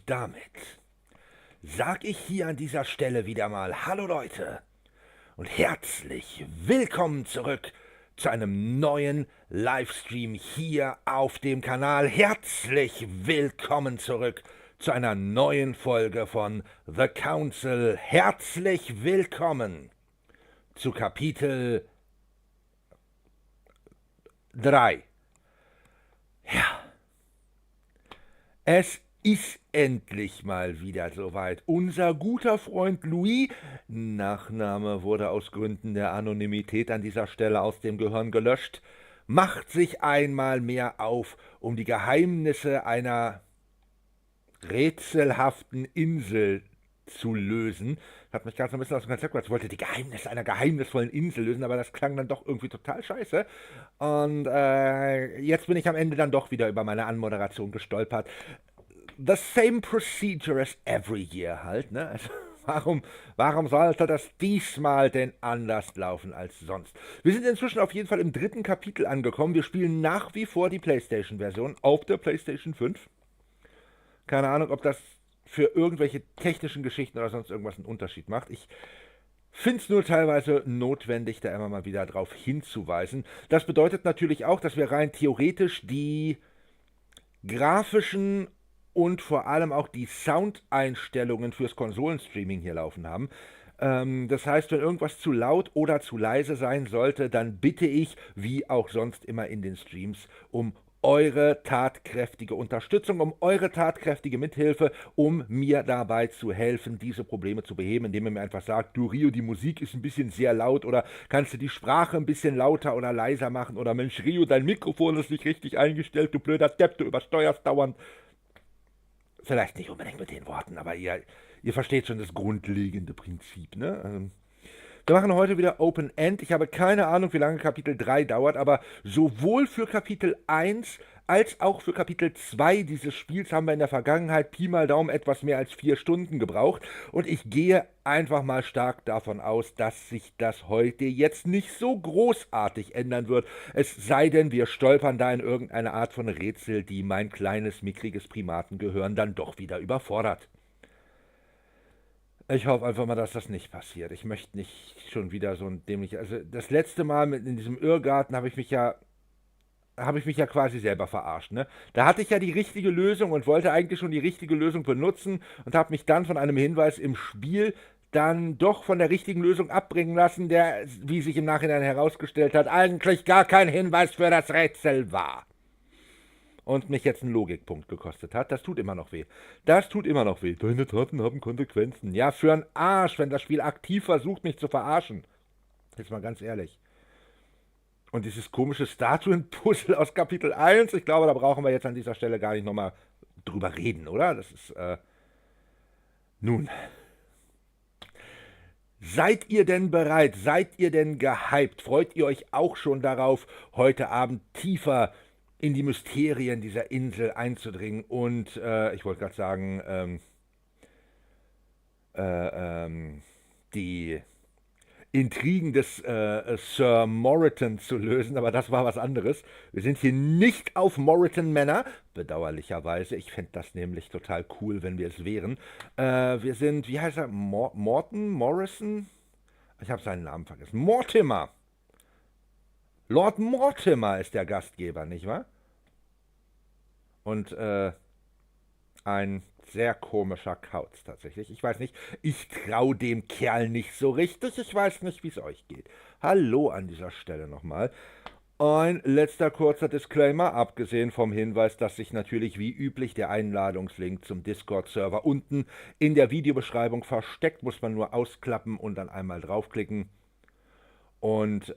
damit sag ich hier an dieser Stelle wieder mal Hallo Leute und herzlich willkommen zurück zu einem neuen Livestream hier auf dem Kanal. Herzlich willkommen zurück zu einer neuen Folge von The Council. Herzlich willkommen zu Kapitel 3. Ja, es ist endlich mal wieder soweit. Unser guter Freund Louis, Nachname wurde aus Gründen der Anonymität an dieser Stelle aus dem Gehirn gelöscht, macht sich einmal mehr auf, um die Geheimnisse einer rätselhaften Insel zu lösen. Hat mich gerade so ein bisschen aus dem Konzept gebracht. Ich wollte die Geheimnisse einer geheimnisvollen Insel lösen, aber das klang dann doch irgendwie total scheiße. Und jetzt bin ich am Ende dann doch wieder über meine Anmoderation gestolpert. The same procedure as every year halt, ne? Also warum sollte das diesmal denn anders laufen als sonst? Wir sind inzwischen auf jeden Fall im 3. Kapitel angekommen. Wir spielen nach wie vor die PlayStation-Version auf der PlayStation 5. Keine Ahnung, ob das für irgendwelche technischen Geschichten oder sonst irgendwas einen Unterschied macht. Ich finde es nur teilweise notwendig, da immer mal wieder drauf hinzuweisen. Das bedeutet natürlich auch, dass wir rein theoretisch die grafischen und vor allem auch die Soundeinstellungen fürs Konsolenstreaming hier laufen haben. Das heißt, wenn irgendwas zu laut oder zu leise sein sollte, dann bitte ich, wie auch sonst immer in den Streams, um eure tatkräftige Unterstützung, um eure tatkräftige Mithilfe, um mir dabei zu helfen, diese Probleme zu beheben, indem ihr mir einfach sagt, du Rio, die Musik ist ein bisschen sehr laut oder kannst du die Sprache ein bisschen lauter oder leiser machen oder Mensch Rio, dein Mikrofon ist nicht richtig eingestellt, du blöder Depp, du übersteuerst dauernd. Vielleicht nicht unbedingt mit den Worten, aber ihr versteht schon das grundlegende Prinzip, ne? Wir machen heute wieder Open End. Ich habe keine Ahnung, wie lange Kapitel 3 dauert, aber sowohl für Kapitel 1 als auch für Kapitel 2 dieses Spiels haben wir in der Vergangenheit Pi mal Daumen etwas mehr als 4 Stunden gebraucht. Und ich gehe einfach mal stark davon aus, dass sich das heute jetzt nicht so großartig ändern wird. Es sei denn, wir stolpern da in irgendeine Art von Rätsel, die mein kleines, mickriges Primatengehirn dann doch wieder überfordert. Ich hoffe einfach mal, dass das nicht passiert. Ich möchte nicht schon wieder so ein dämlich. Also das letzte Mal in diesem Irrgarten habe ich mich ja quasi selber verarscht. Ne? Da hatte ich ja die richtige Lösung und wollte eigentlich schon die richtige Lösung benutzen und habe mich dann von einem Hinweis im Spiel dann doch von der richtigen Lösung abbringen lassen, der, wie sich im Nachhinein herausgestellt hat, eigentlich gar kein Hinweis für das Rätsel war. Und mich jetzt einen Logikpunkt gekostet hat. Das tut immer noch weh. Das tut immer noch weh. Deine Taten haben Konsequenzen. Ja, für einen Arsch, wenn das Spiel aktiv versucht, mich zu verarschen. Jetzt mal ganz ehrlich. Und dieses komische Statuen-Puzzle aus Kapitel 1, ich glaube, da brauchen wir jetzt an dieser Stelle gar nicht nochmal drüber reden, oder? Das ist, nun. Seid ihr denn bereit? Seid ihr denn gehypt? Freut ihr euch auch schon darauf, heute Abend tiefer in die Mysterien dieser Insel einzudringen und, ich wollte gerade sagen, die Intrigen des Sir Moreton zu lösen, aber das war was anderes. Wir sind hier nicht auf Moreton Manor, bedauerlicherweise. Ich fände das nämlich total cool, wenn wir es wären. Wir sind, wie heißt er, Morrison? Ich habe seinen Namen vergessen. Mortimer. Lord Mortimer ist der Gastgeber, nicht wahr? Und ein sehr komischer Kauz tatsächlich. Ich weiß nicht, ich traue dem Kerl nicht so richtig. Ich weiß nicht, wie es euch geht. Hallo an dieser Stelle nochmal. Ein letzter kurzer Disclaimer, abgesehen vom Hinweis, dass sich natürlich wie üblich der Einladungslink zum Discord-Server unten in der Videobeschreibung versteckt. Muss man nur ausklappen und dann einmal draufklicken. Und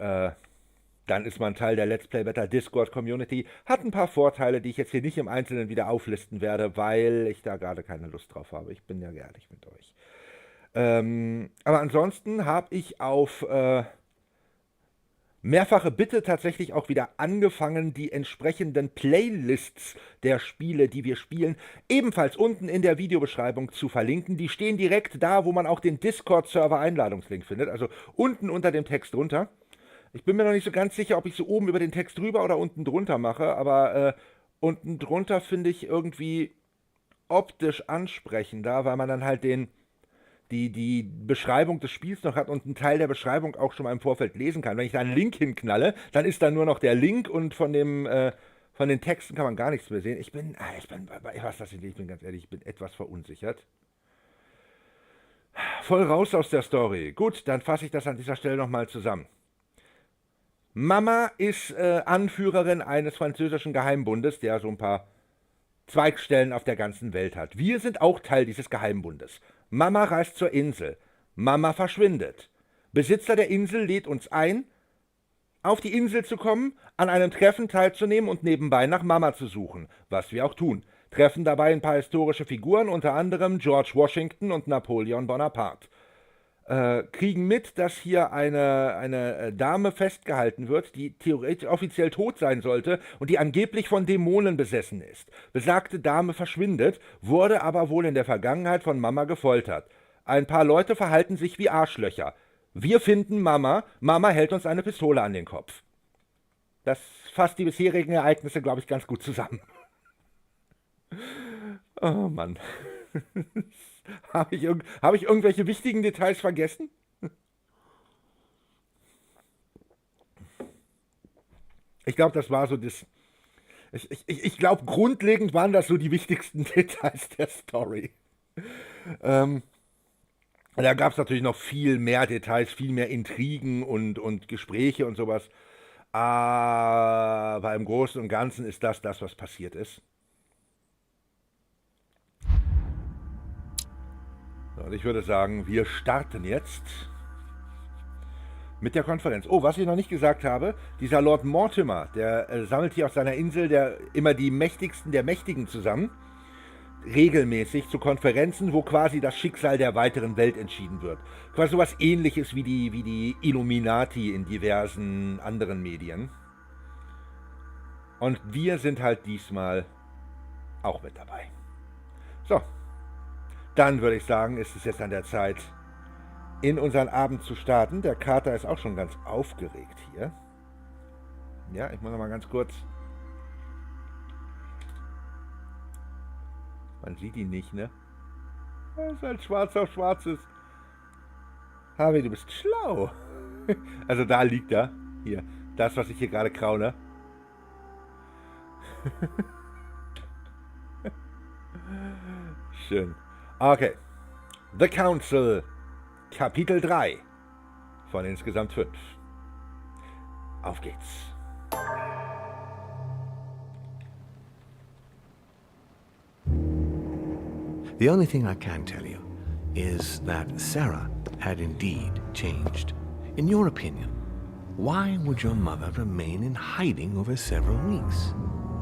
dann ist man Teil der Let's Play Better Discord Community. Hat ein paar Vorteile, die ich jetzt hier nicht im Einzelnen wieder auflisten werde, weil ich da gerade keine Lust drauf habe. Ich bin ja ehrlich mit euch. Aber ansonsten habe ich auf mehrfache Bitte tatsächlich auch wieder angefangen, die entsprechenden Playlists der Spiele, die wir spielen, ebenfalls unten in der Videobeschreibung zu verlinken. Die stehen direkt da, wo man auch den Discord-Server-Einladungslink findet, also unten unter dem Text drunter. Ich bin mir noch nicht so ganz sicher, ob ich so oben über den Text drüber oder unten drunter mache, aber unten drunter finde ich irgendwie optisch ansprechender, weil man dann halt die Beschreibung des Spiels noch hat und einen Teil der Beschreibung auch schon mal im Vorfeld lesen kann. Wenn ich da einen Link hinknalle, dann ist da nur noch der Link und von den Texten kann man gar nichts mehr sehen. Ich bin ganz ehrlich, ich bin etwas verunsichert. Voll raus aus der Story. Gut, dann fasse ich das an dieser Stelle nochmal zusammen. Mama ist Anführerin eines französischen Geheimbundes, der so ein paar Zweigstellen auf der ganzen Welt hat. Wir sind auch Teil dieses Geheimbundes. Mama reist zur Insel. Mama verschwindet. Besitzer der Insel lädt uns ein, auf die Insel zu kommen, an einem Treffen teilzunehmen und nebenbei nach Mama zu suchen, was wir auch tun. Treffen dabei ein paar historische Figuren, unter anderem George Washington und Napoleon Bonaparte. Kriegen mit, dass hier eine Dame festgehalten wird, die theoretisch offiziell tot sein sollte und die angeblich von Dämonen besessen ist. Besagte Dame verschwindet, wurde aber wohl in der Vergangenheit von Mama gefoltert. Ein paar Leute verhalten sich wie Arschlöcher. Wir finden Mama, Mama hält uns eine Pistole an den Kopf. Das fasst die bisherigen Ereignisse, glaube ich, ganz gut zusammen. Oh Mann. Habe ich irgendwelche wichtigen Details vergessen? Ich glaube, das war so das. Ich glaube, grundlegend waren das so die wichtigsten Details der Story. Da gab es natürlich noch viel mehr Details, viel mehr Intrigen und Gespräche und sowas. Aber im Großen und Ganzen ist das, was passiert ist. Und ich würde sagen, wir starten jetzt mit der Konferenz. Oh, was ich noch nicht gesagt habe, dieser Lord Mortimer, der sammelt hier auf seiner Insel immer die Mächtigsten der Mächtigen zusammen, regelmäßig zu Konferenzen, wo quasi das Schicksal der weiteren Welt entschieden wird. Quasi sowas Ähnliches wie die Illuminati in diversen anderen Medien. Und wir sind halt diesmal auch mit dabei. So. Dann würde ich sagen, ist es jetzt an der Zeit, in unseren Abend zu starten. Der Kater ist auch schon ganz aufgeregt hier. Ja, ich muss noch mal ganz kurz. Man sieht ihn nicht, ne? Das ist halt schwarz auf schwarzes. Harvey, du bist schlau. Also da liegt er. Hier, das, was ich hier gerade kraune. Schön. Okay. The Council. Kapitel 3. Von insgesamt 5. Auf geht's. The only thing I can tell you is that Sarah had indeed changed. In your opinion, why would your mother remain in hiding over several weeks?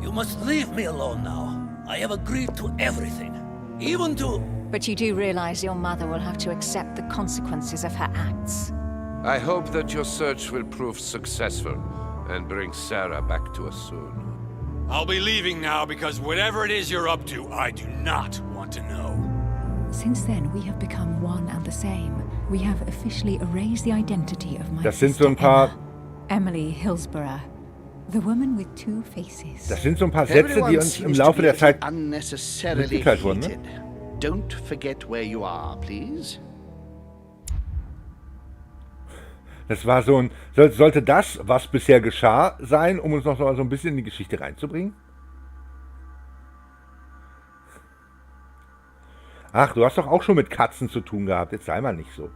You must leave me alone now. I have agreed to everything. Even to... But you do realize your mother will have to accept the consequences of her acts. I hope that your search will prove successful and bring Sarah back to us soon. I'll be leaving now because whatever it is you're up to, I do not want to know. Since then, we have become one and the same. We have officially erased the identity of my Das sind so sister ein paar... Emily Hillsborough, the woman with two faces. Das sind so ein paar Sätze, die uns im Laufe der Zeit mitgeteilt wurden, ne? Don't forget where you are, please. Das war so ein... Sollte das, was bisher geschah, sein, um uns noch so ein bisschen in die Geschichte reinzubringen? Ach, du hast doch auch schon mit Katzen zu tun gehabt. Jetzt sei mal nicht so.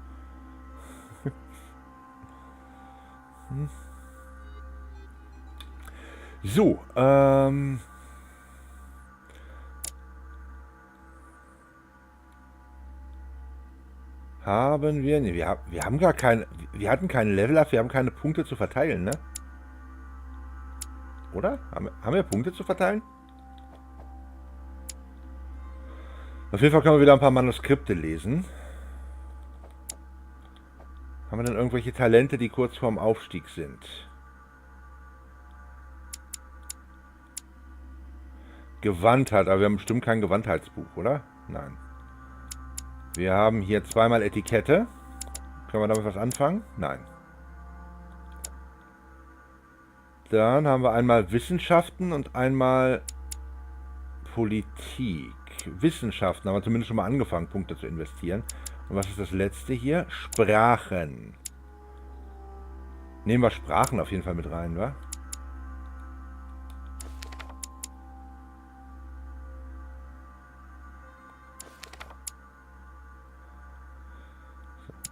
So, haben wir... Ne, wir haben gar keine... Wir hatten keine Level-Up, wir haben keine Punkte zu verteilen, ne? Oder? Haben wir Punkte zu verteilen? Auf jeden Fall können wir wieder ein paar Manuskripte lesen. Haben wir denn irgendwelche Talente, die kurz vorm Aufstieg sind? Gewandtheit, aber wir haben bestimmt kein Gewandtheitsbuch, oder? Nein. Wir haben hier zweimal Etikette. Können wir damit was anfangen? Nein. Dann haben wir einmal Wissenschaften und einmal Politik, Wissenschaften, haben wir zumindest schon mal angefangen, Punkte zu investieren. Und was ist das letzte hier? Sprachen. Nehmen wir Sprachen auf jeden Fall mit rein, wa?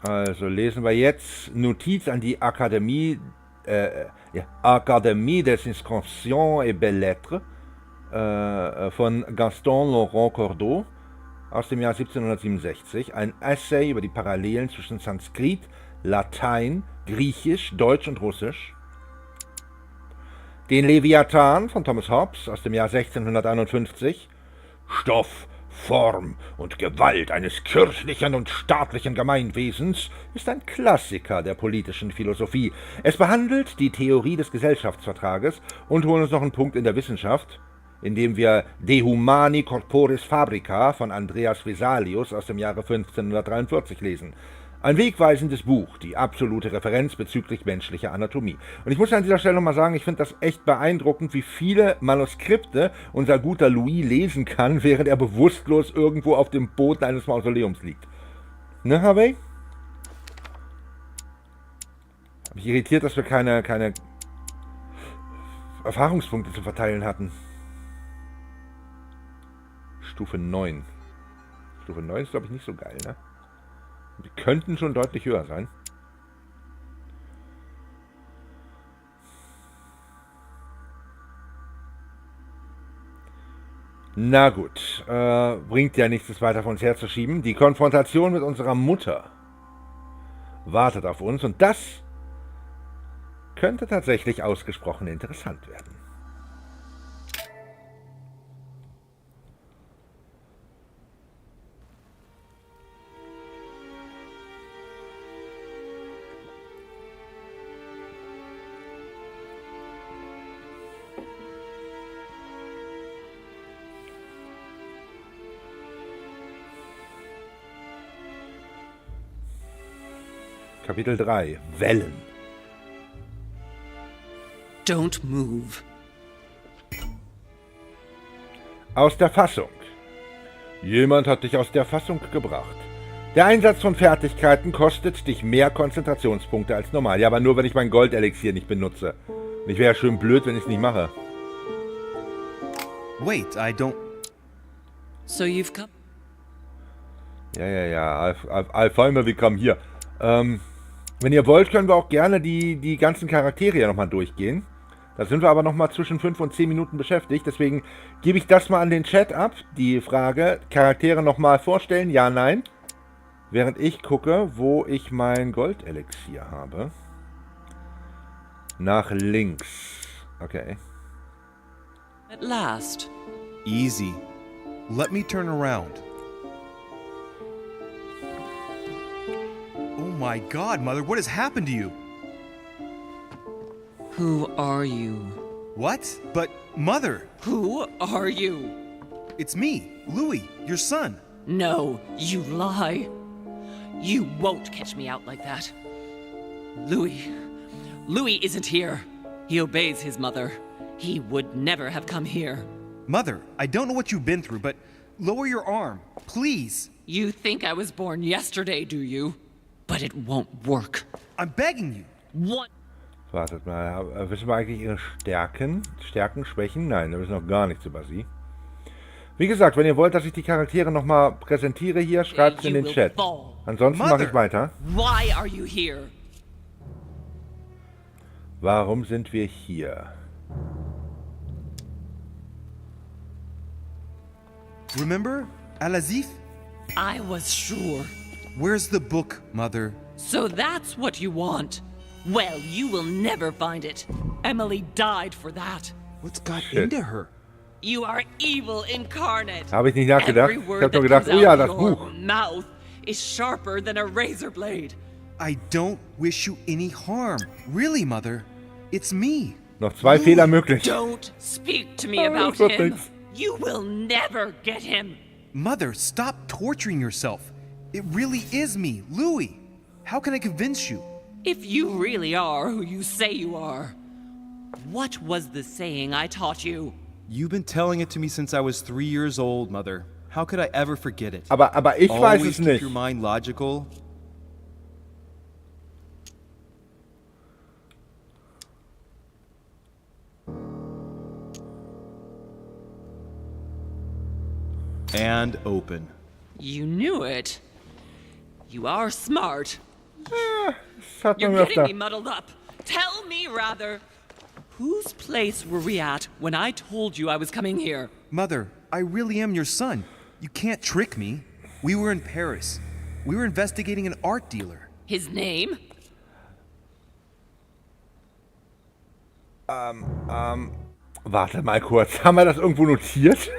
Also lesen wir jetzt Notiz an die Akademie, Akademie des Inscriptions et Belles-Lettres von Gaston Laurent Cordeau aus dem Jahr 1767. Ein Essay über die Parallelen zwischen Sanskrit, Latein, Griechisch, Deutsch und Russisch. Den Leviathan von Thomas Hobbes aus dem Jahr 1651. Stoff, Form und Gewalt eines kirchlichen und staatlichen Gemeinwesens ist ein Klassiker der politischen Philosophie. Es behandelt die Theorie des Gesellschaftsvertrages und holen uns noch einen Punkt in der Wissenschaft, indem wir De Humani Corporis Fabrica von Andreas Vesalius aus dem Jahre 1543 lesen. Ein wegweisendes Buch, die absolute Referenz bezüglich menschlicher Anatomie. Und ich muss an dieser Stelle nochmal sagen, ich finde das echt beeindruckend, wie viele Manuskripte unser guter Louis lesen kann, während er bewusstlos irgendwo auf dem Boden eines Mausoleums liegt. Ne, Harvey? Hab mich irritiert, dass wir keine Erfahrungspunkte zu verteilen hatten. Stufe 9. Stufe 9 ist, glaube ich, nicht so geil, ne? Die könnten schon deutlich höher sein. Na gut, bringt ja nichts, es weiter von uns herzuschieben. Die Konfrontation mit unserer Mutter wartet auf uns und das könnte tatsächlich ausgesprochen interessant werden. Kapitel 3. Wellen. Don't move. Aus der Fassung. Jemand hat dich aus der Fassung gebracht. Der Einsatz von Fertigkeiten kostet dich mehr Konzentrationspunkte als normal. Ja, aber nur, wenn ich mein Goldelixier nicht benutze. Und ich wäre ja schön blöd, wenn ich es nicht mache. Wait, I don't... So you've come... Ja. I'll finally come hier. Wenn ihr wollt, können wir auch gerne die ganzen Charaktere ja nochmal durchgehen. Da sind wir aber nochmal zwischen 5 und 10 Minuten beschäftigt. Deswegen gebe ich das mal an den Chat ab. Die Frage, Charaktere nochmal vorstellen, ja, nein. Während ich gucke, wo ich mein Goldelixier habe. Nach links. Okay. At last. Easy. Let me turn around. Oh my God, Mother, what has happened to you? Who are you? What? But, Mother! Who are you? It's me, Louis, your son. No, you lie. You won't catch me out like that. Louis isn't here. He obeys his mother. He would never have come here. Mother, I don't know what you've been through, but lower your arm, please. You think I was born yesterday, do you? But it won't work. I'm begging you. What? Wartet mal, wissen wir eigentlich ihre Stärken? Stärken, Schwächen? Nein, da wissen wir noch gar nichts über sie. Wie gesagt, wenn ihr wollt, dass ich die Charaktere nochmal präsentiere hier, schreibt es in den Chat. Ansonsten mache ich weiter. Why are you here? Warum sind wir hier? Remember, Al-Azif? I was sure. Where's the book, Mother? So that's what you want? Well, you will never find it. Emily died for that. What's got into her? You are evil incarnate. Habe ich nicht nachgedacht. Every Ich word habe nur that gedacht, comes oh ja, out das of your Buch. mouth is sharper than a razor blade. I don't wish you any harm. Really, Mother. It's me. Noch 2 Fehler möglich. Don't speak to me about das wird him. nichts. You will never get him. Mother, stop torturing yourself. It really is me, Louis. How can I convince you? If you really are who you say you are, what was the saying I taught you? You've been telling it to me since I was 3 years old, Mother. How could I ever forget it? Aber ich weiß Always es nicht. keep your mind logical. And open. You knew it. You are smart. Das hat man You're mir getting me öfter. muddled up. Tell me, rather, whose place were we at when I told you I was coming here? Mother, I really am your son. You can't trick me. We were in Paris. We were investigating an art dealer. His name? Warte mal kurz. Haben wir das irgendwo notiert?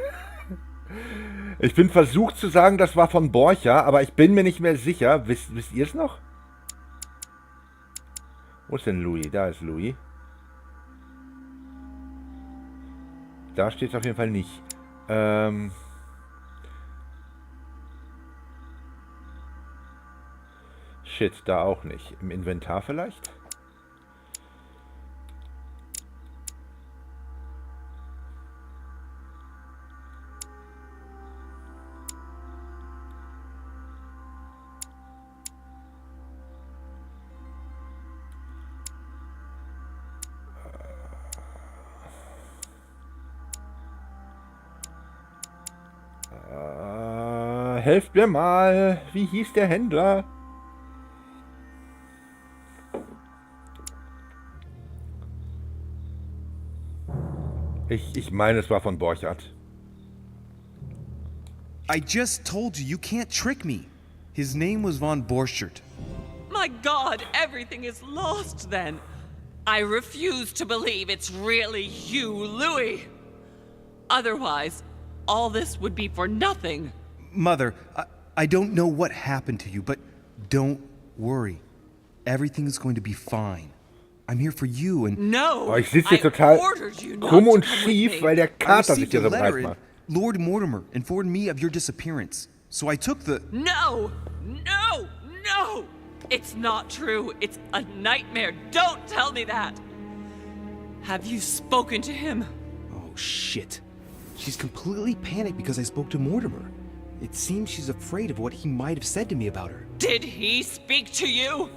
Ich bin versucht zu sagen, das war von Borcher, aber ich bin mir nicht mehr sicher. Wisst ihr es noch? Wo ist denn Louis? Da ist Louis. Da steht es auf jeden Fall nicht. Shit, da auch nicht. Im Inventar vielleicht? Helft mir mal. Wie hieß der Händler? Ich meine, es war von Borchardt. I just told you, you can't trick me. His name was von Borchardt. My God, everything is lost then. I refuse to believe it's really you, Louis. Otherwise, all this would be for nothing. Mother, I don't know what happened to you, but don't worry. Everything is going to be fine. I'm here for you and... No, Oh, ich sitze hier total krumm und come with schief, me. weil der I Kater sich received hier a so letter breit and macht. Lord Mortimer informed me of your disappearance. So I took the... No! No! No! It's not true. It's a nightmare. Don't tell me that. Have you spoken to him? Oh, shit. She's completely panicked because I spoke to Mortimer. It seems she's afraid of what he might have said to me about her. Did he speak to you?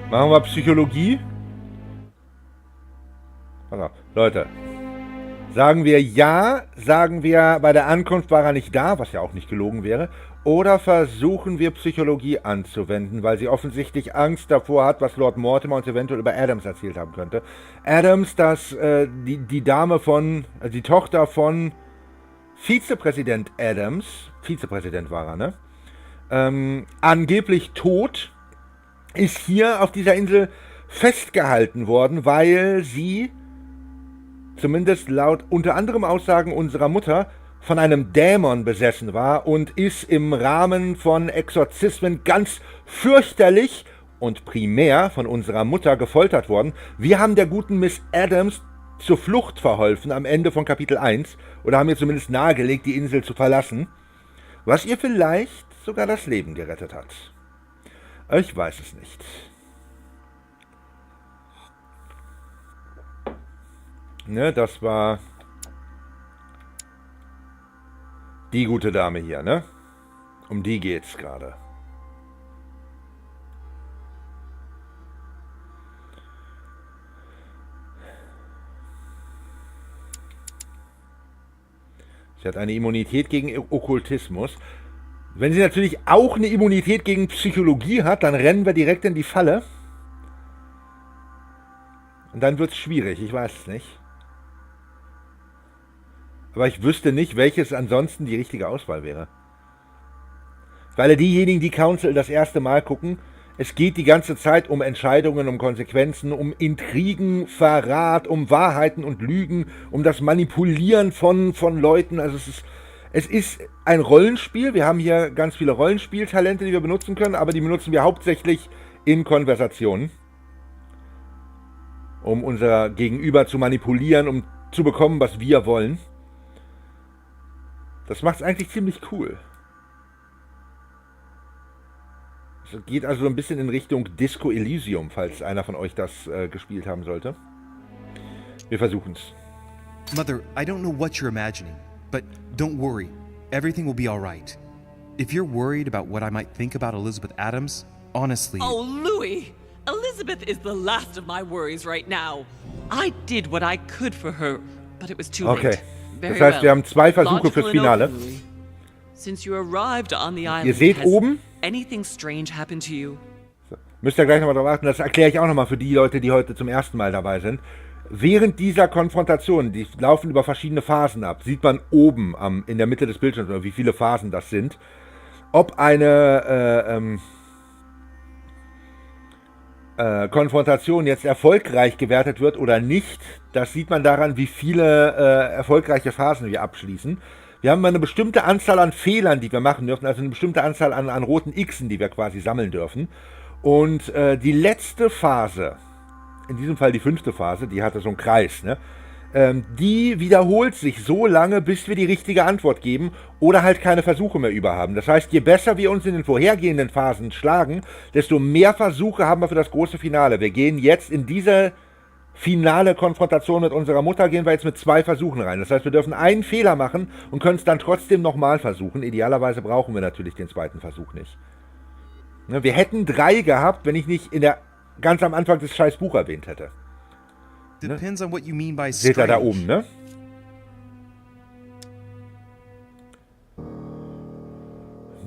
Machen wir Psychologie. Also, Leute. Sagen wir ja, sagen wir, bei der Ankunft war er nicht da, was ja auch nicht gelogen wäre. Oder versuchen wir Psychologie anzuwenden, weil sie offensichtlich Angst davor hat, was Lord Mortimer uns eventuell über Adams erzählt haben könnte. Adams, die Dame von, die Tochter von Vizepräsident Adams, Vizepräsident war er, ne? Angeblich tot, ist hier auf dieser Insel festgehalten worden, weil sie, zumindest laut unter anderem Aussagen unserer Mutter, von einem Dämon besessen war und ist im Rahmen von Exorzismen ganz fürchterlich und primär von unserer Mutter gefoltert worden. Wir haben der guten Miss Adams zur Flucht verholfen am Ende von Kapitel 1 oder haben ihr zumindest nahegelegt, die Insel zu verlassen, was ihr vielleicht sogar das Leben gerettet hat. Ich weiß es nicht. Ne, das war die gute Dame hier, ne? Um die geht's gerade. Sie hat eine Immunität gegen Okkultismus. Wenn sie natürlich auch eine Immunität gegen Psychologie hat, dann rennen wir direkt in die Falle. Und dann wird's schwierig, ich weiß es nicht. Aber ich wüsste nicht, welches ansonsten die richtige Auswahl wäre. Für alle diejenigen, die Council das erste Mal gucken, es geht die ganze Zeit um Entscheidungen, um Konsequenzen, um Intrigen, Verrat, um Wahrheiten und Lügen, um das Manipulieren von Leuten. Also es ist ein Rollenspiel. Wir haben hier ganz viele Rollenspieltalente, die wir benutzen können, aber die benutzen wir hauptsächlich in Konversationen, um unser Gegenüber zu manipulieren, um zu bekommen, was wir wollen. Das macht es eigentlich ziemlich cool. Es geht also so ein bisschen in Richtung Disco Elysium, falls einer von euch das gespielt haben sollte. Wir versuchen's. Mother, I don't know what you're imagining, but don't worry. Everything will be all right. If you're worried about what I might think about Elizabeth Adams, honestly... Oh, Louis! Elizabeth is the last of my worries right now. I did what I could for her, but it was too late. Okay. Das heißt, wir haben 2 Versuche fürs Finale. Since you arrived on the island, Ihr seht oben, anything strange happened to you? müsst ihr gleich nochmal drauf achten, das erkläre ich auch nochmal für die Leute, die heute zum ersten Mal dabei sind. Während dieser Konfrontation, die laufen über verschiedene Phasen ab, sieht man oben in der Mitte des Bildschirms, oder wie viele Phasen das sind, ob eine Konfrontation jetzt erfolgreich gewertet wird oder nicht. Das sieht man daran, wie viele erfolgreiche Phasen wir abschließen. Wir haben eine bestimmte Anzahl an Fehlern, die wir machen dürfen, also eine bestimmte Anzahl an roten Xen, die wir quasi sammeln dürfen. Und die letzte Phase, in diesem Fall die 5. Phase, die hatte so einen Kreis, ne? Die wiederholt sich so lange, bis wir die richtige Antwort geben oder halt keine Versuche mehr über haben. Das heißt, je besser wir uns in den vorhergehenden Phasen schlagen, desto mehr Versuche haben wir für das große Finale. Wir gehen jetzt in diese finale Konfrontation mit unserer Mutter, gehen wir jetzt mit 2 Versuchen rein. Das heißt, wir dürfen einen Fehler machen und können es dann trotzdem nochmal versuchen. Idealerweise brauchen wir natürlich den 2. Versuch nicht. Ne, wir hätten 3 gehabt, wenn ich nicht ganz am Anfang des scheiß Buch erwähnt hätte. Depends on what you mean by Seht ihr da oben, ne?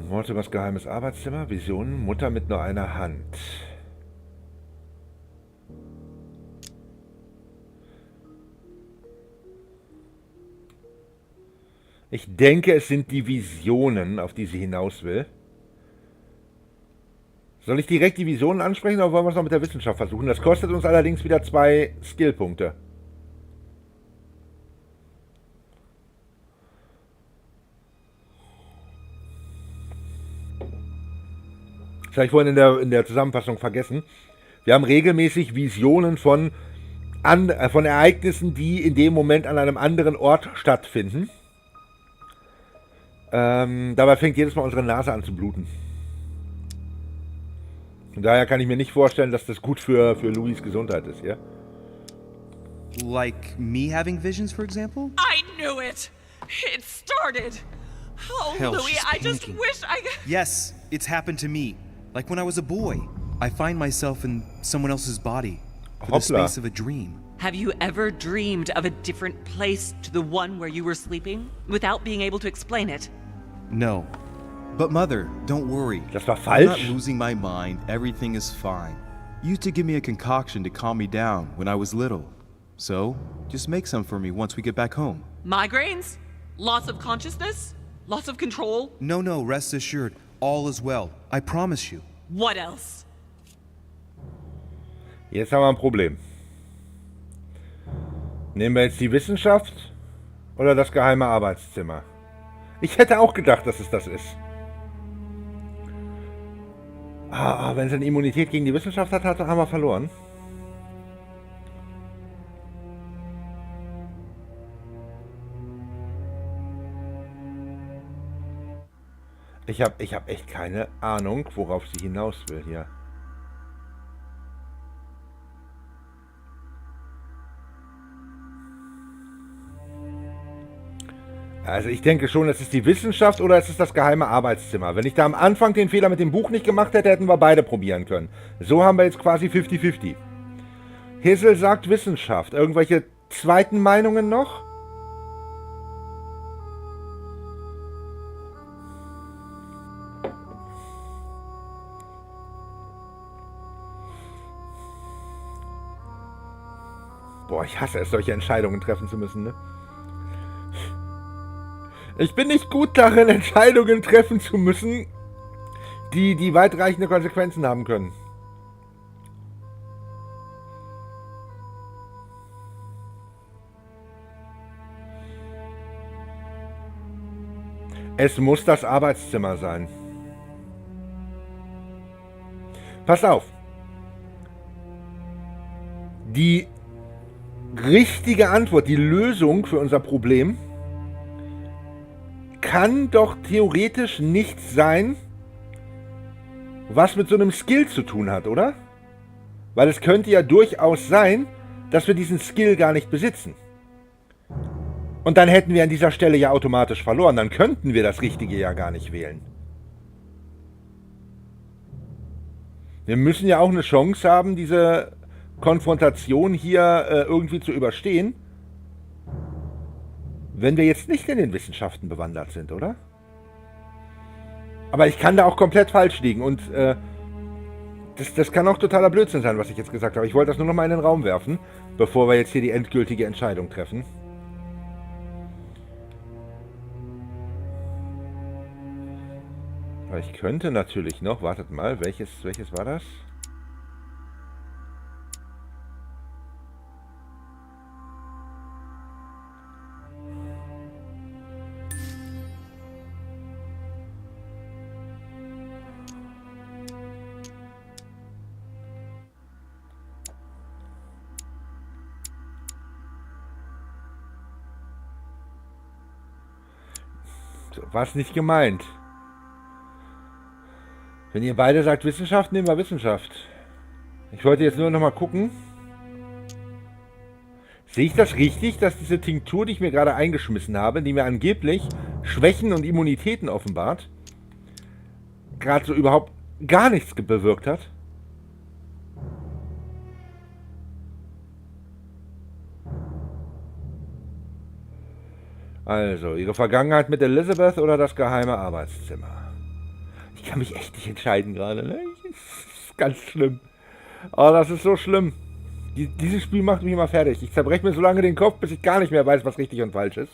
Mortimers geheimes Arbeitszimmer, Visionen, Mutter mit nur einer Hand. Ich denke, es sind die Visionen, auf die sie hinaus will. Soll ich direkt die Visionen ansprechen oder wollen wir es noch mit der Wissenschaft versuchen? Das kostet uns allerdings wieder 2 Skillpunkte. Das habe ich vorhin in der Zusammenfassung vergessen. Wir haben regelmäßig Visionen von Ereignissen, die in dem Moment an einem anderen Ort stattfinden. Dabei fängt jedes Mal unsere Nase an zu bluten. Und daher kann ich mir nicht vorstellen, dass das gut für Louis' Gesundheit ist, ja? Like me having visions, for example? I knew it! It started! Oh, Hell, Louis, she's I just panicking. wish I... Yes, it's happened to me. Like when I was a boy. I find myself in someone else's body for the Hoppla. space of a dream. Have you ever dreamed of a different place to the one where you were sleeping, without being able to explain it? No. But Mother, don't worry. Das war I'm not falsch. losing my mind. Everything is fine. You used to give me a concoction to calm me down when I was little. So, just make some for me once we get back home. Migraines? Loss of consciousness? Loss of control? No, rest assured. All is well. I promise you. What else? Jetzt haben wir ein Problem. Nehmen wir jetzt die Wissenschaft oder das geheime Arbeitszimmer? Ich hätte auch gedacht, dass es das ist. Wenn sie eine Immunität gegen die Wissenschaft hat, haben wir verloren. Ich hab echt keine Ahnung, worauf sie hinaus will hier. Also ich denke schon, es ist die Wissenschaft oder es ist das geheime Arbeitszimmer. Wenn ich da am Anfang den Fehler mit dem Buch nicht gemacht hätte, hätten wir beide probieren können. So haben wir jetzt quasi 50-50. Hissel sagt Wissenschaft. Irgendwelche zweiten Meinungen noch? Boah, ich hasse es, solche Entscheidungen treffen zu müssen, ne? Ich bin nicht gut darin, Entscheidungen treffen zu müssen, die weitreichende Konsequenzen haben können. Es muss das Arbeitszimmer sein. Pass auf. Die richtige Antwort, die Lösung für unser Problem kann doch theoretisch nicht sein, was mit so einem Skill zu tun hat, oder? Weil es könnte ja durchaus sein, dass wir diesen Skill gar nicht besitzen. Und dann hätten wir an dieser Stelle ja automatisch verloren. Dann könnten wir das Richtige ja gar nicht wählen. Wir müssen ja auch eine Chance haben, diese Konfrontation hier irgendwie zu überstehen, wenn wir jetzt nicht in den Wissenschaften bewandert sind, oder? Aber ich kann da auch komplett falsch liegen und das kann auch totaler Blödsinn sein, was ich jetzt gesagt habe. Ich wollte das nur noch mal in den Raum werfen, bevor wir jetzt hier die endgültige Entscheidung treffen. Aber ich könnte natürlich noch, wartet mal, welches war das? So, war es nicht gemeint. Wenn ihr beide sagt Wissenschaft, nehmen wir Wissenschaft. Ich wollte jetzt nur noch mal gucken. Sehe ich das richtig, dass diese Tinktur, die ich mir gerade eingeschmissen habe, die mir angeblich Schwächen und Immunitäten offenbart, gerade so überhaupt gar nichts bewirkt hat? Also, ihre Vergangenheit mit Elizabeth oder das geheime Arbeitszimmer? Ich kann mich echt nicht entscheiden gerade, ne? Das ist ganz schlimm. Oh, das ist so schlimm. Dieses Spiel macht mich immer fertig. Ich zerbreche mir so lange den Kopf, bis ich gar nicht mehr weiß, was richtig und falsch ist.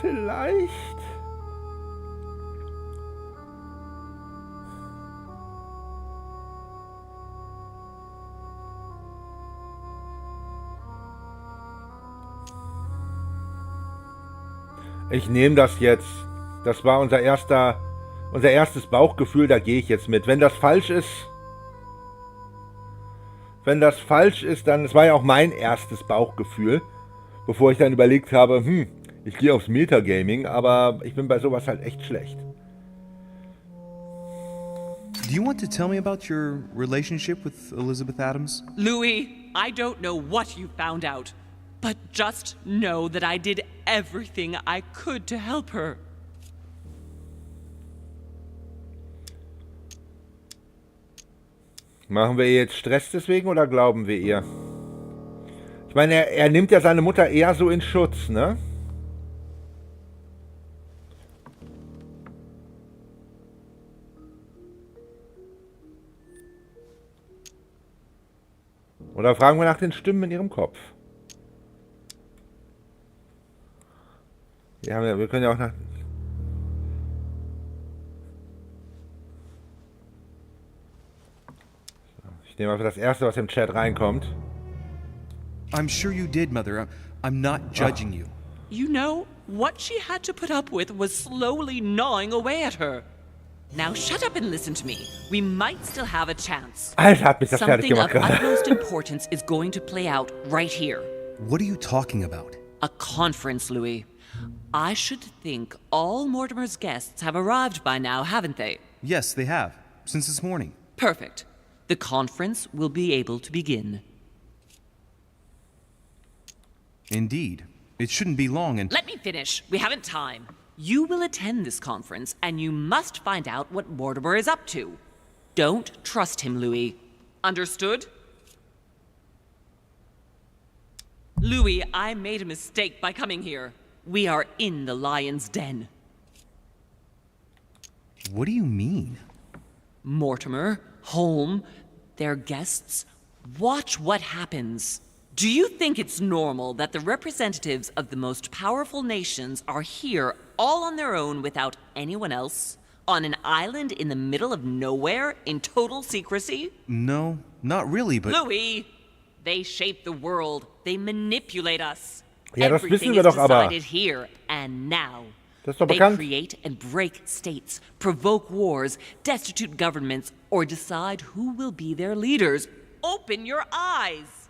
Vielleicht... Ich nehme das jetzt. Das war unser erstes Bauchgefühl, da gehe ich jetzt mit. Wenn das falsch ist, dann, es war ja auch mein erstes Bauchgefühl, bevor ich dann überlegt habe, ich gehe aufs Metagaming, aber ich bin bei sowas halt echt schlecht. Do you want to tell me about your relationship with Elizabeth Adams? Louis, I don't know what you found out, but just know that I did everything I could to help her. Machen wir ihr jetzt Stress deswegen oder glauben wir ihr? Ich meine, er nimmt ja seine Mutter eher so in Schutz, ne? Oder fragen wir nach den Stimmen in ihrem Kopf? Ja, wir können ja auch nach... Ich nehme einfach das Erste, was im Chat reinkommt. I'm sure you did, Mother. I'm not judging you. You know, what she had to put up with was slowly gnawing away at her. Now shut up and listen to me. We might still have a chance. Alter, hat mich das fertig Something gemacht of gerade. utmost importance is going to play out right here. What are you talking about? A conference, Louis. I should think all Mortimer's guests have arrived by now, haven't they? Yes, they have. Since this morning. Perfect. The conference will be able to begin. Indeed. It shouldn't be long and... Let me finish. We haven't time. You will attend this conference, and you must find out what Mortimer is up to. Don't trust him, Louis. Understood? Louis, I made a mistake by coming here. We are in the lion's den. What do you mean? Mortimer, Holm, their guests, watch what happens. Do you think it's normal that the representatives of the most powerful nations are here all on their own without anyone else? On an island in the middle of nowhere in total secrecy? No, not really, but... Louis, they shape the world. They manipulate us. Ja, das wissen wir Everything is doch aber. decided here and now. Das ist doch They bekannt. create and break states, provoke wars, destitute governments, or decide who will be their leaders. Open your eyes!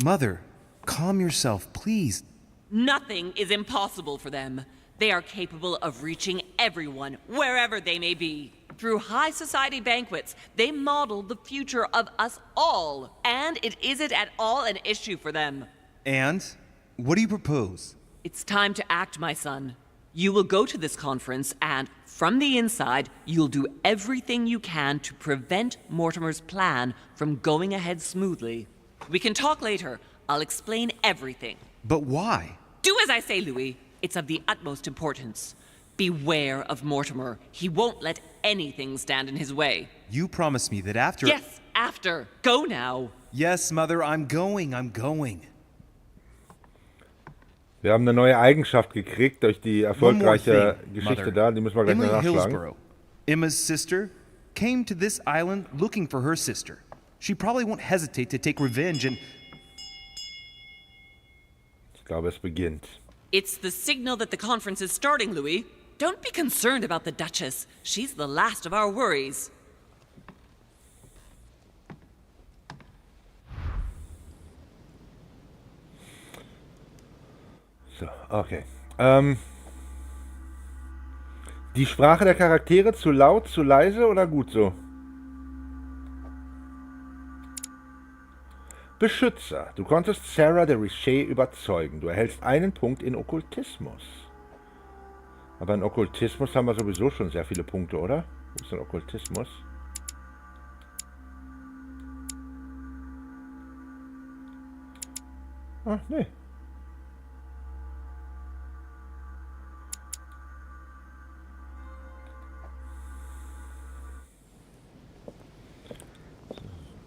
Mother, calm yourself, please. Nothing is impossible for them. They are capable of reaching everyone, wherever they may be. Through high society banquets, they model the future of us all, and it isn't at all an issue for them. And? What do you propose? It's time to act, my son. You will go to this conference, and from the inside, you'll do everything you can to prevent Mortimer's plan from going ahead smoothly. We can talk later. I'll explain everything. But why? Do as I say, Louis. It's of the utmost importance. Beware of Mortimer. He won't let anything stand in his way. You promised me that after... Yes, after. Go now. Yes, Mother, I'm going. Wir haben eine neue Eigenschaft gekriegt durch die erfolgreiche Geschichte da. Die müssen wir gleich Emily nachschlagen. Hillsborough, Emma's sister, came to this island looking for her sister. She probably won't hesitate to take revenge and... Ich glaube, es beginnt. It's the signal that the conference is starting, Louis. Don't be concerned about the Duchess. She's the last of our worries. So, okay. Die Sprache der Charaktere zu laut, zu leise oder gut so? Beschützer. Du konntest Sarah de Richets überzeugen. Du erhältst einen Punkt in Okkultismus. Aber in Okkultismus haben wir sowieso schon sehr viele Punkte, oder? Wo ist denn Okkultismus? Ah, nee.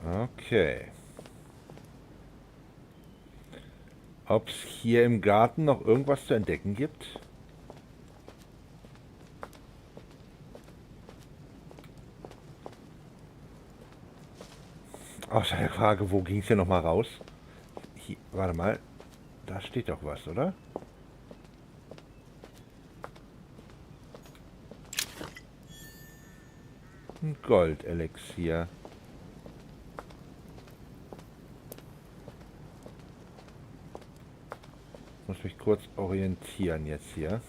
Okay. Ob es hier im Garten noch irgendwas zu entdecken gibt? Außer der Frage, wo ging es hier nochmal raus? Hier, warte mal, da steht doch was, oder? Ein Goldelixier. Ich muss mich kurz orientieren jetzt hier.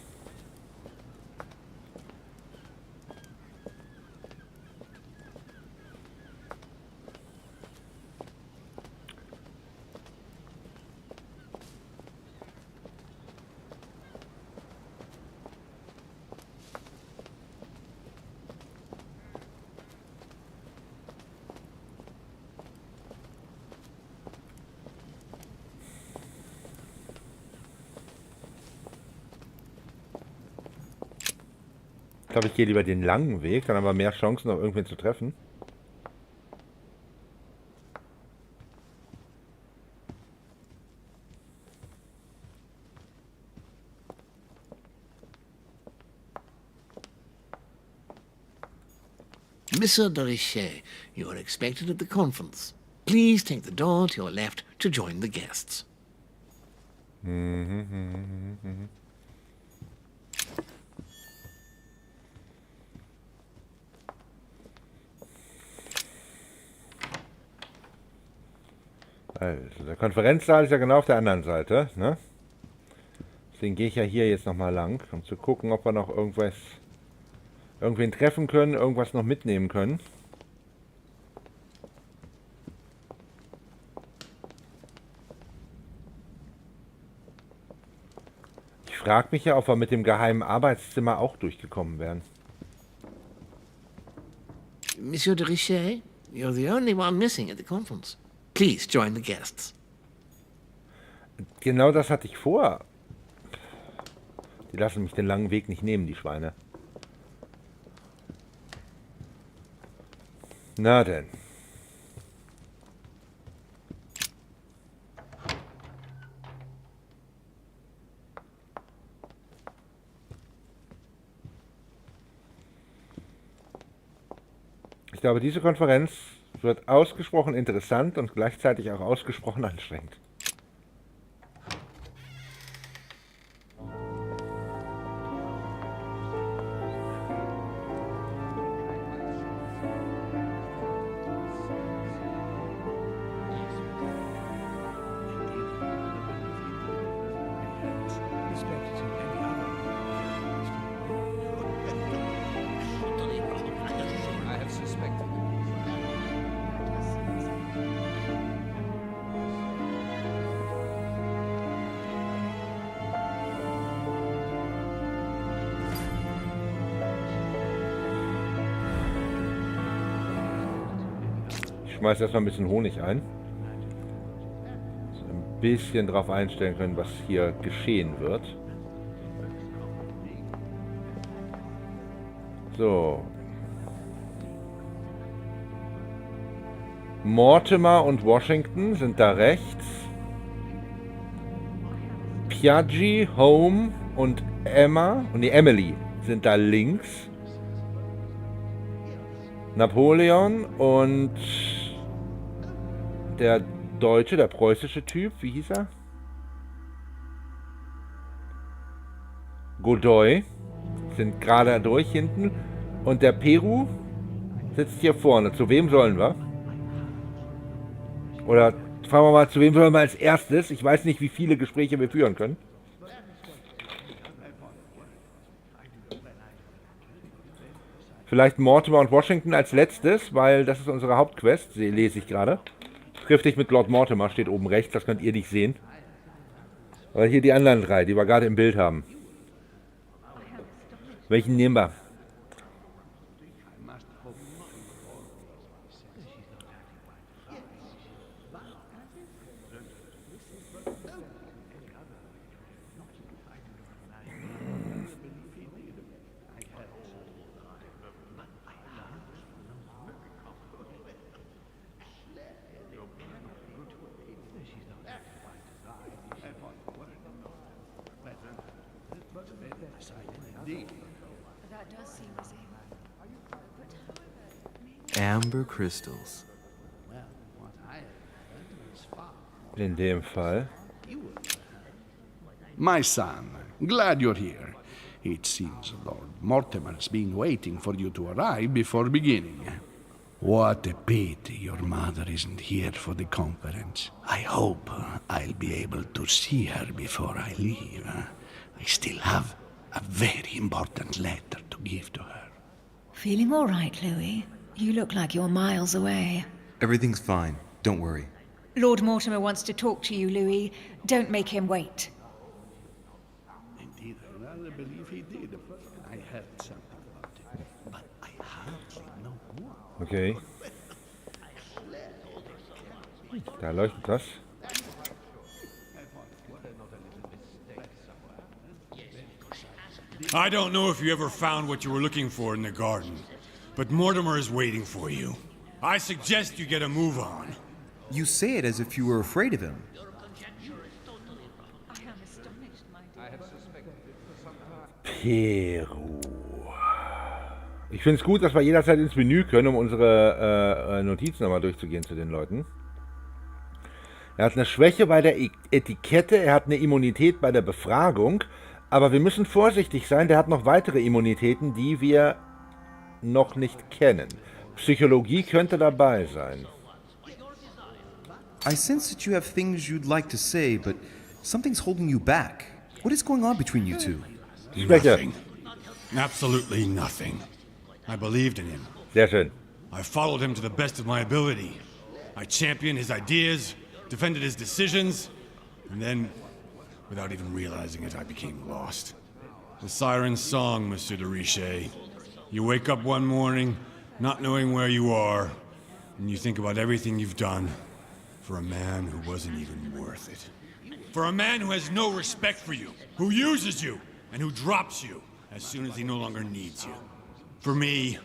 Ich glaube, ich gehe lieber den langen Weg, dann haben wir mehr Chancen, noch irgendwen zu treffen. Mr. de Richet, you are expected at the conference. Please take the door to your left to join the guests. Also, der Konferenzsaal ist ja genau auf der anderen Seite, ne? Deswegen gehe ich ja hier jetzt nochmal lang, um zu gucken, ob wir noch irgendwen treffen können, irgendwas noch mitnehmen können. Ich frage mich ja, ob wir mit dem geheimen Arbeitszimmer auch durchgekommen wären. Monsieur de Richet, you're the only one missing at the conference. Please join the guests. Genau das hatte ich vor. Die lassen mich den langen Weg nicht nehmen, die Schweine. Na denn. Ich glaube, diese Konferenz wird ausgesprochen interessant und gleichzeitig auch ausgesprochen anstrengend. Ich schmeiße erstmal ein bisschen Honig ein. Dass wir ein bisschen drauf einstellen können, was hier geschehen wird. So. Mortimer und Washington sind da rechts. Piaggi, Home und Emily sind da links. Napoleon und der deutsche, der preußische Typ, wie hieß er? Godoy sind gerade durch hinten und der Peru sitzt hier vorne. Zu wem sollen wir? Oder fragen wir mal, zu wem sollen wir als erstes? Ich weiß nicht, wie viele Gespräche wir führen können. Vielleicht Mortimer und Washington als letztes, weil das ist unsere Hauptquest, lese ich gerade. Triff dich mit Lord Mortimer, steht oben rechts, das könnt ihr nicht sehen. Aber hier die anderen drei, die wir gerade im Bild haben. Welchen nehmen wir? Amber crystals. In dem Fall. My son, glad you're here. It seems Lord Mortimer's been waiting for you to arrive before beginning. What a pity your mother isn't here for the conference. I hope I'll be able to see her before I leave. I still have a very important letter to give to her. Feeling all right, Louis? You look like you're miles away. Everything's fine. Don't worry. Lord Mortimer wants to talk to you, Louis. Don't make him wait. Indeed, I rather believe he did. I heard something about it, but I hardly know what. Okay. Da leuchtet was. I don't know if you ever found what you were looking for in the garden, but Mortimer is waiting for you. I suggest you get a move on. You say it as if you were afraid of him. Peru. Ich finde es gut, dass wir jederzeit ins Menü können, um unsere Notizen nochmal durchzugehen zu den Leuten. Er hat eine Schwäche bei der Etikette, er hat eine Immunität bei der Befragung, aber wir müssen vorsichtig sein, der hat noch weitere Immunitäten, die wir noch nicht kennen. Psychologie könnte dabei sein. I sense that you have things you'd like to say, but something's holding you back. What is going on between you two? Schwäche. Nothing. Absolutely nothing. I believed in him. Sehr schön. I followed him to the best of my ability. I championed his ideas, defended his decisions, and then, without even realizing it, I became lost. The siren's song, Monsieur de Richet. You wake up one morning, not knowing where you are, and you think about everything you've done for a man who wasn't even worth it. For a man who has no respect for you, who uses you, and who drops you as soon as he no longer needs you. For me,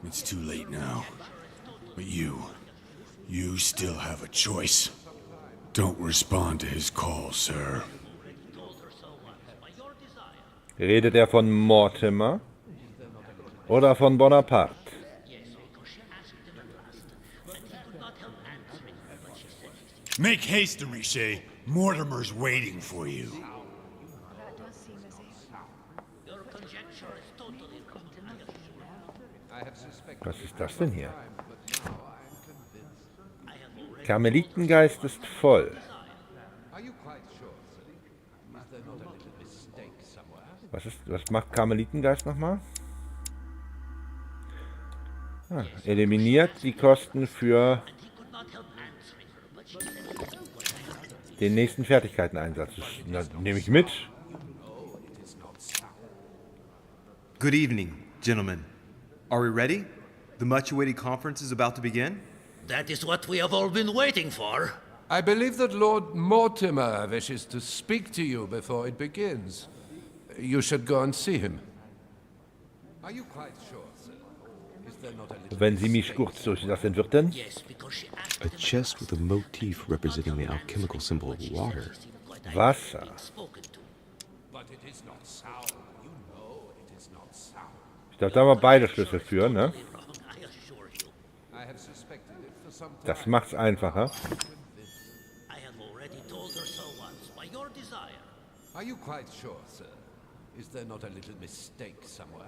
it's too late now. But you still have a choice. Don't respond to his call, sir. Redet er von Mortimer oder von Bonaparte? Make haste, Richet. Mortimer's waiting for you. Was ist das denn hier? Karmelitengeist ist voll. Was macht Karmelitengeist nochmal? Eliminiert die Kosten für den nächsten Fertigkeiteneinsatz. Das nehme ich mit. Good evening, gentlemen. Are we ready? The much-awaited conference is about to begin? That is what we have all been waiting for. I believe that Lord Mortimer wishes to speak to you before it begins. You should go and see him. Are you quite sure, sir? Is there not a little Wenn Sie mich kurz durch das entwirken. Yes, because she asked A chest with a motif representing the alchemical symbol of water. Wasser. But it is not sound. You know it is not sound. Ich glaube, da haben wir beide Schlüssel für, ne? I assure you. I have suspected it for some time. Das macht's einfacher. I have already told her so once, by your desire. Are you quite sure, sir? Is there not a little mistake somewhere?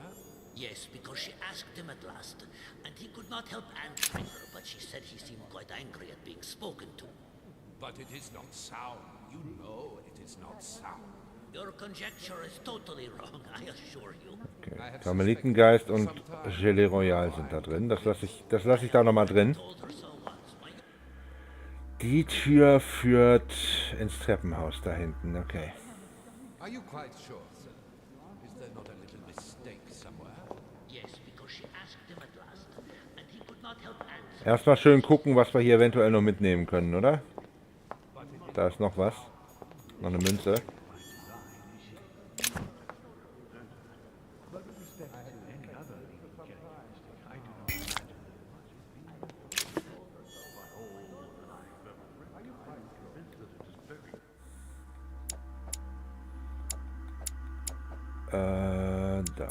Yes, because she asked him at last, and he could not help answering her, but she said he seemed quite angry at being spoken to. But it is not sound. You know it is not sound. Your conjecture is totally wrong, I assure you. Okay. Karmelitengeist und Gelee Royal sind da drin. Das lasse ich da nochmal drin. Die Tür führt ins Treppenhaus da hinten. Okay. Are you quite sure, sir? Is there not a little mistake somewhere? Yes, because she asked him at last, and he could not help answering. Erstmal schön gucken, was wir hier eventuell noch mitnehmen können, oder? Da ist noch was. Noch eine Münze. Da.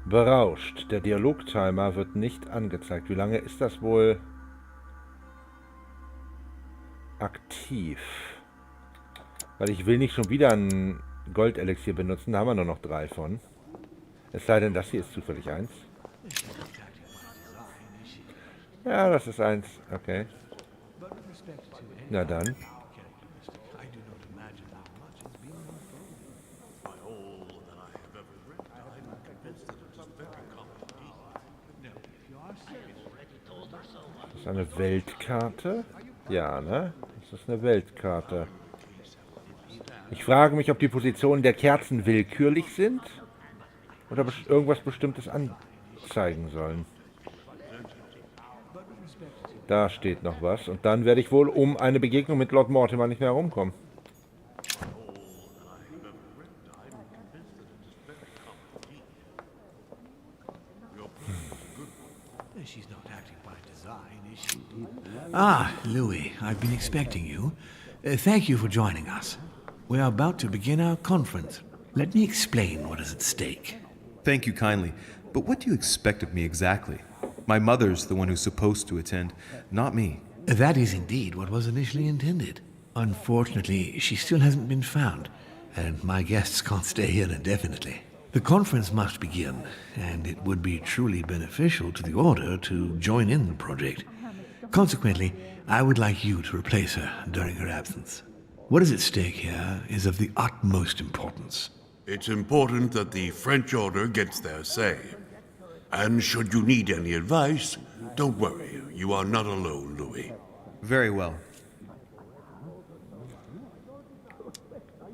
Berauscht. Der Dialogtimer wird nicht angezeigt. Wie lange ist das wohl aktiv? Weil ich will nicht schon wieder ein Goldelixier benutzen. Da haben wir nur noch 3 von. Es sei denn, das hier ist zufällig 1. Ja, das ist 1. Okay. Na dann. Das ist eine Weltkarte? Ja, ne? Das ist eine Weltkarte. Ich frage mich, ob die Positionen der Kerzen willkürlich sind oder irgendwas Bestimmtes anzeigen sollen. Da steht noch was. Und dann werde ich wohl um eine Begegnung mit Lord Mortimer nicht mehr herumkommen. Ah, Louis, I've been expecting you. Thank you for joining us. We are about to begin our conference. Let me explain what is at stake. Thank you kindly, but what do you expect of me exactly? My mother's the one who's supposed to attend, not me. That is indeed what was initially intended. Unfortunately, she still hasn't been found, and my guests can't stay here indefinitely. The conference must begin, and it would be truly beneficial to the Order to join in the project. Consequently, I would like you to replace her during her absence. What is at stake here is of the utmost importance. It's important that the French Order gets their say. And should you need any advice, don't worry. You are not alone, Louis. Very well.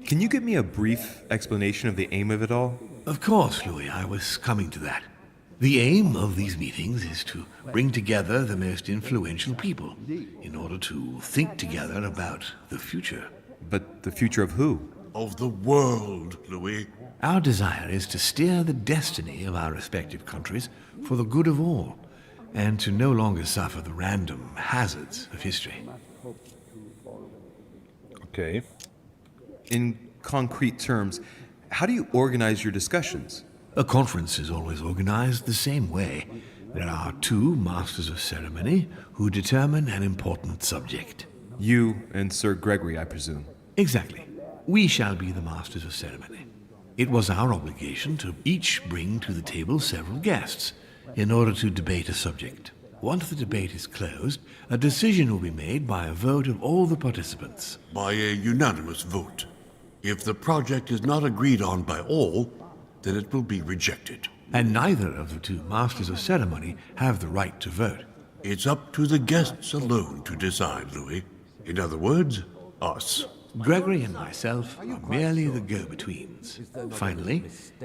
Can you give me a brief explanation of the aim of it all? Of course, Louis, I was coming to that. The aim of these meetings is to bring together the most influential people in order to think together about the future. But the future of who? Of the world, Louis. Our desire is to steer the destiny of our respective countries for the good of all, and to no longer suffer the random hazards of history. Okay. In concrete terms, how do you organize your discussions? A conference is always organized the same way. There are 2 masters of ceremony who determine an important subject. You and Sir Gregory, I presume. Exactly. We shall be the masters of ceremony. It was our obligation to each bring to the table several guests in order to debate a subject. Once the debate is closed, a decision will be made by a vote of all the participants. By a unanimous vote. If the project is not agreed on by all, then it will be rejected. And neither of the two masters of ceremony have the right to vote. It's up to the guests alone to decide, Louis. In other words, us. Gregory and myself are merely the go-betweens. Finally,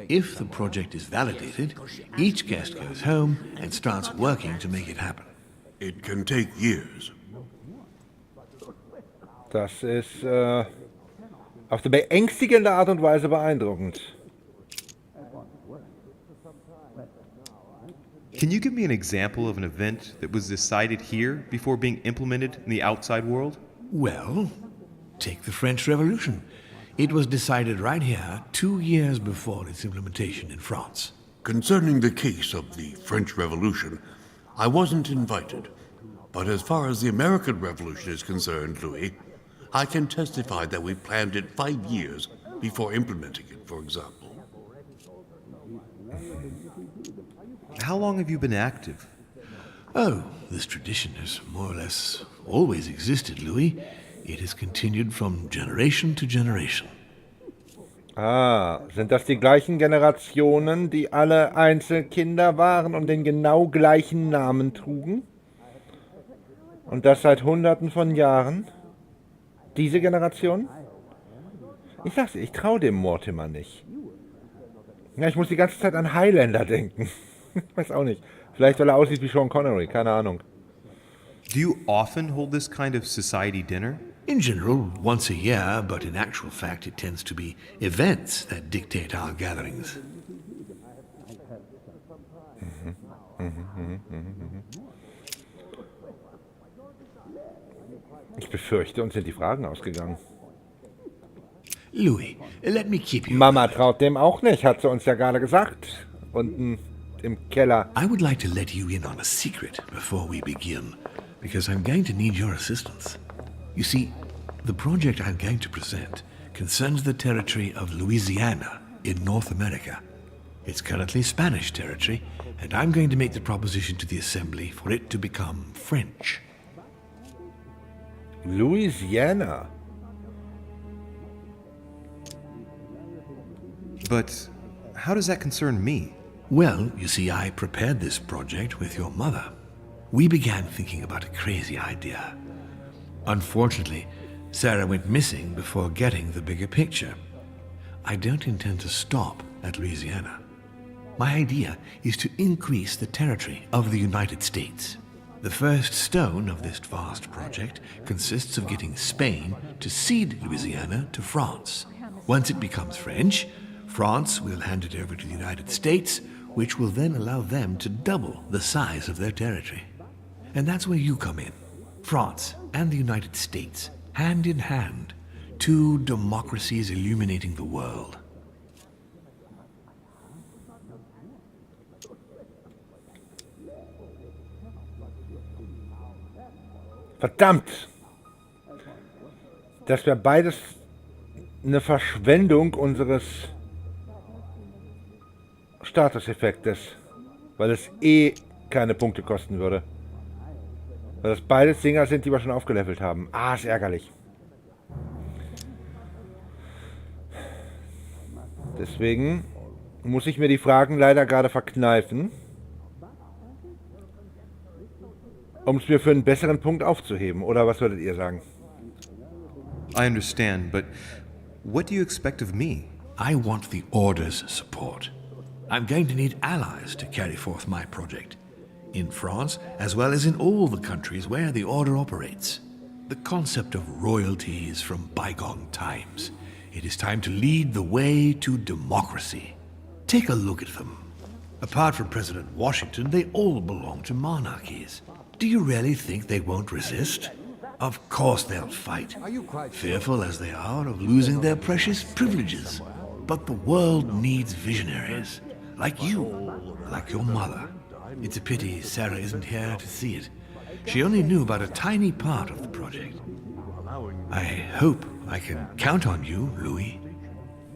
if the project is validated, each guest goes home and starts working to make it happen. It can take years. Das ist auf eine beängstigende Art und Weise beeindruckend. Can you give me an example of an event that was decided here before being implemented in the outside world? Well, take the French Revolution. It was decided right here 2 years before its implementation in France. Concerning the case of the French Revolution, I wasn't invited. But as far as the American Revolution is concerned, Louis, I can testify that we planned it 5 years before implementing it, for example. How long have you been active? Oh, this tradition has more or less always existed, Louis. It has continued from generation to generation. Ah, sind das die gleichen Generationen, die alle Einzelkinder waren und den genau gleichen Namen trugen? Und das seit Hunderten von Jahren? Diese Generation? Ich sag's dir, ich traue dem Mortimer nicht. Ja, ich muss die ganze Zeit an Highlander denken. Ich weiß auch nicht. Vielleicht, weil er aussieht wie Sean Connery, keine Ahnung. Do you often hold this kind of society dinner? In general, once a year, but in actual fact it tends to be events that dictate our gatherings. Ich befürchte, uns sind die Fragen ausgegangen. Louis, let me keep you. Mama traut dem auch nicht, hat sie uns ja gerade gesagt. Unten im Keller. I would like to let you in on a secret before we begin, because I'm going to need your assistance. You see, the project I'm going to present concerns the territory of Louisiana in North America. It's currently Spanish territory, and I'm going to make the proposition to the Assembly for it to become French. Louisiana? But how does that concern me? Well, you see, I prepared this project with your mother. We began thinking about a crazy idea. Unfortunately, Sarah went missing before getting the bigger picture. I don't intend to stop at Louisiana. My idea is to increase the territory of the United States. The first stone of this vast project consists of getting Spain to cede Louisiana to France. Once it becomes French, France will hand it over to the United States, which will then allow them to double the size of their territory. And that's where you come in. France and the United States, hand in hand, two democracies illuminating the world. Verdammt! Das wäre beides eine Verschwendung unseres Statuseffektes, weil es keine Punkte kosten würde. Weil das beides Dinger sind, die wir schon aufgelevelt haben. Ah, ist ärgerlich. Deswegen muss ich mir die Fragen leider gerade verkneifen, um es mir für einen besseren Punkt aufzuheben. Oder was würdet ihr sagen? I understand, but what do you expect of me? I want the Order's support. I'm going to need allies to carry forth my project. In France, as well as in all the countries where the Order operates. The concept of royalty is from bygone times. It is time to lead the way to democracy. Take a look at them. Apart from President Washington, they all belong to monarchies. Do you really think they won't resist? Of course they'll fight, fearful as they are of losing their precious privileges. But the world needs visionaries, like you, like your mother. It's a pity Sarah isn't here to see it. She only knew about a tiny part of the project. I hope I can count on you, Louis.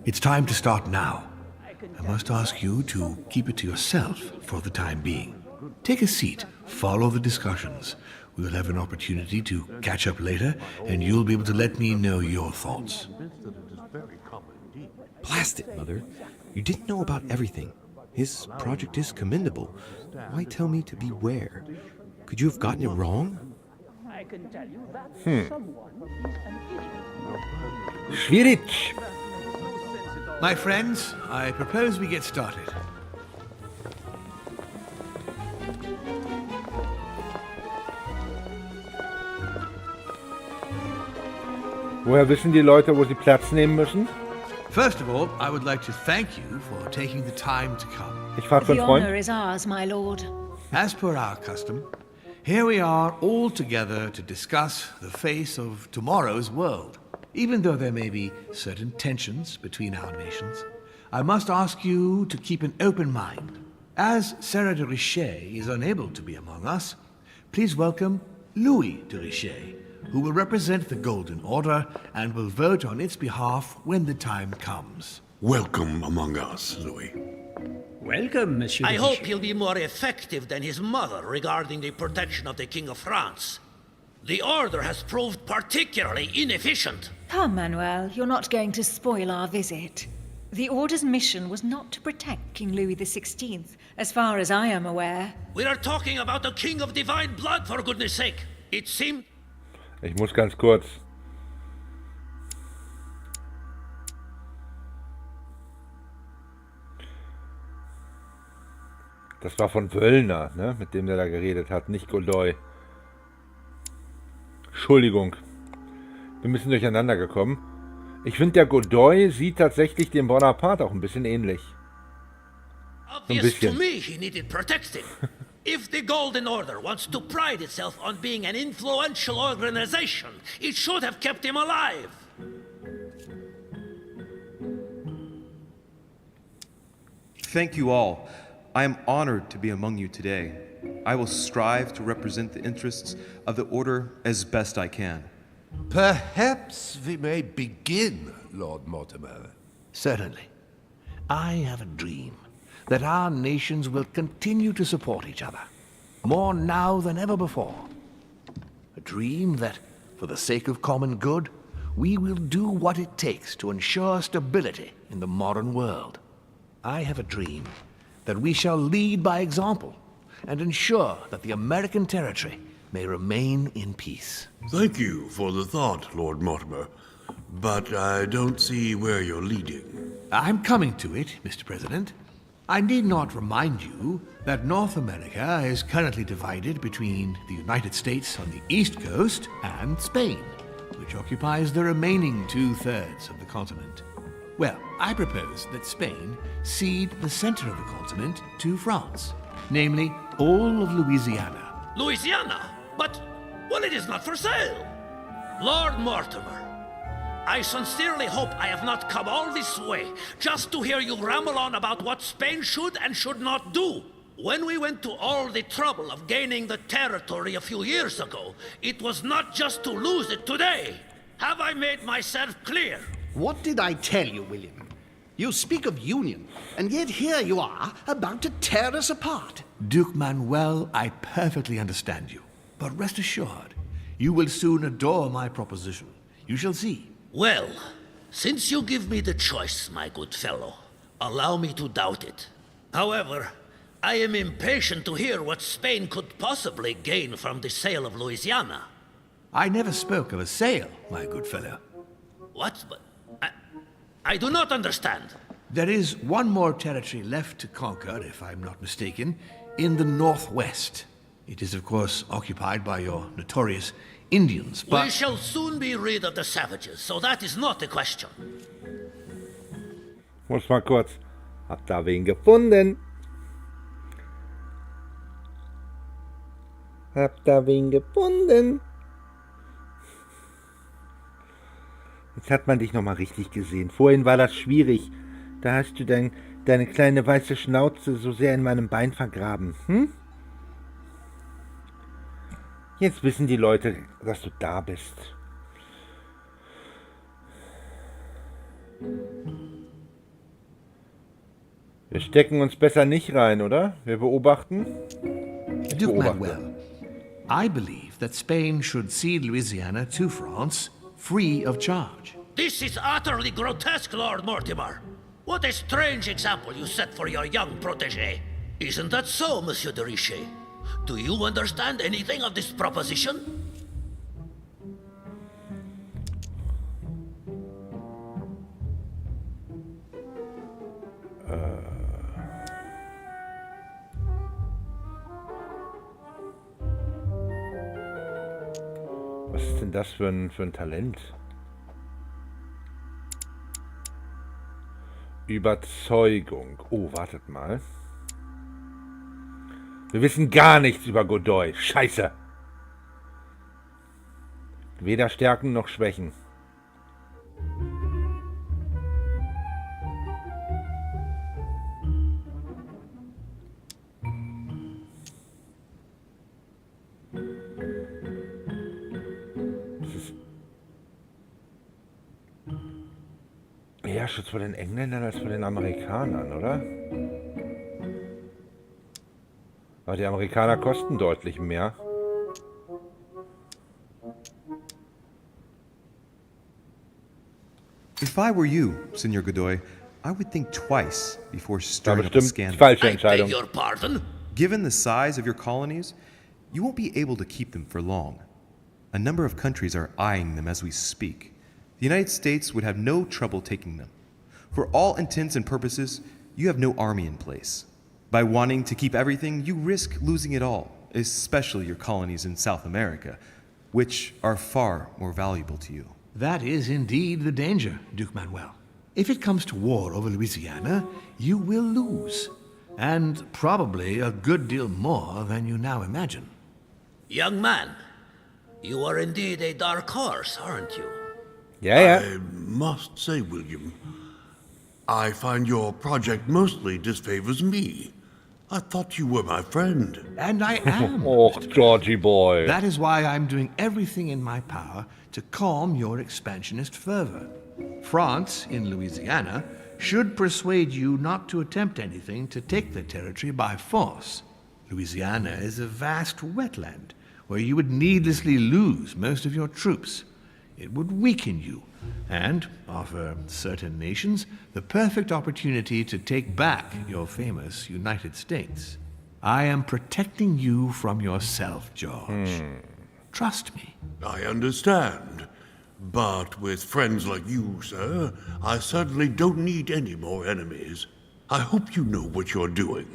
It's time to start now. I must ask you to keep it to yourself for the time being. Take a seat. Follow the discussions. We'll have an opportunity to catch up later, and you'll be able to let me know your thoughts. Blast it, Mother. You didn't know about everything. His project is commendable. Why tell me to beware? Could you have gotten it wrong? Schwierig. My friends, I propose we get started. Woher wissen die Leute, wo sie Platz nehmen müssen? First of all, I would like to thank you for taking the time to come. Ich frage für The einen Freund. honor is ours, my lord. As per our custom, here we are all together to discuss the face of tomorrow's world. Even though there may be certain tensions between our nations, I must ask you to keep an open mind. As Sarah de Richet is unable to be among us, please welcome Louis de Richet, who will represent the Golden Order and will vote on its behalf when the time comes. Welcome among us, Louis. Welcome, Monsieur. I hope he'll be more effective than his mother regarding the protection of the King of France. The Order has proved particularly inefficient. Come, Manuel, you're not going to spoil our visit. The Order's mission was not to protect King Louis XVI, as far as I am aware. We are talking about a king of divine blood, for goodness sake. It seemed... Ich muss ganz kurz. Das war von Wöllner, ne? Mit dem der da geredet hat, nicht Godoy. Entschuldigung. Bin ein bisschen durcheinander gekommen. Ich finde, der Godoy sieht tatsächlich dem Bonaparte auch ein bisschen ähnlich. So ein Obvious to bisschen. me he needed protecting. If the Golden Order wants to pride itself on being an influential organization, it should have kept him alive. Thank you all. I am honored to be among you today. I will strive to represent the interests of the Order as best I can. Perhaps we may begin, Lord Mortimer. Certainly. I have a dream that our nations will continue to support each other, more now than ever before. A dream that, for the sake of common good, we will do what it takes to ensure stability in the modern world. I have a dream that we shall lead by example and ensure that the American territory may remain in peace. Thank you for the thought, Lord Mortimer, but I don't see where you're leading. I'm coming to it, Mr. President. I need not remind you that North America is currently divided between the United States on the east coast and Spain, which occupies the remaining 2/3 of the continent. Well, I propose that Spain cede the center of the continent to France, namely all of Louisiana. Louisiana? But, well, it is not for sale. Lord Mortimer, I sincerely hope I have not come all this way just to hear you ramble on about what Spain should and should not do. When we went to all the trouble of gaining the territory a few years ago, it was not just to lose it today. Have I made myself clear? What did I tell you, William? You speak of union, and yet here you are, about to tear us apart. Duke Manuel, I perfectly understand you. But rest assured, you will soon adore my proposition. You shall see. Well, since you give me the choice, my good fellow, allow me to doubt it. However, I am impatient to hear what Spain could possibly gain from the sale of Louisiana. I never spoke of a sale, my good fellow. What? But I do not understand. There is one more territory left to conquer, if I'm not mistaken, in the northwest. It is, of course, occupied by your notorious Indians, but... We shall soon be rid of the savages, so that is not the question. Muss mal kurz. Hab da wen gefunden. Hab da wen gefunden. Jetzt hat man dich nochmal richtig gesehen. Vorhin war das schwierig. Da hast du deine kleine weiße Schnauze so sehr in meinem Bein vergraben. Hm? Jetzt wissen die Leute, dass du da bist. Wir stecken uns besser nicht rein, oder? Wir beobachten. Duke beobachte. Manuel, I believe that Spain should cede Louisiana to France free of charge. This is utterly grotesque, Lord Mortimer. What a strange example you set for your young protege. Isn't that so, Monsieur de Richet? Do you understand anything of this proposition? Was ist denn das für ein Talent? Überzeugung. Oh, wartet mal. Wir wissen gar nichts über Godoy. Scheiße. Weder Stärken noch Schwächen. Das ist eher Schutz vor den Engländern als vor den Amerikanern, oder? Aber die Amerikaner kosten deutlich mehr. If I were you, Senor Godoy, I would think twice before War stirring up a bestimmt scandal. falsche I beg Entscheidung. your pardon? Given the size of your colonies, you won't be able to keep them for long. A number of countries are eyeing them as we speak. The United States would have no trouble taking them. For all intents and purposes, you have no army in place. By wanting to keep everything, you risk losing it all, especially your colonies in South America, which are far more valuable to you. That is indeed the danger, Duke Manuel. If it comes to war over Louisiana, you will lose. And probably a good deal more than you now imagine. Young man, you are indeed a dark horse, aren't you? Ja, ja. I must say, William, I find your project mostly disfavors me. I thought you were my friend. And I am. Oh, Georgie boy. That is why I'm doing everything in my power to calm your expansionist fervor. France, in Louisiana, should persuade you not to attempt anything to take the territory by force. Louisiana is a vast wetland where you would needlessly lose most of your troops. It would weaken you and offer certain nations the perfect opportunity to take back your famous United States. I am protecting you from yourself, George. Trust me. I understand. But with friends like you, sir, I certainly don't need any more enemies. I hope you know what you're doing.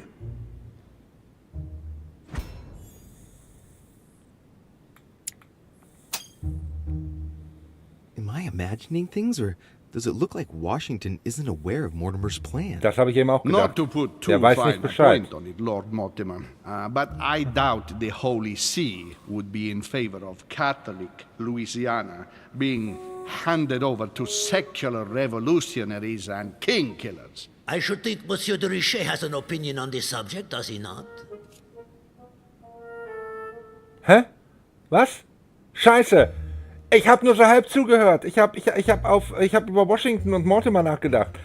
Am I imagining things, or does it look like Washington isn't aware of Mortimer's plan? Das habe ich eben auch gedacht. Not to put too Der weiß fine nicht a Bescheid. point on it, Lord Mortimer, but I doubt the Holy See would be in favor of Catholic Louisiana being handed over to secular revolutionaries and king killers. I should think Monsieur de Richet has an opinion on this subject, does he not? Hä? Was? Scheiße! Ich habe nur so halb zugehört. Ich hab über Washington und Mortimer nachgedacht.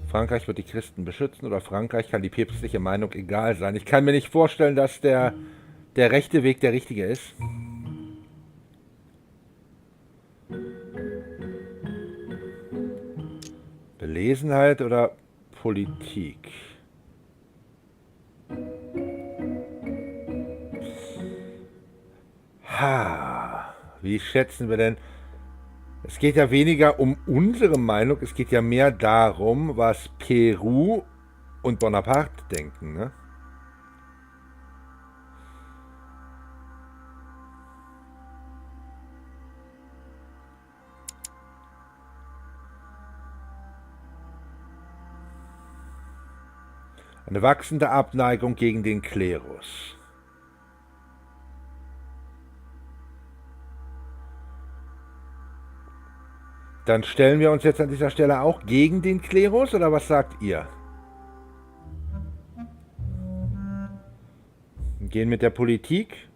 Frankreich wird die Christen beschützen oder Frankreich kann die päpstliche Meinung egal sein. Ich kann mir nicht vorstellen, dass der rechte Weg der richtige ist. Belesenheit oder Politik? Wie schätzen wir denn? Es geht ja weniger um unsere Meinung, es geht ja mehr darum, was Peru und Bonaparte denken, ne? Eine wachsende Abneigung gegen den Klerus. Dann stellen wir uns jetzt an dieser Stelle auch gegen den Klerus, oder was sagt ihr? Gehen mit der Politik,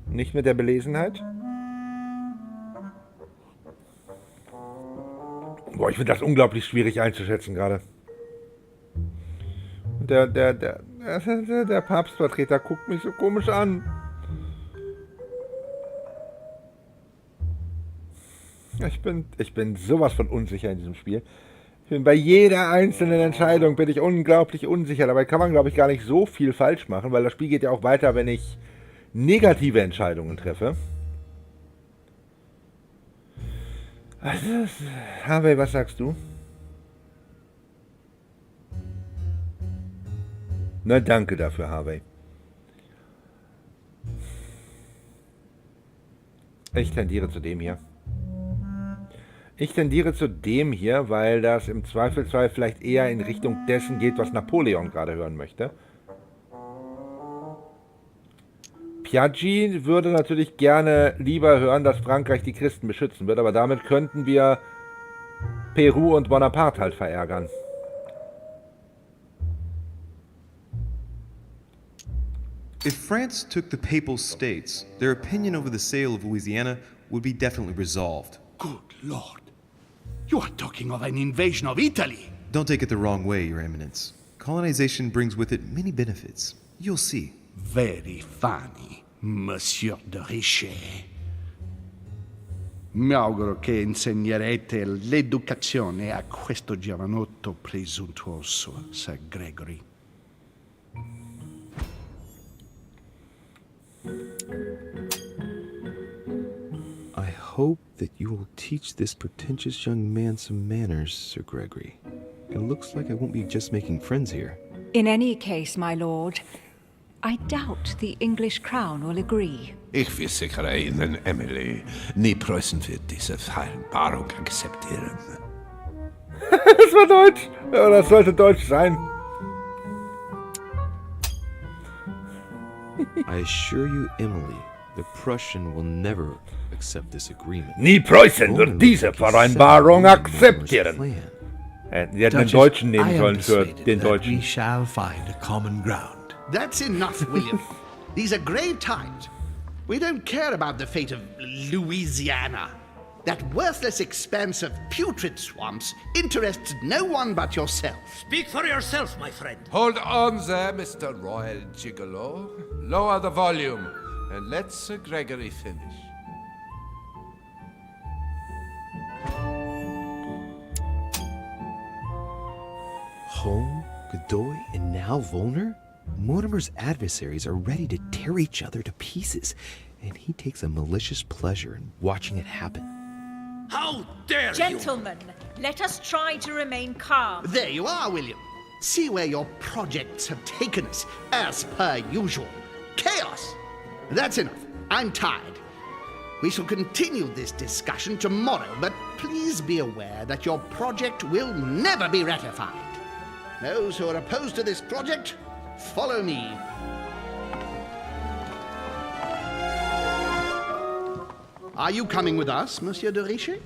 nicht mit der Belesenheit? Boah, ich finde das unglaublich schwierig einzuschätzen gerade. Der Papstvertreter guckt mich so komisch an. Ich bin sowas von unsicher in diesem Spiel. Bei jeder einzelnen Entscheidung bin ich unglaublich unsicher. Dabei kann man, glaube ich, gar nicht so viel falsch machen, weil das Spiel geht ja auch weiter, wenn ich negative Entscheidungen treffe. Harvey, was sagst du? Na, danke dafür, Harvey. Ich tendiere zu dem hier. Weil das im Zweifelsfall vielleicht eher in Richtung dessen geht, was Napoleon gerade hören möchte. Piaggi würde natürlich gerne lieber hören, dass Frankreich die Christen beschützen wird, aber damit könnten wir Peru und Bonaparte halt verärgern. If France took the Papal States, their opinion over the sale of Louisiana would be definitely resolved. Good Lord. You are talking of an invasion of Italy. Don't take it the wrong way, Your Eminence. Colonization brings with it many benefits. You'll see. Very funny, Monsieur de Richet. Mi auguro che insegnerete l'educazione a questo giovanotto presuntuoso, Sir Gregory. I hope that you will teach this pretentious young man some manners, Sir Gregory. It looks like I won't be just making friends here. In any case, my lord, I doubt the English crown will agree. Ich versichere Ihnen, Emily, nie Preußen wird diese Vereinbarung akzeptieren. Das war Deutsch. Ja, das sollte Deutsch sein. I assure you, Emily, the Prussian will never accept this agreement. Nie Preußen wird diese Vereinbarung akzeptieren. Sie hätten den Deutschen nehmen sollen für den Deutschen. We shall find a common ground. That's enough, William. These are grave times. We don't care about the fate of Louisiana. That worthless expanse of putrid swamps interests no one but yourself. Speak for yourself, my friend. Hold on there, Mr. Royal Gigolo. Lower the volume and let Sir Gregory finish. Home, Godoy, and now Volner? Mortimer's adversaries are ready to tear each other to pieces, and he takes a malicious pleasure in watching it happen. How dare Gentlemen, let us try to remain calm. There you are, William. See where your projects have taken us, as per usual. Chaos! That's enough. I'm tired. We shall continue this discussion tomorrow, but please be aware that your project will never be ratified. Those who are opposed to this project, follow me. Are you coming with us, Monsieur de Richet?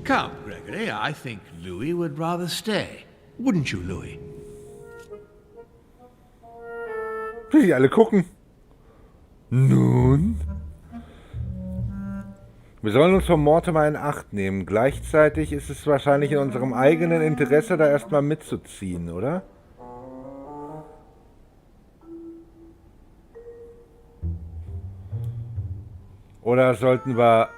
Come, Gregory, I think Louis would rather stay. Wouldn't you, Louis? Will die alle gucken? Nun? Wir sollen uns vom Mortimer in Acht nehmen. Gleichzeitig ist es wahrscheinlich in unserem eigenen Interesse, da erstmal mitzuziehen, oder? Oder sollten wir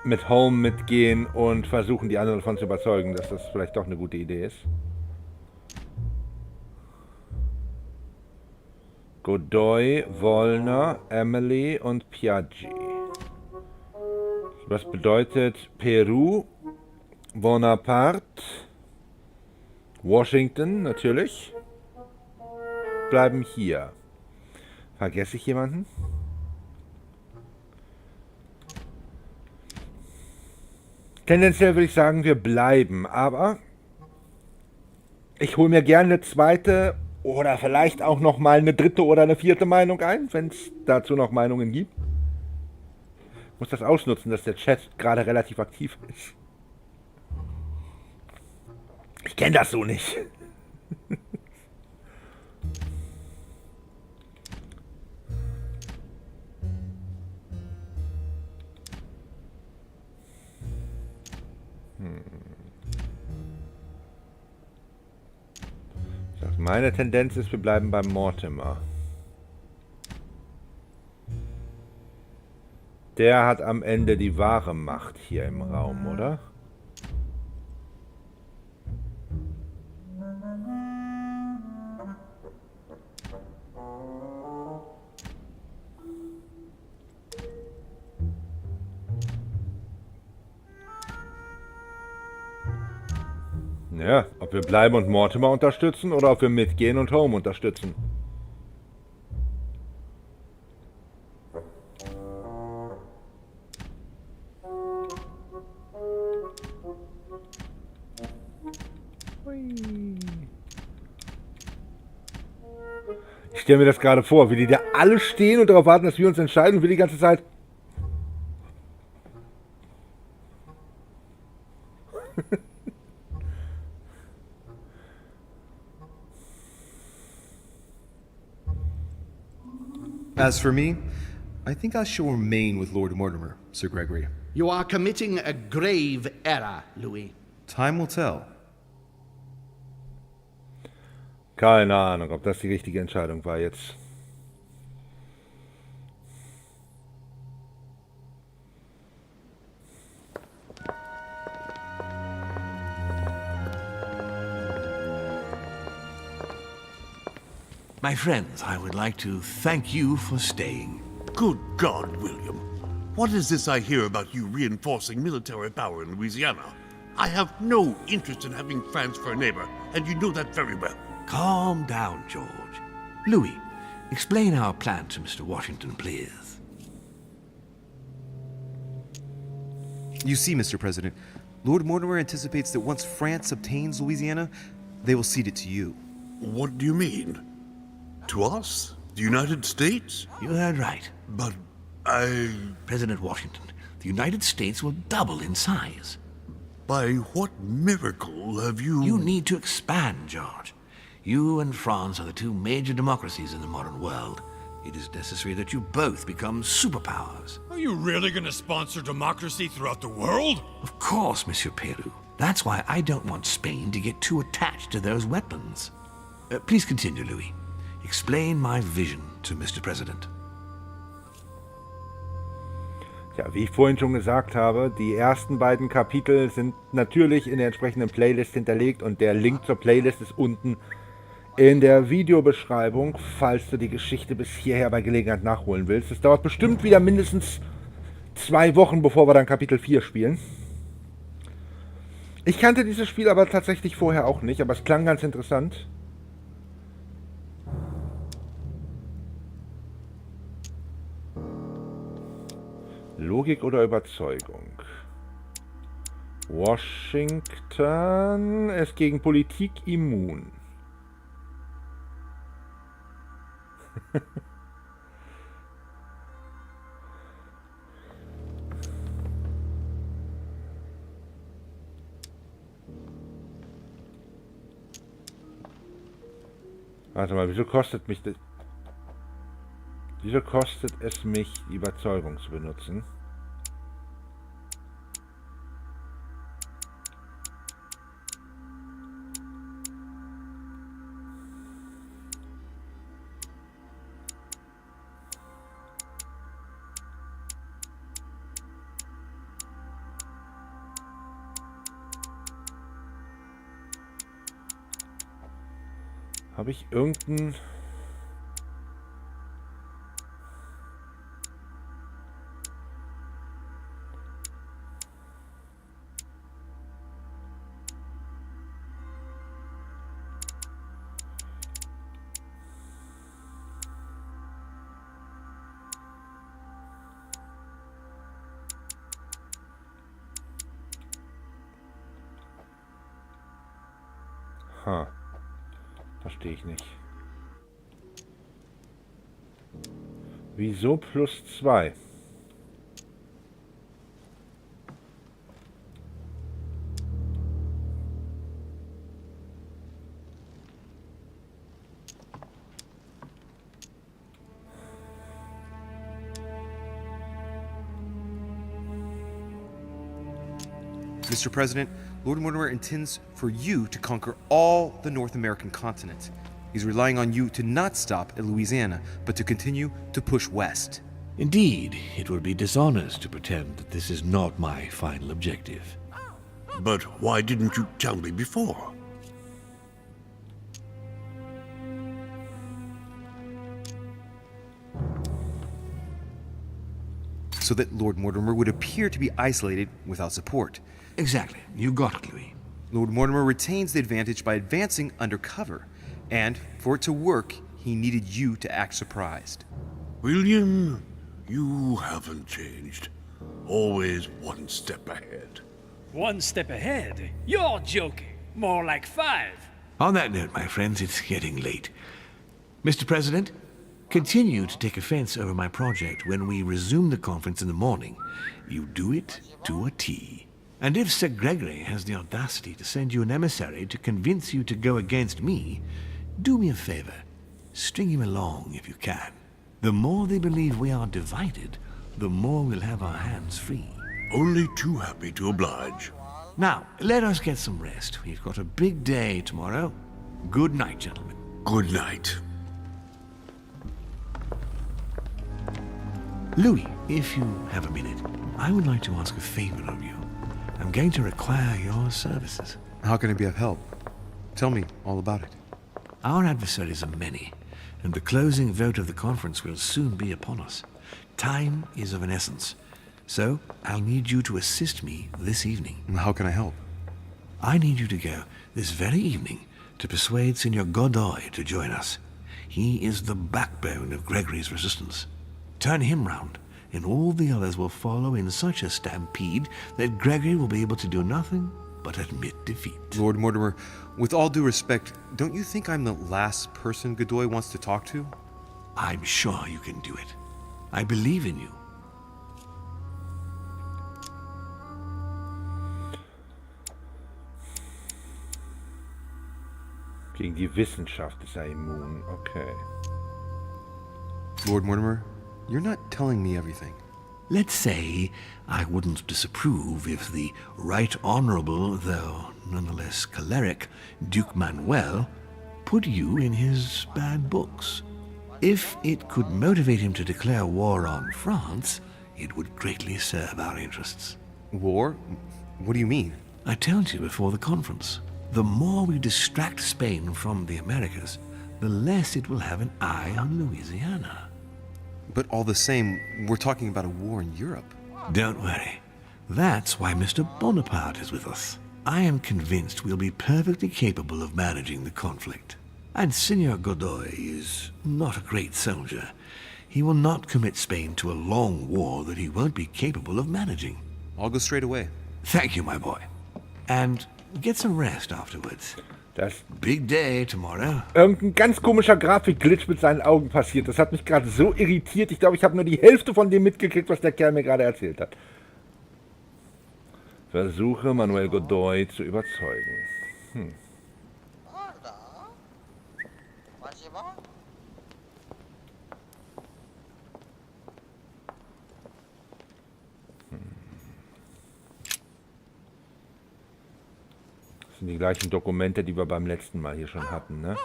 mit Home mitgehen und versuchen, die anderen davon zu überzeugen, dass das vielleicht doch eine gute Idee ist? Godoy, Volner, Emily und Piaggi. Was bedeutet Peru, Bonaparte, Washington natürlich, bleiben hier. Vergesse ich jemanden? Tendenziell würde ich sagen, wir bleiben, aber ich hole mir gerne eine zweite oder vielleicht auch noch mal eine dritte oder eine vierte Meinung ein, wenn es dazu noch Meinungen gibt. Ich muss das ausnutzen, dass der Chat gerade relativ aktiv ist. Ich kenne das so nicht. Meine Tendenz ist, wir bleiben beim Mortimer. Der hat am Ende die wahre Macht hier im Raum, oder? Ja, ob wir bleiben und Mortimer unterstützen oder ob wir mitgehen und Home unterstützen. Ich stelle mir das gerade vor, wie die da alle stehen und darauf warten, dass wir uns entscheiden und wir die ganze Zeit... As for me, I think I shall remain with Lord Mortimer, Sir Gregory. You are committing a grave error, Louis. Time will tell. Keine Ahnung, ob das die richtige Entscheidung war jetzt. My friends, I would like to thank you for staying. Good God, William. What is this I hear about you reinforcing military power in Louisiana? I have no interest in having France for a neighbor, and you know that very well. Calm down, George. Louis, explain our plan to Mr. Washington, please. You see, Mr. President, Lord Mortimer anticipates that once France obtains Louisiana, they will cede it to you. What do you mean? To us? The United States? You heard right. But President Washington, the United States will double in size. By what miracle have you... You need to expand, George. You and France are the two major democracies in the modern world. It is necessary that you both become superpowers. Are you really going to sponsor democracy throughout the world? Of course, Monsieur Peru. That's why I don't want Spain to get too attached to those weapons. Please continue, Louis. Explain my vision to Mr. President. Ja, wie ich vorhin schon gesagt habe, die ersten beiden Kapitel sind natürlich in der entsprechenden Playlist hinterlegt und der Link zur Playlist ist unten in der Videobeschreibung, falls du die Geschichte bis hierher bei Gelegenheit nachholen willst. Es dauert bestimmt wieder mindestens 2 Wochen, bevor wir dann Kapitel 4 spielen. Ich kannte dieses Spiel aber tatsächlich vorher auch nicht, aber es klang ganz interessant. Logik oder Überzeugung? Washington ist gegen Politik immun. Warte mal, wieso kostet mich das? Wieso kostet es mich, die Überzeugung zu benutzen? Habe ich irgendeinen... Verstehe ich nicht. Wieso +2? Mr. President, Lord Mortimer intends for you to conquer all the North American continent. He's relying on you to not stop at Louisiana, but to continue to push west. Indeed, it would be dishonest to pretend that this is not my final objective. But why didn't you tell me before? So that Lord Mortimer would appear to be isolated without support. Exactly. You got it, Louis. Lord Mortimer retains the advantage by advancing undercover, and for it to work, he needed you to act surprised. William, you haven't changed. Always one step ahead. One step ahead? You're joking. More like 5. On that note, my friends, it's getting late. Mr. President, continue to take offense over my project when we resume the conference in the morning. You do it to a T. And if Sir Gregory has the audacity to send you an emissary to convince you to go against me, do me a favor. String him along if you can. The more they believe we are divided, the more we'll have our hands free. Only too happy to oblige. Now, let us get some rest. We've got a big day tomorrow. Good night, gentlemen. Good night. Louis, if you have a minute, I would like to ask a favor of you. I'm going to require your services. How can I be of help? Tell me all about it. Our adversaries are many, and the closing vote of the conference will soon be upon us. Time is of an essence, so I'll need you to assist me this evening. How can I help? I need you to go this very evening to persuade Signor Godoy to join us. He is the backbone of Gregory's resistance. Turn him round, and all the others will follow in such a stampede that Gregory will be able to do nothing but admit defeat. Lord Mortimer, with all due respect, don't you think I'm the last person Godoy wants to talk to? I'm sure you can do it. I believe in you. Gegen die Wissenschaft ist immun. Okay. Lord Mortimer, you're not telling me everything. Let's say I wouldn't disapprove if the Right Honorable, though nonetheless choleric, Duke Manuel put you in his bad books. If it could motivate him to declare war on France, it would greatly serve our interests. War? What do you mean? I told you before the conference. The more we distract Spain from the Americas, the less it will have an eye on Louisiana. But all the same, we're talking about a war in Europe. Don't worry. That's why Mr. Bonaparte is with us. I am convinced we'll be perfectly capable of managing the conflict. And Signor Godoy is not a great soldier. He will not commit Spain to a long war that he won't be capable of managing. I'll go straight away. Thank you, my boy. And get some rest afterwards. Das Big day tomorrow. Irgendein ganz komischer Grafikglitch mit seinen Augen passiert. Das hat mich gerade so irritiert. Ich glaube, ich habe nur die Hälfte von dem mitgekriegt, was der Kerl mir gerade erzählt hat. Versuche Manuel Godoy zu überzeugen. Das sind die gleichen Dokumente, die wir beim letzten Mal hier schon hatten, ne?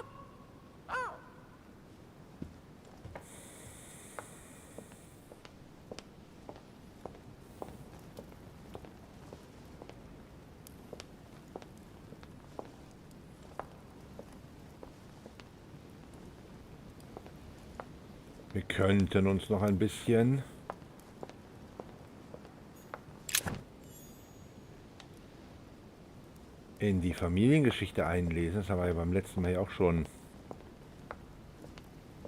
Wir könnten uns noch ein bisschen in die Familiengeschichte einlesen. Das haben wir ja beim letzten Mal ja auch schon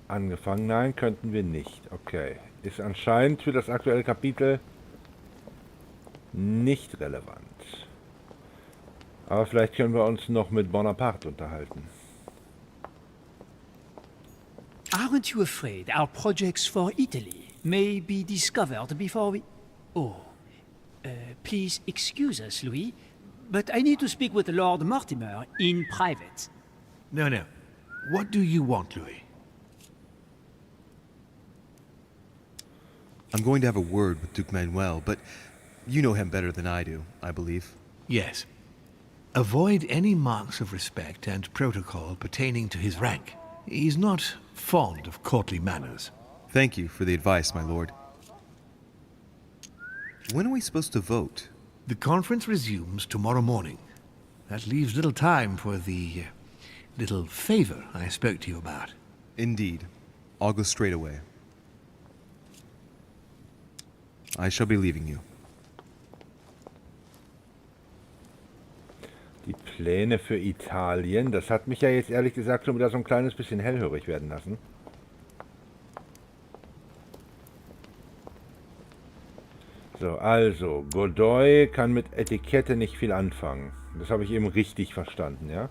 angefangen. Nein, könnten wir nicht. Okay. Ist anscheinend für das aktuelle Kapitel nicht relevant. Aber vielleicht können wir uns noch mit Bonaparte unterhalten. Aren't you afraid our projects for Italy may be discovered before we... Oh, please excuse us, Louis, but I need to speak with Lord Mortimer in private. No. What do you want, Louis? I'm going to have a word with Duke Manuel, but you know him better than I do, I believe. Yes. Avoid any marks of respect and protocol pertaining to his rank. He's not fond of courtly manners. Thank you for the advice, my lord. When are we supposed to vote? The conference resumes tomorrow morning. That leaves little time for the little favor I spoke to you about. Indeed. I'll go straight away. I shall be leaving you. Die Pläne für Italien, das hat mich ja jetzt ehrlich gesagt schon wieder so ein kleines bisschen hellhörig werden lassen. So, also, Godoy kann mit Etikette nicht viel anfangen. Das habe ich eben richtig verstanden, ja?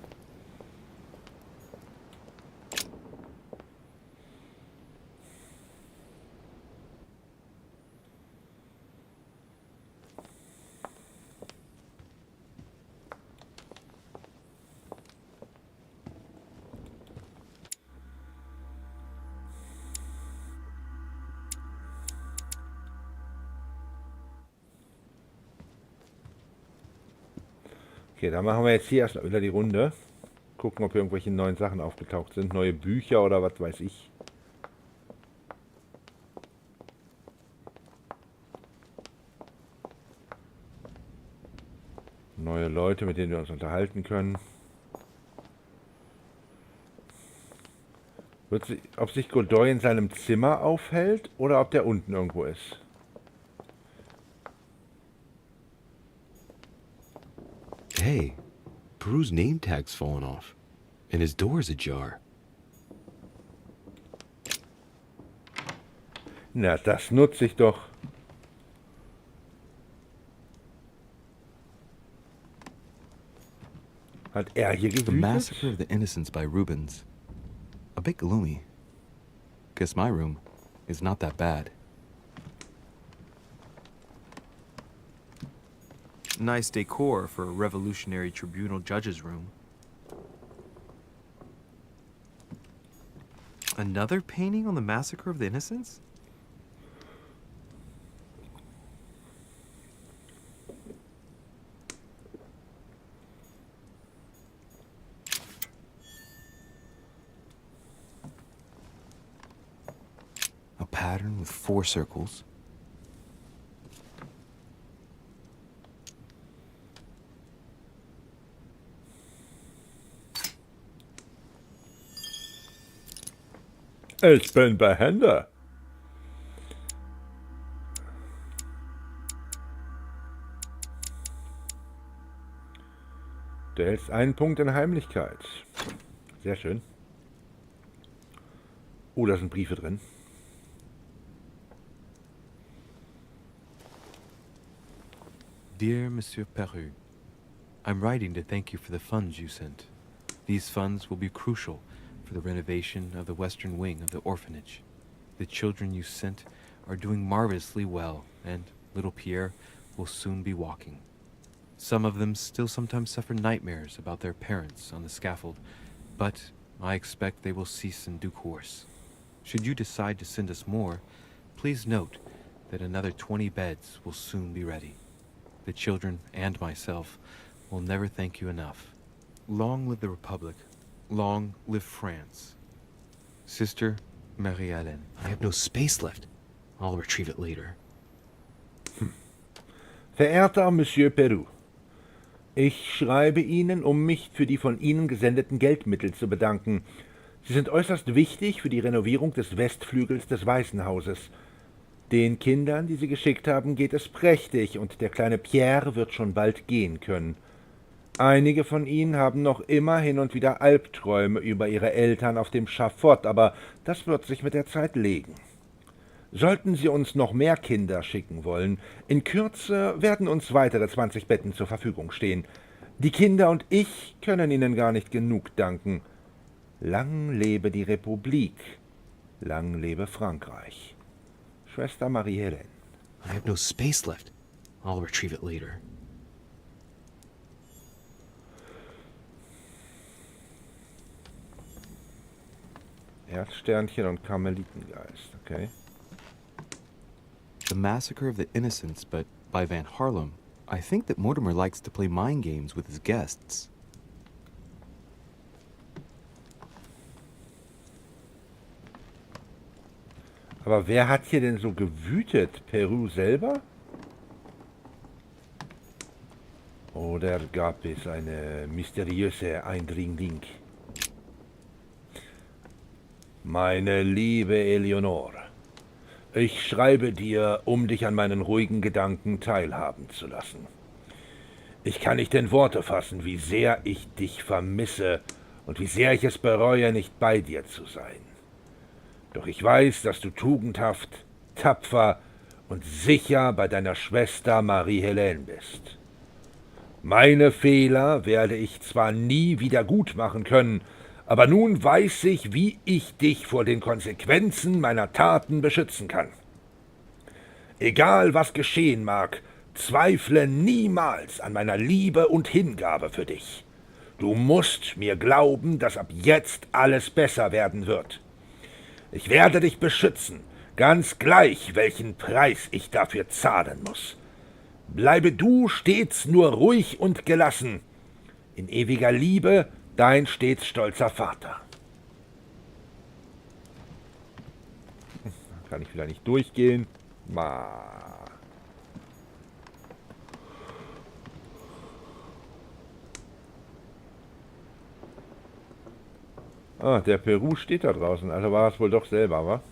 Okay, dann machen wir jetzt hier erstmal wieder die Runde. Gucken, ob hier irgendwelche neuen Sachen aufgetaucht sind. Neue Bücher oder was weiß ich. Neue Leute, mit denen wir uns unterhalten können. Ob sich Godoy in seinem Zimmer aufhält oder ob der unten irgendwo ist. Hey, Peru's name tag's fallen off, and his door's ajar. Na, das nutze ich doch. Hat er hier The gewütet? Massacre of the Innocents by Rubens. A bit gloomy. Guess my room is not that bad. Nice decor for a revolutionary tribunal judge's room. Another painting on the Massacre of the Innocents? A pattern with 4 circles. Ich bin behender. Du hältst einen Punkt in Heimlichkeit. Sehr schön. Oh, da sind Briefe drin. Dear Monsieur Peru, I'm writing to thank you for the funds you sent. These funds will be crucial for the renovation of the western wing of the orphanage. The children you sent are doing marvelously well, and little Pierre will soon be walking. Some of them still sometimes suffer nightmares about their parents on the scaffold, but I expect they will cease in due course. Should you decide to send us more, please note that another 20 beds will soon be ready. The children and myself will never thank you enough. Long live the Republic. Long live France. Sister Marie-Hélène. I have no space left. I'll retrieve it later. Verehrter Monsieur Peru, ich schreibe Ihnen, um mich für die von Ihnen gesendeten Geldmittel zu bedanken. Sie sind äußerst wichtig für die Renovierung des Westflügels des Weißen Hauses. Den Kindern, die Sie geschickt haben, geht es prächtig und der kleine Pierre wird schon bald gehen können. Einige von ihnen haben noch immer hin und wieder Albträume über ihre Eltern auf dem Schafott, aber das wird sich mit der Zeit legen. Sollten Sie uns noch mehr Kinder schicken wollen, in Kürze werden uns weitere 20 Betten zur Verfügung stehen. Die Kinder und ich können Ihnen gar nicht genug danken. Lang lebe die Republik, lang lebe Frankreich. Schwester Marie-Hélène. I have no space left. I'll retrieve it later. Erzsternchen und Karmelitengeist, okay. The Massacre of the Innocents, but by Van Harlem. I think that Mortimer likes to play mind games with his guests. Aber wer hat hier denn so gewütet? Peru selber? Oder gab es eine mysteriöse Eindringling? Meine liebe Eleonore, ich schreibe dir, um dich an meinen ruhigen Gedanken teilhaben zu lassen. Ich kann nicht in Worte fassen, wie sehr ich dich vermisse und wie sehr ich es bereue, nicht bei dir zu sein. Doch ich weiß, dass du tugendhaft, tapfer und sicher bei deiner Schwester Marie-Helene bist. Meine Fehler werde ich zwar nie wieder gut machen können, aber nun weiß ich, wie ich dich vor den Konsequenzen meiner Taten beschützen kann. Egal was geschehen mag, zweifle niemals an meiner Liebe und Hingabe für dich. Du musst mir glauben, dass ab jetzt alles besser werden wird. Ich werde dich beschützen, ganz gleich, welchen Preis ich dafür zahlen muss. Bleibe du stets nur ruhig und gelassen. In ewiger Liebe, dein stets stolzer Vater. Kann ich wieder nicht durchgehen. Ah, der Peru steht da draußen. Also war es wohl doch selber, wa?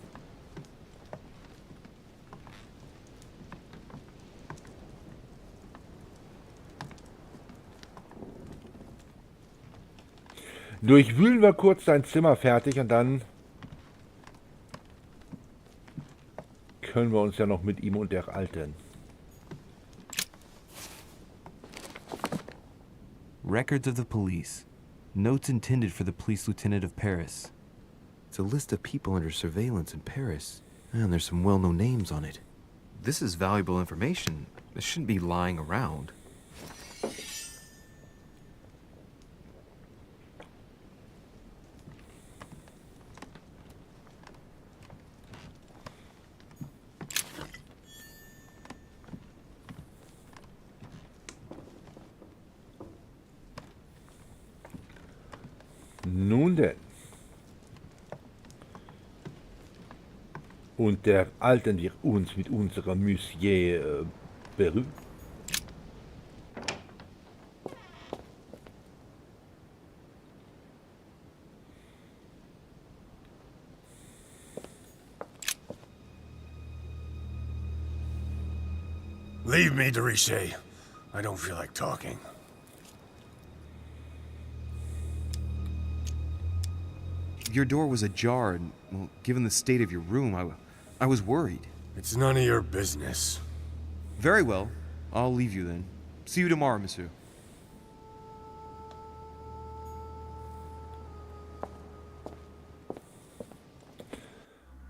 Durchwühlen wir kurz sein Zimmer fertig und dann können wir uns ja noch mit ihm unterhalten. Records of the police. Notes intended for the police lieutenant of Paris. It's a list of people under surveillance in Paris. And there's some well-known names on it. This is valuable information. This shouldn't be lying around. Nun denn. Unterhalten wir uns mit unserem Monsieur Peru. Leave me, Richets. I don't feel like talking. Your door was ajar, and, well, given the state of your room, I was worried. It's none of your business. Very well. I'll leave you then. See you tomorrow, monsieur.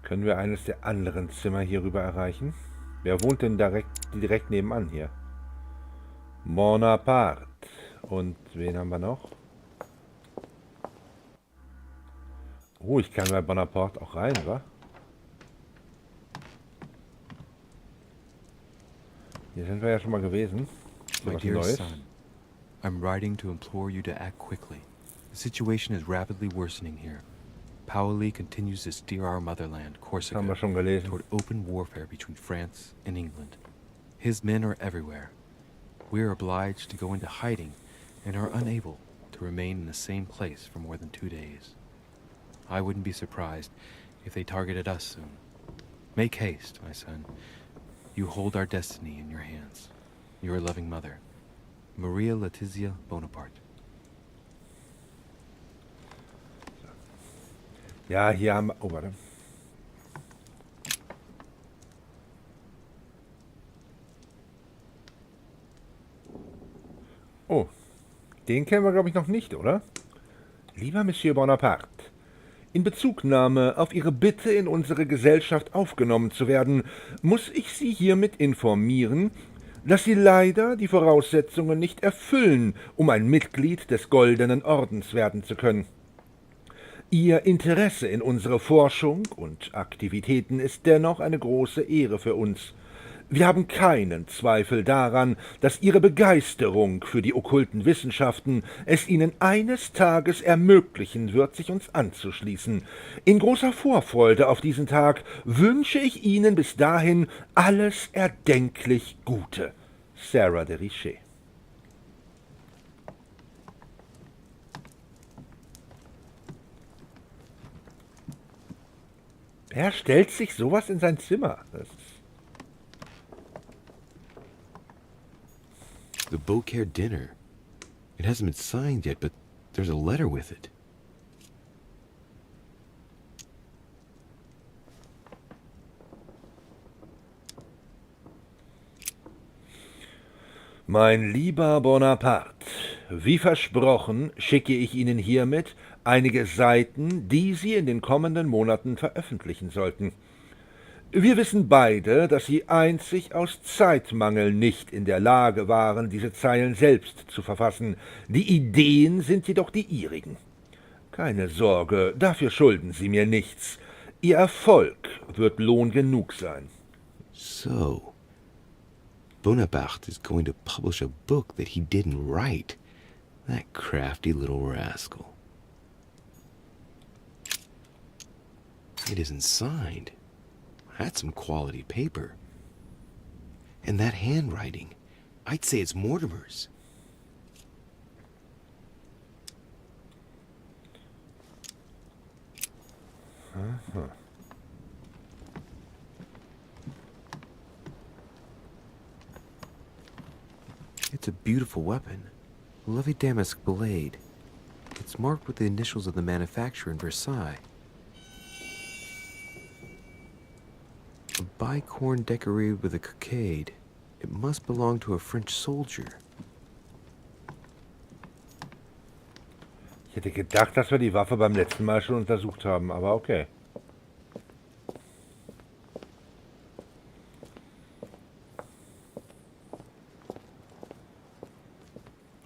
Können wir eines der anderen Zimmer hier rüber erreichen? Wer wohnt denn direkt nebenan hier? Bonaparte. Und wen haben wir noch? Oh, ich kann bei Bonaparte auch rein, wa? Hier sind wir ja schon mal gewesen. My dear son, I'm writing to implore you to act quickly. The situation is rapidly worsening here. Paoli continues to steer our motherland, Corsica, toward open warfare between France and England. His men are everywhere. We are obliged to go into hiding and are unable to remain in the same place for more than 2 days. I wouldn't be surprised if they targeted us soon. Make haste, my son. You hold our destiny in your hands. Your loving mother, Maria Letizia Bonaparte. Ja, hier haben wir... Oh, warte. Oh, den kennen wir, glaube ich, noch nicht, oder? Lieber Monsieur Bonaparte, in Bezugnahme auf Ihre Bitte, in unsere Gesellschaft aufgenommen zu werden, muss ich Sie hiermit informieren, dass Sie leider die Voraussetzungen nicht erfüllen, um ein Mitglied des Goldenen Ordens werden zu können. Ihr Interesse in unsere Forschung und Aktivitäten ist dennoch eine große Ehre für uns. Wir haben keinen Zweifel daran, dass Ihre Begeisterung für die okkulten Wissenschaften es Ihnen eines Tages ermöglichen wird, sich uns anzuschließen. In großer Vorfreude auf diesen Tag wünsche ich Ihnen bis dahin alles erdenklich Gute. Sarah de Richet. Wer stellt sich sowas in sein Zimmer? The Beaucaire dinner. It hasn't been signed yet, but there's a letter with it. Mein lieber Bonaparte, wie versprochen schicke ich Ihnen hiermit einige Seiten, die Sie in den kommenden Monaten veröffentlichen sollten. Wir wissen beide, dass Sie einzig aus Zeitmangel nicht in der Lage waren, diese Zeilen selbst zu verfassen. Die Ideen sind jedoch die Ihrigen. Keine Sorge, dafür schulden Sie mir nichts. Ihr Erfolg wird Lohn genug sein. So, Bonaparte is going to publish a book that he didn't write. That crafty little rascal. It isn't signed. That's some quality paper. And that handwriting, I'd say it's Mortimer's. It's a beautiful weapon. A lovely damask blade. It's marked with the initials of the manufacturer in Versailles. A bicorn decorated with a cockade. It must belong to a French soldier. Ich hätte gedacht, dass wir die Waffe beim letzten Mal schon untersucht haben, aber okay.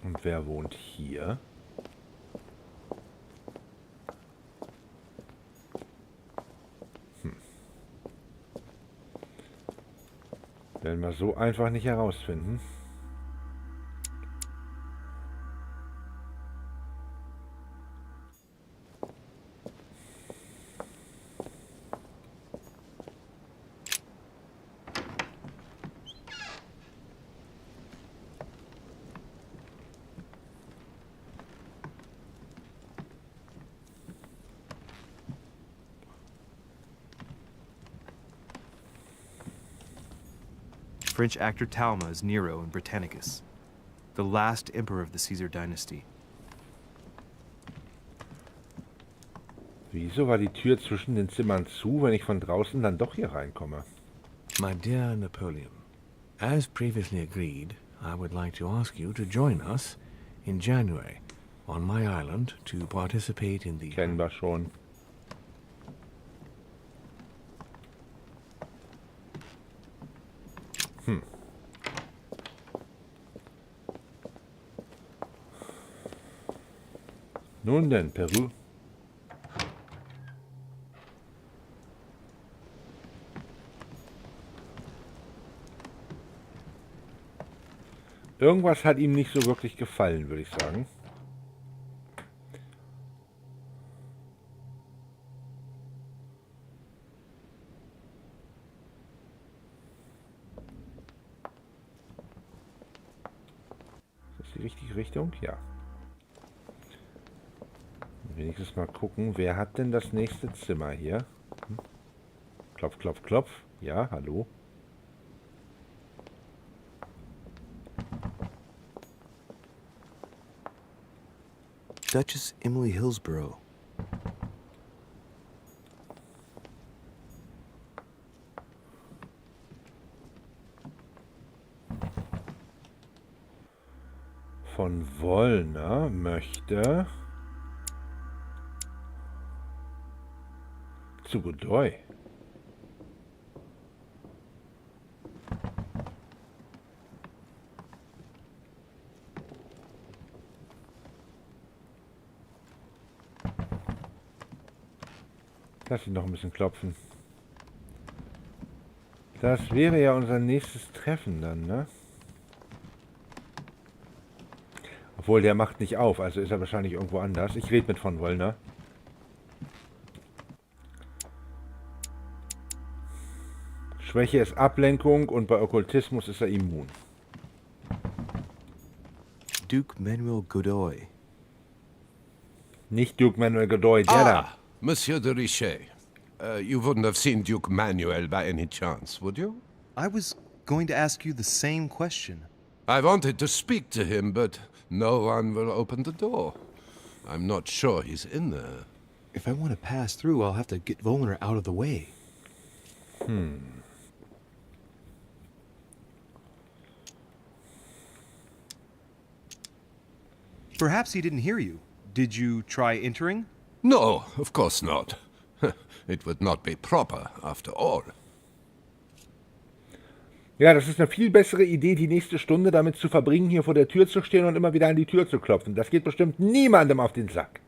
Und wer wohnt hier? Werden wir so einfach nicht herausfinden. French actor Talma is Nero in Britannicus, the last emperor of the Caesar dynasty. Wieso war die Tür zwischen den Zimmern zu, wenn ich von draußen dann doch hier reinkomme? My dear Napoleon, as previously agreed, I would like to ask you to join us in January on my island to participate in the... Kennen wir schon. Nun denn, Peru. Irgendwas hat ihm nicht so wirklich gefallen, würde ich sagen. Ist das die richtige Richtung? Ja. Wenigstens mal gucken, wer hat denn das nächste Zimmer hier? Klopf, klopf, klopf. Ja, hallo. Duchess Emily Hillsborough. Von Wollner möchte... zu Godoy. Lass ihn noch ein bisschen klopfen. Das wäre ja unser nächstes Treffen dann, ne? Obwohl, der macht nicht auf, also ist er wahrscheinlich irgendwo anders. Ich rede mit von Wollner. Schwäche ist Ablenkung und bei Okkultismus ist er immun. Duke Manuel Godoy. Nicht Duke Manuel Godoy, der da. Monsieur de Richet. You wouldn't have seen Duke Manuel by any chance, would you? I was going to ask you the same question. I wanted to speak to him, but no one will open the door. I'm not sure he's in there. If I want to pass through, I'll have to get Volner out of the way. Perhaps he didn't hear you. Did you try entering? No, of course not. It would not be proper, after all. Ja, das ist eine viel bessere Idee, die nächste Stunde damit zu verbringen, hier vor der Tür zu stehen und immer wieder an die Tür zu klopfen. Das geht bestimmt niemandem auf den Sack.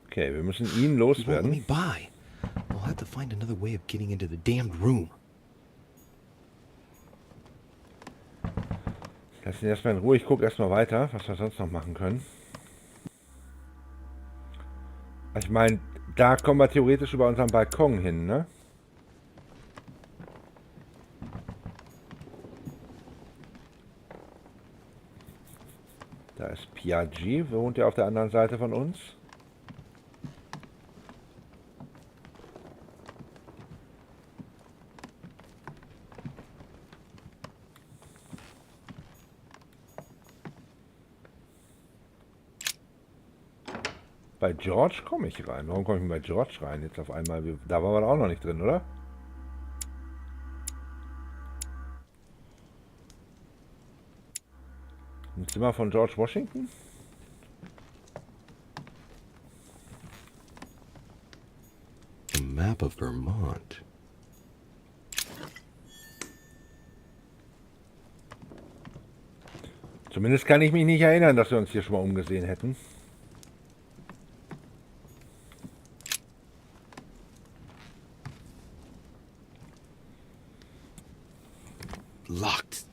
Okay, wir müssen ihn loswerden. Let me by. I'll have to find another way of getting into the damned room. Lass ihn erstmal in Ruhe. Ich gucke erstmal weiter, was wir sonst noch machen können. Ich meine, da kommen wir theoretisch über unseren Balkon hin, ne? Da ist Piaggi. Wohnt ja auf der anderen Seite von uns. Bei George komme ich rein. Warum komme ich bei George rein jetzt auf einmal? Da waren wir doch auch noch nicht drin, oder? Im Zimmer von George Washington? A map of Vermont. Zumindest kann ich mich nicht erinnern, dass wir uns hier schon mal umgesehen hätten. Locked.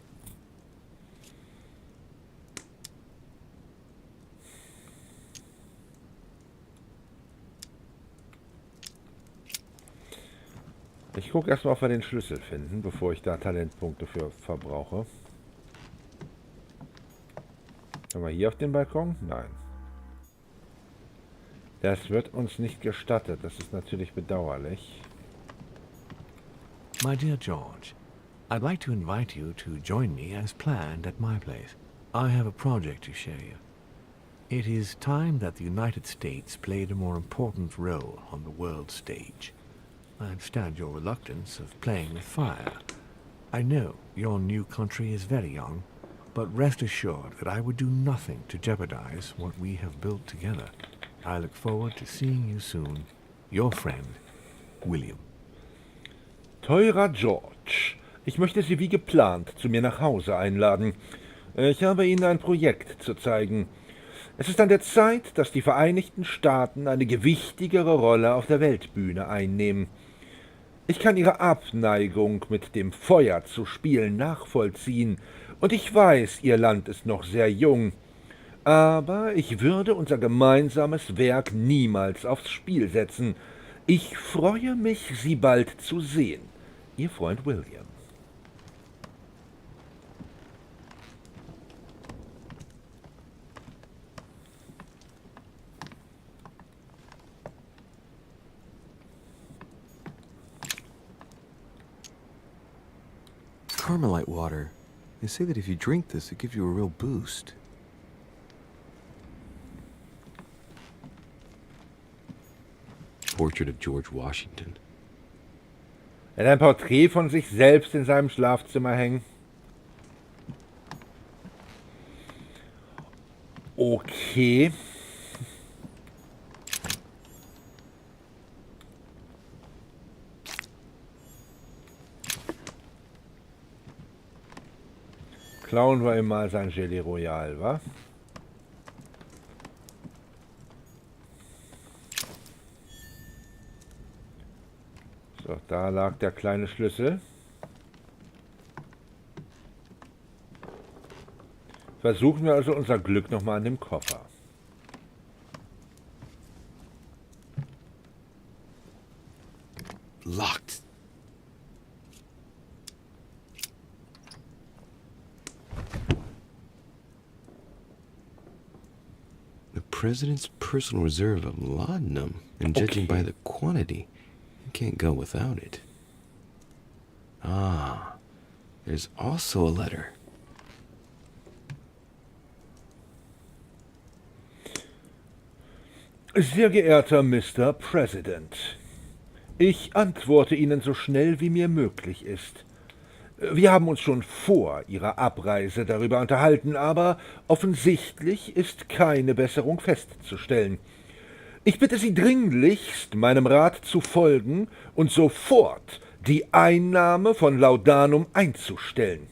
Ich gucke erstmal, ob wir den Schlüssel finden, bevor ich da Talentpunkte für verbrauche. Können wir hier auf den Balkon? Nein. Das wird uns nicht gestattet. Das ist natürlich bedauerlich. My dear George, I'd like to invite you to join me as planned at my place. I have a project to share you. It is time that the United States played a more important role on the world stage. I understand your reluctance of playing with fire. I know your new country is very young, but rest assured that I would do nothing to jeopardize what we have built together. I look forward to seeing you soon. Your friend, William. Teurer George, ich möchte Sie wie geplant zu mir nach Hause einladen. Ich habe Ihnen ein Projekt zu zeigen. Es ist an der Zeit, dass die Vereinigten Staaten eine gewichtigere Rolle auf der Weltbühne einnehmen. Ich kann Ihre Abneigung, mit dem Feuer zu spielen, nachvollziehen, und ich weiß, Ihr Land ist noch sehr jung. Aber ich würde unser gemeinsames Werk niemals aufs Spiel setzen. Ich freue mich, Sie bald zu sehen. Ihr Freund William. Carmelite water. They say that if you drink this, it gives you a real boost. Portrait of George Washington. Er hat ein Porträt von sich selbst in seinem Schlafzimmer hängen. Okay. Klauen wir ihm mal sein Gelee Royal, wa? So, da lag der kleine Schlüssel. Versuchen wir also unser Glück nochmal an dem Koffer. Locked. The president's personal reserve of laudanum, and judging by the quantity, you can't go without it. Ah, there's also a letter. Sehr geehrter Mr. President, ich antworte Ihnen so schnell wie mir möglich ist. Wir haben uns schon vor Ihrer Abreise darüber unterhalten, aber offensichtlich ist keine Besserung festzustellen. Ich bitte Sie dringlichst, meinem Rat zu folgen und sofort die Einnahme von Laudanum einzustellen.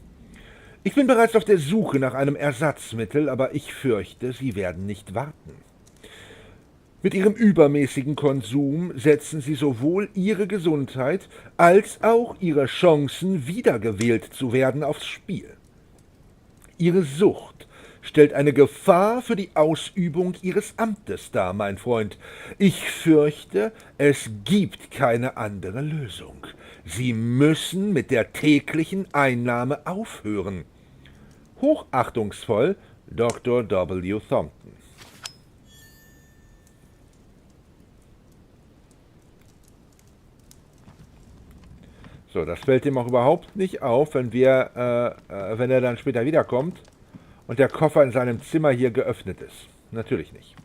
Ich bin bereits auf der Suche nach einem Ersatzmittel, aber ich fürchte, Sie werden nicht warten. Mit ihrem übermäßigen Konsum setzen sie sowohl ihre Gesundheit als auch ihre Chancen, wiedergewählt zu werden, aufs Spiel. Ihre Sucht stellt eine Gefahr für die Ausübung ihres Amtes dar, mein Freund. Ich fürchte, es gibt keine andere Lösung. Sie müssen mit der täglichen Einnahme aufhören. Hochachtungsvoll, Dr. W. Thompson. So, das fällt ihm auch überhaupt nicht auf, wenn wenn er dann später wiederkommt und der Koffer in seinem Zimmer hier geöffnet ist. Natürlich nicht.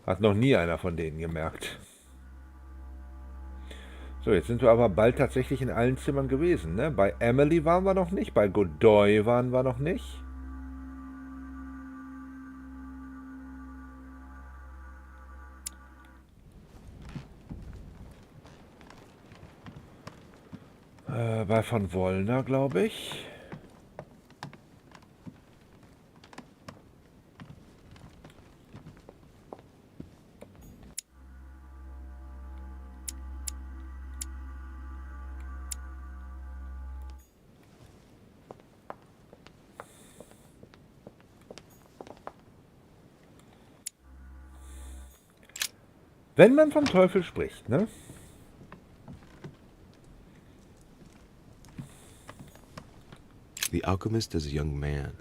Hat noch nie einer von denen gemerkt. So, jetzt sind wir aber bald tatsächlich in allen Zimmern gewesen, ne? Bei Emily waren wir noch nicht, bei Godoy waren wir noch nicht. Bei von Wollner, glaube ich. Wenn man vom Teufel spricht, ne? The Alchemist as a Young Man.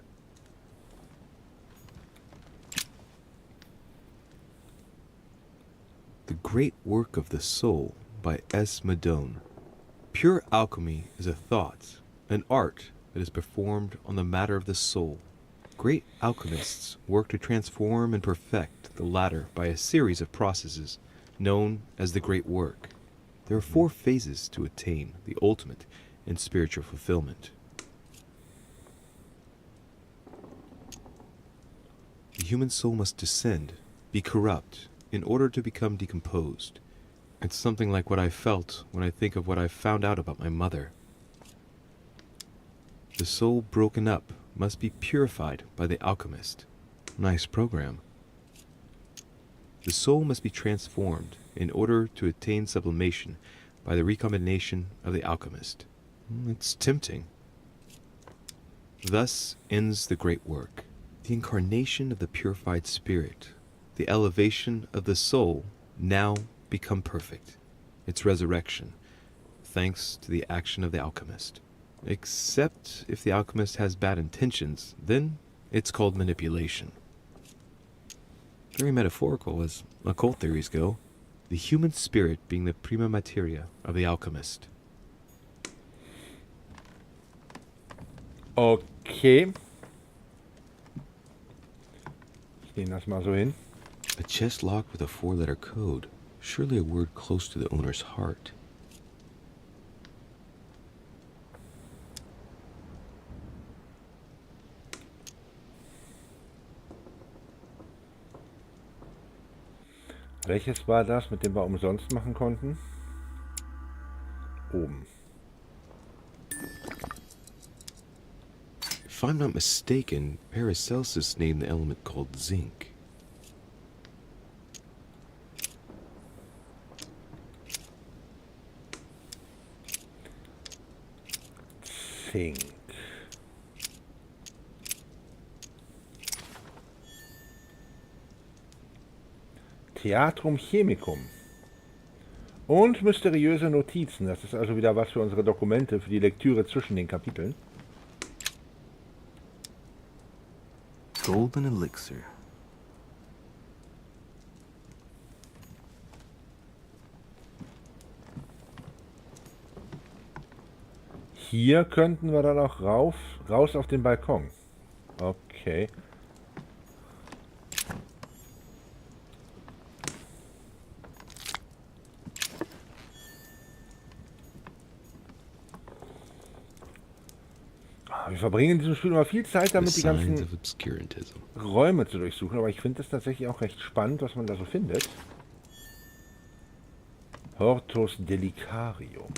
The Great Work of the Soul by S. Madone. Pure alchemy is a thought, an art that is performed on the matter of the soul. Great alchemists work to transform and perfect the latter by a series of processes known as the Great Work. There are 4 phases to attain the ultimate in spiritual fulfillment. The human soul must descend, be corrupt, in order to become decomposed. It's something like what I felt when I think of what I've found out about my mother. The soul broken up must be purified by the alchemist. Nice program. The soul must be transformed in order to attain sublimation by the recombination of the alchemist. It's tempting. Thus ends the great work. The incarnation of the purified spirit, the elevation of the soul, now become perfect. Its resurrection, thanks to the action of the alchemist. Except if the alchemist has bad intentions, then it's called manipulation. Very metaphorical as occult theories go. The human spirit being the prima materia of the alchemist. Okay. Ich nehme das mal so hin. A chest locked with a 4-letter code. Surely a word close to the owner's heart. Welches war das, mit dem wir umsonst machen konnten? oben. If I'm not mistaken, Paracelsus named the element called zinc. Zink. Theatrum Chemicum. Und mysteriöse Notizen. Das ist also wieder was für unsere Dokumente, für die Lektüre zwischen den Kapiteln. Golden Elixir. Hier könnten wir dann auch raus auf den Balkon. Okay. Wir verbringen in diesem Spiel immer viel Zeit damit, die ganzen Räume zu durchsuchen, aber ich finde es tatsächlich auch recht spannend, was man da so findet. Hortus Delicarium.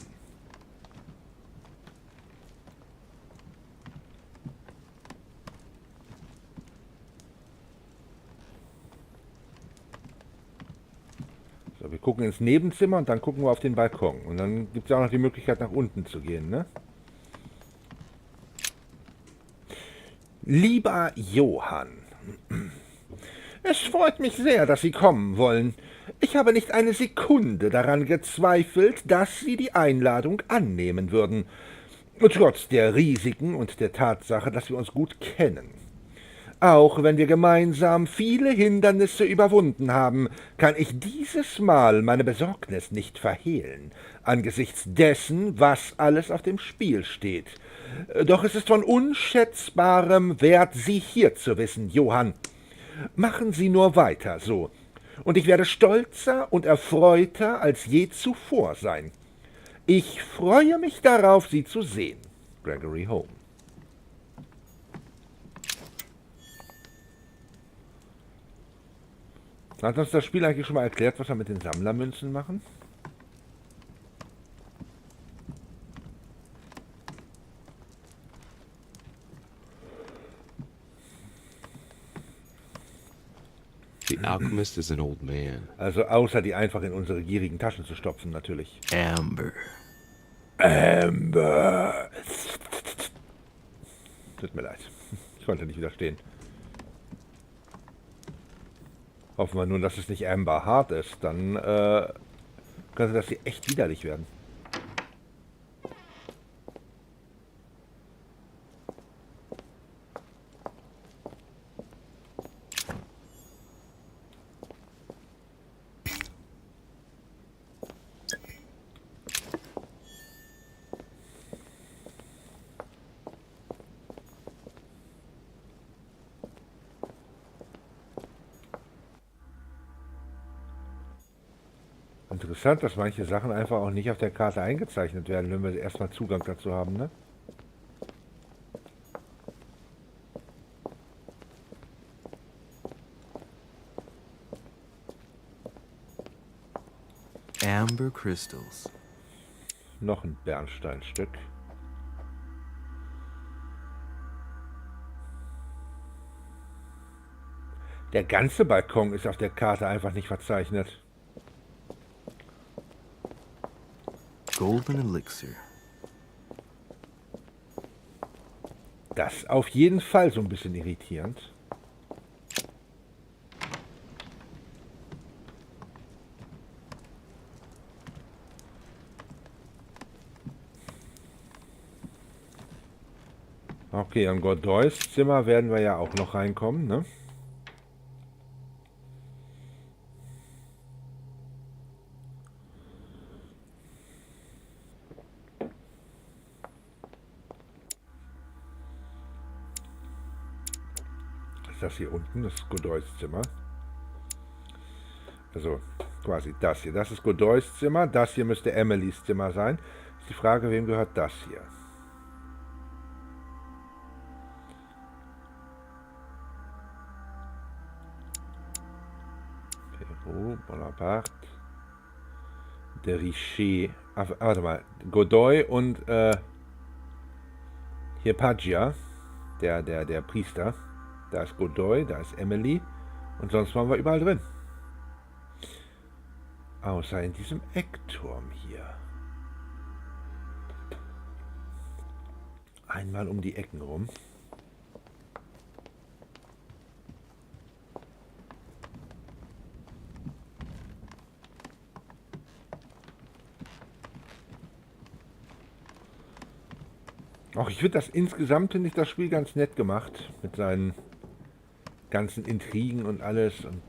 So, wir gucken ins Nebenzimmer und dann gucken wir auf den Balkon. Und dann gibt es auch noch die Möglichkeit, nach unten zu gehen, ne? Lieber Johann, es freut mich sehr, dass Sie kommen wollen. Ich habe nicht eine Sekunde daran gezweifelt, dass Sie die Einladung annehmen würden, trotz der Risiken und der Tatsache, dass wir uns gut kennen. Auch wenn wir gemeinsam viele Hindernisse überwunden haben, kann ich dieses Mal meine Besorgnis nicht verhehlen, angesichts dessen, was alles auf dem Spiel steht. Doch es ist von unschätzbarem Wert, Sie hier zu wissen, Johann. Machen Sie nur weiter so, und ich werde stolzer und erfreuter als je zuvor sein. Ich freue mich darauf, Sie zu sehen. Gregory Home. Hat uns das Spiel eigentlich schon mal erklärt, was wir mit den Sammlermünzen machen? The alchemist is an old man. Also außer die einfach in unsere gierigen Taschen zu stopfen, natürlich. Amber. Amber. Tut mir leid. Ich konnte nicht widerstehen. Hoffen wir nun, dass es nicht Amber hart ist. Dann könnte das hier echt widerlich werden. Interessant, dass manche Sachen einfach auch nicht auf der Karte eingezeichnet werden, wenn wir erstmal Zugang dazu haben, ne? Amber Crystals. Noch ein Bernsteinstück. Der ganze Balkon ist auf der Karte einfach nicht verzeichnet. Golden Elixir. Das auf jeden Fall so ein bisschen irritierend. Okay, an Godoys Zimmer werden wir ja auch noch reinkommen, ne? Das hier unten, das ist Godoys Zimmer. Also quasi das hier. Das ist Godoys Zimmer, das hier müsste Emilys Zimmer sein. Ist die Frage, wem gehört das hier? Bonaparte, Der Richet. Warte mal. Godoy und hier Paggia, der Priester. Da ist Godoy, da ist Emily. Und sonst waren wir überall drin. Außer in diesem Eckturm hier. Einmal um die Ecken rum. Auch ich finde das insgesamt, finde ich das Spiel ganz nett gemacht. Mit seinen ganzen Intrigen und alles. Und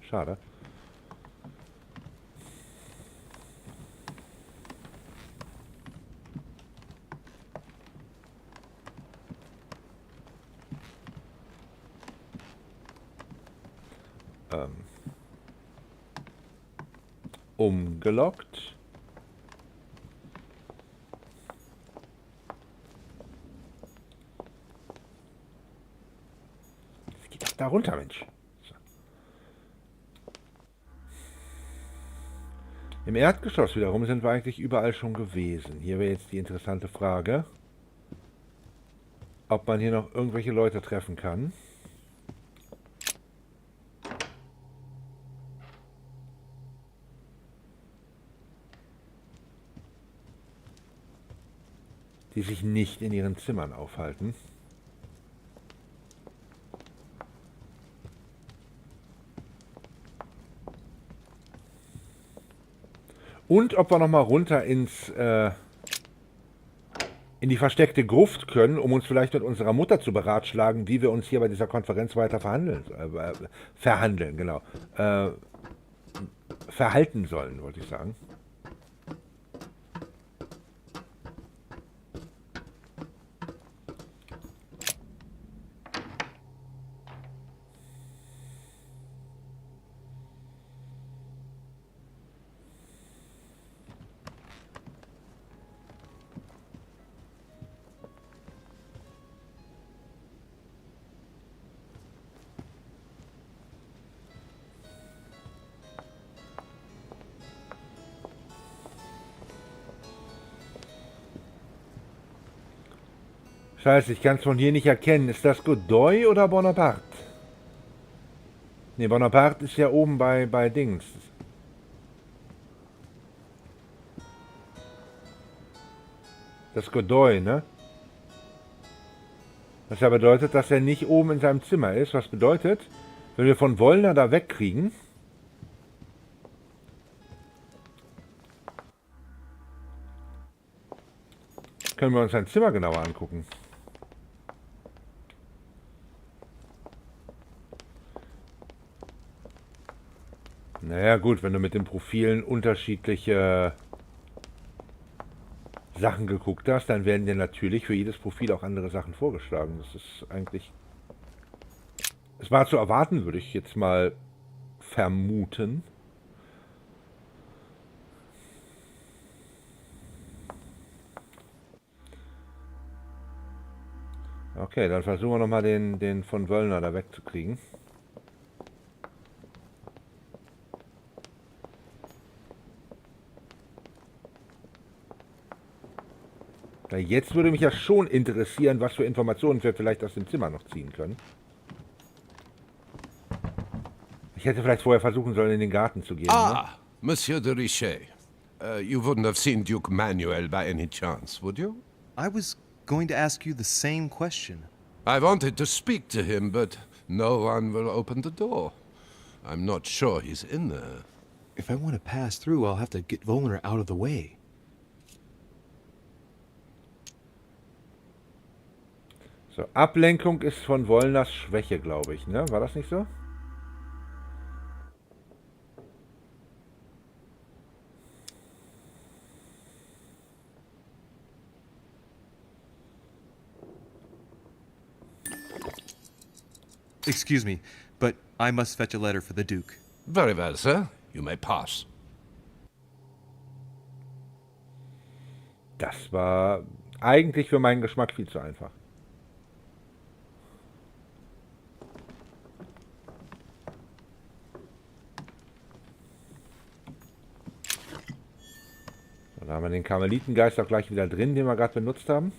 schade. Umgelockt. Es geht doch da runter, Mensch. So. Im Erdgeschoss wiederum sind wir eigentlich überall schon gewesen. Hier wäre jetzt die interessante Frage, ob man hier noch irgendwelche Leute treffen kann. Die sich nicht in ihren Zimmern aufhalten. Und ob wir noch mal runter in die versteckte Gruft können, um uns vielleicht mit unserer Mutter zu beratschlagen, wie wir uns hier bei dieser Konferenz weiter verhandeln, genau. Verhalten sollen, wollte ich sagen. Scheiße, ich kann es von hier nicht erkennen. Ist das Godoy oder Bonaparte? Ne, Bonaparte ist ja oben bei Dings. Das ist Godoy, ne? Was ja bedeutet, dass er nicht oben in seinem Zimmer ist. Was bedeutet, wenn wir von Wollner da wegkriegen, können wir uns sein Zimmer genauer angucken. Naja gut, wenn du mit den Profilen unterschiedliche Sachen geguckt hast, dann werden dir natürlich für jedes Profil auch andere Sachen vorgeschlagen. Das ist eigentlich... Es war zu erwarten, würde ich jetzt mal vermuten. Okay, dann versuchen wir nochmal den von Wöllner da wegzukriegen. Jetzt würde mich ja schon interessieren, was für Informationen wir vielleicht aus dem Zimmer noch ziehen können. Ich hätte vielleicht vorher versuchen sollen, in den Garten zu gehen. Ah, ne? Monsieur de Richet. You wouldn't have seen Duke Manuel by any chance, would you? I was going to ask you the same question. I wanted to speak to him, but no one will open the door. I'm not sure he's in there. If I want to pass through, I'll have to get Wollner out of the way. So, Ablenkung ist von Wollners Schwäche, glaube ich, ne? War das nicht so? Excuse me, but I must fetch a letter for the Duke. Very well, sir. You may pass. Das war eigentlich für meinen Geschmack viel zu einfach. Da haben wir den Karmelitengeist auch gleich wieder drin, den wir gerade benutzt haben.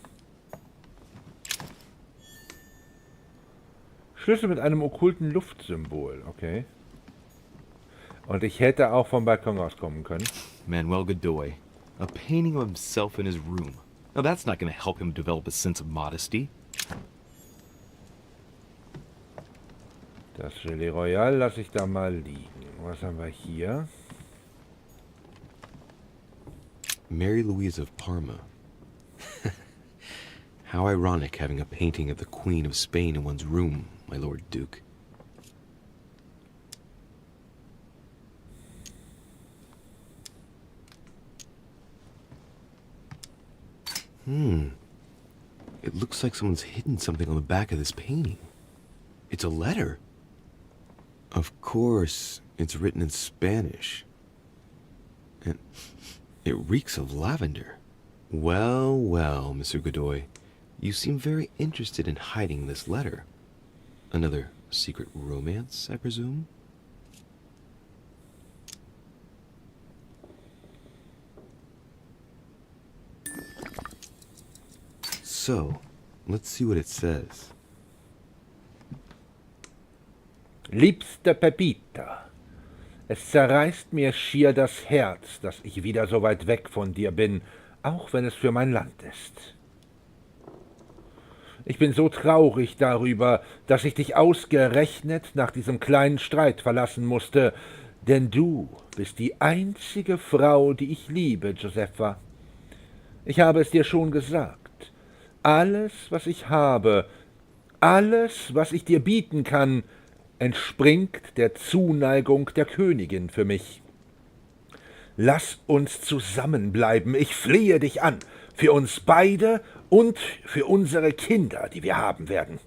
Schlüssel mit einem okkulten Luftsymbol, okay. Und ich hätte auch vom Balkon auskommen können. Manuel Godoy, a painting of himself in his room. Now that's not going to help him develop a sense of modesty. Das Gelee Royal lasse ich da mal liegen. Was haben wir hier? Mary Louise of Parma. How ironic having a painting of the Queen of Spain in one's room, my Lord Duke. It looks like someone's hidden something on the back of this painting. It's a letter. Of course, it's written in Spanish. And it reeks of lavender. Well, well, Mr. Godoy, you seem very interested in hiding this letter. Another secret romance, I presume? So, let's see what it says. Liebste Pepita, es zerreißt mir schier das Herz, dass ich wieder so weit weg von dir bin, auch wenn es für mein Land ist. Ich bin so traurig darüber, dass ich dich ausgerechnet nach diesem kleinen Streit verlassen musste, denn du bist die einzige Frau, die ich liebe, Josefa. Ich habe es dir schon gesagt. Alles, was ich habe, alles, was ich dir bieten kann, entspringt der Zuneigung der Königin für mich. Lass uns zusammenbleiben, ich flehe dich an, für uns beide und für unsere Kinder, die wir haben werden.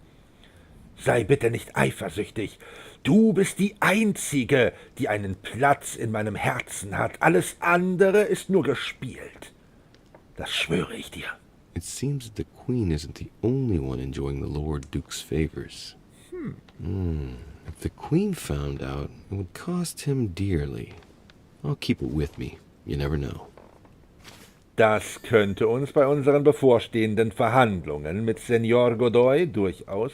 Sei bitte nicht eifersüchtig, du bist die Einzige, die einen Platz in meinem Herzen hat, alles andere ist nur gespielt. Das schwöre ich dir. It seems that the Queen isn't the only one enjoying the Lord Duke's favors. If the Queen found out, it would cost him dearly. I'll keep it with me. You never know. Das könnte uns bei unseren bevorstehenden Verhandlungen mit Senor Godoy durchaus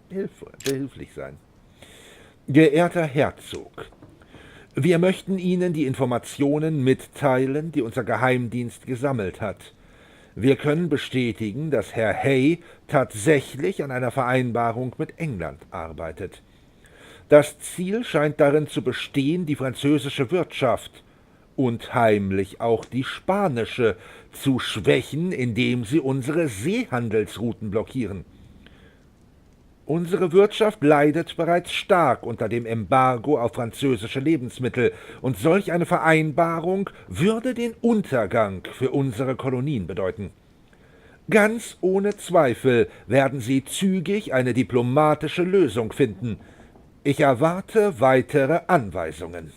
behilflich sein. Geehrter Herzog, wir möchten Ihnen die Informationen mitteilen, die unser Geheimdienst gesammelt hat. Wir können bestätigen, dass Herr Hay tatsächlich an einer Vereinbarung mit England arbeitet. Das Ziel scheint darin zu bestehen, die französische Wirtschaft und heimlich auch die spanische zu schwächen, indem sie unsere Seehandelsrouten blockieren. Unsere Wirtschaft leidet bereits stark unter dem Embargo auf französische Lebensmittel, und solch eine Vereinbarung würde den Untergang für unsere Kolonien bedeuten. Ganz ohne Zweifel werden sie zügig eine diplomatische Lösung finden. Ich erwarte weitere Anweisungen.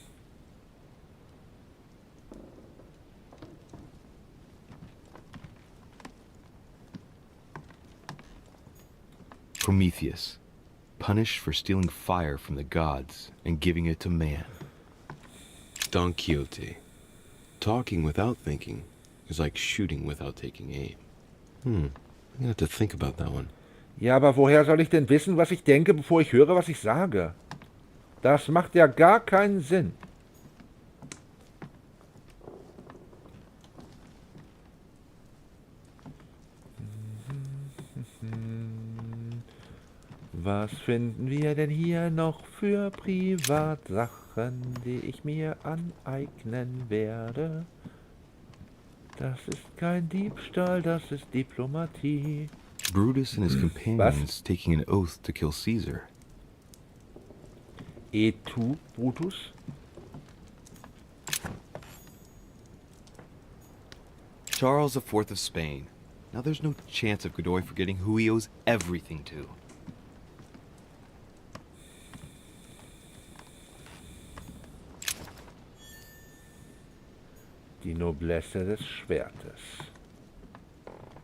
Prometheus, punished for stealing fire from the gods and giving it to man. Don Quixote. Talking without thinking is like shooting without taking aim. I'm gonna have to think about that one. Ja, aber woher soll ich denn wissen, was ich denke, bevor ich höre, was ich sage? Das macht ja gar keinen Sinn. Was finden wir denn hier noch für Privatsachen, die ich mir aneignen werde? Das ist kein Diebstahl, das ist Diplomatie. Brutus and his companions taking an oath to kill Caesar. Et tu, Brutus? Charles IV of Spain. Now there's no chance of Godoy forgetting who he owes everything to. Die Noblesse des Schwertes.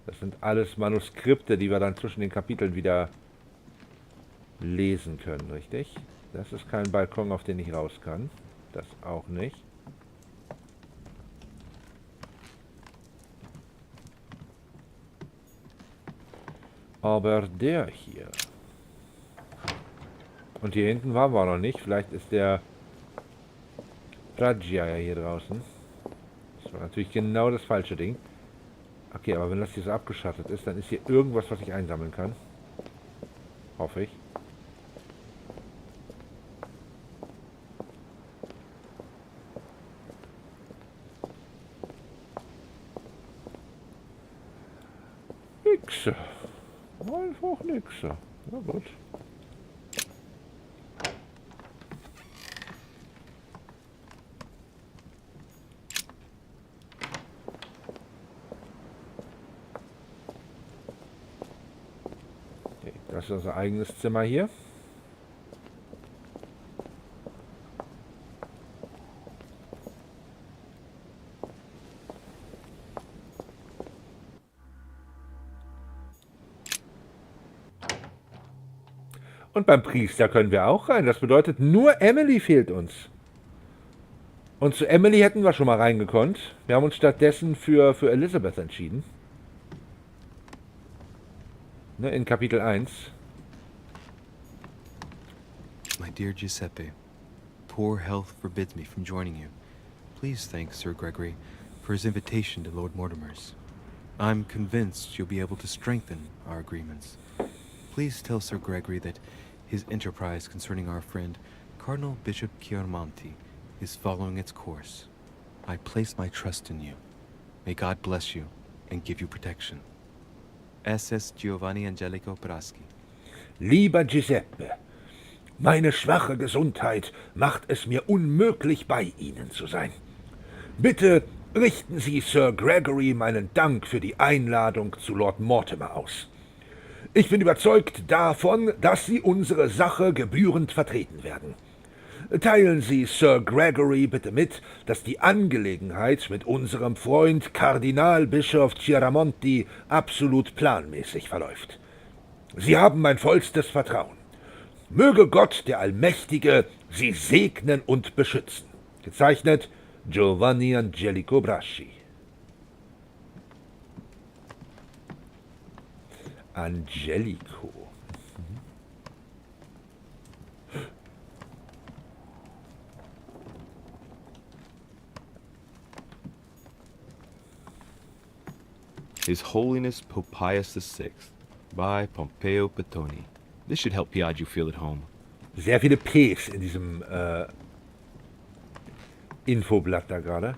Das sind alles Manuskripte, die wir dann zwischen den Kapiteln wieder lesen können, richtig? Das ist kein Balkon, auf den ich raus kann. Das auch nicht. Aber der hier. Und hier hinten waren wir noch nicht. Vielleicht ist der Rajia ja hier draußen. Das war natürlich genau das falsche Ding. Okay, aber wenn das hier so abgeschattet ist, dann ist hier irgendwas, was ich einsammeln kann. Hoffe ich. Nixe. Einfach nixe. Na gut. Okay, das ist unser eigenes Zimmer hier. Und beim Priester können wir auch rein. Das bedeutet, nur Emily fehlt uns. Und zu Emily hätten wir schon mal reingekonnt. Wir haben uns stattdessen für Elizabeth entschieden. Ne, in Kapitel 1. My dear Giuseppe, poor health forbids me from joining you. Please thank Sir Gregory for his invitation to Lord Mortimer's. I'm convinced you'll be able to strengthen our agreements. Please tell Sir Gregory that his enterprise concerning our friend, Cardinal Bishop Chiaramonti, is following its course. I place my trust in you. May God bless you and give you protection. SS Giovanni Angelico Braschi. Lieber Giuseppe, meine schwache Gesundheit macht es mir unmöglich, bei Ihnen zu sein. Bitte richten Sie Sir Gregory meinen Dank für die Einladung zu Lord Mortimer aus. Ich bin überzeugt davon, dass Sie unsere Sache gebührend vertreten werden. Teilen Sie Sir Gregory bitte mit, dass die Angelegenheit mit unserem Freund Kardinalbischof Chiaramonti absolut planmäßig verläuft. Sie haben mein vollstes Vertrauen. Möge Gott, der Allmächtige, Sie segnen und beschützen. Gezeichnet Giovanni Angelico Braschi. Angelico. His Holiness Pope Pius VI by Pompeo Petoni. This should help Piaggio feel at home. Sehr viele Ps in diesem Infoblatt da gerade.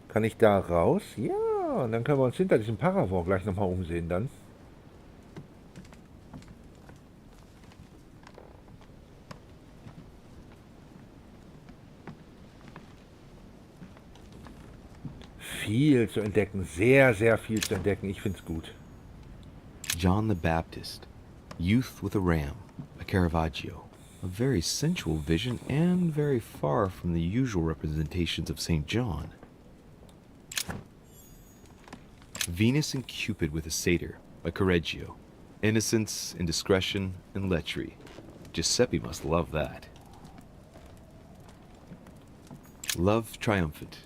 Kann ich da raus? Ja, und dann können wir uns hinter diesem Paravent gleich nochmal umsehen dann. Viel zu entdecken, sehr, sehr viel zu entdecken. Ich find's gut. John the Baptist, Youth with a Ram, by Caravaggio. A very sensual vision and very far from the usual representations of St. John. Venus and Cupid with a Satyr, by Correggio. Innocence, indiscretion, and lechery. Giuseppe must love that. Love Triumphant,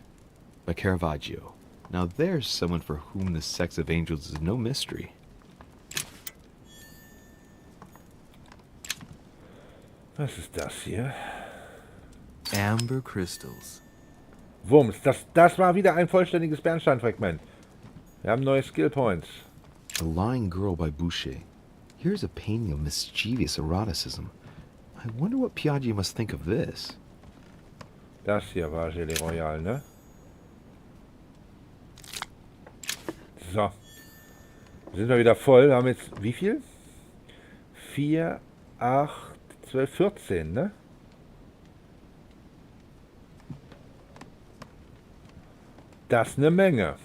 by Caravaggio. Now there's someone for whom the sex of angels is no mystery. Was ist das hier? Amber Crystals. Wumms, das war wieder ein vollständiges Bernsteinfragment. Wir haben neue Skill Points. The Lying Girl by Boucher. Here's a painting of mischievous eroticism. I wonder what Piaggio must think of this. Das hier war Gelee Royal, ne? So. Sind wir wieder voll. Wir haben jetzt wie viel? 4, 8, 12, 14, ne? Das ist eine Menge.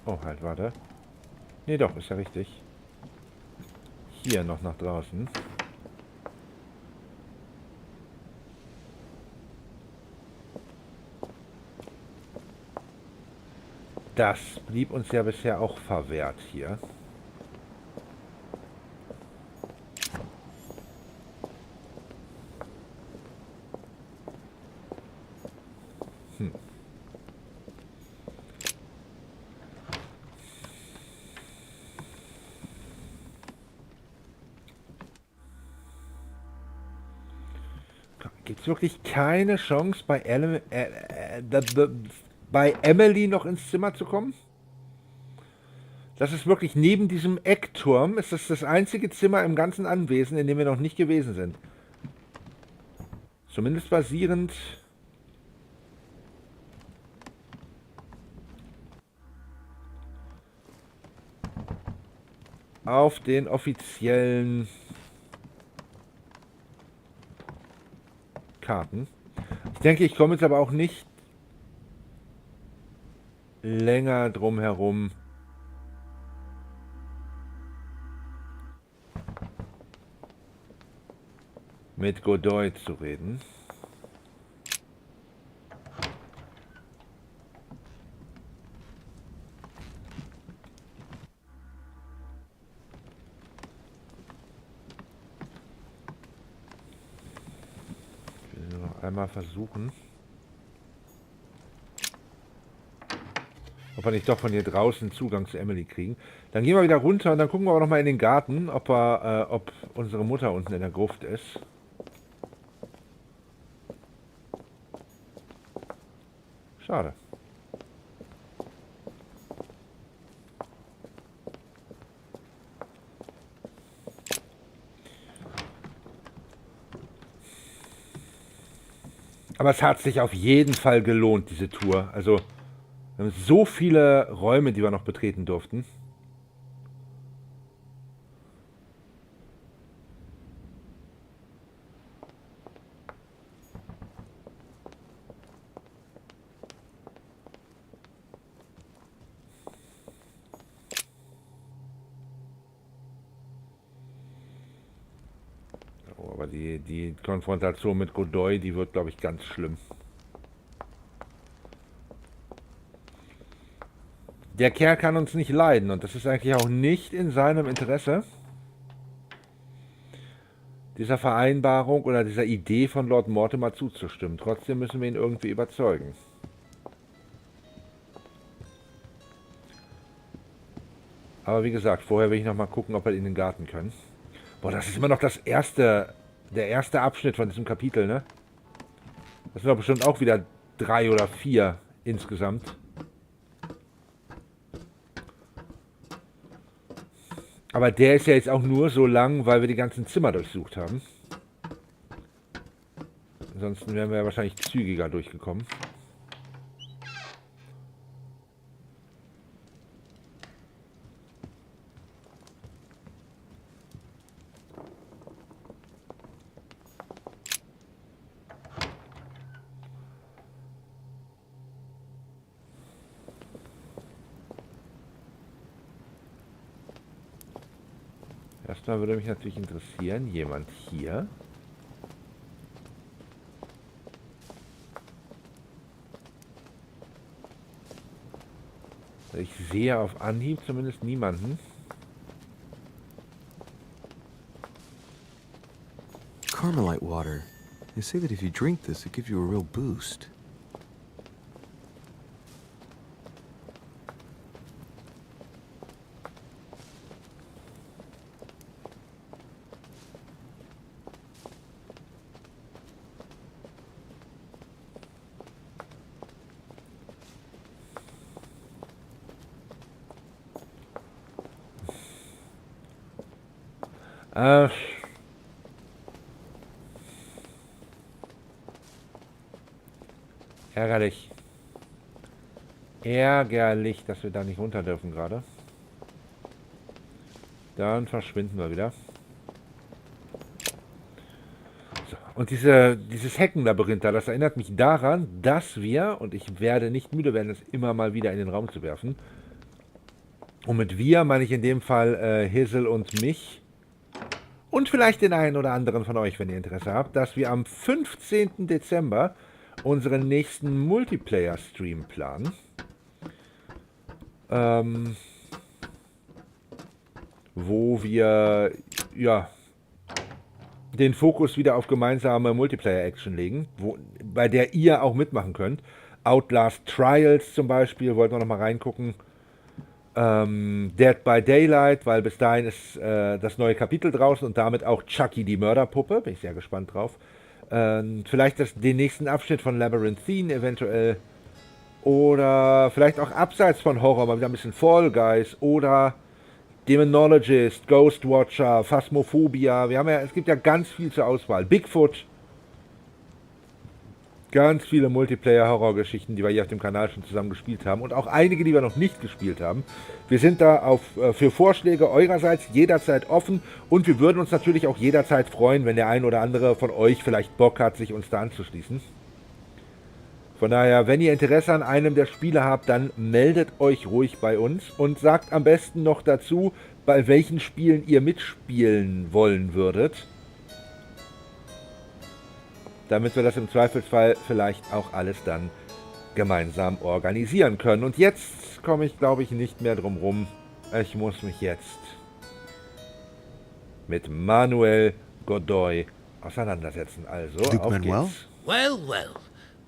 Oh, halt, warte. Ne, doch, ist ja richtig. Hier noch nach draußen. Das blieb uns ja bisher auch verwehrt hier. Gibt es wirklich keine Chance, bei Emily noch ins Zimmer zu kommen? Das ist wirklich neben diesem Eckturm, ist das einzige Zimmer im ganzen Anwesen, in dem wir noch nicht gewesen sind. Zumindest basierend auf den offiziellen Karten. Ich denke, ich komme jetzt aber auch nicht länger drum herum, mit Godoy zu reden. Ich will noch einmal versuchen, ob wir nicht doch von hier draußen Zugang zu Emily kriegen. Dann gehen wir wieder runter und dann gucken wir aber noch mal in den Garten, ob unsere Mutter unten in der Gruft ist. Schade. Aber es hat sich auf jeden Fall gelohnt, diese Tour. Also, wir haben so viele Räume, die wir noch betreten durften. Aber die Konfrontation mit Godoy, die wird, glaube ich, ganz schlimm. Der Kerl kann uns nicht leiden und das ist eigentlich auch nicht in seinem Interesse, dieser Vereinbarung oder dieser Idee von Lord Mortimer zuzustimmen. Trotzdem müssen wir ihn irgendwie überzeugen. Aber wie gesagt, vorher will ich noch mal gucken, ob wir in den Garten können. Boah, das ist immer noch der erste Abschnitt von diesem Kapitel, ne? Das sind doch bestimmt auch wieder 3 oder 4 insgesamt. Aber der ist ja jetzt auch nur so lang, weil wir die ganzen Zimmer durchsucht haben. Ansonsten wären wir ja wahrscheinlich zügiger durchgekommen. Erstmal würde mich natürlich interessieren, jemand hier? Ich sehe auf Anhieb zumindest niemanden. Carmelite water. They say that if you drink this, it gives you a real boost. Ärgerlich. Ärgerlich, dass wir da nicht runter dürfen gerade. Dann verschwinden wir wieder. So, und dieses Heckenlabyrinth da, das erinnert mich daran, dass wir, und ich werde nicht müde werden, es immer mal wieder in den Raum zu werfen. Und mit wir meine ich in dem Fall Hazel und mich. Und vielleicht den einen oder anderen von euch, wenn ihr Interesse habt, dass wir am 15. Dezember unseren nächsten Multiplayer-Stream planen. Wo wir ja den Fokus wieder auf gemeinsame Multiplayer-Action legen, bei der ihr auch mitmachen könnt. Outlast Trials zum Beispiel, wollten wir noch mal reingucken. Dead by Daylight, weil bis dahin ist das neue Kapitel draußen und damit auch Chucky die Mörderpuppe, bin ich sehr gespannt drauf. Vielleicht den nächsten Abschnitt von Labyrinthine eventuell. Oder vielleicht auch abseits von Horror, mal wieder ein bisschen Fall Guys oder Demonologist, Ghost Watcher, Phasmophobia. Es gibt ja ganz viel zur Auswahl. Bigfoot. Ganz viele Multiplayer-Horror-Geschichten, die wir hier auf dem Kanal schon zusammen gespielt haben. Und auch einige, die wir noch nicht gespielt haben. Wir sind da für Vorschläge eurerseits jederzeit offen. Und wir würden uns natürlich auch jederzeit freuen, wenn der ein oder andere von euch vielleicht Bock hat, sich uns da anzuschließen. Von daher, wenn ihr Interesse an einem der Spiele habt, dann meldet euch ruhig bei uns. Und sagt am besten noch dazu, bei welchen Spielen ihr mitspielen wollen würdet. Damit wir das im Zweifelsfall vielleicht auch alles dann gemeinsam organisieren können. Und jetzt komme ich, glaube ich, nicht mehr drum rum. Ich muss mich jetzt mit Manuel Godoy auseinandersetzen. Also, Duke auf Manuel? geht's. Well, well.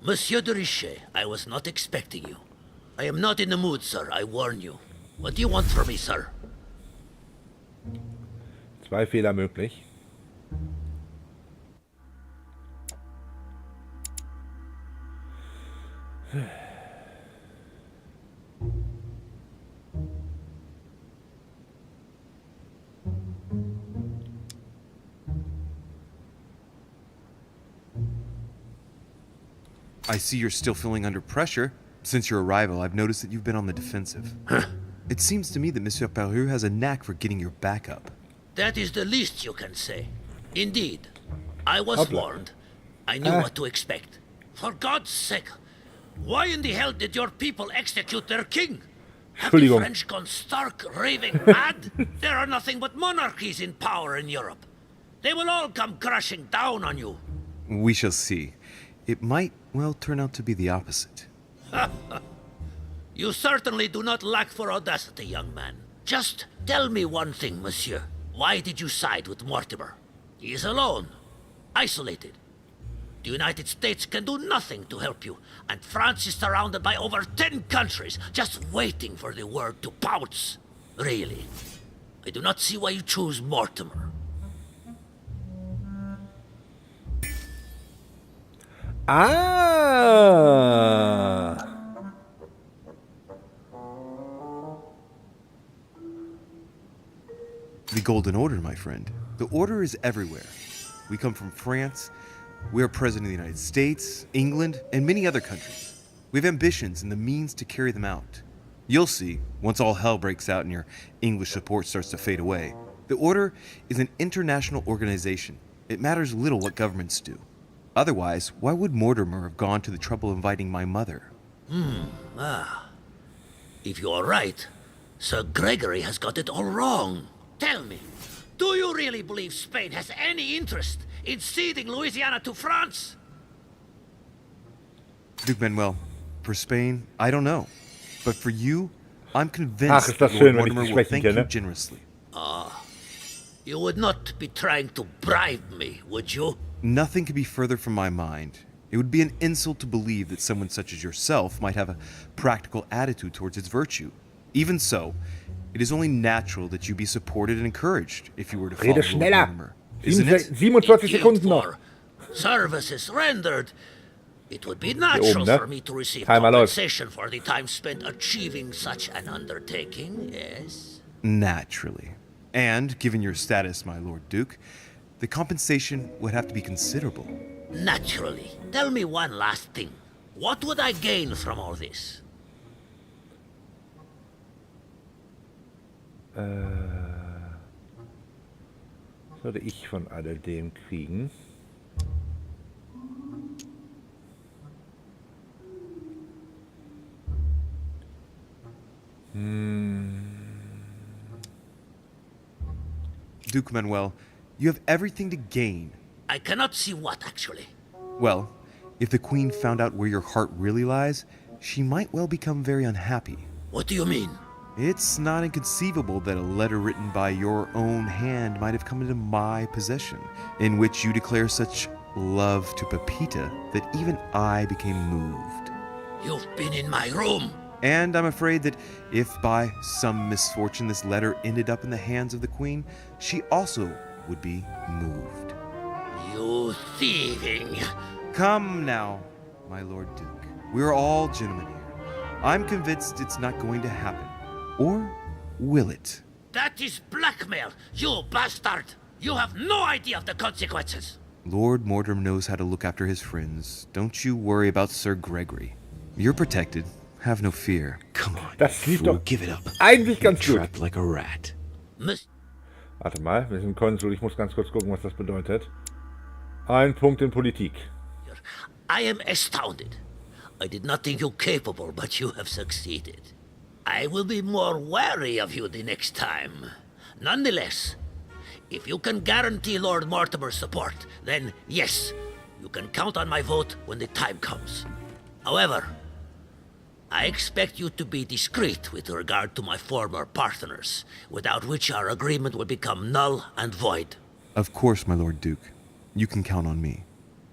Monsieur de Richet, I was not expecting you. I am not in the mood, sir, I warn you. What do you want from me, sir? 2 Fehler möglich. I see you're still feeling under pressure. Since your arrival, I've noticed that you've been on the defensive. It seems to me that Monsieur Peru has a knack for getting your back up. That is the least you can say. Indeed, I was warned. I knew what to expect. For God's sake, why in the hell did your people execute their king? Have the French gone stark raving mad? There are nothing but monarchies in power in Europe. They will all come crashing down on you. We shall see. It might, well, turn out to be the opposite. You certainly do not lack for audacity, young man. Just tell me one thing, monsieur. Why did you side with Mortimer? He is alone, isolated. The United States can do nothing to help you, and France is surrounded by over 10 countries just waiting for the word to pounce. Really, I do not see why you choose Mortimer. Ah! The Golden Order, my friend. The Order is everywhere. We come from France. We are President of the United States, England, and many other countries. We have ambitions and the means to carry them out. You'll see, once all hell breaks out and your English support starts to fade away. The Order is an international organization. It matters little what governments do. Otherwise, why would Mortimer have gone to the trouble of inviting my mother? If you are right, Sir Gregory has got it all wrong. Tell me, do you really believe Spain has any interest in ceding Louisiana to France? Duke Manuel, for Spain, I don't know. But for you, I'm convinced that Lord Mortimer will thank you generously. You would not be trying to bribe me, would you? Nothing could be further from my mind. It would be an insult to believe that someone such as yourself might have a practical attitude towards its virtue. Even so, it is only natural that you be supported and encouraged if you were to follow Lord Mortimer. Isn't it? 47 Sekunden noch. Services rendered. It would be natural for me to receive compensation for the time spent achieving such an undertaking, yes? Naturally. And, given your status, my Lord Duke, the compensation would have to be considerable. Naturally. Tell me one last thing. What would I gain from all this? Was würde ich von alledem kriegen? Duke Manuel, you have everything to gain. I cannot see what, actually. Well, if the Queen found out where your heart really lies, she might well become very unhappy. What do you mean? It's not inconceivable that a letter written by your own hand might have come into my possession, in which you declare such love to Pepita that even I became moved. You've been in my room. And I'm afraid that if by some misfortune this letter ended up in the hands of the Queen, she also would be moved. You thieving! Come now, my Lord Duke. We're all gentlemen here. I'm convinced it's not going to happen. Or will it? That is blackmail, you bastard! You have no idea of the consequences! Lord Mortimer knows how to look after his friends. Don't you worry about Sir Gregory. You're protected. Have no fear. Come on, Das lief doch give it up. eigentlich ganz gut. Trapped like a rat. Warte mal, wir sind Konsul. Ich muss ganz kurz gucken, was das bedeutet. Ein Punkt in Politik. I am astounded. I did not think you capable, but you have succeeded. I will be more wary of you the next time. Nonetheless, if you can guarantee Lord Mortimer's support, then yes, you can count on my vote when the time comes. However, I expect you to be discreet with regard to my former partners, without which our agreement will become null and void. Of course, my Lord Duke. You can count on me.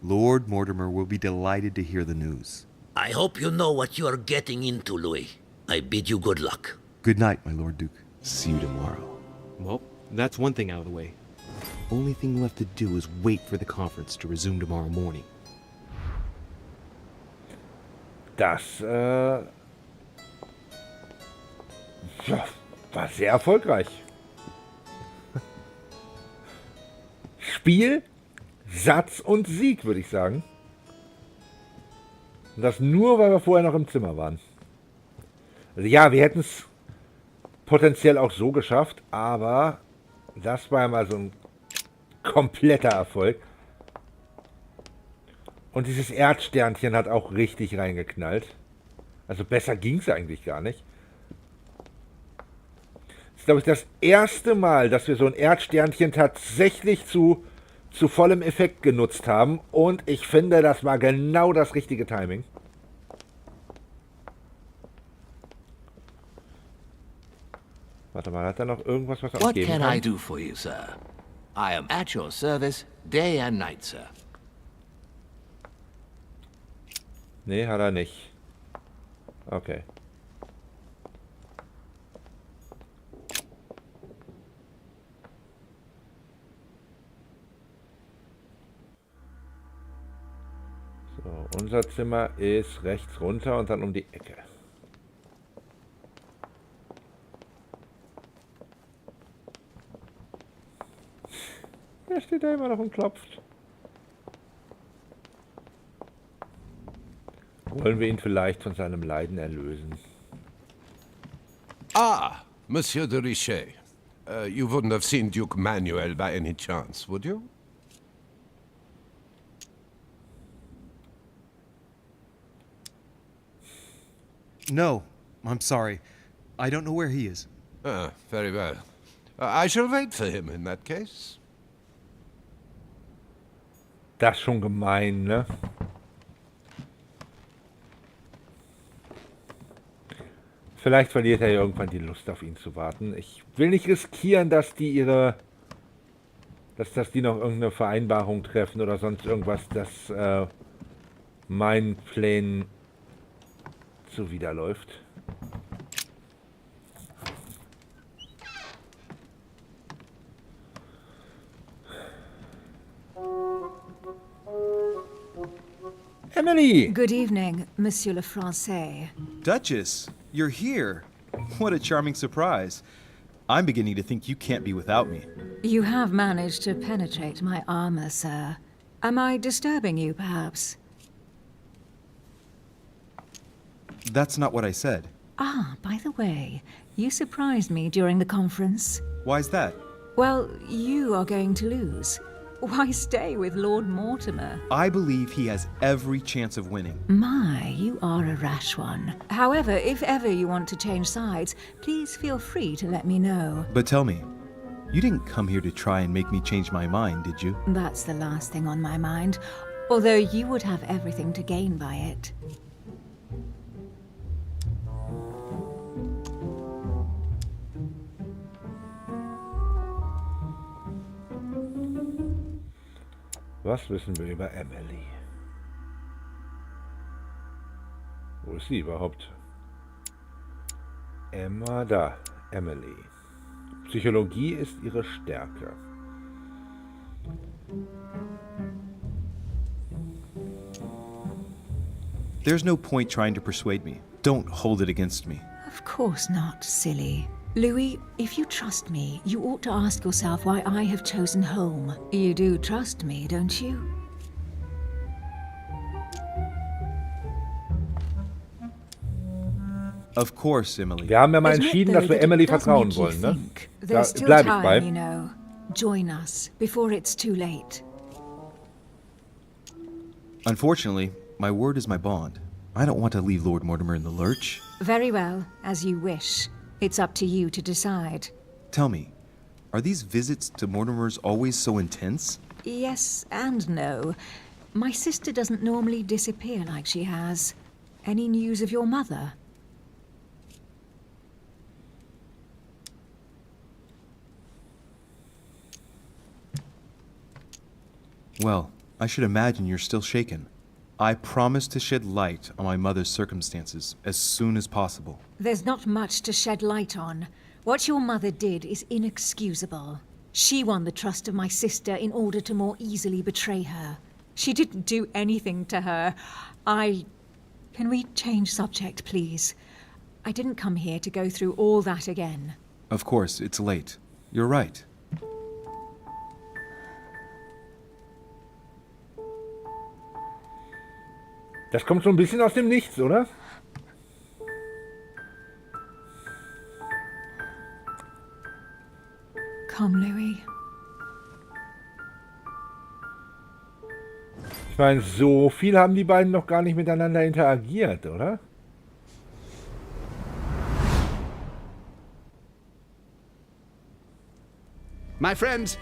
Lord Mortimer will be delighted to hear the news. I hope you know what you are getting into, Louis. I bid you good luck. Good night, my Lord Duke. See you tomorrow. Well, that's one thing out of the way. Only thing left to do is wait for the conference to resume tomorrow morning. Das ja, war sehr erfolgreich. Spiel, Satz und Sieg, würde ich sagen. Und das nur, weil wir vorher noch im Zimmer waren. Also ja, wir hätten es potenziell auch so geschafft, aber das war ja mal so ein kompletter Erfolg. Und dieses Erdsternchen hat auch richtig reingeknallt. Also besser ging es eigentlich gar nicht. Das ist, glaube ich, das erste Mal, dass wir so ein Erdsternchen tatsächlich zu vollem Effekt genutzt haben. Und ich finde, das war genau das richtige Timing. Warte mal, hat er noch irgendwas, was er What abgeben can kann? I do for you, sir? I am at your service, day and night, sir. Nee, hat er nicht. Okay. So, unser Zimmer ist rechts runter und dann um die Ecke. Er steht da immer noch und klopft. Wollen wir ihn vielleicht von seinem Leiden erlösen? Ah, Monsieur de Richet. You wouldn't have seen Duke Manuel by any chance, would you? No, I'm sorry. I don't know where he is. Ah, very well. I shall wait for him in that case. Das ist schon gemein, ne? Vielleicht verliert er ja irgendwann die Lust, auf ihn zu warten. Ich will nicht riskieren, dass die noch irgendeine Vereinbarung treffen oder sonst irgendwas, das meinen Plänen zuwiderläuft. Emily! Good evening, Monsieur le Français. Duchess, you're here. What a charming surprise. I'm beginning to think you can't be without me. You have managed to penetrate my armor, sir. Am I disturbing you, perhaps? That's not what I said. Ah, by the way, you surprised me during the conference. Why's that? Well, you are going to lose. Why stay with Lord Mortimer? I believe he has every chance of winning. My, you are a rash one. However, if ever you want to change sides, please feel free to let me know. But tell me, you didn't come here to try and make me change my mind, did you? That's the last thing on my mind, although you would have everything to gain by it. Was wissen wir über Emily? Wo ist sie überhaupt? Emma, da. Emily. Psychologie ist ihre Stärke. There's no point trying to persuade me. Don't hold it against me. Of course not, silly. Louis, if you trust me, you ought to ask yourself why I have chosen home. You do trust me, don't you? Of course, Emily. Wir haben ja mal entschieden, dass wir Emily vertrauen wollen, ne? Da bleibe ich bei. You know. Join us before it's too late. Unfortunately, my word is my bond. I don't want to leave Lord Mortimer in the lurch. Very well, as you wish. It's up to you to decide. Tell me, are these visits to Mortimer's always so intense? Yes and no. My sister doesn't normally disappear like she has. Any news of your mother? Well, I should imagine you're still shaken. I promise to shed light on my mother's circumstances as soon as possible. There's not much to shed light on. What your mother did is inexcusable. She won the trust of my sister in order to more easily betray her. She didn't do anything to her. Can we change subject, please? I didn't come here to go through all that again. Of course, it's late. You're right. Das kommt so ein bisschen aus dem Nichts, oder? Come, Louis. Ich meine, so viel haben die beiden noch gar nicht miteinander interagiert, oder? My friends,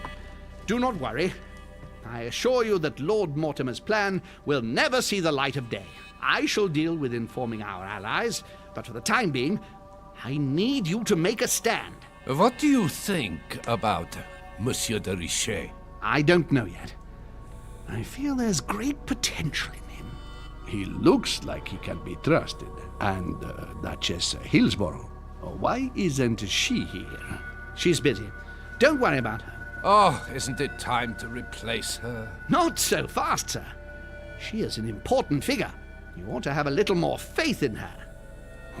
do not worry. I assure you that Lord Mortimer's plan will never see the light of day. I shall deal with informing our allies, but for the time being, I need you to make a stand. What do you think about Monsieur de Richet? I don't know yet. I feel there's great potential in him. He looks like he can be trusted. And Duchess Hillsborough, why isn't she here? She's busy. Don't worry about her. Oh, isn't it time to replace her? Not so fast, sir. She is an important figure. You ought to have a little more faith in her.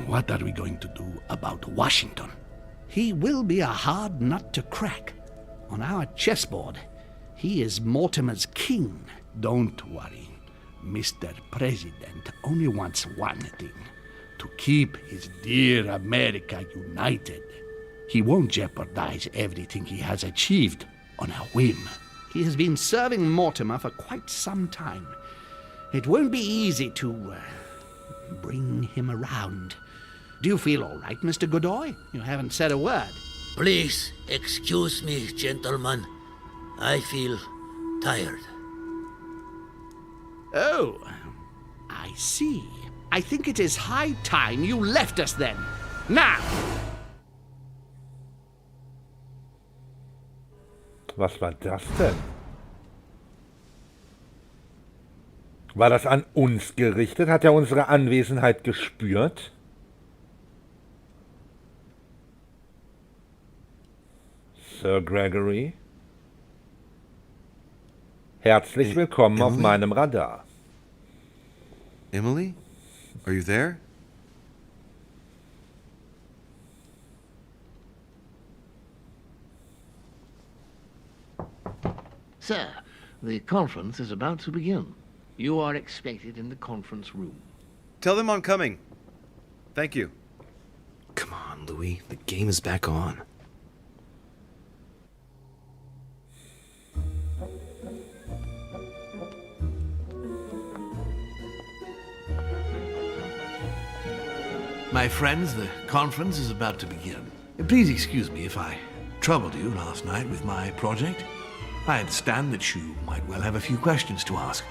What are we going to do about Washington? He will be a hard nut to crack. On our chessboard, he is Mortimer's king. Don't worry. Mr. President only wants one thing: to keep his dear America united. He won't jeopardize everything he has achieved on a whim. He has been serving Mortimer for quite some time. It won't be easy to bring him around. Do you feel all right, Mr. Godoy? You haven't said a word. Please excuse me, gentlemen. I feel tired. Oh, I see. I think it is high time you left us then. Now! Was war das denn? War das an uns gerichtet? Hat er unsere Anwesenheit gespürt? Sir Gregory? Herzlich willkommen auf meinem Radar. Emily? Are you there? Sir, the conference is about to begin. You are expected in the conference room. Tell them I'm coming. Thank you. Come on, Louis. The game is back on. My friends, the conference is about to begin. Please excuse me if I troubled you last night with my project. I understand that you might well have a few questions to ask.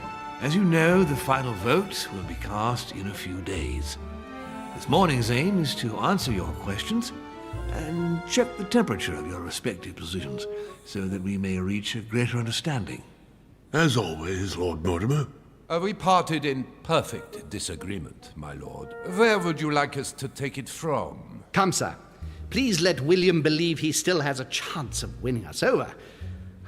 As you know, the final vote will be cast in a few days. This morning's aim is to answer your questions and check the temperature of your respective positions so that we may reach a greater understanding. As always, Lord Mortimer. We parted in perfect disagreement, my lord. Where would you like us to take it from? Come, sir. Please let William believe he still has a chance of winning us over.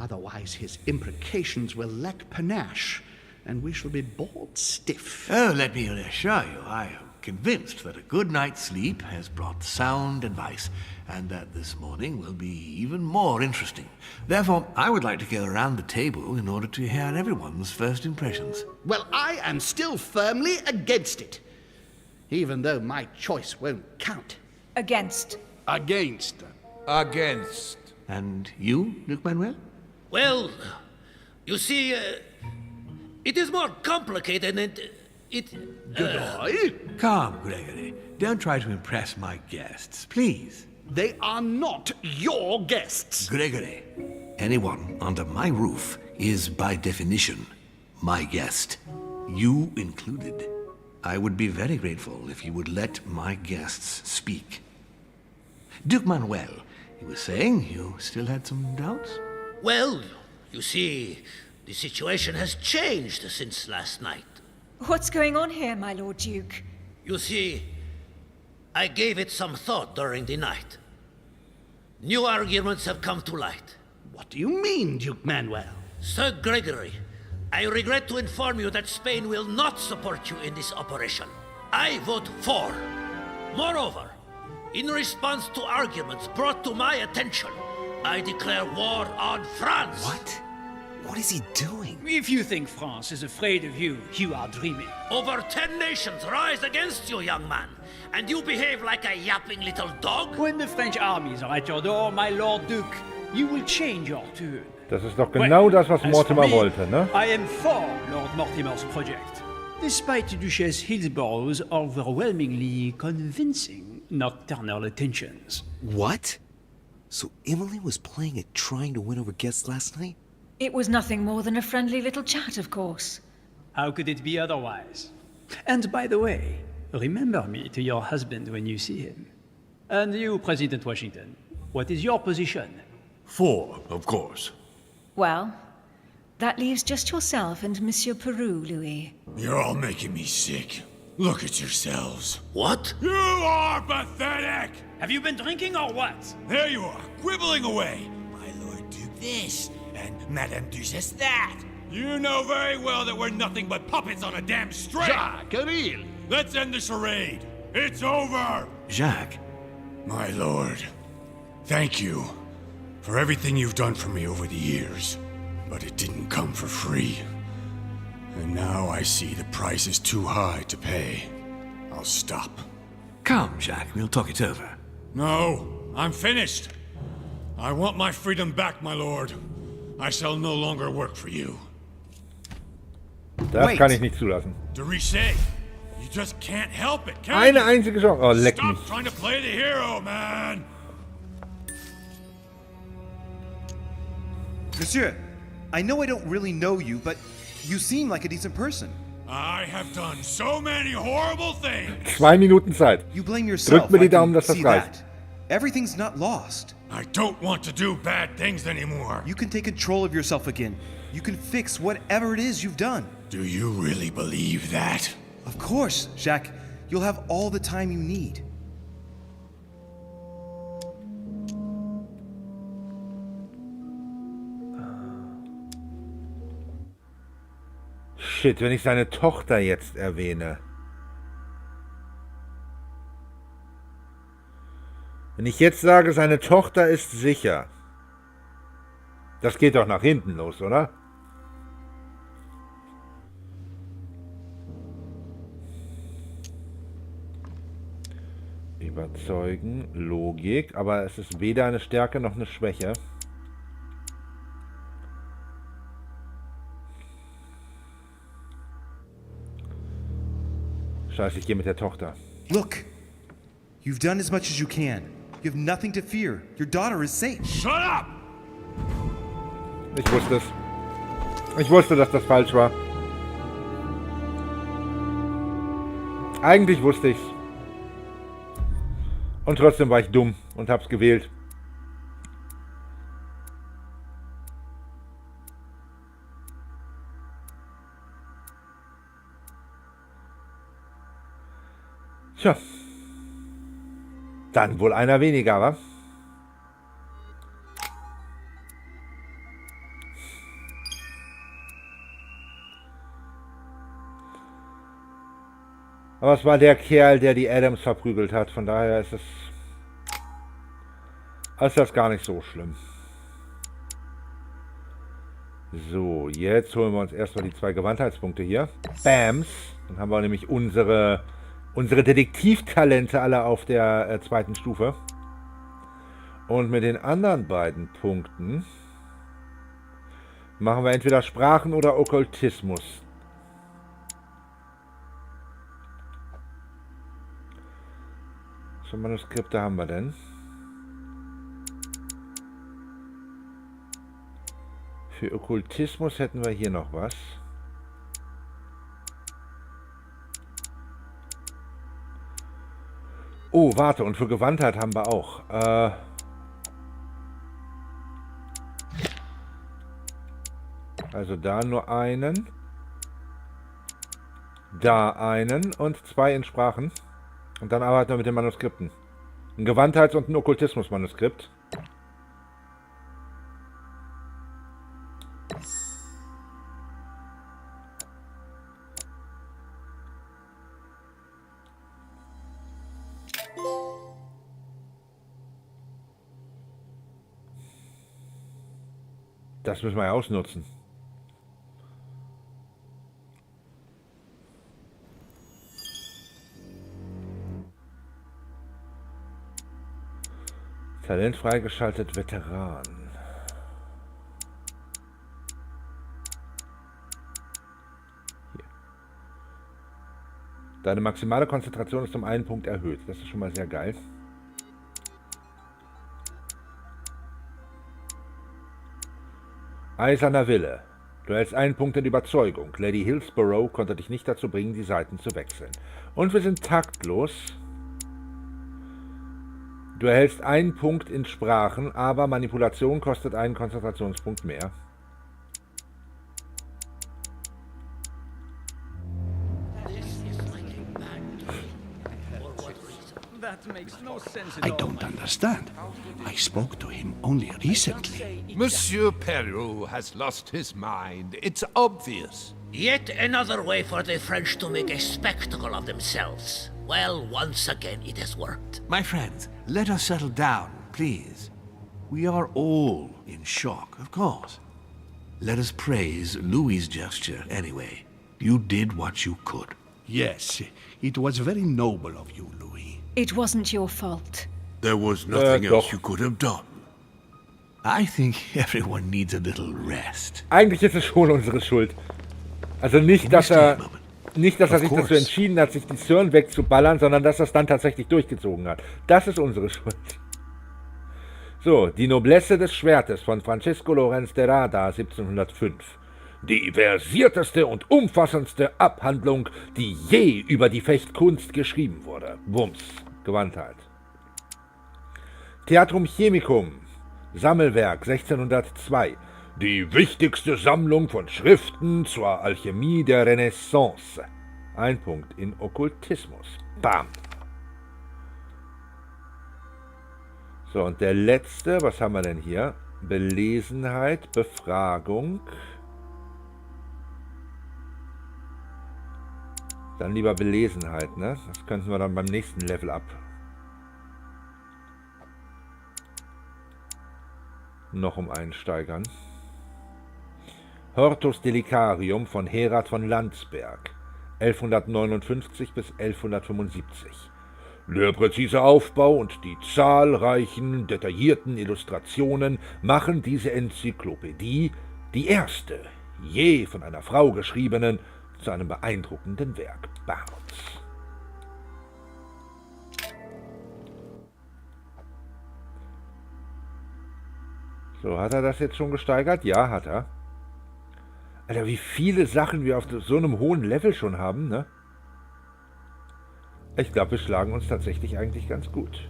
Otherwise, his imprecations will lack panache. and we shall be bored stiff. Oh, let me assure you, I am convinced that a good night's sleep has brought sound advice, and that this morning will be even more interesting. Therefore, I would like to go around the table in order to hear everyone's first impressions. Well, I am still firmly against it, even though my choice won't count. Against. Against. Against. And you, Duke Manuel? Well, you see, it is more complicated and Come, Gregory. Don't try to impress my guests, please. They are not your guests. Gregory, anyone under my roof is by definition my guest. You included. I would be very grateful if you would let my guests speak. Duke Manuel, you were saying you still had some doubts? Well, you see, the situation has changed since last night. What's going on here, my Lord Duke? You see, I gave it some thought during the night. New arguments have come to light. What do you mean, Duke Manuel? Sir Gregory, I regret to inform you that Spain will not support you in this operation. I vote for. Moreover, in response to arguments brought to my attention, I declare war on France. What? What is he doing? If you think France is afraid of you, you are dreaming. Over 10 nations rise against you, young man, and you behave like a yapping little dog? When the French armies are at your door, my Lord Duke, you will change your tune. Das ist doch genau das, was Mortimer wollte, ne? I am for Lord Mortimer's project, despite Duchess Hillsborough's overwhelmingly convincing nocturnal attentions. What? So Emily was playing at trying to win over guests last night? It was nothing more than a friendly little chat, of course. How could it be otherwise? And by the way, remember me to your husband when you see him. And you, President Washington, what is your position? For, of course. Well, that leaves just yourself and Monsieur Peru, Louis. You're all making me sick. Look at yourselves. What? You are pathetic! Have you been drinking or what? There you are, quibbling away. My Lord Duke this, and Madame Duchess that. You know very well that we're nothing but puppets on a damn string. Jacques, really? Let's end the charade. It's over. Jacques. My lord, thank you for everything you've done for me over the years. But it didn't come for free. And now I see the price is too high to pay. I'll stop. Come, Jacques, we'll talk it over. No, I'm finished. I want my freedom back, my lord. I shall no longer work for you. Das kann ich nicht zulassen. De Richet, you just can't help it, can Eine you? einzige Chance. Oh, leck mich. Stop trying to play the hero, man. Monsieur, I know I don't really know you, but you seem like a decent person. I have done so many horrible things. 2 Minuten Zeit. You blame yourself. Drück mir die I can Daumen, dass das see reicht. that. Everything's not lost. I don't want to do bad things anymore. You can take control of yourself again. You can fix whatever it is you've done. Do you really believe that? Of course, Jacques. You'll have all the time you need. Shit, wenn ich seine Tochter jetzt erwähne. Wenn ich jetzt sage, seine Tochter ist sicher. Das geht doch nach hinten los, oder? Überzeugen, Logik, aber es ist weder eine Stärke noch eine Schwäche. Scheiße, ich gehe mit der Tochter. Look, you've done as much as you can. You have nothing to fear. Your daughter is safe. Shut up! Ich wusste es. Ich wusste, dass das falsch war. Eigentlich wusste ich's. Und trotzdem war ich dumm und hab's gewählt. Tja. Dann wohl einer weniger, wa? Aber es war der Kerl, der die Adams verprügelt hat. Von daher ist das gar nicht so schlimm. So, jetzt holen wir uns erstmal die 2 Gewandheitspunkte hier. Bams. Dann haben wir nämlich unsere Detektivtalente alle auf der 2. Stufe. Und mit den anderen beiden Punkten machen wir entweder Sprachen oder Okkultismus. Was für Manuskripte haben wir denn? Für Okkultismus hätten wir hier noch was. Oh, warte, und für Gewandtheit haben wir auch. Also da nur einen. Da einen und 2 in Sprachen. Und dann arbeiten wir mit den Manuskripten. Ein Gewandheits- und ein Okkultismus-Manuskript. Das müssen wir ja ausnutzen. Talent freigeschaltet, Veteran. Hier. Deine maximale Konzentration ist um 1 Punkt erhöht. Das ist schon mal sehr geil. Eiserner Wille. Du hältst 1 Punkt in Überzeugung. Lady Hillsborough konnte dich nicht dazu bringen, die Seiten zu wechseln. Und wir sind taktlos. Du erhältst 1 Punkt in Sprachen, aber Manipulation kostet einen Konzentrationspunkt mehr. I don't understand. I spoke to him only recently. Monsieur Peru has lost his mind. It's obvious. Yet another way for the French to make a spectacle of themselves. Well, once again it has worked. My friends, let us settle down, please. We are all in shock, of course. Let us praise Louis's gesture anyway. You did what you could. Yes, it was very noble of you, Louis. It wasn't your fault. There was nothing else you could have done. I think everyone needs a little rest. Eigentlich ist es schon unsere Schuld. Also nicht, dass er sich dazu entschieden hat, sich die Stirn wegzuballern, sondern dass er es dann tatsächlich durchgezogen hat. Das ist unsere Schuld. So, die Noblesse des Schwertes von Francisco Lorenz de Rada 1705. Die versierteste und umfassendste Abhandlung, die je über die Fechtkunst geschrieben wurde. Wumms, Gewandtheit. Theatrum Chemicum, Sammelwerk 1602. Die wichtigste Sammlung von Schriften zur Alchemie der Renaissance. 1 Punkt in Okkultismus. Bam. So, und der letzte, was haben wir denn hier? Belesenheit, Befragung. Dann lieber Belesenheit, ne? Das könnten wir dann beim nächsten Level up noch um einen steigern. Hortus Delicarium von Herat von Landsberg, 1159 bis 1175. Der präzise Aufbau und die zahlreichen, detaillierten Illustrationen machen diese Enzyklopädie, die erste, je von einer Frau geschriebenen, zu einem beeindruckenden Werk. Barts. So, hat er das jetzt schon gesteigert? Ja, hat er. Alter, wie viele Sachen wir auf so einem hohen Level schon haben, ne? Ich glaube, wir schlagen uns tatsächlich eigentlich ganz gut.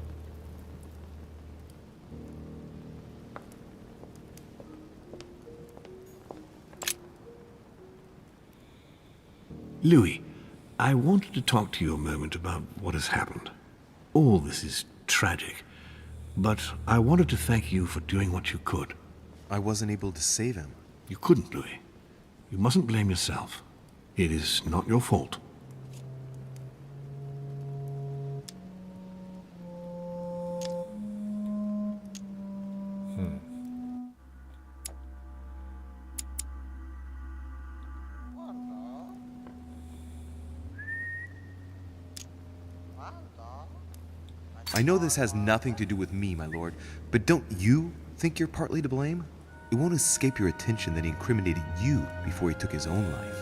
Louis, I wanted to talk to you a moment about what has happened. All this is tragic, but I wanted to thank you for doing what you could. I wasn't able to save him. You couldn't, Louis. You mustn't blame yourself. It is not your fault. I know this has nothing to do with me, my lord, but don't you think you're partly to blame? It won't escape your attention that he incriminated you before he took his own life.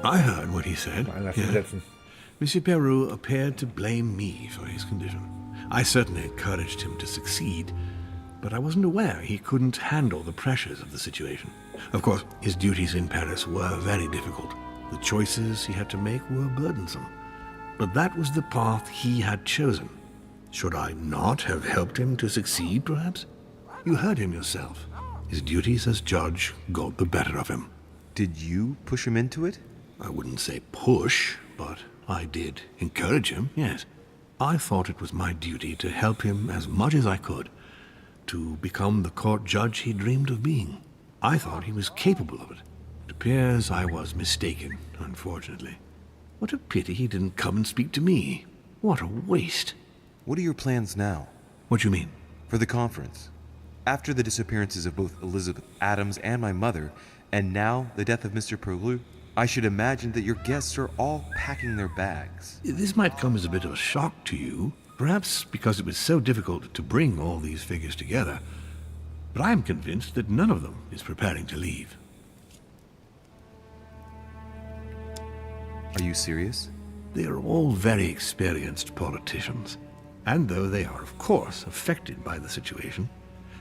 I heard what he said. Yeah. Monsieur Peru appeared to blame me for his condition. I certainly encouraged him to succeed, but I wasn't aware he couldn't handle the pressures of the situation. Of course, his duties in Paris were very difficult. The choices he had to make were burdensome. But that was the path he had chosen. Should I not have helped him to succeed, perhaps? You heard him yourself. His duties as judge got the better of him. Did you push him into it? I wouldn't say push, but I did encourage him, yes. I thought it was my duty to help him as much as I could to become the court judge he dreamed of being. I thought he was capable of it. It appears I was mistaken, unfortunately. What a pity he didn't come and speak to me. What a waste. What are your plans now? What do you mean? For the conference. After the disappearances of both Elizabeth Adams and my mother, and now the death of Mr. Perlu, I should imagine that your guests are all packing their bags. This might come as a bit of a shock to you, perhaps because it was so difficult to bring all these figures together. But I am convinced that none of them is preparing to leave. Are you serious? They are all very experienced politicians, and though they are, of course, affected by the situation,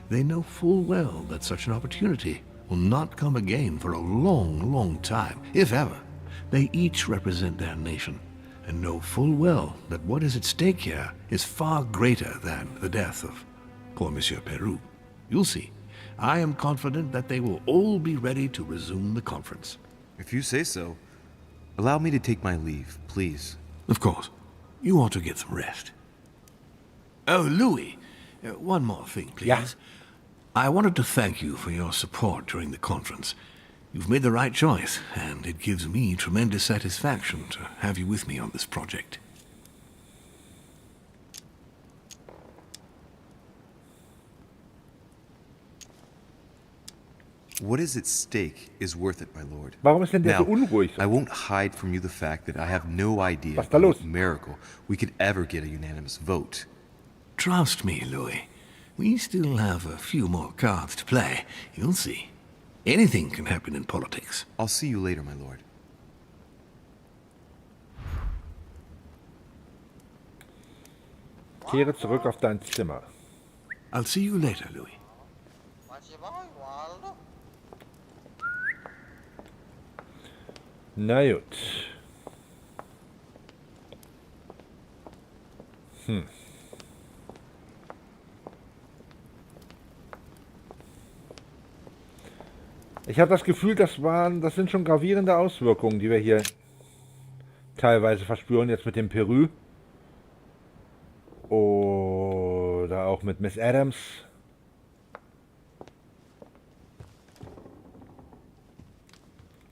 they know full well that such an opportunity will not come again for a long, long time, if ever. They each represent their nation, and know full well that what is at stake here is far greater than the death of poor Monsieur Peru. You'll see. I am confident that they will all be ready to resume the conference. If you say so. Allow me to take my leave, please. Of course. You ought to get some rest. Oh, Louis, one more thing, please. Yeah. I wanted to thank you for your support during the conference. You've made the right choice, and it gives me tremendous satisfaction to have you with me on this project. What is at stake is worth it, my lord. Warum ist denn der Now, so unruhig? I won't hide from you the fact that I have no idea Was da by los? what miracle we could ever get a unanimous vote. Trust me, Louis. We still have a few more cards to play. You'll see. Anything can happen in politics. I'll see you later, my lord. Kehre zurück auf dein Zimmer. I'll see you later, Louis. Na gut. Ich habe das Gefühl, das sind schon gravierende Auswirkungen, die wir hier teilweise verspüren, jetzt mit dem Peru. Oder auch mit Miss Adams.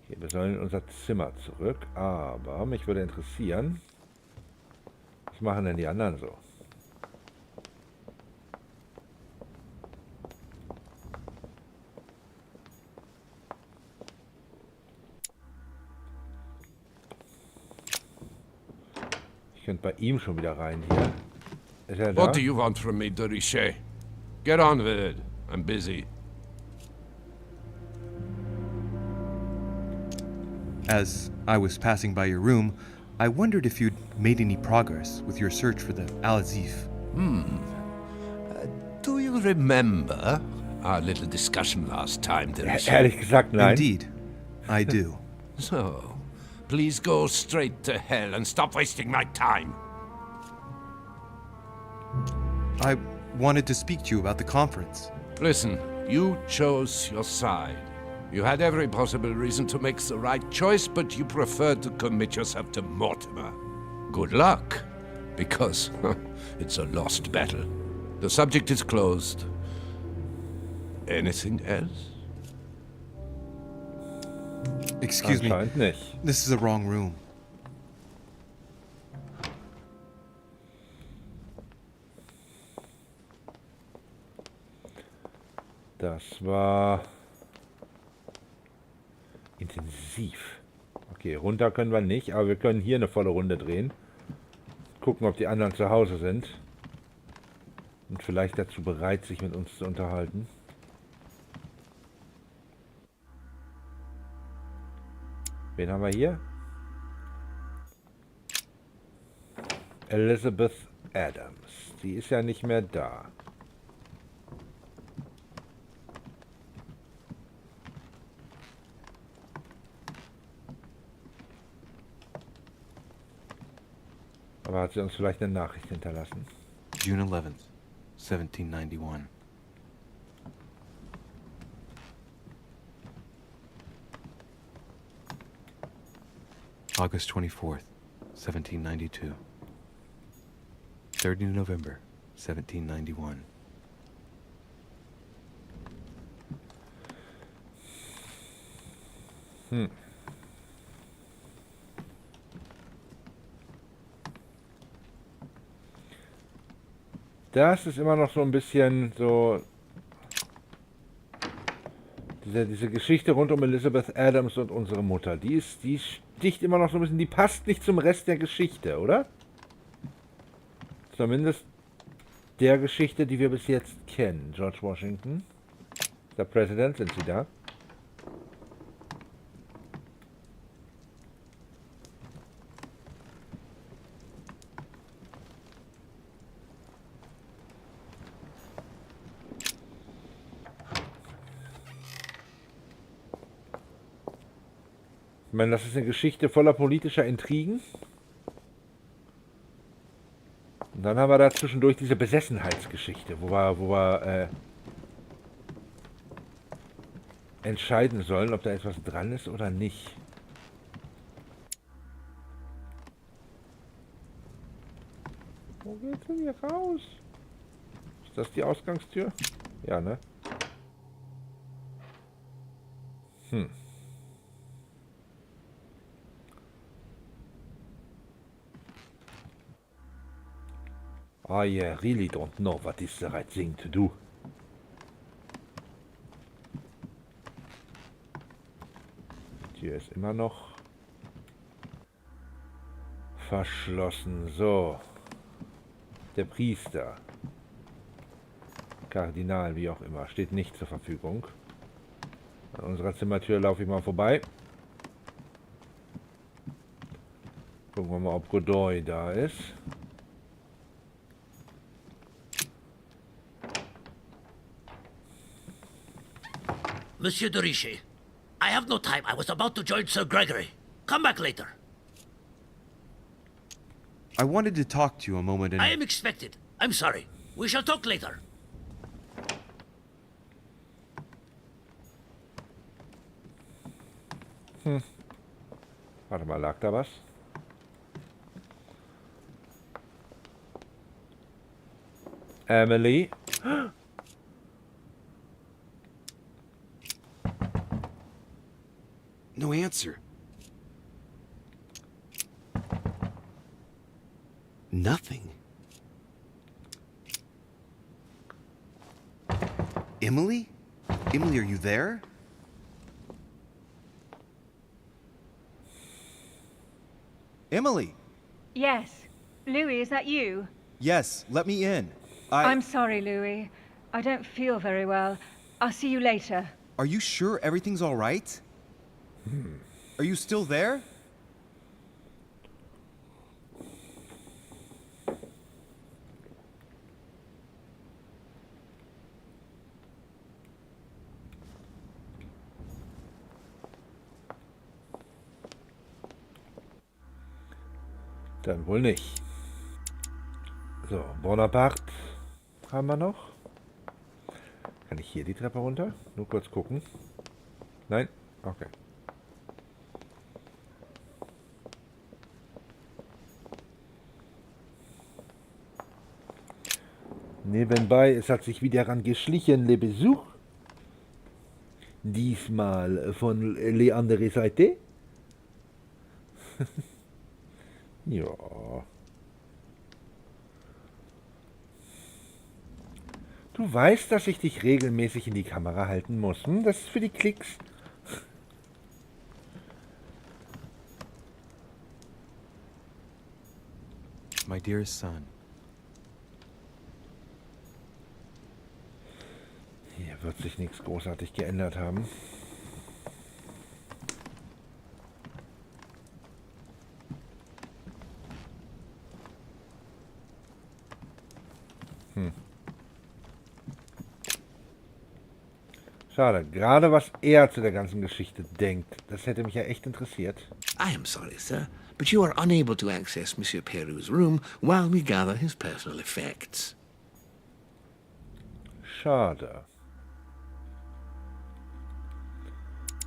Okay, wir sollen in unser Zimmer zurück, aber mich würde interessieren, was machen denn die anderen so? Ich könnte bei ihm schon wieder rein hier. Ist er da? What do you want from me, de Richet? Get on with it. I'm busy. As I was passing by your room, I wondered if you'd made any progress with your search for the Al-Azif. Do you remember our little discussion last time, de Richet? Ehrlich gesagt, nein. Indeed, I do. So, please go straight to hell and stop wasting my time. I wanted to speak to you about the conference. Listen, you chose your side. You had every possible reason to make the right choice, but you preferred to commit yourself to Mortimer. Good luck, because it's a lost battle. The subject is closed. Anything else? Excuse me, Anscheinend nicht. this is the wrong room. Das war intensiv. Okay, runter können wir nicht, aber wir können hier eine volle Runde drehen. Gucken, ob die anderen zu Hause sind. Und vielleicht dazu bereit, sich mit uns zu unterhalten. Wen haben wir hier? Elizabeth Adams. Die ist ja nicht mehr da. Aber hat sie uns vielleicht eine Nachricht hinterlassen? June 11th, 1791. August 24th, 1792. 3rd November, 1791. Das ist immer noch so ein bisschen so... Diese Geschichte rund um Elizabeth Adams und unsere Mutter, die sticht immer noch so ein bisschen, die passt nicht zum Rest der Geschichte, oder? Zumindest der Geschichte, die wir bis jetzt kennen. George Washington, der Präsident, sind Sie da? Ich meine, das ist eine Geschichte voller politischer Intrigen. Und dann haben wir da zwischendurch diese Besessenheitsgeschichte, wo wir entscheiden sollen, ob da etwas dran ist oder nicht. Wo geht's denn hier raus? Ist das die Ausgangstür? Ja, ne? I really don't know what is the right thing to do. Die Tür ist immer noch verschlossen. So. Der Priester. Kardinal, wie auch immer. Steht nicht zur Verfügung. An unserer Zimmertür laufe ich mal vorbei. Gucken wir mal, ob Godoy da ist. Monsieur de Richet, I have no time. I was about to join Sir Gregory. Come back later. I wanted to talk to you a moment and... I am expected. I'm sorry. We shall talk later. Warte mal, lag da was? Emily? No answer. Nothing. Emily? Emily, are you there? Emily! Yes. Louis, is that you? Yes, let me in. I'm sorry, Louis. I don't feel very well. I'll see you later. Are you sure everything's all right? Are you still there? Dann wohl nicht. So, Bonaparte haben wir noch. Kann ich hier die Treppe runter? Nur kurz gucken. Nein? Okay. Nebenbei, es hat sich wieder ran geschlichen, le Besuch. Diesmal von le andere Seite. Ja. Du weißt, dass ich dich regelmäßig in die Kamera halten muss. Hm? Das ist für die Klicks. My dearest son, wird sich nichts großartig geändert haben. Schade, gerade was er zu der ganzen Geschichte denkt, das hätte mich ja echt interessiert. I am sorry, sir, but you are unable to access Monsieur Peru's room while we gather his personal effects. Schade.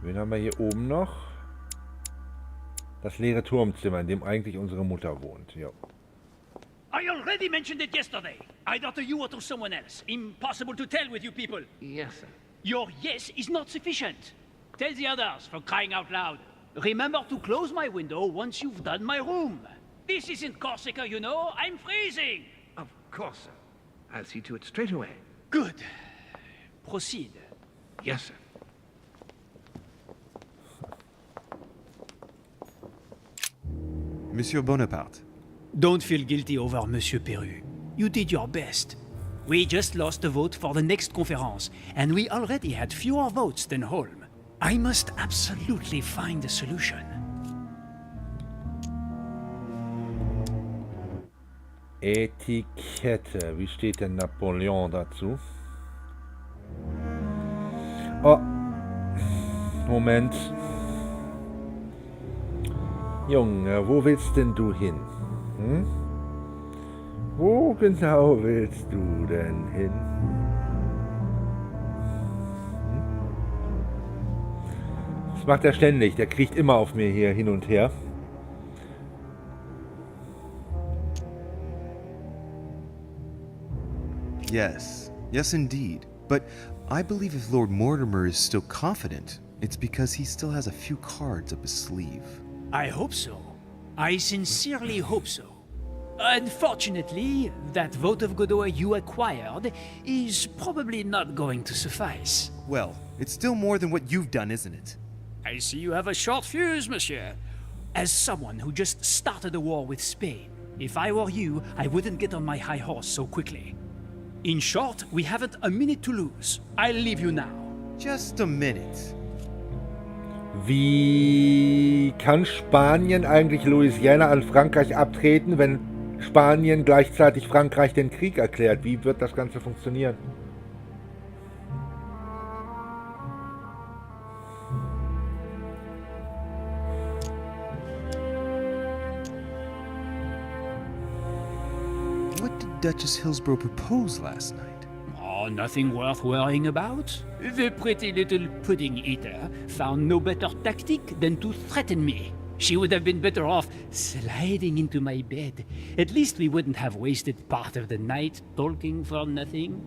Wen haben wir hier oben noch? Das leere Turmzimmer, in dem eigentlich unsere Mutter wohnt. Jo. I already mentioned it yesterday. Either to you or to someone else. Impossible to tell with you people. Yes, sir. Your yes is not sufficient. Tell the others, for crying out loud. Remember to close my window once you've done my room. This isn't Corsica, you know. I'm freezing. Of course, sir. I'll see to it straight away. Good. Proceed. Yes, sir. Monsieur Bonaparte. Don't feel guilty over Monsieur Peru. You did your best. We just lost the vote for the next conference, and we already had fewer votes than Holm. I must absolutely find a solution. Etikette. Wie steht denn Napoleon dazu? Oh. Moment. Junge, wo willst denn du hin? Hm? Wo genau willst du denn hin? Das macht er ständig. Der kriecht immer auf mir hier hin und her. Yes. Yes, indeed. But I believe if Lord Mortimer is still confident, it's because he still has a few cards up his sleeve. I hope so. I sincerely hope so. Unfortunately, that vote of Godot you acquired is probably not going to suffice. Well, it's still more than what you've done, isn't it? I see you have a short fuse, monsieur. As someone who just started a war with Spain, if I were you, I wouldn't get on my high horse so quickly. In short, we haven't a minute to lose. I'll leave you now. Just a minute. Wie kann Spanien eigentlich Louisiana an Frankreich abtreten, wenn Spanien gleichzeitig Frankreich den Krieg erklärt? Wie wird das Ganze funktionieren? What did Duchess Hillsborough propose last night? Oh, nothing worth worrying about. The pretty little pudding eater found no better tactic than to threaten me. She would have been better off sliding into my bed. At least we wouldn't have wasted part of the night talking for nothing.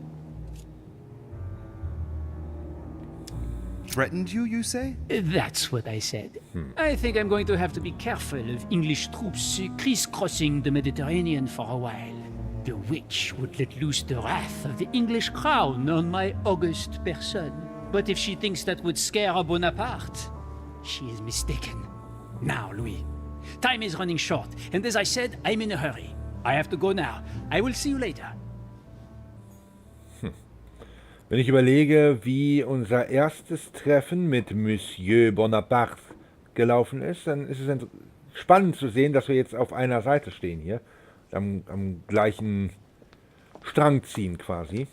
Threatened you, you say? That's what I said. I think I'm going to have to be careful of English troops crisscrossing the Mediterranean for a while. The witch would let loose the wrath of the English crown on my august person. But if she thinks that would scare Bonaparte, she is mistaken. Now, Louis, time is running short, and as I said, I'm in a hurry. I have to go now. I will see you later. Wenn ich überlege, wie unser erstes Treffen mit Monsieur Bonaparte gelaufen ist, dann ist es spannend zu sehen, dass wir jetzt auf einer Seite stehen hier. Am gleichen Strang ziehen quasi.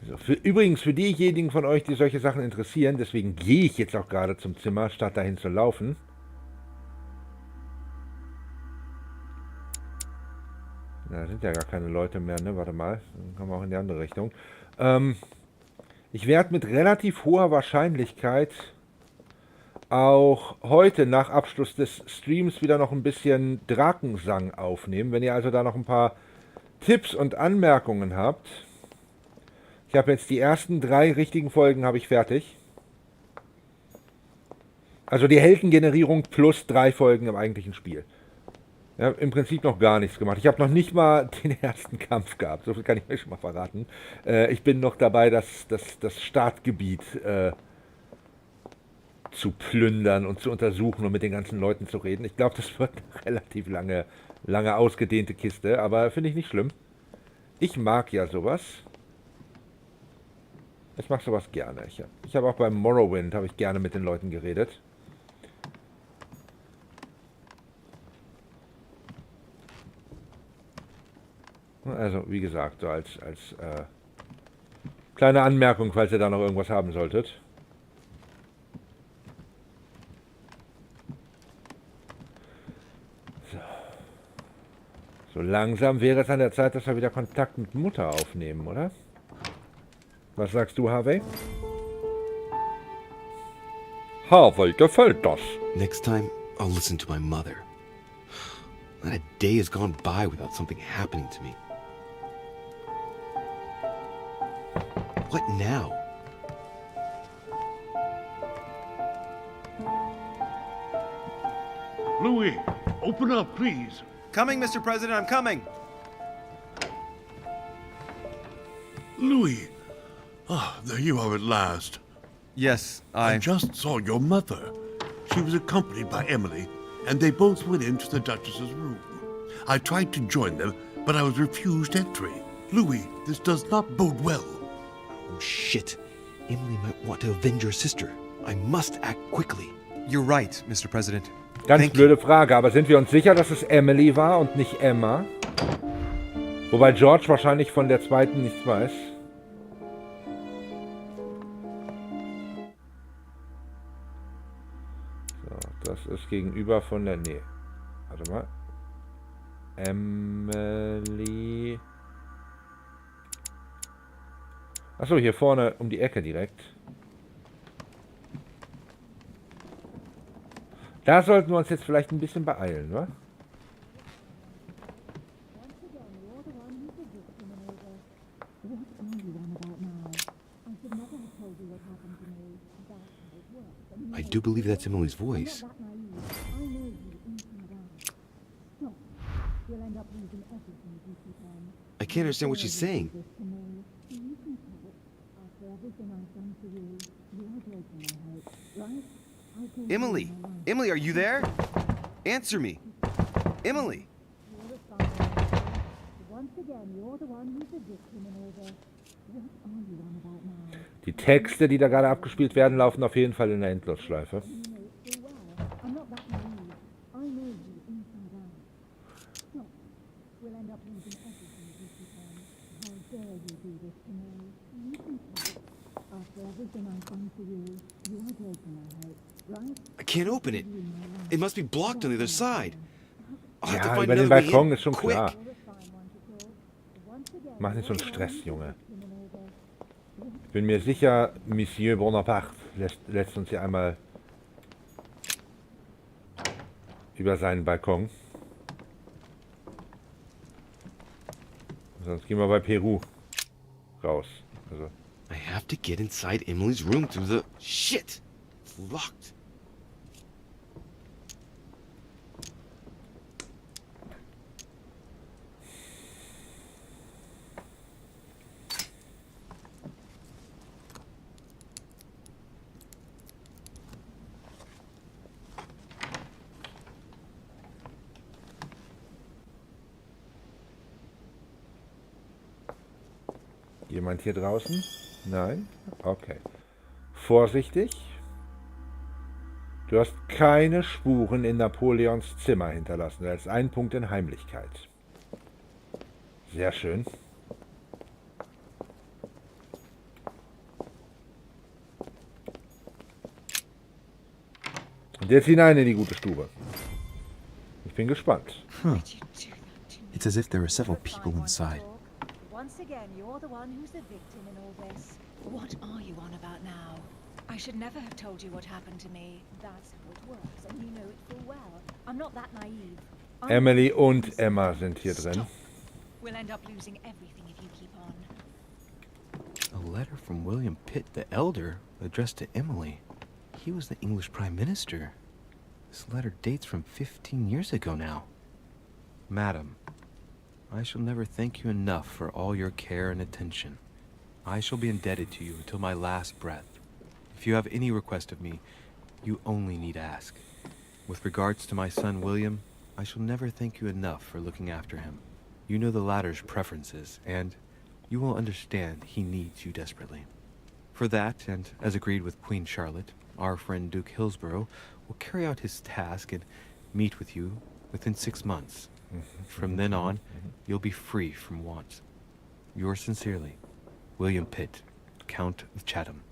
So, übrigens für diejenigen von euch, die solche Sachen interessieren, deswegen gehe ich jetzt auch gerade zum Zimmer, statt dahin zu laufen. Da sind ja gar keine Leute mehr, ne? Warte mal, dann kommen wir auch in die andere Richtung. Ich werde mit relativ hoher Wahrscheinlichkeit auch heute nach Abschluss des Streams wieder noch ein bisschen Drakensang aufnehmen. Wenn ihr also da noch ein paar Tipps und Anmerkungen habt. Ich habe jetzt die ersten 3 richtigen Folgen habe ich fertig. Also die Heldengenerierung plus 3 Folgen im eigentlichen Spiel. Ja, im Prinzip noch gar nichts gemacht. Ich habe noch nicht mal den ersten Kampf gehabt. So viel kann ich mir schon mal verraten. Ich bin noch dabei, das Startgebiet zu plündern und zu untersuchen und mit den ganzen Leuten zu reden. Ich glaube, das wird eine relativ lange ausgedehnte Kiste, aber finde ich nicht schlimm. Ich mag ja sowas. Ich mache sowas gerne. Ich habe auch beim Morrowind habe ich gerne mit den Leuten geredet. Also, wie gesagt, so als kleine Anmerkung, falls ihr da noch irgendwas haben solltet. So langsam wäre es an der Zeit, dass wir wieder Kontakt mit Mutter aufnehmen, oder? Was sagst du, Harvey? Harvey gefällt das. Next time, I'll listen to my mother. Not a day has gone by without something happening to me. What now? Louis, open up, please. Coming, Mr. President, I'm coming. Louis. Ah, there you are at last. Yes, I just saw your mother. She was accompanied by Emily, and they both went into the Duchess's room. I tried to join them, but I was refused entry. Louis, this does not bode well. Oh, shit. Emily might want to avenge her sister. I must act quickly. You're right, Mr. President. Ganz blöde Frage, aber sind wir uns sicher, dass es Emily war und nicht Emma? Wobei George wahrscheinlich von der zweiten nichts weiß. So, das ist gegenüber von der... Nee, warte mal. Emily... Achso, hier vorne um die Ecke direkt. Da sollten wir uns jetzt vielleicht ein bisschen beeilen, wa? I do believe that's Emily's voice. I can't understand what she's saying. Emily! Emily, are you there? Answer me! Emily! Die Texte, die da gerade abgespielt werden, laufen auf jeden Fall in der Endlosschleife. I can't open it. It must be blocked on the other side. I'll have to Ja, find über den another way Balkon in. ist schon Quick. klar. Mach nicht so einen Stress, Junge. Ich bin mir sicher, Monsieur Bonaparte lässt uns hier einmal über seinen Balkon. Sonst gehen wir bei Peru raus. Also. I have to get inside Emily's room through the... Shit! It's locked. Jemand hier draußen? Nein? Okay. Vorsichtig. Du hast keine Spuren in Napoleons Zimmer hinterlassen. Das ist ein Punkt in Heimlichkeit. Sehr schön. Und jetzt hinein in die gute Stube. Ich bin gespannt. It's as if there are several people inside. Once again, you're the one who's the victim in all this. What are you on about now? I should never have told you what happened to me. That's how it works, and you know it full well. I'm not that naive. Emily und Emma sind hier drin. We'll end up losing everything if you keep on. A letter from William Pitt the Elder addressed to Emily. He was the English Prime Minister. This letter dates from 15 years ago now. Madam, I shall never thank you enough for all your care and attention. I shall be indebted to you until my last breath. If you have any request of me, you only need ask. With regards to my son William, I shall never thank you enough for looking after him. You know the latter's preferences, and you will understand he needs you desperately. For that, and as agreed with Queen Charlotte, our friend Duke Hillsborough will carry out his task and meet with you within 6 months. From then on, you'll be free from want. Yours sincerely, William Pitt, Count of Chatham.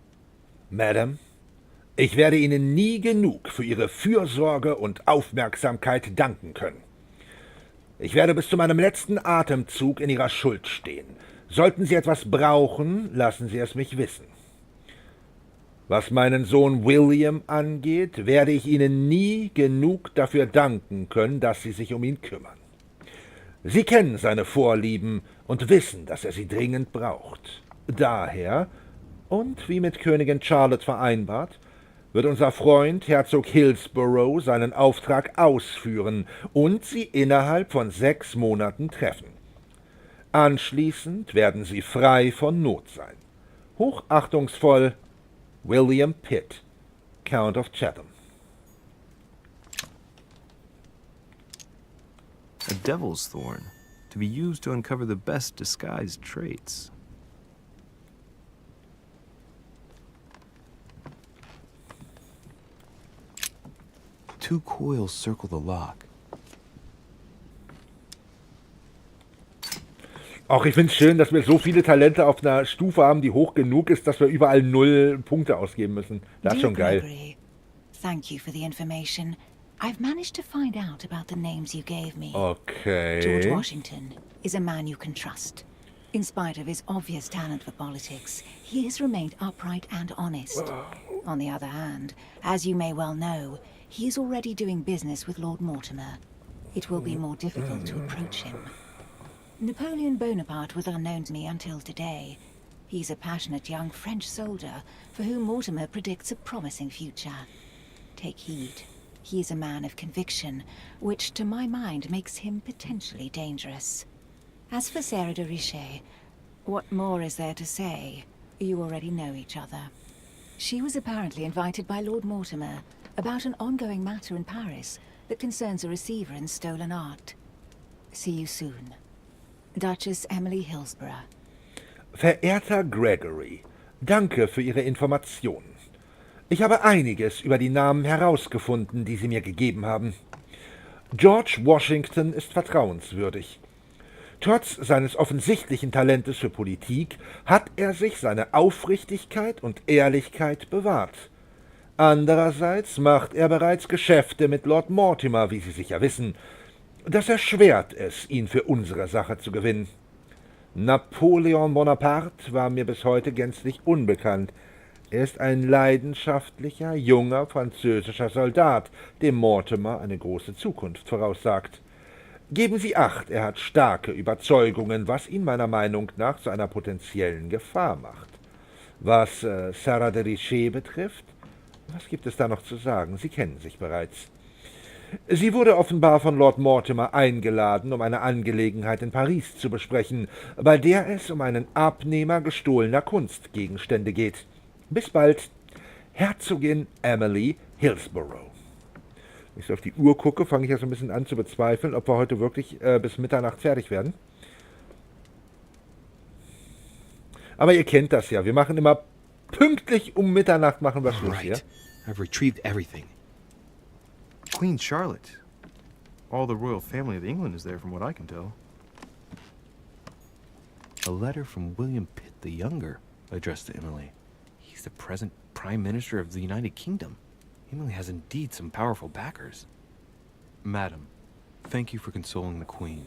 Madam, ich werde Ihnen nie genug für Ihre Fürsorge und Aufmerksamkeit danken können. Ich werde bis zu meinem letzten Atemzug in Ihrer Schuld stehen. Sollten Sie etwas brauchen, lassen Sie es mich wissen. Was meinen Sohn William angeht, werde ich Ihnen nie genug dafür danken können, dass Sie sich um ihn kümmern. Sie kennen seine Vorlieben und wissen, dass er sie dringend braucht. Daher, und wie mit Königin Charlotte vereinbart, wird unser Freund Herzog Hillsborough seinen Auftrag ausführen und Sie innerhalb von 6 Monaten treffen. Anschließend werden Sie frei von Not sein. Hochachtungsvoll, William Pitt, Count of Chatham. A devil's thorn, to be used to uncover the best disguised traits. Two coils circle the lock. Auch ich finde es schön, dass wir so viele Talente auf einer Stufe haben, die hoch genug ist, dass wir überall 0 Punkte ausgeben müssen. Das ist schon geil. Gregory, thank you for the information. I've managed to find out about the names you gave me. Okay. George Washington is a man you can trust. In spite of his obvious talent for politics, he has remained upright and honest. On the other hand, as you may well know, he is already doing business with Lord Mortimer. It will be more difficult to approach him. Napoleon Bonaparte was unknown to me until today. He's a passionate young French soldier for whom Mortimer predicts a promising future. Take heed. He is a man of conviction, which to my mind makes him potentially dangerous. As for Sarah de Richet, what more is there to say? You already know each other. She was apparently invited by Lord Mortimer about an ongoing matter in Paris that concerns a receiver in stolen art. See you soon. Duchess Emily Hillsborough. Verehrter Gregory, danke für Ihre Informationen. Ich habe einiges über die Namen herausgefunden, die Sie mir gegeben haben. George Washington ist vertrauenswürdig. Trotz seines offensichtlichen Talentes für Politik hat er sich seine Aufrichtigkeit und Ehrlichkeit bewahrt. Andererseits macht er bereits Geschäfte mit Lord Mortimer, wie Sie sicher wissen. Das erschwert es, ihn für unsere Sache zu gewinnen. Napoleon Bonaparte war mir bis heute gänzlich unbekannt. Er ist ein leidenschaftlicher, junger französischer Soldat, dem Mortimer eine große Zukunft voraussagt. Geben Sie Acht, er hat starke Überzeugungen, was ihn meiner Meinung nach zu einer potenziellen Gefahr macht. Was Sarah de Richet betrifft, was gibt es da noch zu sagen? Sie kennen sich bereits. Sie wurde offenbar von Lord Mortimer eingeladen, um eine Angelegenheit in Paris zu besprechen, bei der es um einen Abnehmer gestohlener Kunstgegenstände geht. Bis bald, Herzogin Emily Hillsborough. Wenn ich so auf die Uhr gucke, fange ich ja so ein bisschen an zu bezweifeln, ob wir heute wirklich bis Mitternacht fertig werden. Aber ihr kennt das ja, wir machen immer pünktlich um Mitternacht machen wir Schluss hier. I've retrieved everything. Queen Charlotte. All the royal family of England is there from what I can tell. A letter from William Pitt the Younger, addressed to Emily. He's the present Prime Minister of the United Kingdom. Emily has indeed some powerful backers. Madam, thank you for consoling the Queen.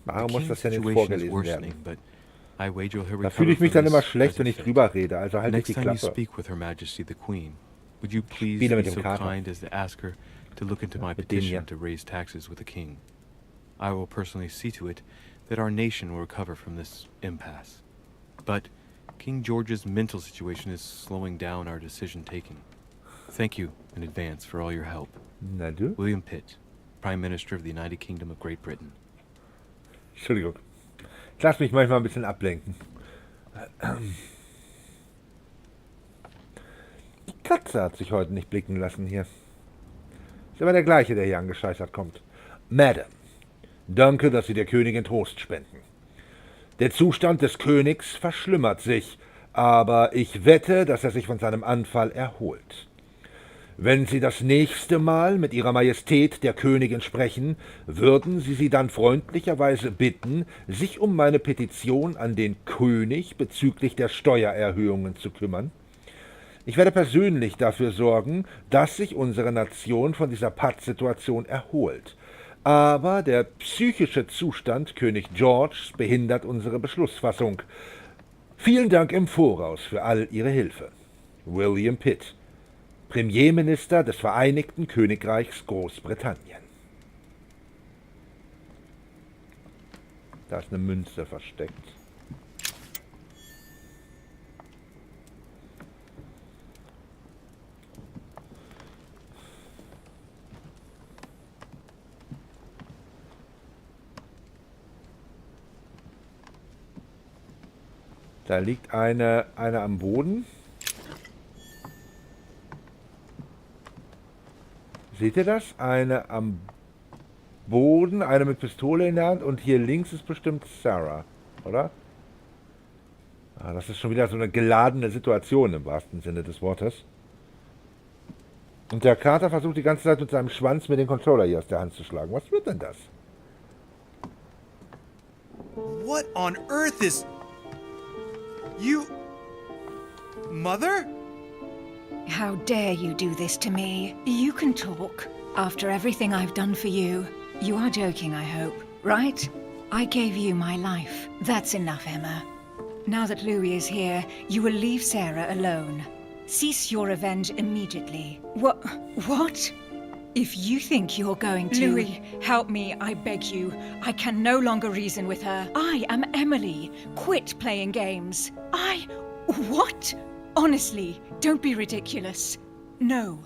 Warum muss das denn nicht vorgelesen werden? But I wager her Da fühle ich mich dann immer schlecht, wenn ich drüber rede, also halt nicht die Next time you Klappe. speak with Her Majesty the Queen, would you please Spiele mit be dem so Kater. kind as to ask her to look into my Mit dem hier. petition to raise taxes with the King? I will personally see to it that our nation will recover from this impasse. But King George's mental situation is slowing down our decision-taking. Thank you in advance for all your help. Na du? William Pitt, Prime Minister of the United Kingdom of Great Britain. Entschuldigung. Ich lasse mich manchmal ein bisschen ablenken. Die Katze hat sich heute nicht blicken lassen hier. Ist immer der gleiche, der hier angescheißert kommt. Madam, danke, dass Sie der Königin Trost spenden. Der Zustand des Königs verschlimmert sich, aber ich wette, dass er sich von seinem Anfall erholt. Wenn Sie das nächste Mal mit Ihrer Majestät der Königin sprechen, würden Sie sie dann freundlicherweise bitten, sich um meine Petition an den König bezüglich der Steuererhöhungen zu kümmern? Ich werde persönlich dafür sorgen, dass sich unsere Nation von dieser Pattsituation erholt. Aber der psychische Zustand König Georges behindert unsere Beschlussfassung. Vielen Dank im Voraus für all Ihre Hilfe. William Pitt, Premierminister des Vereinigten Königreichs Großbritannien. Da ist eine Münze versteckt. Da liegt eine am Boden. Seht ihr das? Eine am Boden, eine mit Pistole in der Hand und hier links ist bestimmt Sarah, oder? Ah, das ist schon wieder so eine geladene Situation im wahrsten Sinne des Wortes. Und der Kater versucht die ganze Zeit mit seinem Schwanz mir den Controller hier aus der Hand zu schlagen. Was wird denn das? What on earth is... You... Mother? How dare you do this to me? You can talk. After everything I've done for you. You are joking, I hope, right? I gave you my life. That's enough, Emma. Now that Louis is here, you will leave Sarah alone. Cease your revenge immediately. What? If you think you're going to... Louis, help me, I beg you. I can no longer reason with her. I am Emily. Quit playing games. What? Honestly, don't be ridiculous. No.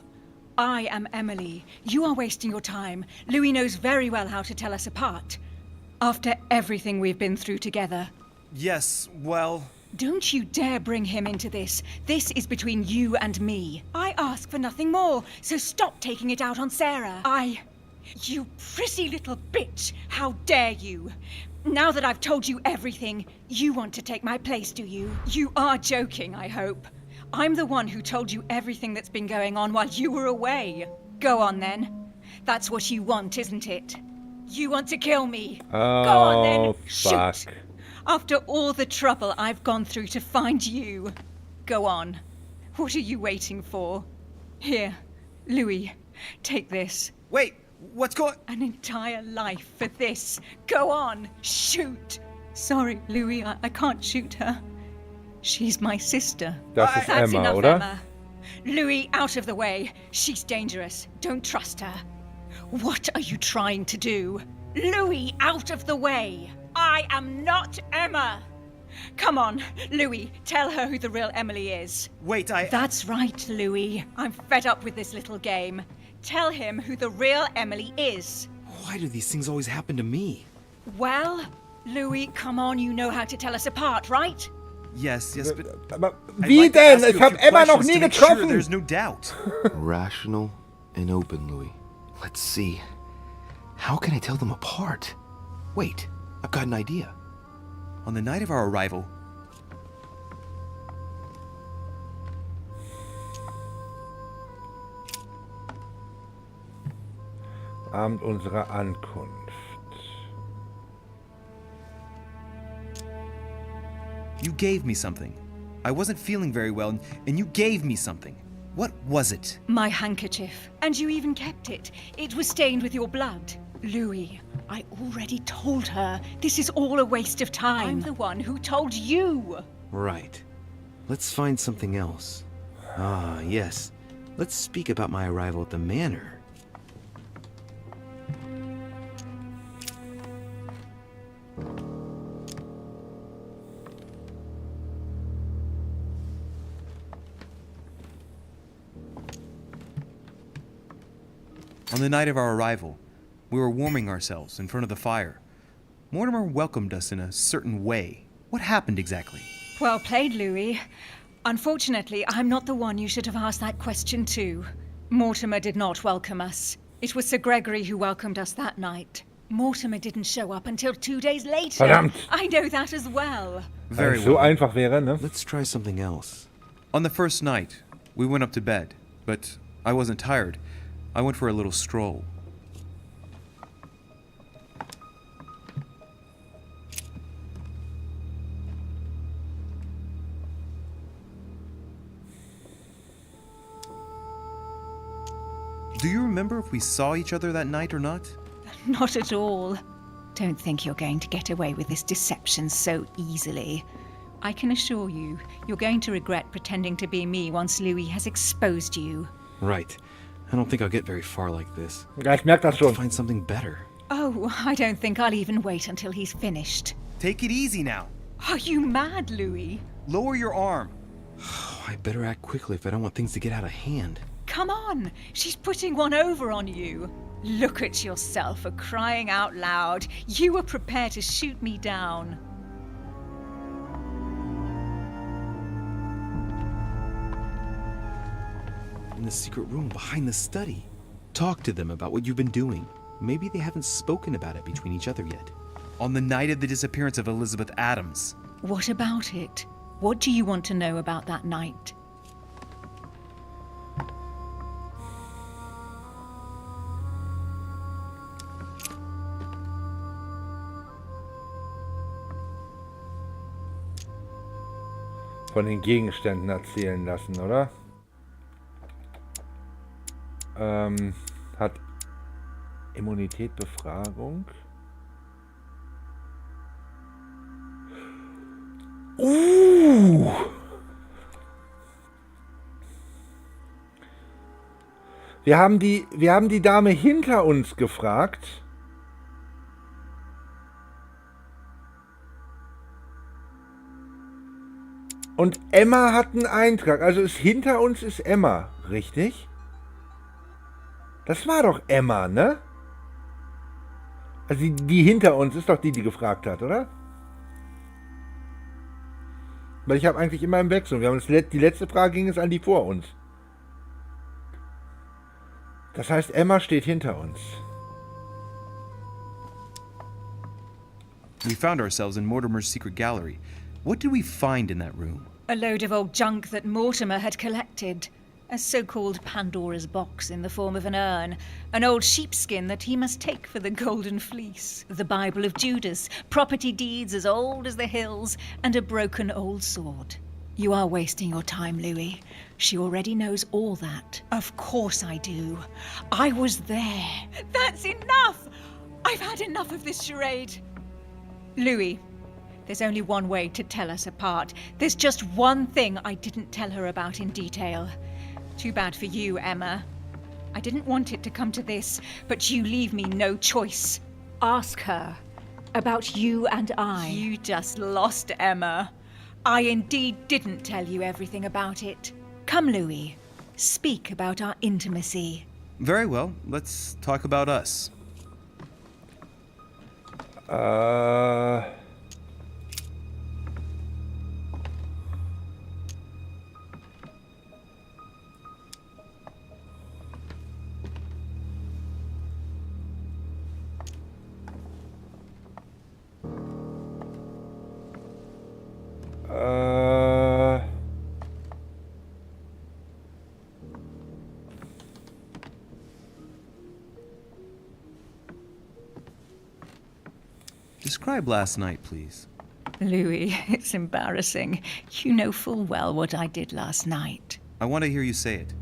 I am Emily. You are wasting your time. Louis knows very well how to tell us apart. After everything we've been through together. Yes, well... Don't you dare bring him into this. This is between you and me. I ask for nothing more, so stop taking it out on Sarah. You pretty little bitch! How dare you! Now that I've told you everything, you want to take my place, do you? You are joking, I hope. I'm the one who told you everything that's been going on while you were away. Go on, then. That's what you want, isn't it? You want to kill me. Oh, Go on, then. fuck. Shoot. After all the trouble I've gone through to find you. Go on. What are you waiting for? Here, Louis, take this. Wait, what's going... An entire life for this. Go on, shoot. Sorry, Louis, I can't shoot her. She's my sister. Das ist That's Emma, enough, oder? Emma. Louis, out of the way. She's dangerous. Don't trust her. What are you trying to do? Louis, out of the way. I am not Emma. Come on, Louis, tell her who the real Emily is. Wait, That's right, Louis. I'm fed up with this little game. Tell him who the real Emily is. Why do these things always happen to me? Well, Louis, come on, you know how to tell us apart, right? Yes, but... Aber wie denn? Ich habe Emma noch nie getroffen. There's no doubt. Rational and open, Louis. Let's see. How can I tell them apart? Wait, I've got an idea. On the night of our arrival... Abend unserer Ankunft. You gave me something. I wasn't feeling very well, and you gave me something. What was it? My handkerchief. And you even kept it. It was stained with your blood. Louis, I already told her. This is all a waste of time. I'm the one who told you. Right. Let's find something else. Ah, yes. Let's speak about my arrival at the manor. On the night of our arrival, we were warming ourselves in front of the fire. Mortimer welcomed us in a certain way. What happened exactly? Well played, Louis. Unfortunately, I'm not the one you should have asked that question to. Mortimer did not welcome us. It was Sir Gregory who welcomed us that night. Mortimer didn't show up until 2 days later. Verdammt. I know that as well. Very So well. einfach wäre, ne? Let's try something else. On the first night, we went up to bed, but I wasn't tired. I went for a little stroll. Do you remember if we saw each other that night or not? Not at all. Don't think you're going to get away with this deception so easily. I can assure you, you're going to regret pretending to be me once Louis has exposed you. Right. I don't think I'll get very far like this. Ja, ich merke das schon. Find something better. Oh, I don't think I'll even wait until he's finished. Take it easy now. Are you mad, Louis? Lower your arm. I better act quickly if I don't want things to get out of hand. Come on, she's putting one over on you. Look at yourself for crying out loud. You were prepared to shoot me down. In the secret room behind the study. Talk to them about what you've been doing. Maybe they haven't spoken about it between each other yet. On the night of the disappearance of Elizabeth Adams. What about it? What do you want to know about that night? Von den Gegenständen erzählen lassen, oder? Hat Immunität Befragung? Wir haben die Dame hinter uns gefragt. Und Emma hat einen Eintrag. Also ist hinter uns ist Emma, richtig? Das war doch Emma, ne? Also die hinter uns ist doch die gefragt hat, oder? Weil ich habe eigentlich immer im Wechsel. Wir haben die letzte Frage ging es an die vor uns. Das heißt, Emma steht hinter uns. We found ourselves in Mortimer's secret gallery. What did we find in that room? A load of old junk that Mortimer had collected. A so-called Pandora's box in the form of an urn. An old sheepskin that he must take for the golden fleece. The Bible of Judas. Property deeds as old as the hills. And a broken old sword. You are wasting your time, Louis. She already knows all that. Of course I do. I was there. That's enough! I've had enough of this charade. Louis, there's only one way to tell us apart. There's just one thing I didn't tell her about in detail. Too bad for you, Emma. I didn't want it to come to this, but you leave me no choice. Ask her about you and I. You just lost, Emma. I indeed didn't tell you everything about it. Come, Louis. Speak about our intimacy. Very well. Let's talk about us. Describe last night, please. Louis, it's embarrassing. You know full well what I did last night. I want to hear you say it.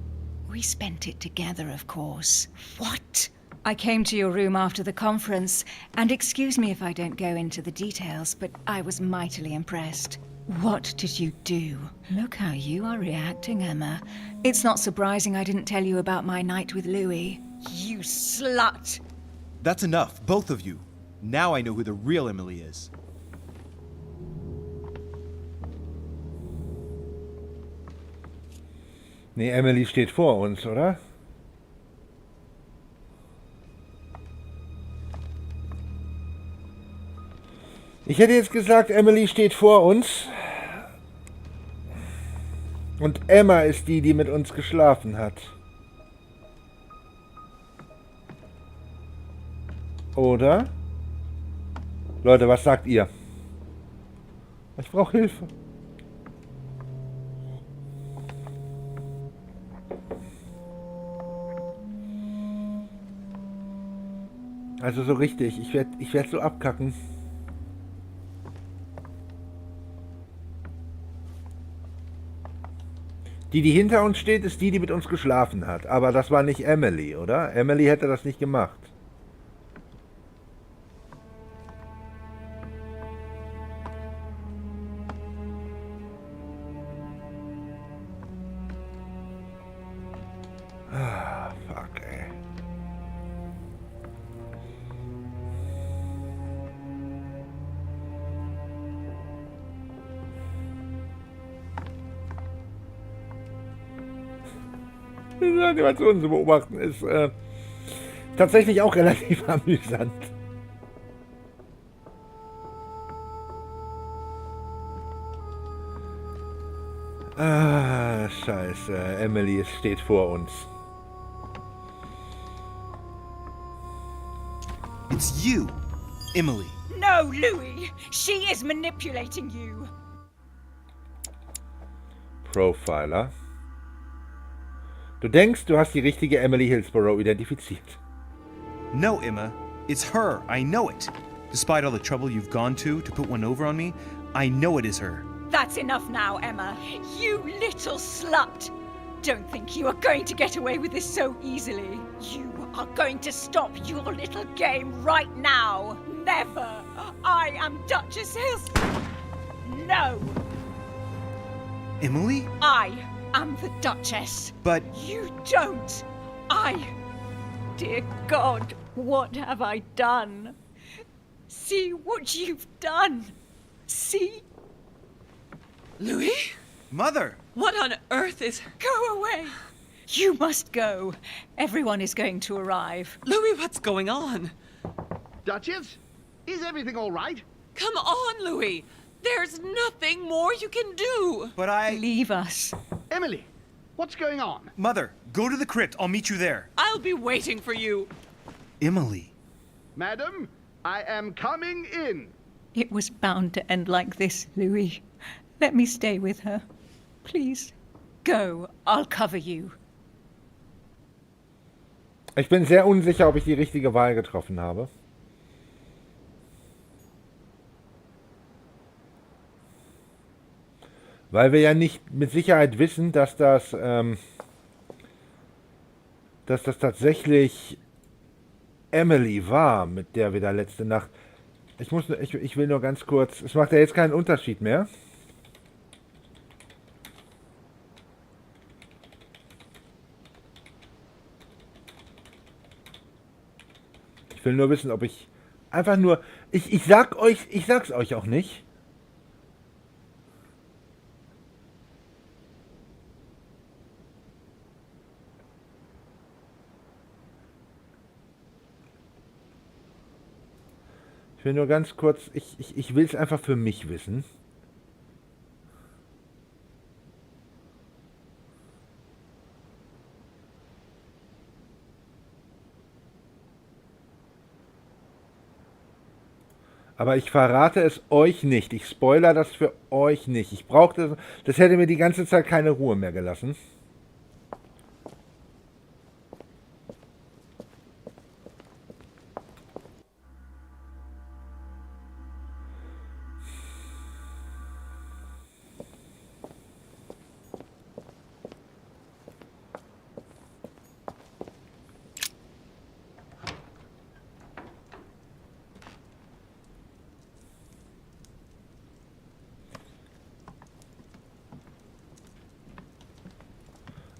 We spent it together, of course. What? I came to your room after the conference, and excuse me if I don't go into the details, but I was mightily impressed. What did you do? Look how you are reacting, Emma. It's not surprising I didn't tell you about my night with Louis. You slut! That's enough, both of you. Now I know who the real Emily is. Nee, Emily steht vor uns, oder? Ich hätte jetzt gesagt, Emily steht vor uns. Und Emma ist die, die mit uns geschlafen hat. Oder? Leute, was sagt ihr? Ich brauche Hilfe. Also so richtig, ich werd so abkacken. Die hinter uns steht, ist die mit uns geschlafen hat. Aber das war nicht Emily, oder? Emily hätte das nicht gemacht. Ah, fuck, ey. Diese Animation zu beobachten ist tatsächlich auch relativ amüsant. Ah, scheiße. Emily steht vor uns. It's you, Emily. No, Louis! She is manipulating you! Profiler. Du denkst, du hast die richtige Emily Hillsborough identifiziert. No, Emma. It's her. I know it. Despite all the trouble you've gone to put one over on me, I know it is her. That's enough now, Emma. You little slut! Don't think you are going to get away with this so easily. You are going to stop your little game right now. Never! I am Duchess Hills. No! Emily? I am the Duchess. But... You don't. Dear God, what have I done? See what you've done. See? Louis? Mother! What on earth is... Go away! You must go. Everyone is going to arrive. Louis, what's going on? Duchess? Is everything all right? Come on, Louis. There's nothing more you can do. But I... Leave us. Emily, what's going on? Mother, go to the crypt. I'll meet you there. I'll be waiting for you. Emily. Madam, I am coming in. It was bound to end like this, Louis. Let me stay with her. Please. Go. I'll cover you. Ich bin sehr unsicher, ob ich die richtige Wahl getroffen habe. Weil wir ja nicht mit Sicherheit wissen, dass das tatsächlich Emily war, mit der wir da letzte Nacht... Ich will nur ganz kurz... Es macht ja jetzt keinen Unterschied mehr. Ich will nur wissen, ob ich... Einfach nur... Ich sag's euch auch nicht. Ich will nur ganz kurz, ich will es einfach für mich wissen. Aber ich verrate es euch nicht. Ich spoilere das für euch nicht. Ich brauchte das hätte mir die ganze Zeit keine Ruhe mehr gelassen.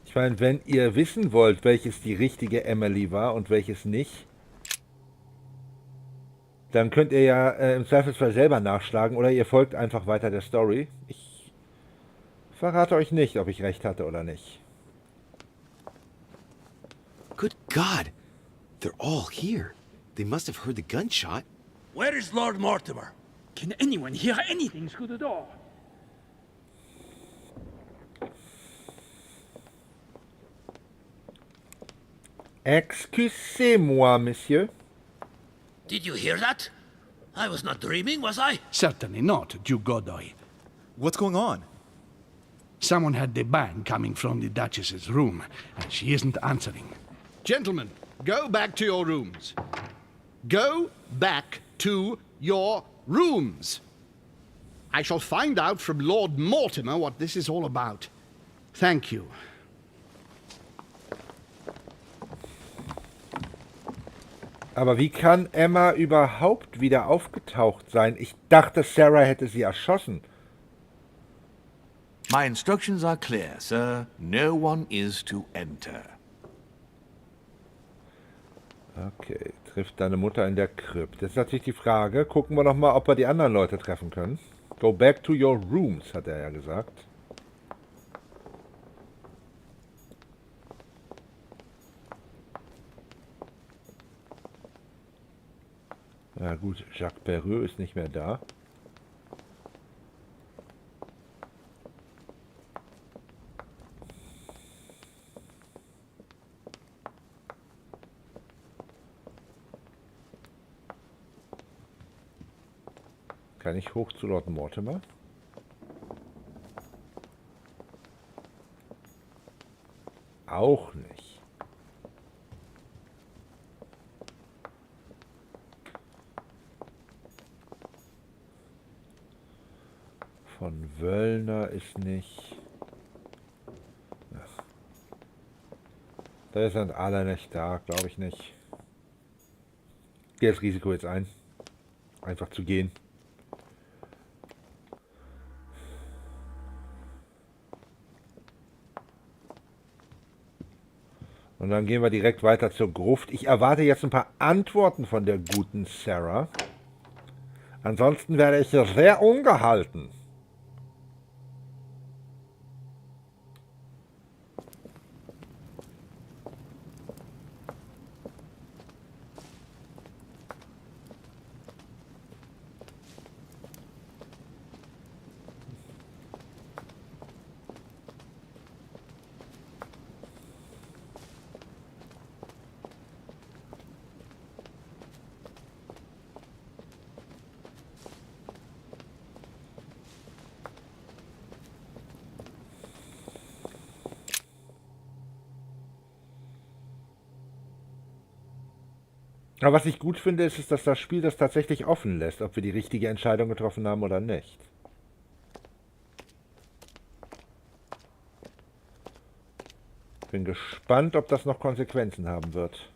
Ich meine, wenn ihr wissen wollt, welches die richtige Emily war und welches nicht, dann könnt ihr ja im Zweifelsfall selber nachschlagen oder ihr folgt einfach weiter der Story. Ich verrate euch nicht, ob ich recht hatte oder nicht. Good God! They're all here. They must have heard the gunshot. Where is Lord Mortimer? Can anyone hear anything through the door? Excusez-moi, Monsieur. Did you hear that? I was not dreaming, was I? Certainly not, Duke Godoy. What's going on? Someone had the bang coming from the Duchess's room, and she isn't answering. Gentlemen, go back to your rooms. Go back to your rooms. I shall find out from Lord Mortimer what this is all about. Thank you. Aber wie kann Emma überhaupt wieder aufgetaucht sein? Ich dachte, Sarah hätte sie erschossen. My instructions are clear, sir. No one is to enter. Okay, trifft deine Mutter in der Krypte. Jetzt ist natürlich die Frage, gucken wir noch mal, ob wir die anderen Leute treffen können. Go back to your rooms, hat er ja gesagt. Ja gut, Jacques Perreux ist nicht mehr da. Kann ich hoch zu Lord Mortimer? Auch nicht. Von Wöllner ist nicht. Ach. Da sind alle nicht da, glaube ich nicht. Ich gehe das Risiko jetzt ein. Einfach zu gehen. Und dann gehen wir direkt weiter zur Gruft. Ich erwarte jetzt ein paar Antworten von der guten Sarah. Ansonsten werde ich hier sehr ungehalten. Aber was ich gut finde, ist, dass das Spiel das tatsächlich offen lässt, ob wir die richtige Entscheidung getroffen haben oder nicht. Bin gespannt, ob das noch Konsequenzen haben wird.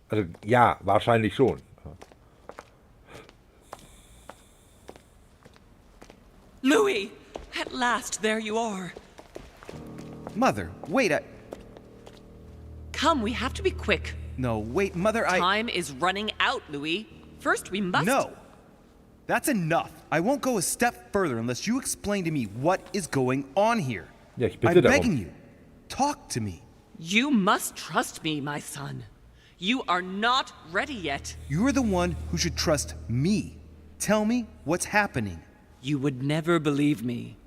Also ja, wahrscheinlich schon. Louis! At last, there you are. Mother, wait, Come, we have to be quick. No, wait, Mother, Time is running out, Louis. First, we must... No! That's enough. I won't go a step further unless you explain to me what is going on here. Ja, ich bitte I'm darum. begging you. Talk to me. You must trust me, my son. You are not ready yet. You're the one who should trust me. Tell me what's happening. You would never believe me.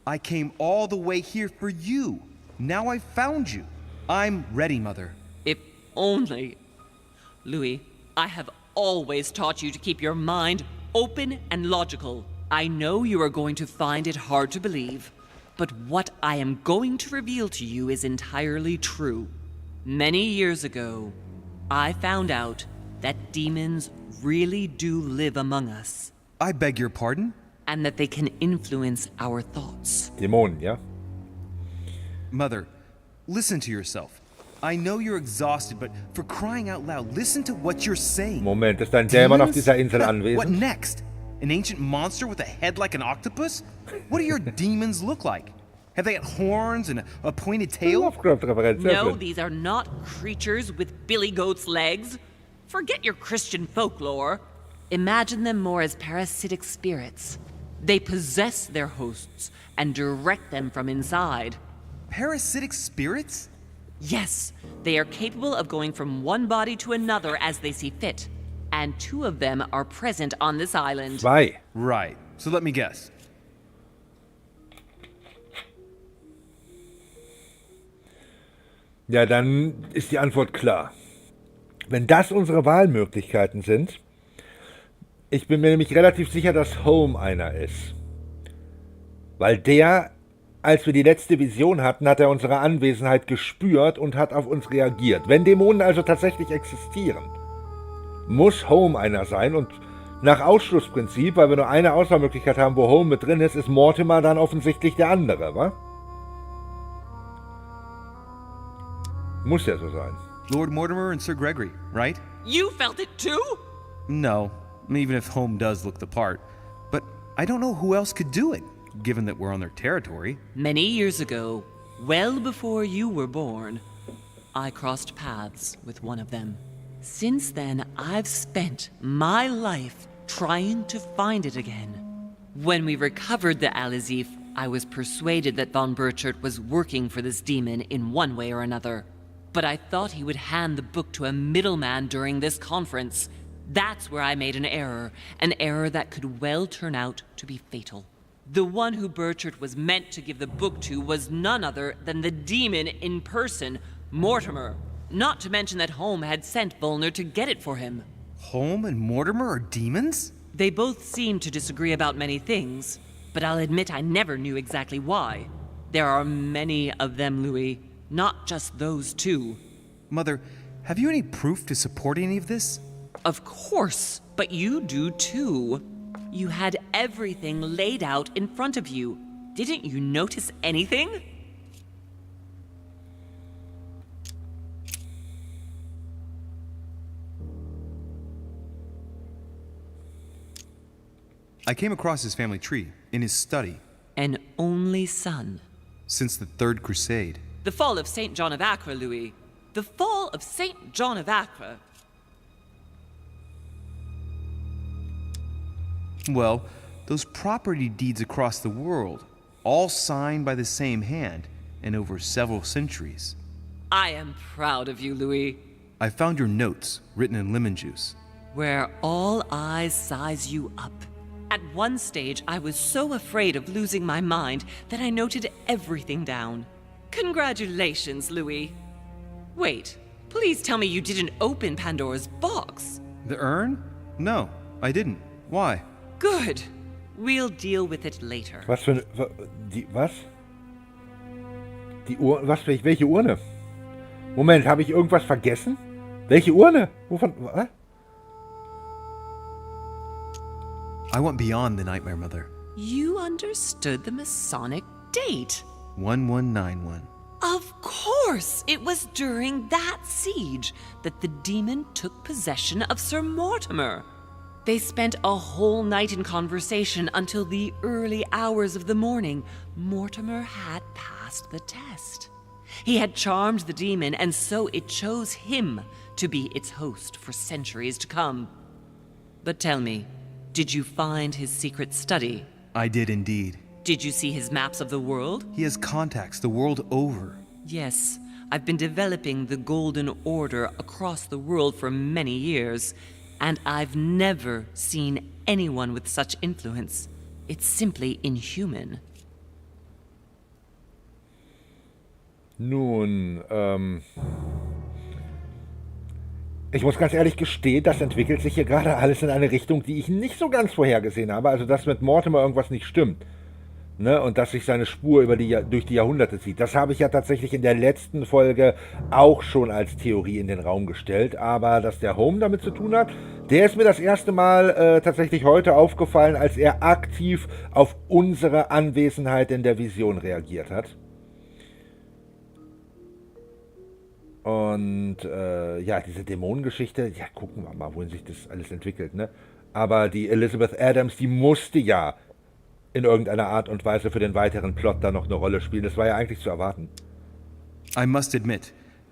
I came all the way here for you. Now I've found you. I'm ready, Mother. If only. Louis, I have always taught you to keep your mind open and logical. I know you are going to find it hard to believe, but what I am going to reveal to you is entirely true. Many years ago, I found out that demons really do live among us. I beg your pardon? And that they can influence our thoughts. Dämonen, ja? Mother, listen to yourself. I know you're exhausted, but for crying out loud, listen to what you're saying. Moment, ist ein Dämon auf dieser Insel What anwesend? next? An ancient monster with a head like an octopus? What do your demons look like? Have they got horns and a pointed tail? Lovecraft-Referenz, sehr No, schön. these are not creatures with billy goat's legs. Forget your Christian folklore. Imagine them more as parasitic spirits. They possess their hosts and direct them from inside. Parasitic spirits? Yes, they are capable of going from one body to another as they see fit. And 2 of them are present on this island. Zwei. Right. So let me guess. Ja, dann ist die Antwort klar. Wenn das unsere Wahlmöglichkeiten sind, Ich bin mir nämlich relativ sicher, dass Home einer ist. Weil der, als wir die letzte Vision hatten, hat er unsere Anwesenheit gespürt und hat auf uns reagiert. Wenn Dämonen also tatsächlich existieren, muss Home einer sein und nach Ausschlussprinzip, weil wir nur eine Auswahlmöglichkeit haben, wo Home mit drin ist, ist Mortimer dann offensichtlich der andere, wa? Muss ja so sein. Lord Mortimer and Sir Gregory, right? You felt it too? No, even if Home does look the part. But I don't know who else could do it, given that we're on their territory. Many years ago, well before you were born, I crossed paths with one of them. Since then, I've spent my life trying to find it again. When we recovered the Alizif, I was persuaded that von Burchard was working for this demon in one way or another. But I thought he would hand the book to a middleman during this conference. That's where I made an error that could well turn out to be fatal. The one who Burchard was meant to give the book to was none other than the demon in person, Mortimer. Not to mention that Home had sent Volner to get it for him. Home and Mortimer are demons? They both seem to disagree about many things, but I'll admit I never knew exactly why. There are many of them, Louis, not just those two. Mother, have you any proof to support any of this? Of course, but you do too. You had everything laid out in front of you. Didn't you notice anything? I came across his family tree in his study. An only son. Since the Third Crusade. The fall of St. John of Acre, Louis. The fall of St. John of Acre. Well, those property deeds across the world, all signed by the same hand, and over several centuries. I am proud of you, Louis. I found your notes, written in lemon juice. Where all eyes size you up. At one stage, I was so afraid of losing my mind that I noted everything down. Congratulations, Louis. Wait, please tell me you didn't open Pandora's box. The urn? No, I didn't. Why? Good. We'll deal with it later. Was für was? Die welche Urne? Moment, habe ich irgendwas vergessen? Welche Urne? Wovon? Was? I went beyond the nightmare, Mother. You understood the Masonic date. 1191. Of course! It was during that siege that the demon took possession of Sir Mortimer. They spent a whole night in conversation until the early hours of the morning. Mortimer had passed the test. He had charmed the demon, and so it chose him to be its host for centuries to come. But tell me, did you find his secret study? I did indeed. Did you see his maps of the world? He has contacts the world over. Yes, I've been developing the Golden Order across the world for many years, and I've never seen anyone with such influence. It's simply inhuman. Nun, ich muss ganz ehrlich gestehen, das entwickelt sich hier gerade alles in eine Richtung, die ich nicht so ganz vorhergesehen habe. Also, dass mit Mortimer irgendwas nicht stimmt. Ne? Und dass sich seine Spur durch die Jahrhunderte zieht. Das habe ich ja tatsächlich in der letzten Folge auch schon als Theorie in den Raum gestellt. Aber dass der Home damit zu tun hat, der ist mir das erste Mal tatsächlich heute aufgefallen, als er aktiv auf unsere Anwesenheit in der Vision reagiert hat. Und ja, diese Dämonengeschichte, ja, gucken wir mal, wohin sich das alles entwickelt, ne? Aber die Elizabeth Adams, die musste ja in irgendeiner Art und Weise für den weiteren Plot da noch eine Rolle spielen. Das war ja eigentlich zu erwarten. I must admit,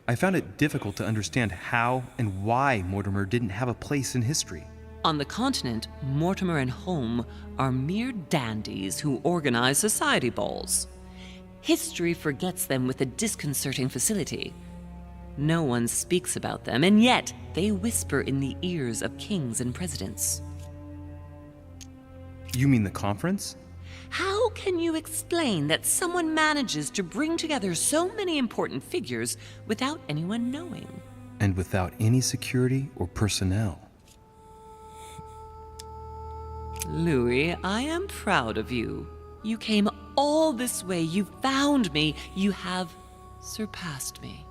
I found it difficult to understand how and why Mortimer didn't have a place in history. On the continent, Mortimer and Home are mere dandies who organize society balls. History forgets them with a disconcerting facility. No one speaks about them, and yet they whisper in the ears of kings and presidents. You mean the conference? How can you explain that someone manages to bring together so many important figures without anyone knowing? And without any security or personnel. Louis, I am proud of you. You came all this way. You found me. You have surpassed me.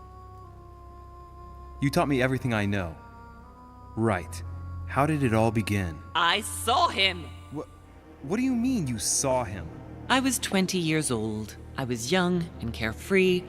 You taught me everything I know. Right. How did it all begin? I saw him. What do you mean you saw him? I was 20 years old. I was young and carefree.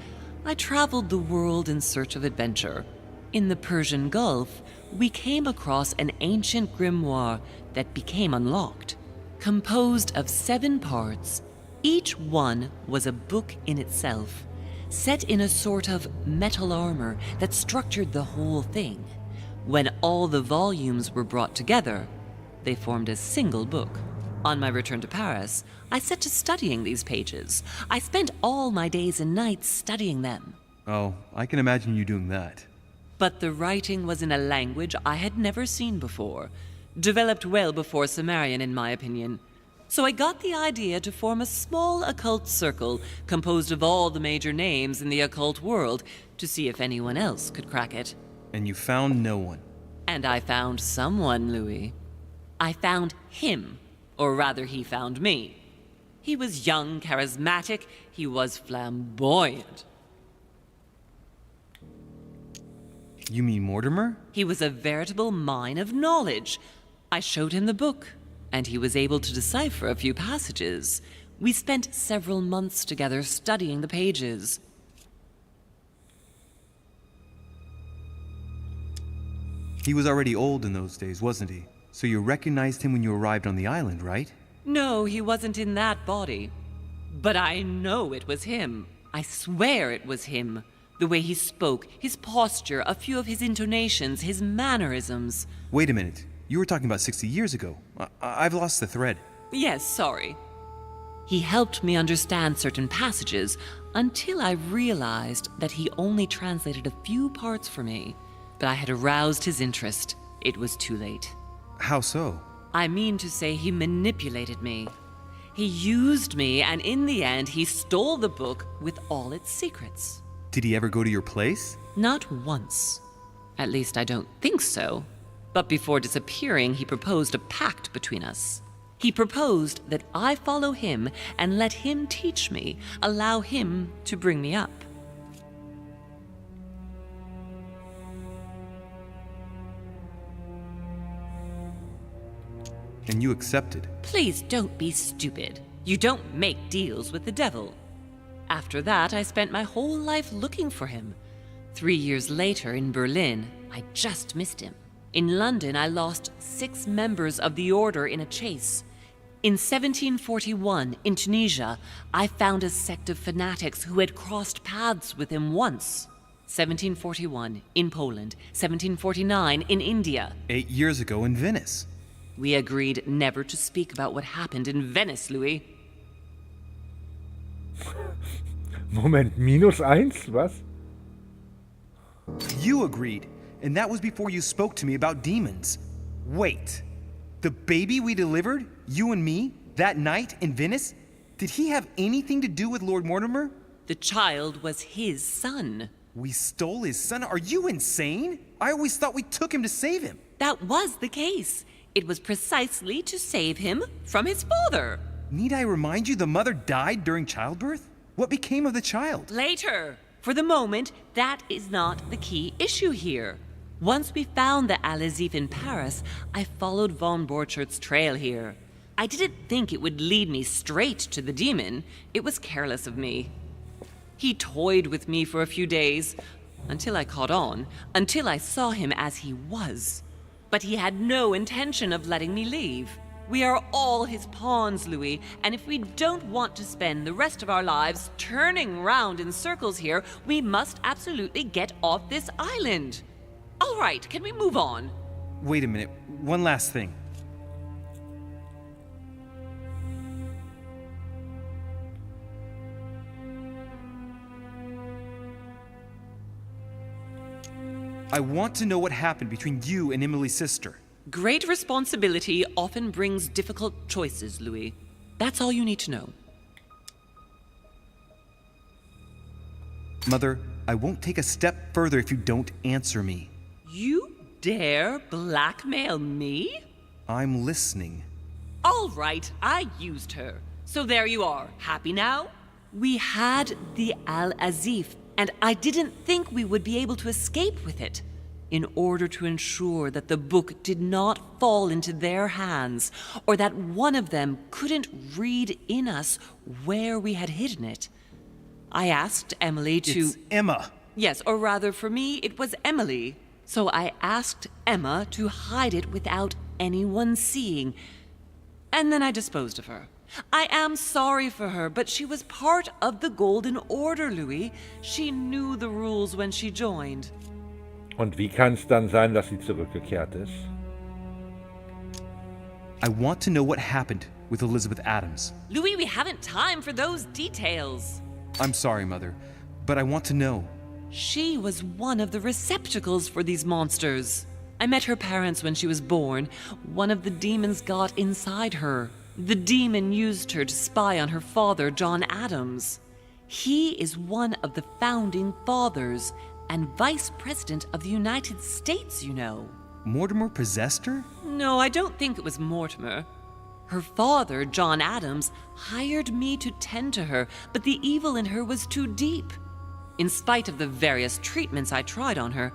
I traveled the world in search of adventure. In the Persian Gulf, we came across an ancient grimoire that became unlocked. Composed of 7 parts, each one was a book in itself, set in a sort of metal armor that structured the whole thing. When all the volumes were brought together, they formed a single book. On my return to Paris, I set to studying these pages. I spent all my days and nights studying them. Oh, I can imagine you doing that. But the writing was in a language I had never seen before, developed well before Sumerian, in my opinion. So I got the idea to form a small occult circle composed of all the major names in the occult world to see if anyone else could crack it. And you found no one. And I found someone, Louis. I found him, or rather he found me. He was young, charismatic, he was flamboyant. You mean Mortimer? He was a veritable mine of knowledge. I showed him the book, and he was able to decipher a few passages. We spent several months together studying the pages. He was already old in those days, wasn't he? So you recognized him when you arrived on the island, right? No, he wasn't in that body. But I know it was him. I swear it was him. The way he spoke, his posture, a few of his intonations, his mannerisms. Wait a minute. You were talking about 60 years ago. I've lost the thread. Yes, sorry. He helped me understand certain passages until I realized that he only translated a few parts for me. But I had aroused his interest. It was too late. How so? I mean to say he manipulated me. He used me, and in the end, he stole the book with all its secrets. Did he ever go to your place? Not once. At least I don't think so. But before disappearing, he proposed a pact between us. He proposed that I follow him and let him teach me, allow him to bring me up. And you accepted? Please don't be stupid. You don't make deals with the devil. After that, I spent my whole life looking for him. 3 years later, in Berlin, I just missed him. In London, I lost 6 members of the order in a chase. In 1741, in Tunisia, I found a sect of fanatics who had crossed paths with him once. 1741, in Poland. 1749, in India. 8 years ago in Venice. We agreed never to speak about what happened in Venice, Louis. Moment, -1? Was? You agreed, and that was before you spoke to me about demons. Wait, the baby we delivered, you and me, that night in Venice, did he have anything to do with Lord Mortimer? The child was his son. We stole his son? Are you insane? I always thought we took him to save him. That was the case. It was precisely to save him from his father. Need I remind you the mother died during childbirth? What became of the child? Later. For the moment, that is not the key issue here. Once we found the Al-Azif in Paris, I followed von Borchart's trail here. I didn't think it would lead me straight to the demon. It was careless of me. He toyed with me for a few days, until I caught on, until I saw him as he was. But he had no intention of letting me leave. We are all his pawns, Louis, and if we don't want to spend the rest of our lives turning round in circles here, we must absolutely get off this island. All right, can we move on? Wait a minute, one last thing. I want to know what happened between you and Emily's sister. Great responsibility often brings difficult choices, Louis. That's all you need to know. Mother, I won't take a step further if you don't answer me. You dare blackmail me? I'm listening. All right, I used her. So there you are. Happy now? We had the Al-Azif, and I didn't think we would be able to escape with it. In order to ensure that the book did not fall into their hands, or that one of them couldn't read in us where we had hidden it, I asked Emily to... It's Emma. Yes, or rather for me, it was Emily. So I asked Emma to hide it without anyone seeing, and then I disposed of her. I am sorry for her, but she was part of the Golden Order, Louis. She knew the rules when she joined. Und wie kann es dann sein, dass sie zurückgekehrt ist? I want to know what happened with Elizabeth Adams. Louis, we haven't time for those details. I'm sorry, Mother, but I want to know. She was one of the receptacles for these monsters. I met her parents when she was born. One of the demons got inside her. The demon used her to spy on her father, John Adams. He is one of the founding fathers and vice president of the United States, you know. Mortimer possessed her? No, I don't think it was Mortimer. Her father, John Adams, hired me to tend to her, but the evil in her was too deep. In spite of the various treatments I tried on her,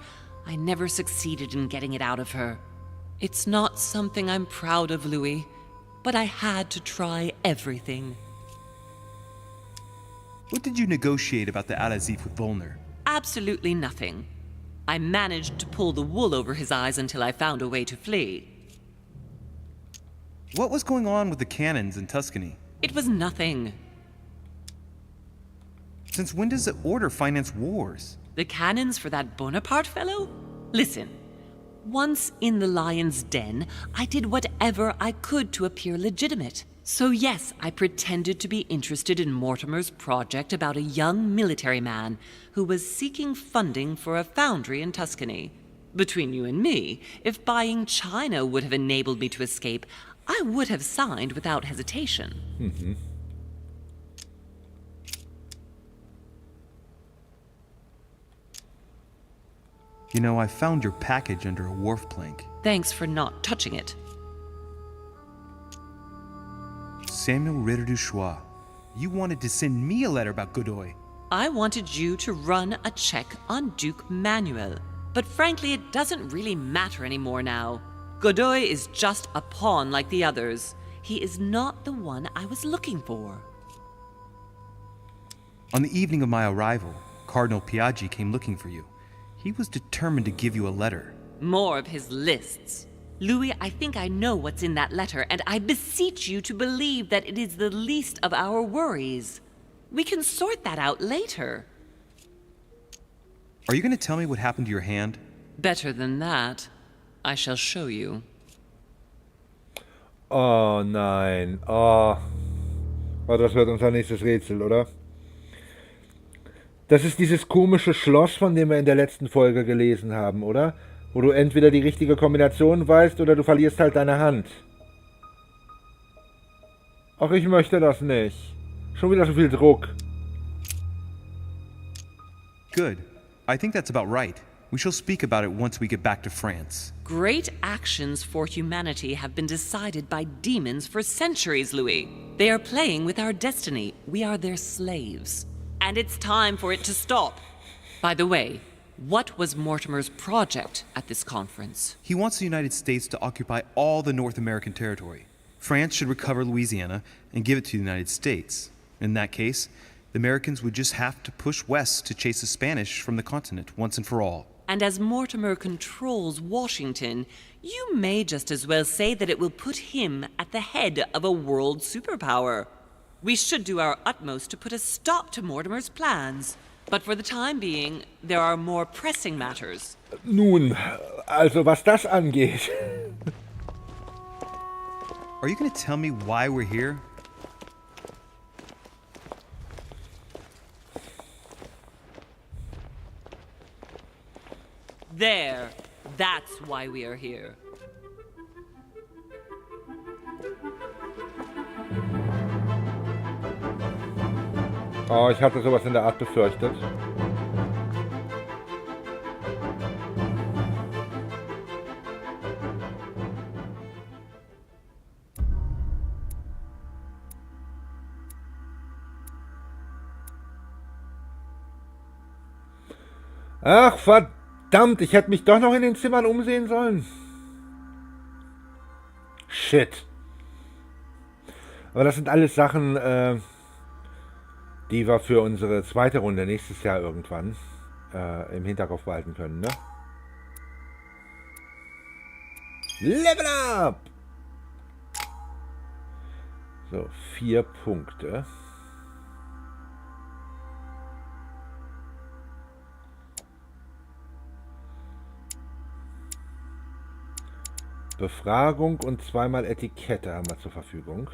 I never succeeded in getting it out of her. It's not something I'm proud of, Louis, but I had to try everything. What did you negotiate about the Al-Azif with Volner? Absolutely nothing. I managed to pull the wool over his eyes until I found a way to flee. What was going on with the cannons in Tuscany? It was nothing. Since when does the Order finance wars? The cannons for that Bonaparte fellow? Listen, once in the lion's den, I did whatever I could to appear legitimate. So yes, I pretended to be interested in Mortimer's project about a young military man who was seeking funding for a foundry in Tuscany. Between you and me, if buying China would have enabled me to escape, I would have signed without hesitation. Mhm. You know, I found your package under a wharf plank. Thanks for not touching it. Samuel Ritter du Choix. You wanted to send me a letter about Godoy. I wanted you to run a check on Duke Manuel. But frankly, it doesn't really matter anymore now. Godoy is just a pawn like the others. He is not the one I was looking for. On the evening of my arrival, Cardinal Piaggi came looking for you. He was determined to give you a letter. More of his lists. Louis, I think I know what's in that letter, and I beseech you to believe that it is the least of our worries. We can sort that out later. Are you going to tell me what happened to your hand? Better than that. I shall show you. Oh nein. Oh. Oh, das wird unser nächstes Rätsel, oder? Das ist dieses komische Schloss, von dem wir in der letzten Folge gelesen haben, oder? Wo du entweder die richtige Kombination weißt oder du verlierst halt deine Hand. Ach, ich möchte das nicht. Schon wieder so viel Druck. Good. I think that's about right. We shall speak about it once we get back to France. Great actions for humanity have been decided by demons for centuries, Louis. They are playing with our destiny. We are their slaves. And it's time for it to stop. By the way, what was Mortimer's project at this conference? He wants the United States to occupy all the North American territory. France should recover Louisiana and give it to the United States. In that case, the Americans would just have to push west to chase the Spanish from the continent once and for all. And as Mortimer controls Washington, you may just as well say that it will put him at the head of a world superpower. We should do our utmost to put a stop to Mortimer's plans. But for the time being, there are more pressing matters. Nun, also was das angeht. Are you going to tell me why we're here? There. That's why we are here. Oh, ich hatte sowas in der Art befürchtet. Ach, verdammt, ich hätte mich doch noch in den Zimmern umsehen sollen. Shit. Aber das sind alles Sachen, die wir für unsere zweite Runde nächstes Jahr irgendwann im Hinterkopf behalten können, ne? Level up! So, 4 Punkte. Befragung und 2-mal Etikette haben wir zur Verfügung.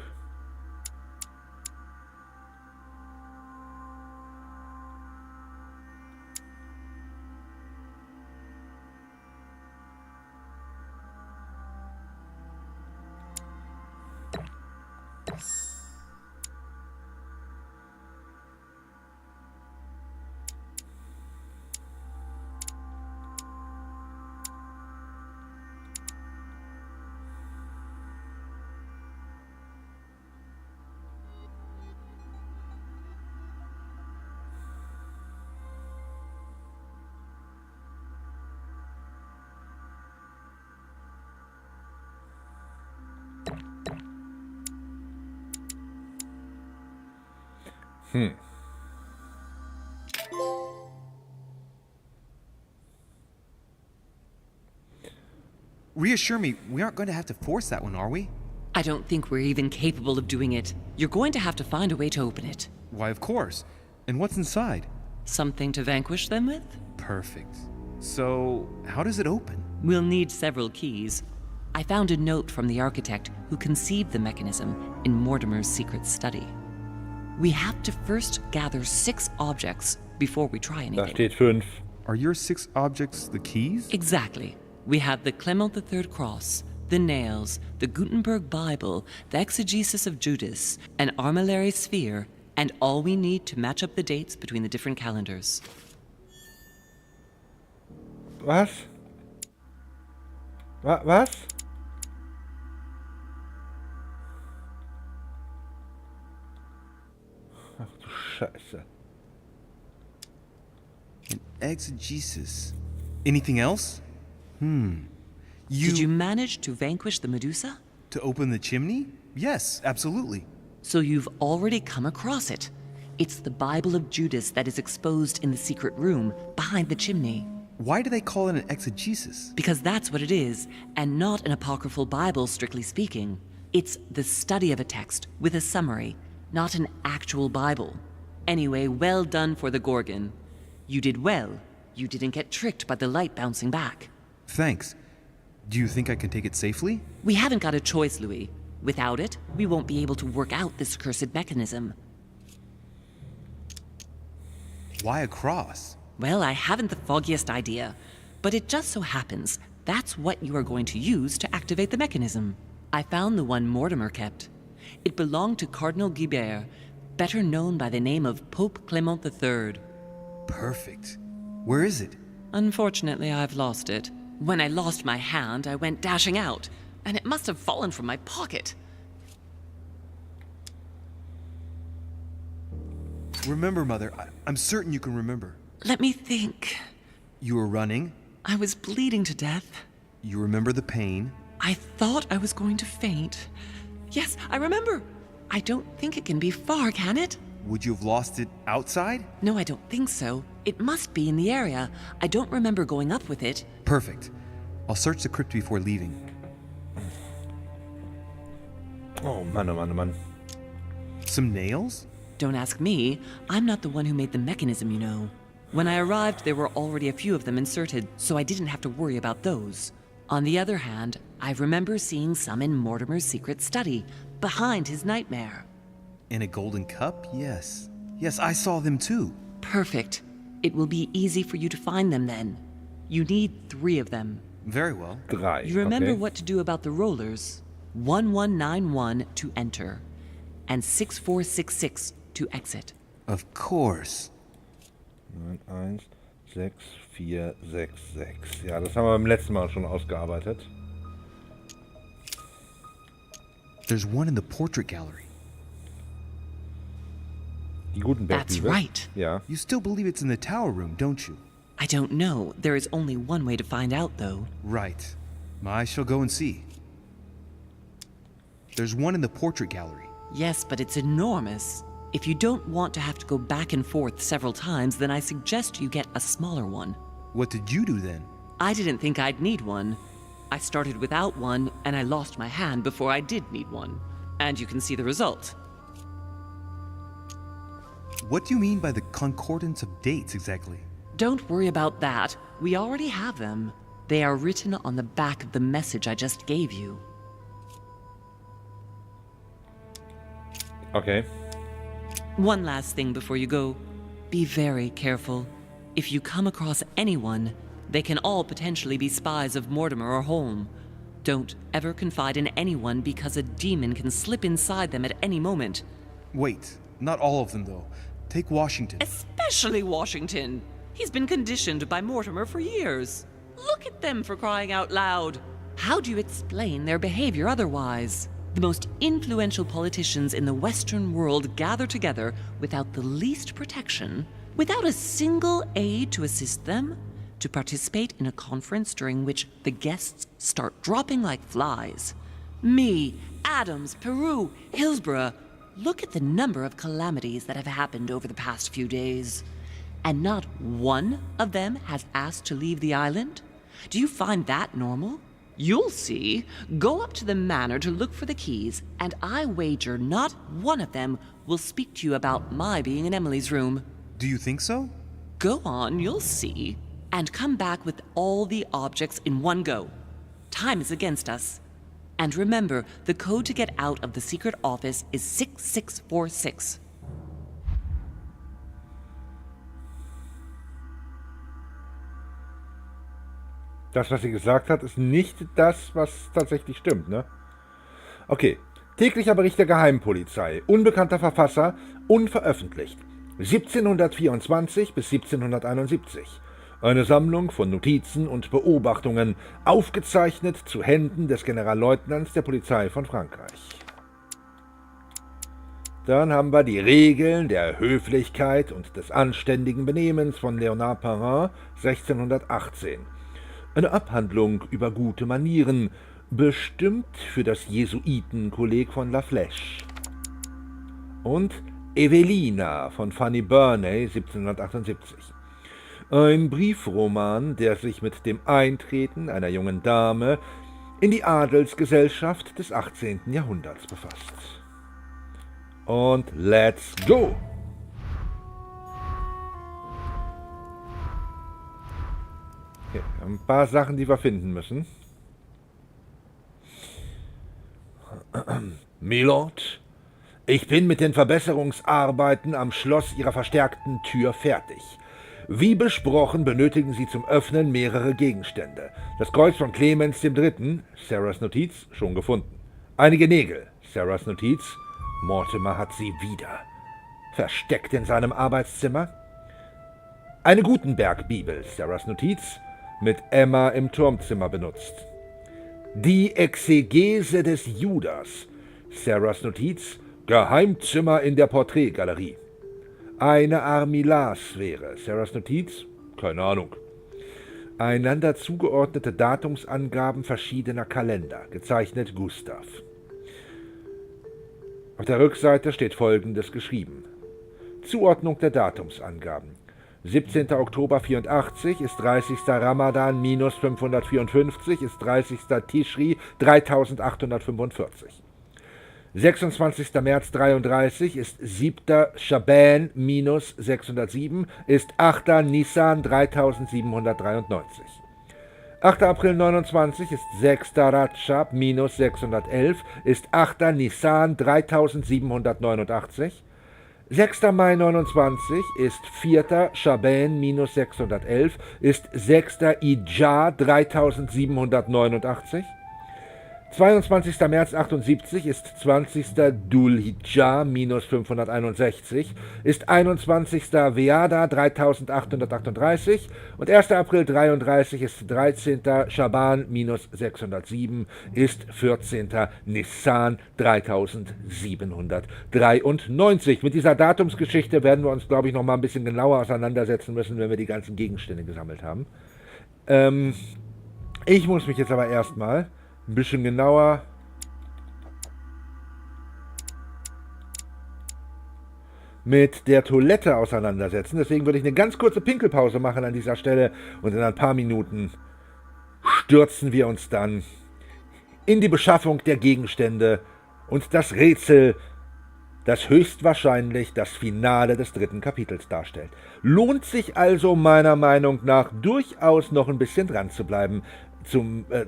Reassure me, we aren't going to have to force that one, are we? I don't think we're even capable of doing it. You're going to have to find a way to open it. Why, of course. And what's inside? Something to vanquish them with? Perfect. So, how does it open? We'll need several keys. I found a note from the architect who conceived the mechanism in Mortimer's secret study. We have to first gather 6 objects before we try anything. Da steht 5. Are your 6 objects the keys? Exactly. We have the Clement III cross, the nails, the Gutenberg Bible, the exegesis of Judas, an armillary sphere, and all we need to match up the dates between the different calendars. Was? Was? Ach du Scheiße. An exegesis. Anything else? Did you manage to vanquish the Medusa? To open the chimney? Yes, absolutely. So you've already come across it. It's the Bible of Judas that is exposed in the secret room behind the chimney. Why do they call it an exegesis? Because that's what it is, and not an apocryphal Bible, strictly speaking. It's the study of a text with a summary, not an actual Bible. Anyway, well done for the Gorgon. You did well. You didn't get tricked by the light bouncing back. Thanks. Do you think I can take it safely? We haven't got a choice, Louis. Without it, we won't be able to work out this cursed mechanism. Why a cross? Well, I haven't the foggiest idea, but it just so happens that's what you are going to use to activate the mechanism. I found the one Mortimer kept. It belonged to Cardinal Guibert, better known by the name of Pope Clement III. Perfect. Where is it? Unfortunately, I've lost it. When I lost my hand, I went dashing out, and it must have fallen from my pocket. Remember, Mother. I'm certain you can remember. Let me think. You were running. I was bleeding to death. You remember the pain. I thought I was going to faint. Yes, I remember. I don't think it can be far, can it? Would you have lost it outside? No, I don't think so. It must be in the area. I don't remember going up with it. Perfect. I'll search the crypt before leaving. Oh Mann, oh Mann, oh Mann. Some nails? Don't ask me. I'm not the one who made the mechanism, you know. When I arrived, there were already a few of them inserted, so I didn't have to worry about those. On the other hand, I remember seeing some in Mortimer's secret study, behind his nightmare. In a golden cup? Yes. Yes, I saw them too. Perfect. It will be easy for you to find them then. You need 3 of them. Very well. 3. You remember okay. what to do about the rollers. 1191 to enter, and 6466 to exit. Of course. 916466. Ja, das haben wir beim letzten Mal schon ausgearbeitet. There's one in the portrait gallery. Die guten That's Bergdiebe. right. Ja. You still believe it's in the tower room, don't you? I don't know. There is only one way to find out, though. Right. I shall go and see. There's one in the portrait gallery. Yes, but it's enormous. If you don't want to have to go back and forth several times, then I suggest you get a smaller one. What did you do then? I didn't think I'd need one. I started without one, and I lost my hand before I did need one. And you can see the result. What do you mean by the concordance of dates exactly? Don't worry about that. We already have them. They are written on the back of the message I just gave you. Okay. One last thing before you go. Be very careful. If you come across anyone, they can all potentially be spies of Mortimer or Holm. Don't ever confide in anyone because a demon can slip inside them at any moment. Wait, not all of them though. Take Washington. Especially Washington. He's been conditioned by Mortimer for years. Look at them, for crying out loud. How do you explain their behavior otherwise? The most influential politicians in the Western world gather together without the least protection, without a single aid to assist them, to participate in a conference during which the guests start dropping like flies. Me, Adams, Peru, Hillsborough. Look at the number of calamities that have happened over the past few days. And not one of them has asked to leave the island? Do you find that normal? You'll see. Go up to the manor to look for the keys, and I wager not one of them will speak to you about my being in Emily's room. Do you think so? Go on, you'll see. And come back with all the objects in one go. Time is against us. And remember, the code to get out of the secret office is 6646. Das, was sie gesagt hat, ist nicht das, was tatsächlich stimmt, ne? Okay. Täglicher Bericht der Geheimpolizei. Unbekannter Verfasser. Unveröffentlicht. 1724 bis 1771. Eine Sammlung von Notizen und Beobachtungen, aufgezeichnet zu Händen des Generalleutnants der Polizei von Frankreich. Dann haben wir die Regeln der Höflichkeit und des anständigen Benehmens von Leonard Perrin, 1618. Eine Abhandlung über gute Manieren, bestimmt für das Jesuitenkolleg von La Flèche. Und Evelina von Fanny Burney, 1778. Ein Briefroman, der sich mit dem Eintreten einer jungen Dame in die Adelsgesellschaft des 18. Jahrhunderts befasst. Und let's go! Okay, ein paar Sachen, die wir finden müssen. Milord, ich bin mit den Verbesserungsarbeiten am Schloss Ihrer verstärkten Tür fertig. Wie besprochen benötigen Sie zum Öffnen mehrere Gegenstände. Das Kreuz von Clemens III., Sarahs Notiz, schon gefunden. Einige Nägel, Sarahs Notiz, Mortimer hat sie wieder. Versteckt in seinem Arbeitszimmer. Eine Gutenberg-Bibel, Sarahs Notiz, mit Emma im Turmzimmer benutzt. Die Exegese des Judas, Sarahs Notiz, Geheimzimmer in der Porträtgalerie. Eine Armillarsphäre, Sarahs Notiz, keine Ahnung. Einander zugeordnete Datumsangaben verschiedener Kalender, gezeichnet Gustav. Auf der Rückseite steht Folgendes geschrieben. Zuordnung der Datumsangaben. 17. Oktober 84 ist 30. Ramadan minus 554 ist 30. Tishri 3845. 26. März 33 ist 7. Shaban minus 607 ist 8. Nisan 3793. 8. April 29 ist 6. Ratschab minus 611 ist 8. Nisan 3789. 6. Mai 29 ist 4. Shaban minus 611 ist 6. Ijah 3789. 22. März 78 ist 20. Dhul-Hijjah minus 561, ist 21. Veada 3838 und 1. April 33 ist 13. Schaban minus 607, ist 14. Nissan 3793. Mit dieser Datumsgeschichte werden wir uns, glaube ich, noch mal ein bisschen genauer auseinandersetzen müssen, wenn wir die ganzen Gegenstände gesammelt haben. Ich muss mich jetzt aber erstmal ein bisschen genauer mit der Toilette auseinandersetzen. Deswegen würde ich eine ganz kurze Pinkelpause machen an dieser Stelle und in ein paar Minuten stürzen wir uns dann in die Beschaffung der Gegenstände und das Rätsel, das höchstwahrscheinlich das Finale des 3. Kapitels darstellt. Lohnt sich also meiner Meinung nach durchaus noch ein bisschen dran zu bleiben,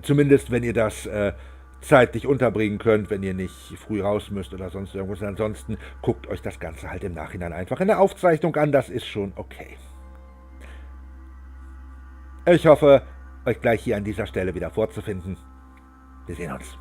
zumindest wenn ihr das zeitlich unterbringen könnt, wenn ihr nicht früh raus müsst oder sonst irgendwas. Ansonsten guckt euch das Ganze halt im Nachhinein einfach in der Aufzeichnung an, das ist schon okay. Ich hoffe, euch gleich hier an dieser Stelle wieder vorzufinden. Wir sehen uns.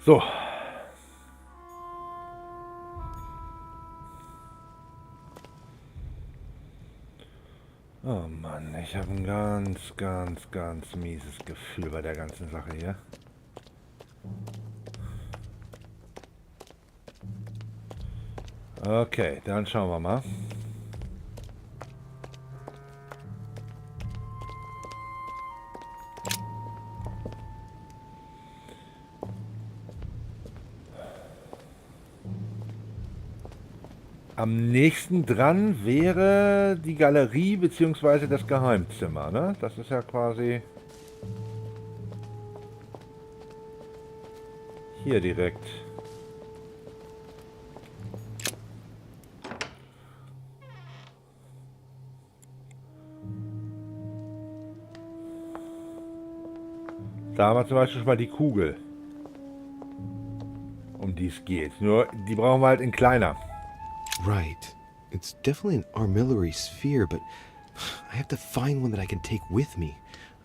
So. Oh Mann, ich habe ein ganz mieses Gefühl bei der ganzen Sache hier. Okay, dann schauen wir mal. Am nächsten dran wäre die Galerie bzw. das Geheimzimmer, ne? Das ist ja quasi hier direkt. Da haben wir zum Beispiel schon mal die Kugel, um die es geht. Nur, die brauchen wir halt in kleiner. Right. It's definitely an armillary sphere, but I have to find one that I can take with me.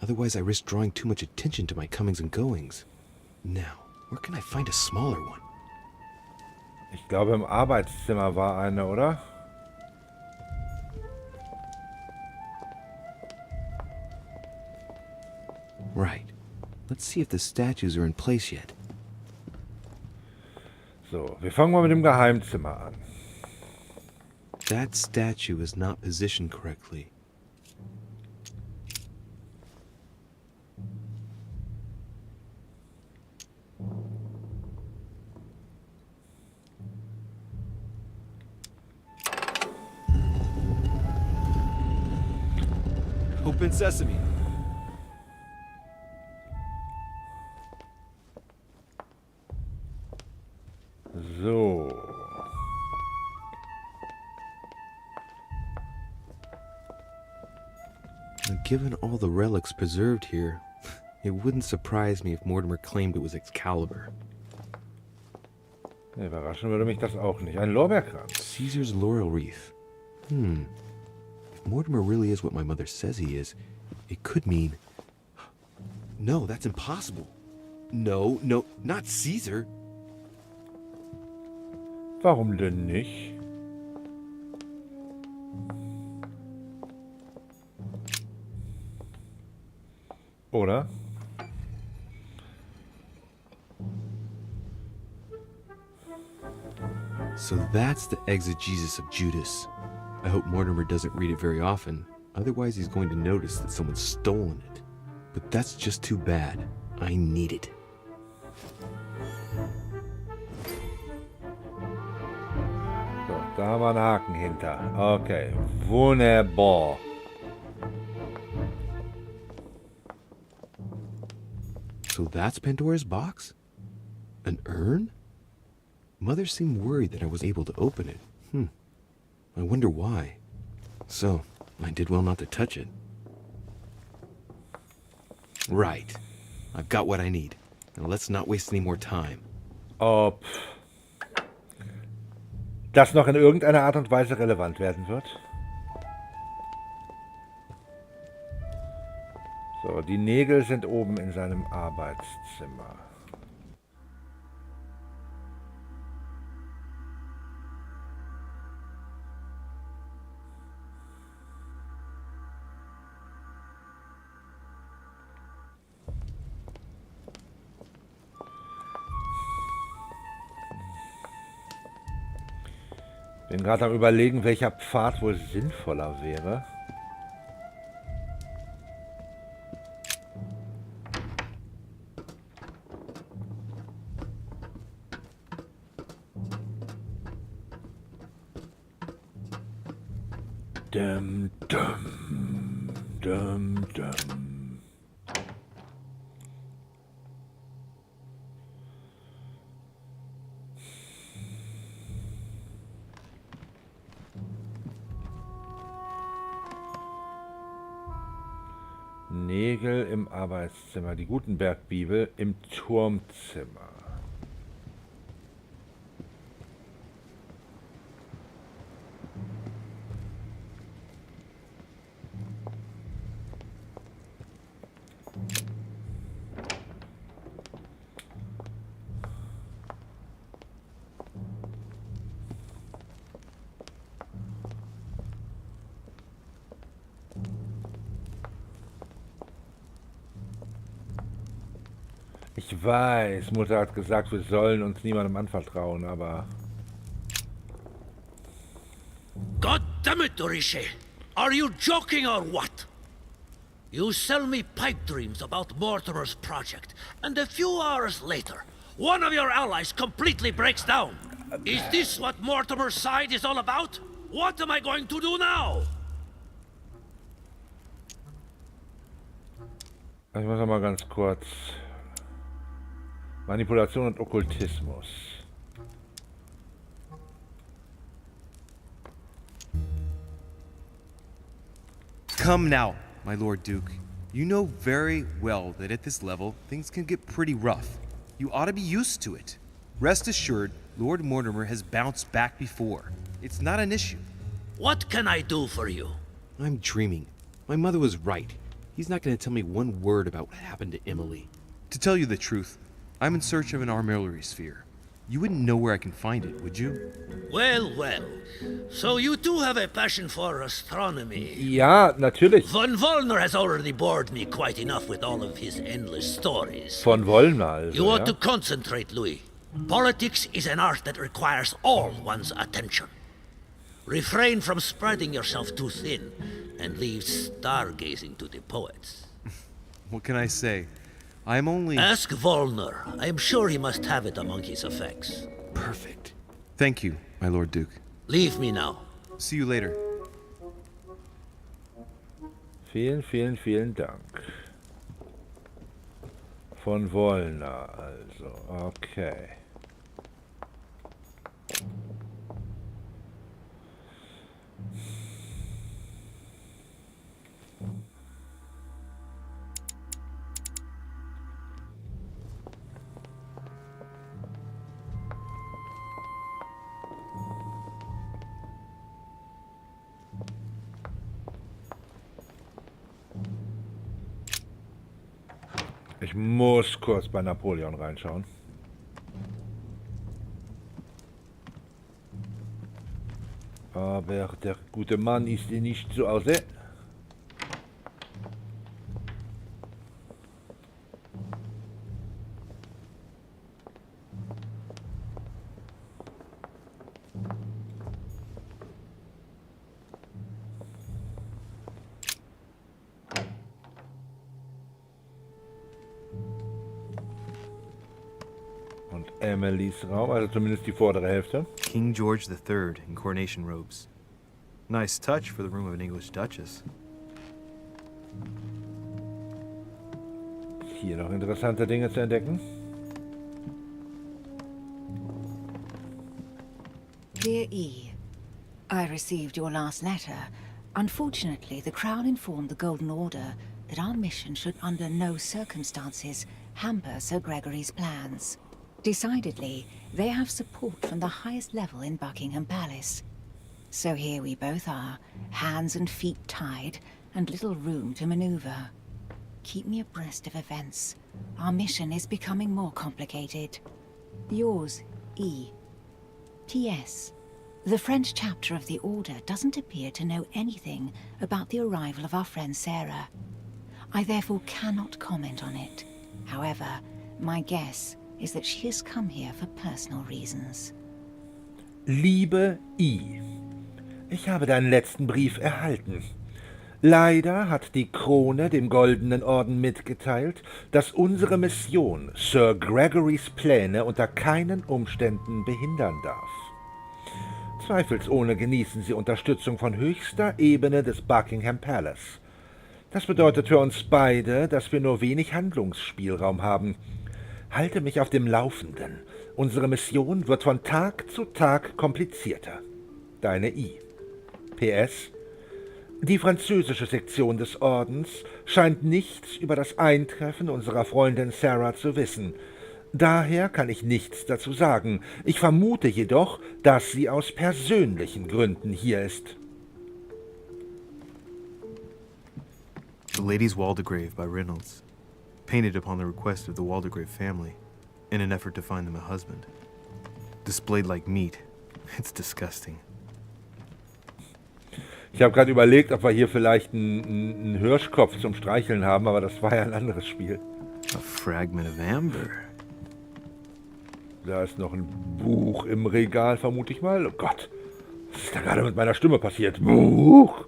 Otherwise, I risk drawing too much attention to my comings and goings. Now, where can I find a smaller one? Ich glaube, im Arbeitszimmer war eine, oder? Right. Let's see if the statues are in place yet. So, wir fangen mal mit dem Geheimzimmer an. That statue is not positioned correctly. Open sesame. So. Given all the relics preserved here, it wouldn't surprise me if Mortimer claimed it was Excalibur. Überraschen würde mich das auch nicht. Ein Lorbeerkranz. Caesar's laurel wreath. If Mortimer really is what my mother says he is, it could mean... No, that's impossible. No, not Caesar. Warum denn nicht? Oder? So that's the exegesis of Judas. I hope Mortimer doesn't read it very often. Otherwise he's going to notice that someone's stolen it. But that's just too bad. I need it. So, da haben wir einen Haken hinter. Okay, wunderbar. So that's Pandora's box? An urn? Mother seemed worried that I was able to open it. I wonder why. So, I did well not to touch it. Right. I've got what I need. Now let's not waste any more time. Ob das noch in irgendeiner Art und Weise relevant werden wird? So, die Nägel sind oben in seinem Arbeitszimmer. Bin gerade am Überlegen, welcher Pfad wohl sinnvoller wäre. Dum, dum, dum, dum. Nägel im Arbeitszimmer, die Gutenberg-Bibel im Turmzimmer. Ich weiß, Mutter hat gesagt, wir sollen uns niemandem anvertrauen, aber... God damn it, Richet! Are you joking or what? You sell me pipe dreams about Mortimer's project, and a few hours later, one of your allies completely breaks down. Is this what Mortimer's side is all about? What am I going to do now? Ich muss noch mal ganz kurz... Manipulation und Okkultismus. Come now, my Lord Duke. You know very well that at this level, things can get pretty rough. You ought to be used to it. Rest assured, Lord Mortimer has bounced back before. It's not an issue. What can I do for you? I'm dreaming. My mother was right. He's not going to tell me one word about what happened to Emily. To tell you the truth, I'm in search of an armillary sphere. You wouldn't know where I can find it, would you? Well, well. So you do have a passion for astronomy. Ja, natürlich. Von Wollner has already bored me quite enough with all of his endless stories. Von Wollner also, You ought ja? to concentrate, Louis. Politics is an art that requires all one's attention. Refrain from spreading yourself too thin, and leave stargazing to the poets. What can I say? I'm only... Ask Wollner. I am sure he must have it among his effects. Perfect. Thank you, my Lord Duke. Leave me now. See you later. Vielen, vielen, vielen Dank. Von Wollner also. Okay. Ich muss kurz bei Napoleon reinschauen. Aber der gute Mann ist nicht zu Hause. Emilys Raum, also zumindest die vordere Hälfte. King George III in coronation robes. Nice touch for the room of an English Duchess. Hier noch interessante Dinge zu entdecken. Dear E, I received your last letter. Unfortunately, the Crown informed the Golden Order that our mission should under no circumstances hamper Sir Gregory's plans. Decidedly, they have support from the highest level in Buckingham Palace. So here we both are, hands and feet tied, and little room to maneuver. Keep me abreast of events. Our mission is becoming more complicated. Yours, E. T.S. The French chapter of the Order doesn't appear to know anything about the arrival of our friend Sarah. I therefore cannot comment on it. However, my guess is that she has come here for personal reasons. Liebe I, ich habe deinen letzten Brief erhalten. Leider hat die Krone dem Goldenen Orden mitgeteilt, dass unsere Mission Sir Gregorys Pläne unter keinen Umständen behindern darf. Zweifelsohne genießen sie Unterstützung von höchster Ebene des Buckingham Palace. Das bedeutet für uns beide, dass wir nur wenig Handlungsspielraum haben. Halte mich auf dem Laufenden. Unsere Mission wird von Tag zu Tag komplizierter. Deine I. PS. Die französische Sektion des Ordens scheint nichts über das Eintreffen unserer Freundin Sarah zu wissen. Daher kann ich nichts dazu sagen. Ich vermute jedoch, dass sie aus persönlichen Gründen hier ist. The Lady's Waldegrave by Reynolds. Painted upon the request of the Waldegrave family, in an effort to find them a husband. Displayed like meat. It's disgusting. Ich habe gerade überlegt, ob wir hier vielleicht einen Hirschkopf zum Streicheln haben, aber das war ja ein anderes Spiel. A fragment of amber. Da ist noch ein Buch im Regal, vermute ich mal. Oh Gott, was ist da gerade mit meiner Stimme passiert? Buch!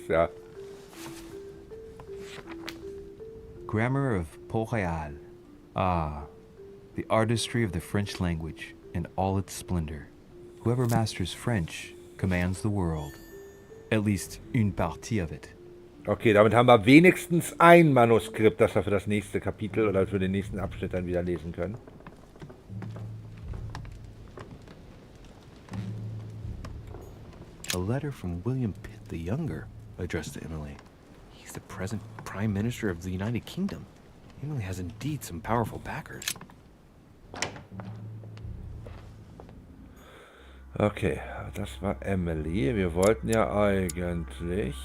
Ja. Grammar of Port-Royal. Ah, the artistry of the French language in all its splendor. Whoever masters French commands the world. At least une partie of it. Okay, damit haben wir wenigstens ein Manuskript, das wir für das nächste Kapitel oder für den nächsten Abschnitt dann wieder lesen können. A letter from William Pitt the Younger, addressed to Emily. He's the present Prime Minister of the United Kingdom. Emily has indeed some powerful backers. Okay, das war Emily. Wir wollten ja eigentlich...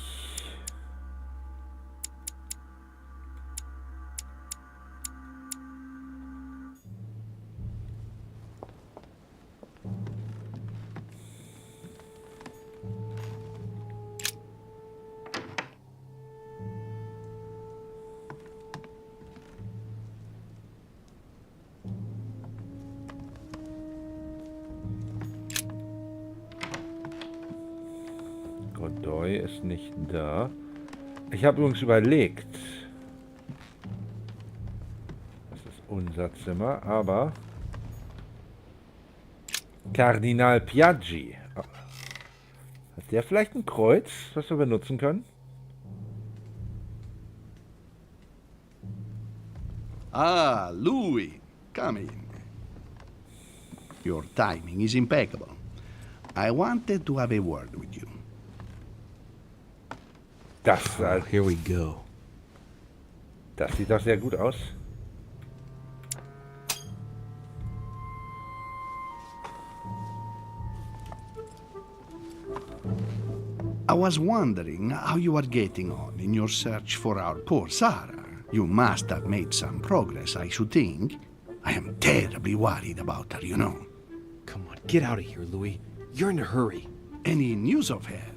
Godoy ist nicht da. Ich habe übrigens überlegt. Das ist unser Zimmer, aber... Kardinal Piaggi. Hat der vielleicht ein Kreuz, was wir benutzen können? Ah, Louis, come in. Your timing is impeccable. I wanted to have a word with you. Das, here we go. Das sieht doch sehr gut aus. I was wondering how you are getting on in your search for our poor Sarah. You must have made some progress, I should think. I am terribly worried about her, you know. Come on, get out of here, Louis. You're in a hurry. Any news of her?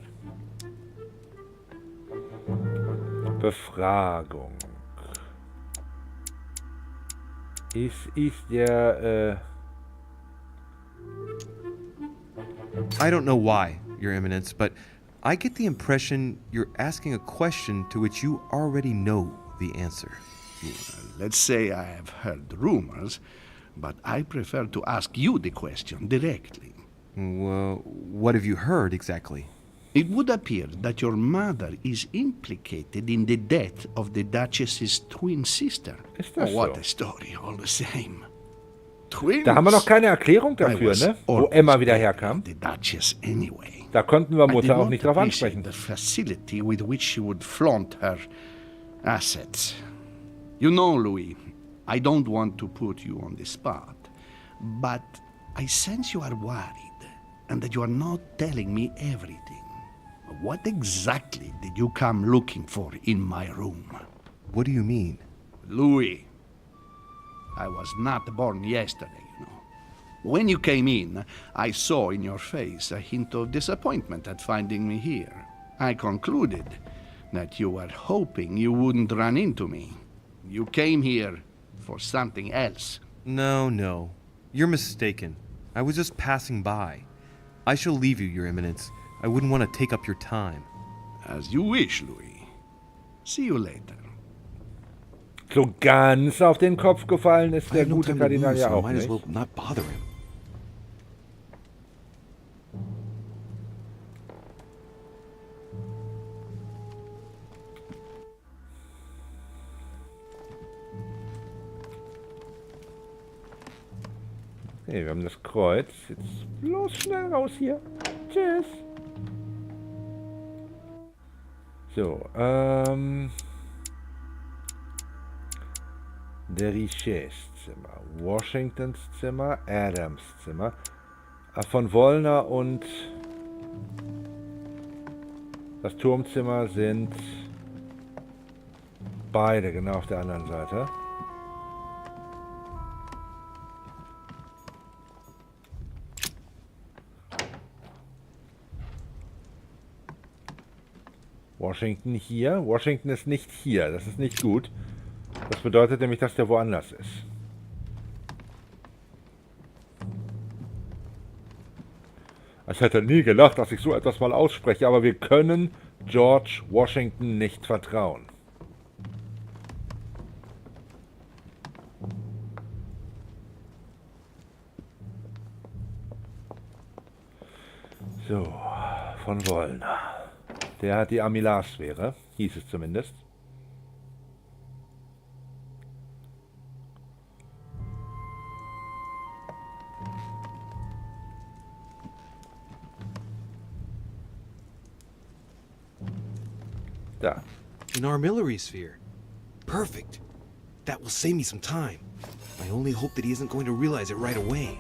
Befragung. Ist der, I don't know why, Your Eminence, but I get the impression you're asking a question to which you already know the answer. Well, let's say I have heard rumors, but I prefer to ask you the question directly. Well, what have you heard exactly? It would appear that your mother is implicated in the death of the Duchess's twin sister. Ist das What so? a story, all the same. Twins? Da haben wir noch keine Erklärung dafür, ne? Wo Emma wieder herkam. The Duchess anyway. Da konnten wir I did Mutter auch not nicht drauf appreciate ansprechen. the facility with which she would flaunt her assets. You know, Louis, I don't want to put you on the spot, but I sense you are worried and that you are not telling me everything. What exactly did you come looking for in my room? What do you mean? Louis, I was not born yesterday, you know. When you came in, I saw in your face a hint of disappointment at finding me here. I concluded that you were hoping you wouldn't run into me. You came here for something else. No. You're mistaken. I was just passing by. I shall leave you, Your Eminence. I wouldn't want to take up your time. As you wish, Louis. See you later. So ganz auf den Kopf gefallen ist I der have no gute time to Kardinal lose, ja so I auch might as nicht. well not bother him. Okay, wir haben das Kreuz. Jetzt bloß schnell raus hier. Tschüss. So, der Richets Zimmer, Washingtons Zimmer, Adams Zimmer, von Wollner und das Turmzimmer sind beide genau auf der anderen Seite. Washington hier. Washington ist nicht hier. Das ist nicht gut. Das bedeutet nämlich, dass der woanders ist. Ich hätte nie gedacht, dass ich so etwas mal ausspreche, aber wir können George Washington nicht vertrauen. So, von Wollen. Der hat die Amilarsphäre, hieß es zumindest. Da. An armillary sphere. Perfect. That will save me some time. I only hope that he isn't going to realize it right away.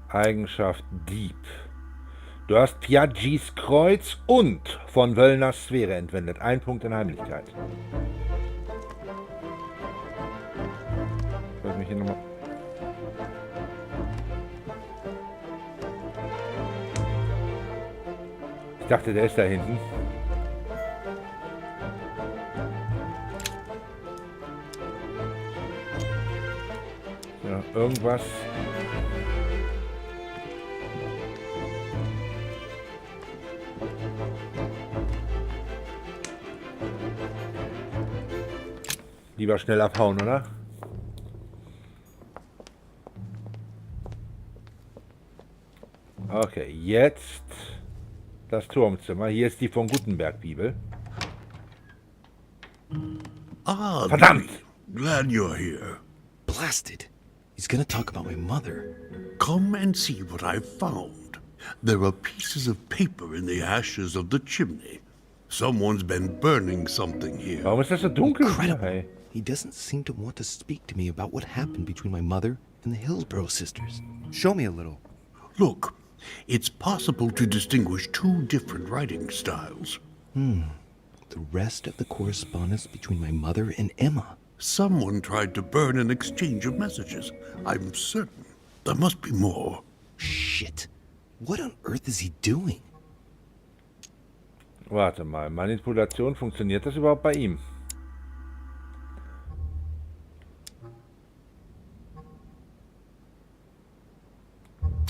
Eigenschaft Dieb. Du hast Piagis Kreuz und von Wöllners Sphäre entwendet. Ein Punkt in Heimlichkeit. Ich wollte mich hier nochmal... Ich dachte, der ist da hinten. Ja, irgendwas... Lieber schnell abhauen, oder? Okay, jetzt das Turmzimmer. Hier ist die von Gutenberg-Bibel. Ah, verdammt! Glad you're here. Blasted. He's gonna talk about my mother. Come and see what I've found. There are pieces of paper in the ashes of the chimney. Someone's been burning something here. Warum ist das so dunkel? Incredible. He doesn't seem to want to speak to me about what happened between my mother and the Hillsborough sisters. Show me a little. Look, it's possible to distinguish two different writing styles. The rest of the correspondence between my mother and Emma. Someone tried to burn an exchange of messages. I'm certain. There must be more. Shit. What on earth is he doing? Warte mal, Manipulation, funktioniert das überhaupt bei ihm?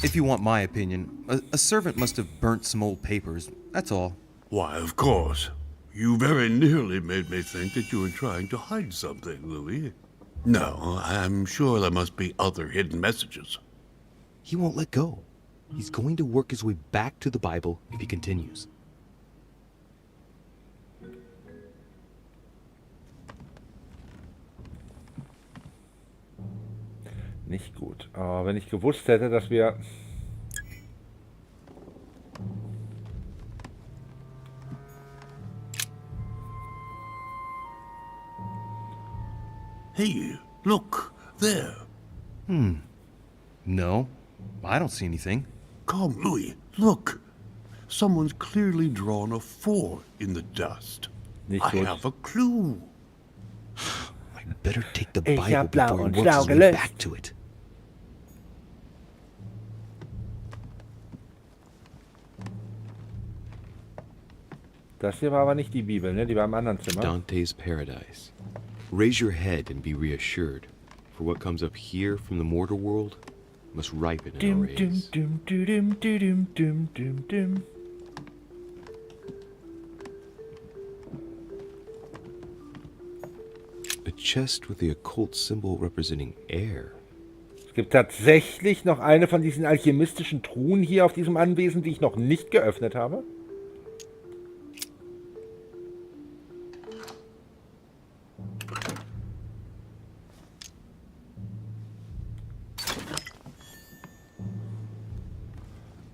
If you want my opinion, a servant must have burnt some old papers, that's all. Why, of course. You very nearly made me think that you were trying to hide something, Louis. No, I'm sure there must be other hidden messages. He won't let go. He's going to work his way back to the Bible if he continues. Nicht gut. Aber wenn ich gewusst hätte, dass wir... Hey, look, there. No, I don't see anything. Come, Louis, look. Someone's clearly drawn a 4 in the dust. Nicht I gut. have a clue. I better take the Ich Bible hab blau before he und works schlau his way gelöst. back to it. Das hier war aber nicht die Bibel, ne? Die war im anderen Zimmer. Dante's Paradise. Raise your head and be reassured, for what comes up here from the mortal world must ripen in our rays. A chest with the occult symbol representing air. Es gibt tatsächlich noch eine von diesen alchemistischen Truhen hier auf diesem Anwesen, die ich noch nicht geöffnet habe.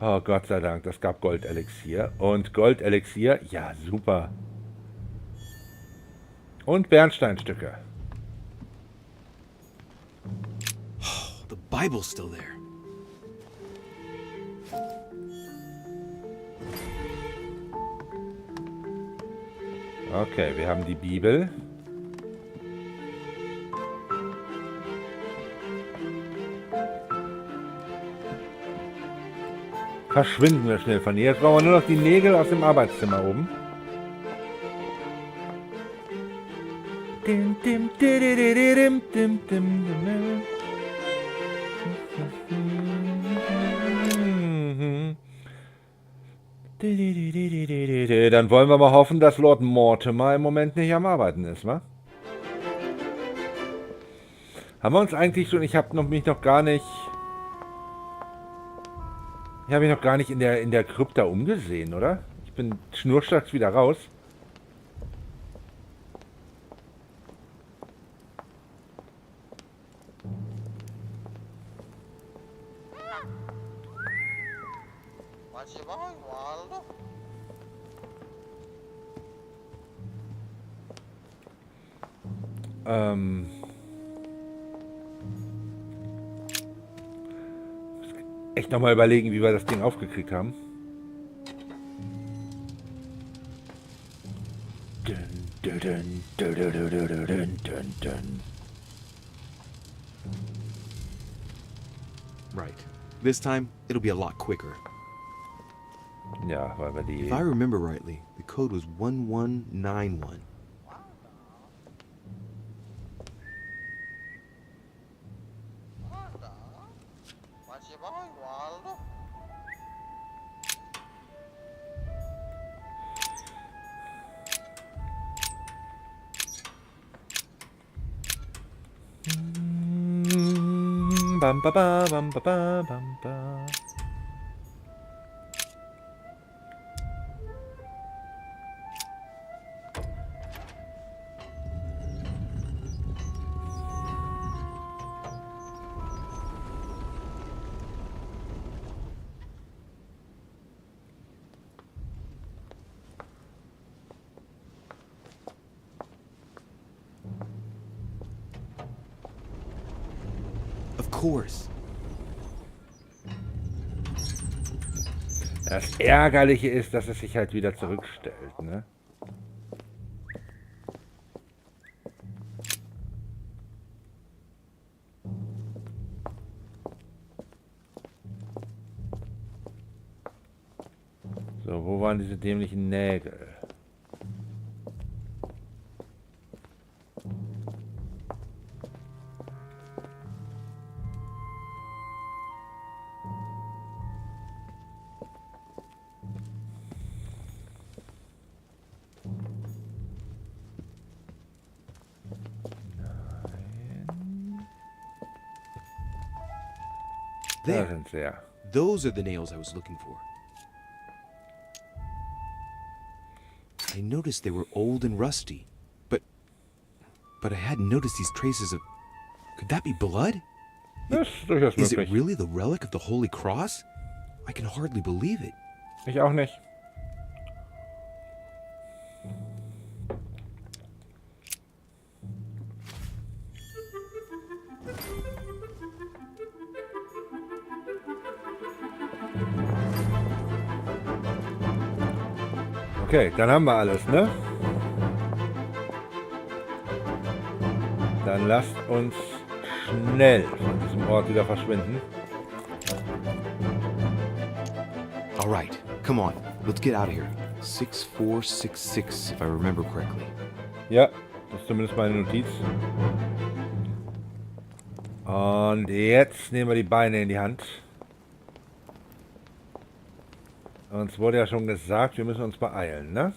Oh, Gott sei Dank, das gab Goldelixier. Und Goldelixier, ja, super. Und Bernsteinstücke. Oh, the Bible's still there. Okay, wir haben die Bibel. Verschwinden wir schnell von hier. Jetzt brauchen wir nur noch die Nägel aus dem Arbeitszimmer oben. Dann wollen wir mal hoffen, dass Lord Mortimer im Moment nicht am Arbeiten ist, wa? Haben wir uns eigentlich schon... Ich habe mich noch gar nicht... Ich habe mich noch gar nicht in der Krypta umgesehen, oder? Ich bin schnurstracks wieder raus. Echt nochmal überlegen, wie wir das Ding aufgekriegt haben. Right. This time, it'll be a lot quicker. Ja, weil wir die... If I remember rightly, the code was 1191. Bam, ba, ba, bam, ba, ba, bam, ba. Of course. Das Ärgerliche ist, dass es sich halt wieder zurückstellt, ne? So, wo waren diese dämlichen Nägel? There. Da sind sie ja. Those are the nails I was looking for. I noticed they were old and rusty, but I hadn't noticed these traces of... Could that be blood? Das ist durchaus Is it möglich. really the relic of the Holy Cross? I can hardly believe it. Ich auch nicht. Okay, dann haben wir alles, ne? Dann lasst uns schnell von diesem Ort wieder verschwinden. All right, come on. Let's get out of here. 6466, if I remember correctly. Ja, das ist zumindest meine Notiz. Und jetzt nehmen wir die Beine in die Hand. Uns wurde ja schon gesagt, wir müssen uns beeilen, ne?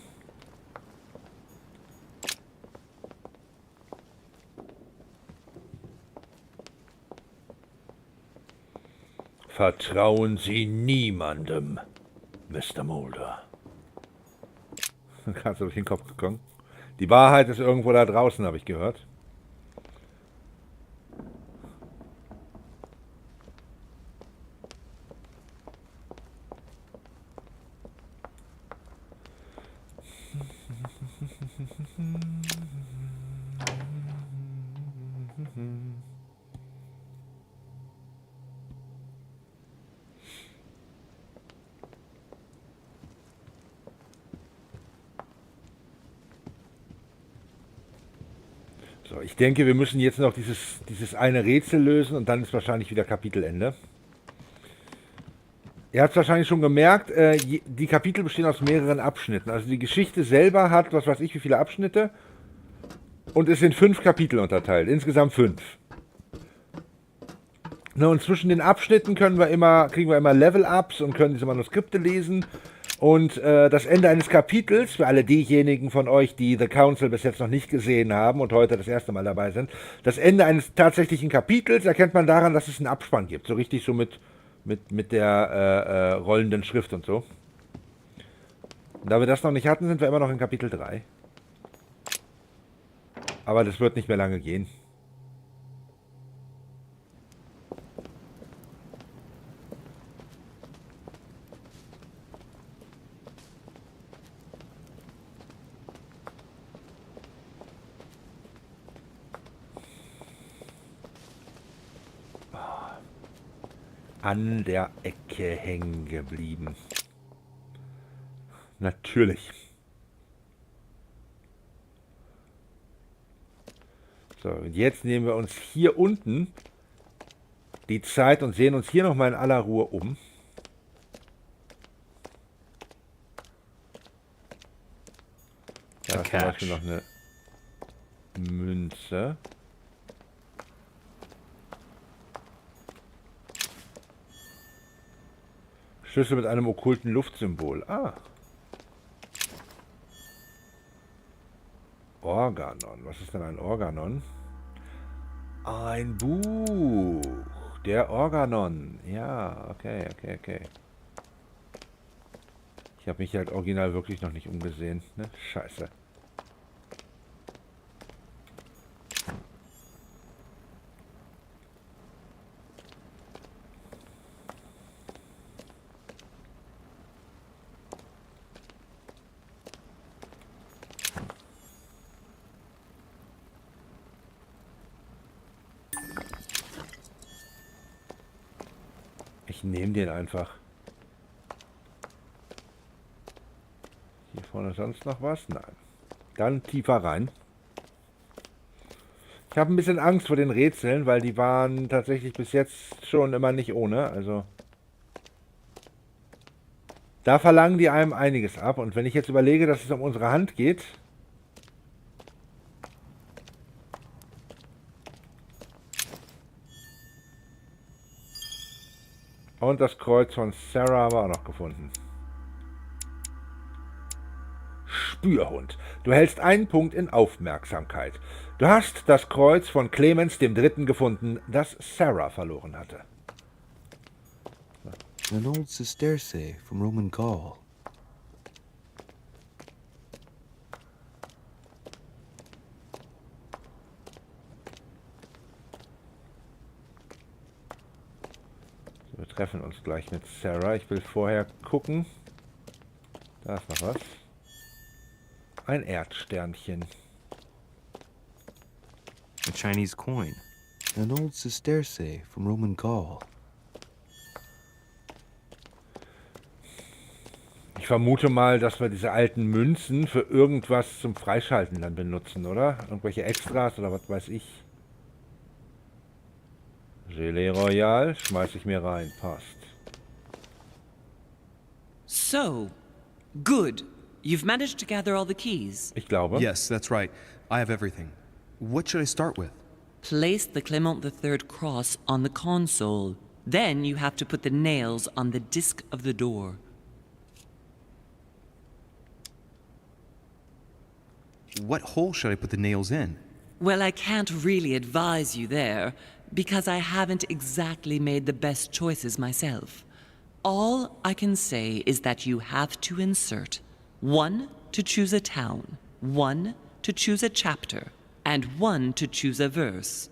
Vertrauen Sie niemandem, Mr. Mulder. Kannst du durch den Kopf gekommen? Die Wahrheit ist irgendwo da draußen, habe ich gehört. So, ich denke, wir müssen jetzt noch dieses eine Rätsel lösen und dann ist wahrscheinlich wieder Kapitelende. Ihr habt es wahrscheinlich schon gemerkt, die Kapitel bestehen aus mehreren Abschnitten. Also die Geschichte selber hat, was weiß ich, wie viele Abschnitte. Und es sind 5 Kapitel unterteilt. Insgesamt 5. Na, und zwischen den Abschnitten kriegen wir immer Level-Ups und können diese Manuskripte lesen. Und das Ende eines Kapitels, für alle diejenigen von euch, die The Council bis jetzt noch nicht gesehen haben und heute das erste Mal dabei sind, das Ende eines tatsächlichen Kapitels erkennt man daran, dass es einen Abspann gibt. So richtig so mit der rollenden Schrift und so. Und da wir das noch nicht hatten, sind wir immer noch in Kapitel 3. Aber das wird nicht mehr lange gehen. An der Ecke hängen geblieben. Natürlich. So, und jetzt nehmen wir uns hier unten die Zeit und sehen uns hier nochmal in aller Ruhe um. Da ist zum Beispiel noch eine Münze. Schlüssel mit einem okkulten Luftsymbol. Ah. Organon. Was ist denn ein Organon? Ein Buch. Der Organon. Ja, okay. Ich habe mich halt original wirklich noch nicht umgesehen. Ne? Scheiße. Ich nehme den einfach. Hier vorne sonst noch was? Nein. Dann tiefer rein. Ich habe ein bisschen Angst vor den Rätseln, weil die waren tatsächlich bis jetzt schon immer nicht ohne. Also da verlangen die einem einiges ab. Und wenn ich jetzt überlege, dass es um unsere Hand geht... Und das Kreuz von Sarah haben wir auch noch gefunden. Spürhund. Du hältst einen Punkt in Aufmerksamkeit. Du hast das Kreuz von Clemens III. Gefunden, das Sarah verloren hatte. An old sesterce from Roman Gaul. Wir treffen uns gleich mit Sarah. Ich will vorher gucken. Da ist noch was. Ein Erdsternchen. A Chinese coin. An old sesterce from Roman Gaul. Ich vermute mal, dass wir diese alten Münzen für irgendwas zum Freischalten dann benutzen, oder? Irgendwelche Extras oder was weiß ich. Gelee Royal, schmeiß ich mir rein, passt. So, good. You've managed to gather all the keys. Ich glaube. Yes, that's right. I have everything. What should I start with? Place the Clement III cross on the console. Then you have to put the nails on the disc of the door. What hole should I put the nails in? Well, I can't really advise you there, because I haven't exactly made the best choices myself. All I can say is that you have to insert 1 to choose a town, 1 to choose a chapter, and 1 to choose a verse.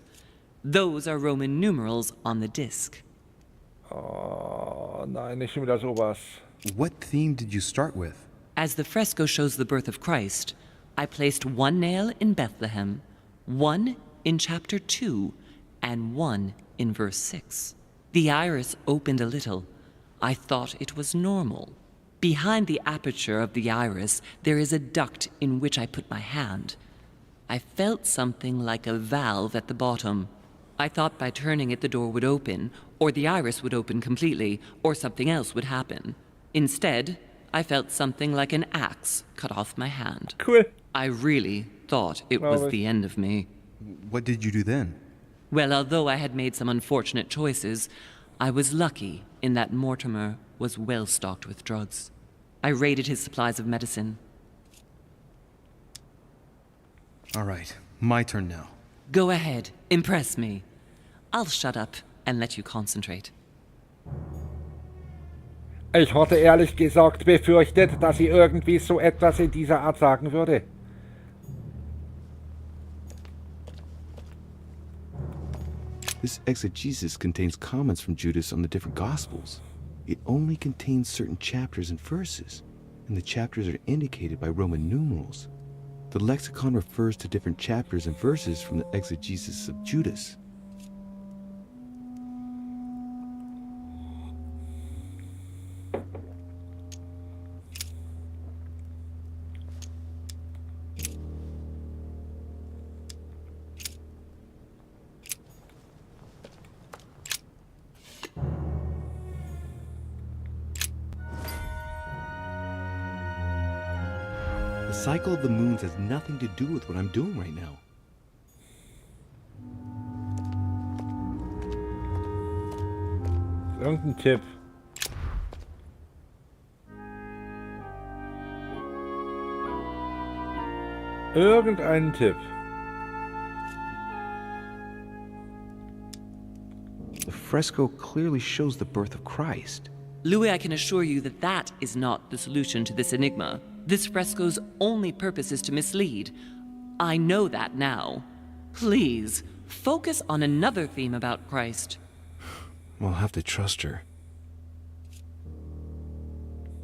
Those are Roman numerals on the disc. Oh, nein, nicht schon wieder sowas. What theme did you start with? As the fresco shows the birth of Christ, I placed 1 nail in Bethlehem, 1 in chapter 2, and 1 in verse 6. The iris opened a little. I thought it was normal. Behind the aperture of the iris, there is a duct in which I put my hand. I felt something like a valve at the bottom. I thought by turning it the door would open, or the iris would open completely, or something else would happen. Instead, I felt something like an axe cut off my hand. Cool. I really thought it was the end of me. What did you do then? Well, although I had made some unfortunate choices, I was lucky in that Mortimer was well stocked with drugs. I raided his supplies of medicine. All right, my turn now. Go ahead, impress me. I'll shut up and let you concentrate. Ich hatte ehrlich gesagt befürchtet, dass sie irgendwie so etwas in dieser Art sagen würde. This exegesis contains comments from Judas on the different Gospels. It only contains certain chapters and verses, and the chapters are indicated by Roman numerals. The lexicon refers to different chapters and verses from the exegesis of Judas. The cycle of the moons has nothing to do with what I'm doing right now. Irgendein Tipp. Irgendeinen Tipp. The fresco clearly shows the birth of Christ. Louis, I can assure you that that is not the solution to this enigma. This fresco's only purpose is to mislead. I know that now. Please, focus on another theme about Christ. I'll have to trust her.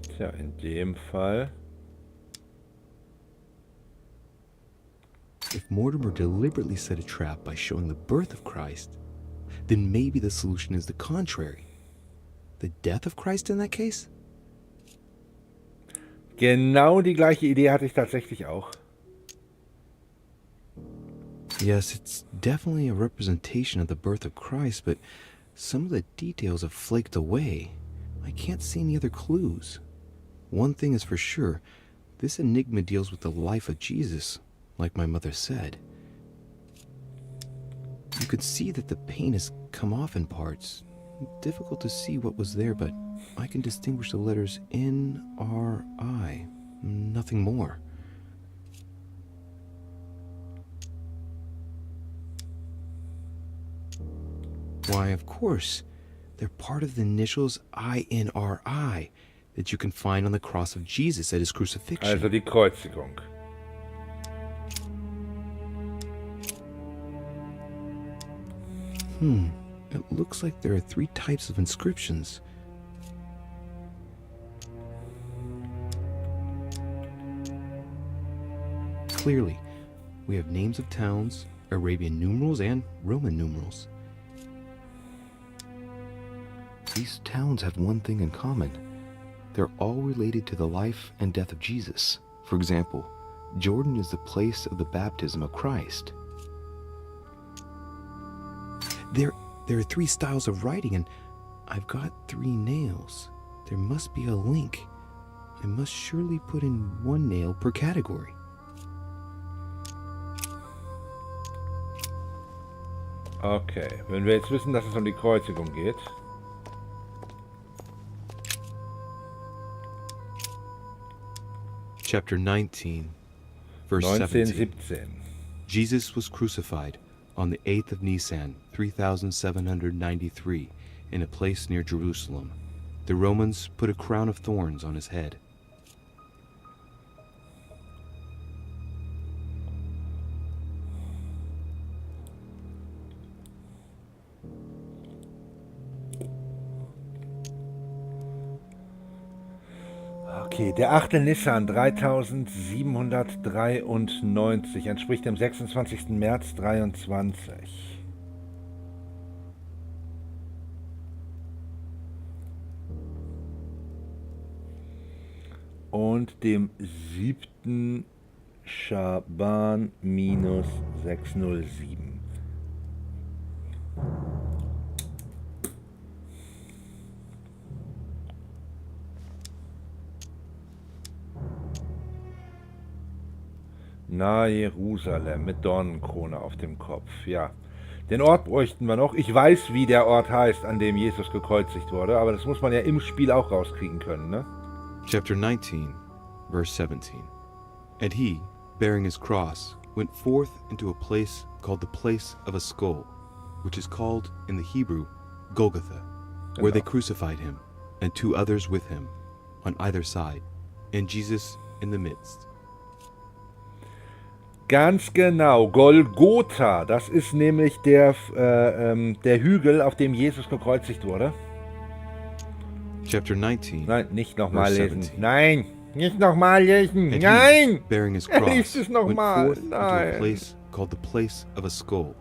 Tja, in dem Fall. If Mortimer deliberately set a trap by showing the birth of Christ, then maybe the solution is the contrary. The death of Christ in that case? Genau die gleiche Idee hatte ich tatsächlich auch. Yes, it's definitely a representation of the birth of Christ, but some of the details have flaked away. I can't see any other clues. One thing is for sure, this enigma deals with the life of Jesus, like my mother said. You could see that the paint has come off in parts. Difficult to see what was there, but I can distinguish the letters N-R-I. Nothing more. Why, of course. They're part of the initials I-N-R-I that you can find on the cross of Jesus at his crucifixion. Also die Kreuzigung. It looks like there are 3 types of inscriptions. Clearly, we have names of towns, Arabian numerals, and Roman numerals. These towns have one thing in common. They're all related to the life and death of Jesus. For example, Jordan is the place of the baptism of Christ. There are 3 styles of writing, and I've got 3 nails. There must be a link. I must surely put in 1 nail per category. Okay, wenn wir jetzt wissen, dass es um die Kreuzigung geht. Chapter 19, verse 17. Jesus was crucified on the 8th of Nisan, 3793, in a place near Jerusalem. The Romans put a crown of thorns on his head. Okay, der 8. Nissan 3793 entspricht dem 26. März 23. Und dem 7. Schaban minus 607. Na, Jerusalem mit Dornenkrone auf dem Kopf, ja. Den Ort bräuchten wir noch. Ich weiß, wie der Ort heißt, an dem Jesus gekreuzigt wurde, aber das muss man ja im Spiel auch rauskriegen können, ne? Chapter 19, verse 17. And he, bearing his cross, went forth into a place called the place of a skull, which is called in the Hebrew Golgotha, where they crucified him, and 2 others with him, on either side, and Jesus in the midst. Ganz genau, Golgotha, das ist nämlich der Hügel, auf dem Jesus gekreuzigt wurde. Chapter 19. Nein, nicht nochmal lesen. 17. Nein, nicht nochmal lesen. And Nein! he, bearing his Lies cross, es went nochmal. forth into a Nein. place called the place of a skull,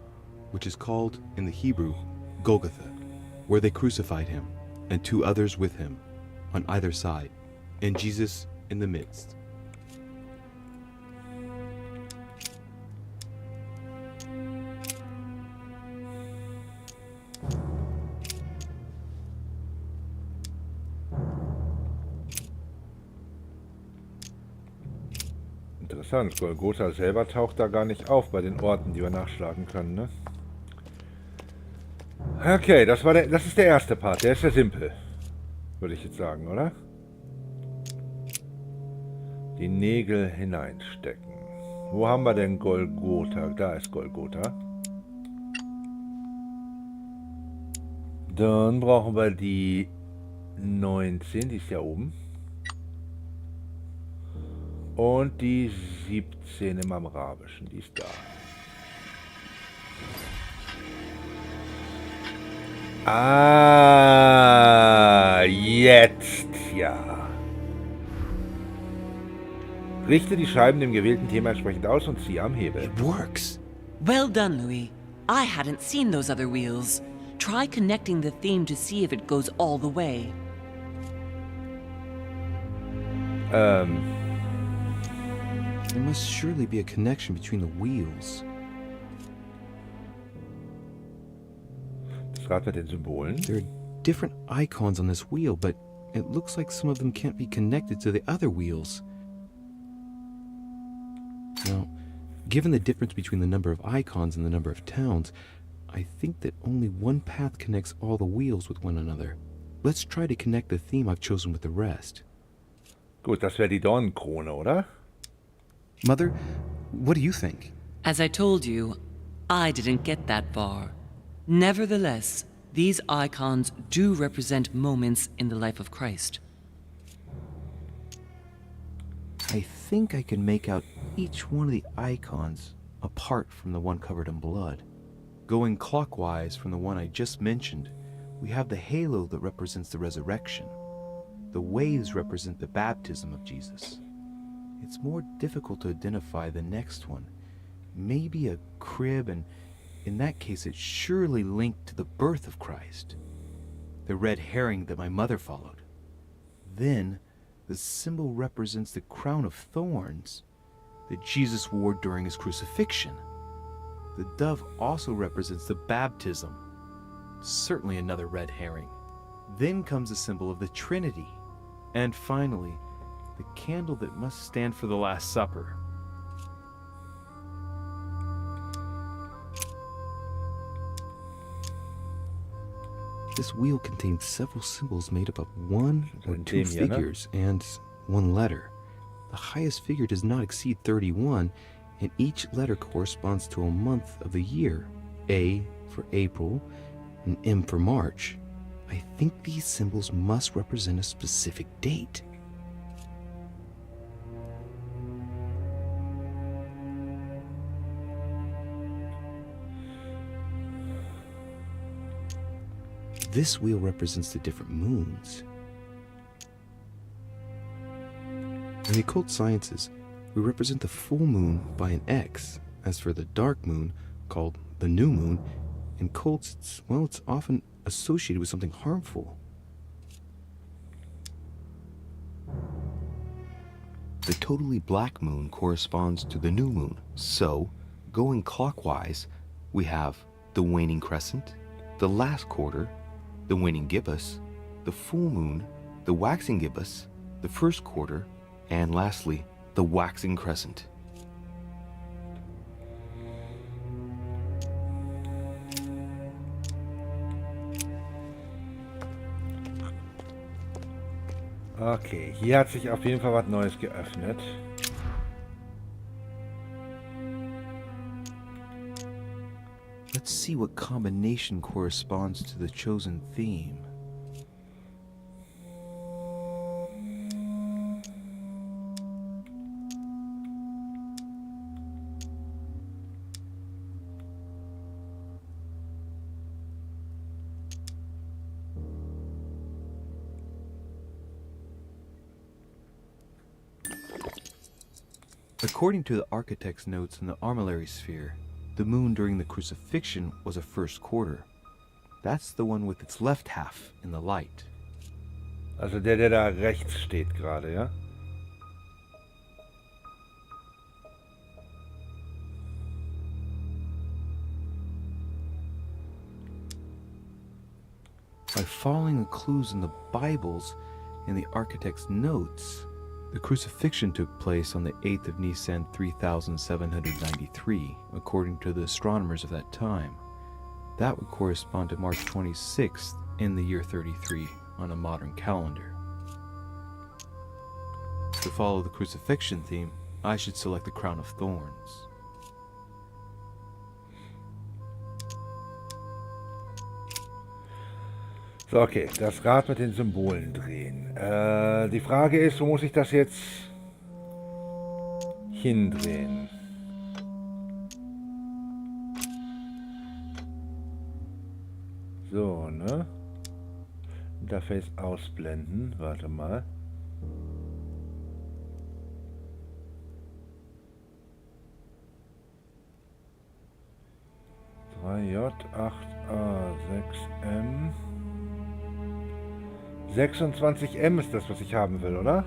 which is called in the Hebrew Golgotha, where they crucified him, and 2 others with him, on either side, and Jesus in the midst. Interessant, Golgotha selber taucht da gar nicht auf bei den Orten, die wir nachschlagen können, ne? Okay, das ist der erste Part, der ist ja simpel, würde ich jetzt sagen, oder? Die Nägel hineinstecken. Wo haben wir denn Golgotha? Da ist Golgotha. Dann brauchen wir die 19, die ist ja oben. Und die 17 im Arabischen, die ist da. Ah, jetzt ja. Richte die Scheiben dem gewählten Thema entsprechend aus und ziehe am Hebel. It works. Well done, Louis. I hadn't seen those other wheels. Try connecting the theme to see if it goes all the way. There must surely be a connection between the wheels. Das Rad mit den Symbolen. There are different icons on this wheel, but it looks like some of them can't be connected to the other wheels. Now, given the difference between the number of icons and the number of towns, I think that only one path connects all the wheels with one another. Let's try to connect the theme I've chosen with the rest. Gut, das wäre die Dornenkrone, oder? Mother, what do you think? As I told you, I didn't get that far. Nevertheless, these icons do represent moments in the life of Christ. I think I can make out each one of the icons apart from the one covered in blood. Going clockwise from the one I just mentioned, we have the halo that represents the resurrection. The waves represent the baptism of Jesus. It's more difficult to identify the next one. Maybe a crib, and in that case it's surely linked to the birth of Christ. The red herring that my mother followed. Then, the symbol represents the crown of thorns that Jesus wore during his crucifixion. The dove also represents the baptism. Certainly another red herring. Then comes the symbol of the Trinity. And finally, the candle that must stand for the Last Supper. This wheel contains several symbols made up of 1 or 2 figures and 1 letter. The highest figure does not exceed 31, and each letter corresponds to a month of the year. A for April, and M for March. I think these symbols must represent a specific date. This wheel represents the different moons. In the occult sciences, we represent the full moon by an X. As for the dark moon, called the new moon, in cults, it's often associated with something harmful. The totally black moon corresponds to the new moon. So, going clockwise, we have the waning crescent, the last quarter, the waning gibbous, the full moon, the waxing gibbous, the first quarter, and lastly, the waxing crescent. Okay, hier hat sich auf jeden Fall was Neues geöffnet. Let's see what combination corresponds to the chosen theme. According to the architect's notes in the armillary sphere, the moon during the crucifixion was a first quarter. That's the one with its left half in the light. Also der da rechts steht gerade, ja? By following the clues in the Bibles and the architect's notes, the crucifixion took place on the 8th of Nisan 3793, according to the astronomers of that time. That would correspond to March 26th in the year 33 on a modern calendar. To follow the crucifixion theme, I should select the crown of thorns. So, okay, das Rad mit den Symbolen drehen. Die Frage ist, wo muss ich das jetzt hindrehen? So, ne? Interface ausblenden. Warte mal. J, 8A, 6M. 26M ist das, was ich haben will, oder?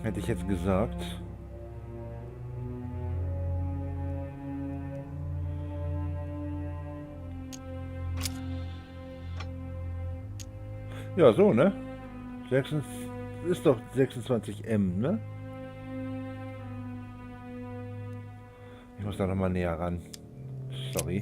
Hätte ich jetzt gesagt. Ja, so, ne? Ist doch 26M, ne? Ich muss da nochmal näher ran. Sorry.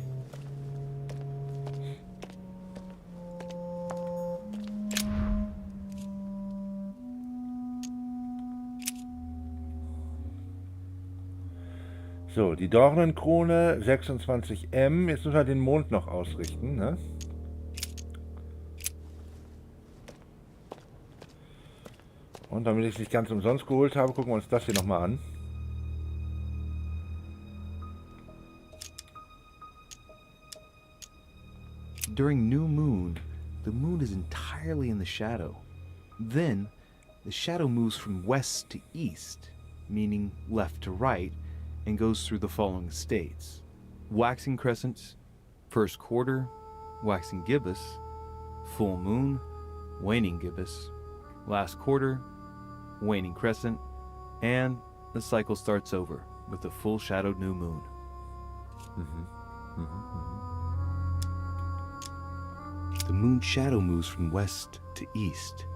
So, die Dornenkrone 26M. Jetzt müssen wir den Mond noch ausrichten, ne? Und damit ich es nicht ganz umsonst geholt habe, gucken wir uns das hier nochmal an. During new moon, the moon is entirely in the shadow. Then, the shadow moves from west to east, meaning left to right, and goes through the following states: waxing crescent, first quarter, waxing gibbous, full moon, waning gibbous, last quarter, waning crescent, and the cycle starts over with the full shadowed new moon. The moon shadow moves from west to east.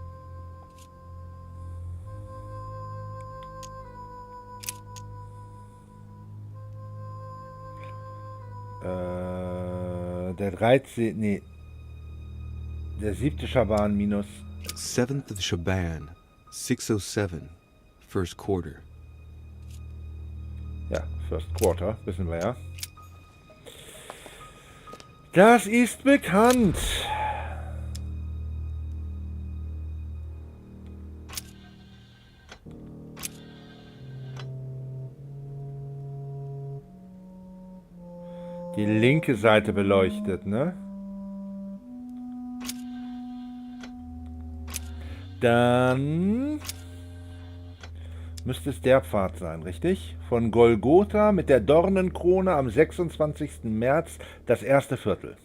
Der 13. Nee. Der 7. Schaban minus. 7th of Shaban, 607, first quarter. Ja, First Quarter, wissen wir ja. Das ist bekannt. Die linke Seite beleuchtet, ne? Dann müsste es der Pfad sein, richtig? Von Golgotha mit der Dornenkrone am 26. März, das erste Viertel.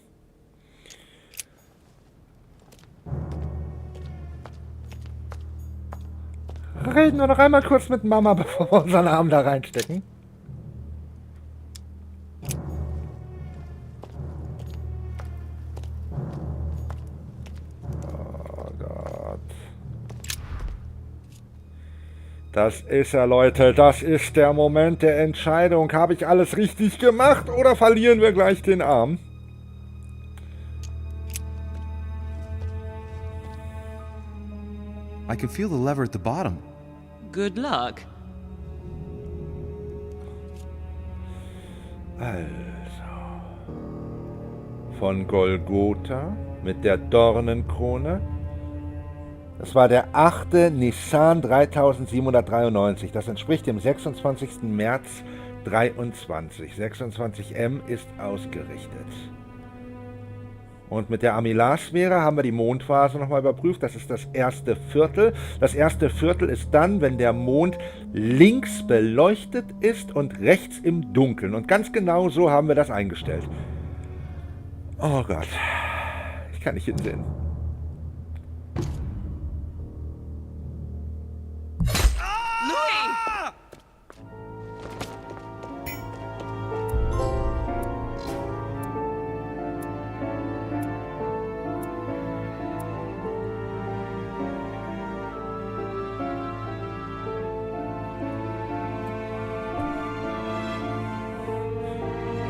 Reden wir noch einmal kurz mit Mama, bevor wir unseren Arm da reinstecken. Das ist er, Leute. Das ist der Moment der Entscheidung. Habe ich alles richtig gemacht oder verlieren wir gleich den Arm? I can feel the lever at the bottom. Good luck. Also. Von Golgotha mit der Dornenkrone. Das war der 8. Nissan 3793. Das entspricht dem 26. März 23. 26M ist ausgerichtet. Und mit der Armillarsphäre haben wir die Mondphase nochmal überprüft. Das ist das erste Viertel. Das erste Viertel ist dann, wenn der Mond links beleuchtet ist und rechts im Dunkeln. Und ganz genau so haben wir das eingestellt. Oh Gott. Ich kann nicht hinsehen.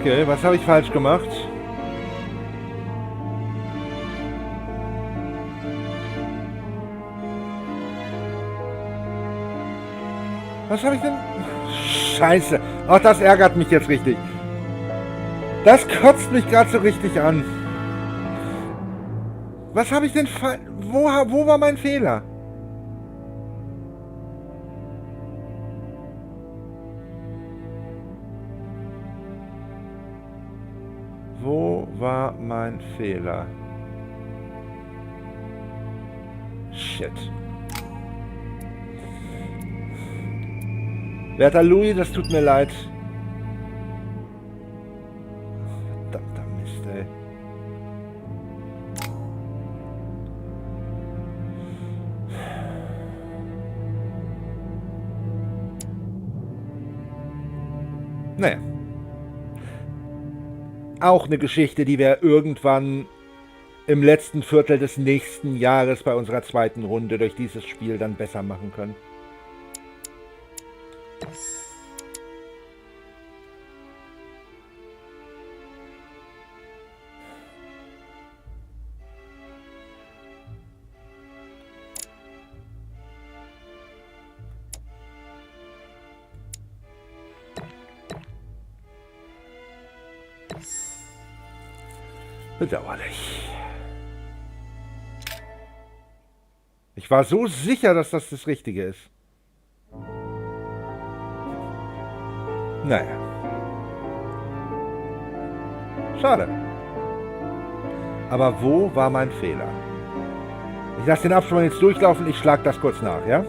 Okay, was habe ich falsch gemacht? Was habe ich denn? Scheiße. Ach, das ärgert mich jetzt richtig. Das kotzt mich gerade so richtig an. Was habe ich denn falsch... Wo war mein Fehler? Wo war mein Fehler? Shit. Werter Louis, das tut mir leid. Verdammter Mist, ey. Naja. Auch eine Geschichte, die wir irgendwann im letzten Viertel des nächsten Jahres bei unserer zweiten Runde durch dieses Spiel dann besser machen können. Bedauerlich. Ich war so sicher, dass das das Richtige ist. Naja. Schade. Aber wo war mein Fehler? Ich lasse den Abspann jetzt durchlaufen, ich schlage das kurz nach, ja?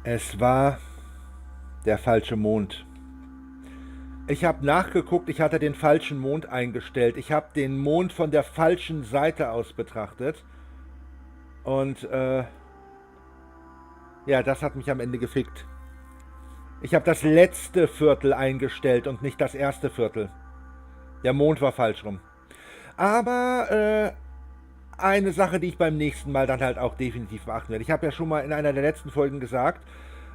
Es war der falsche Mond. Ich habe nachgeguckt, ich hatte den falschen Mond eingestellt. Ich habe den Mond von der falschen Seite aus betrachtet. Und ja, das hat mich am Ende gefickt. Ich habe das letzte Viertel eingestellt und nicht das erste Viertel. Der Mond war falsch rum. Aber eine Sache, die ich beim nächsten Mal dann halt auch definitiv beachten werde. Ich habe ja schon mal in einer der letzten Folgen gesagt,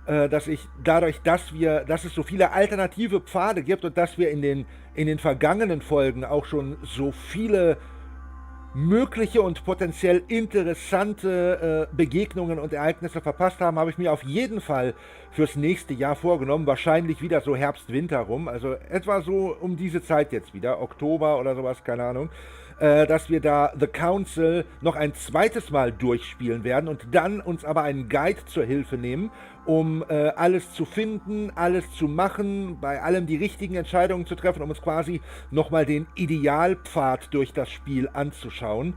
dass ich dadurch, dass es so viele alternative Pfade gibt und dass wir in den vergangenen Folgen auch schon so viele mögliche und potenziell interessante Begegnungen und Ereignisse verpasst haben, habe ich mir auf jeden Fall fürs nächste Jahr vorgenommen, wahrscheinlich wieder so Herbst-Winter rum, also etwa so um diese Zeit jetzt wieder, Oktober oder sowas, keine Ahnung, dass wir da The Council noch ein zweites Mal durchspielen werden und dann uns aber einen Guide zur Hilfe nehmen, um alles zu finden, alles zu machen, bei allem die richtigen Entscheidungen zu treffen, um uns quasi nochmal den Idealpfad durch das Spiel anzuschauen.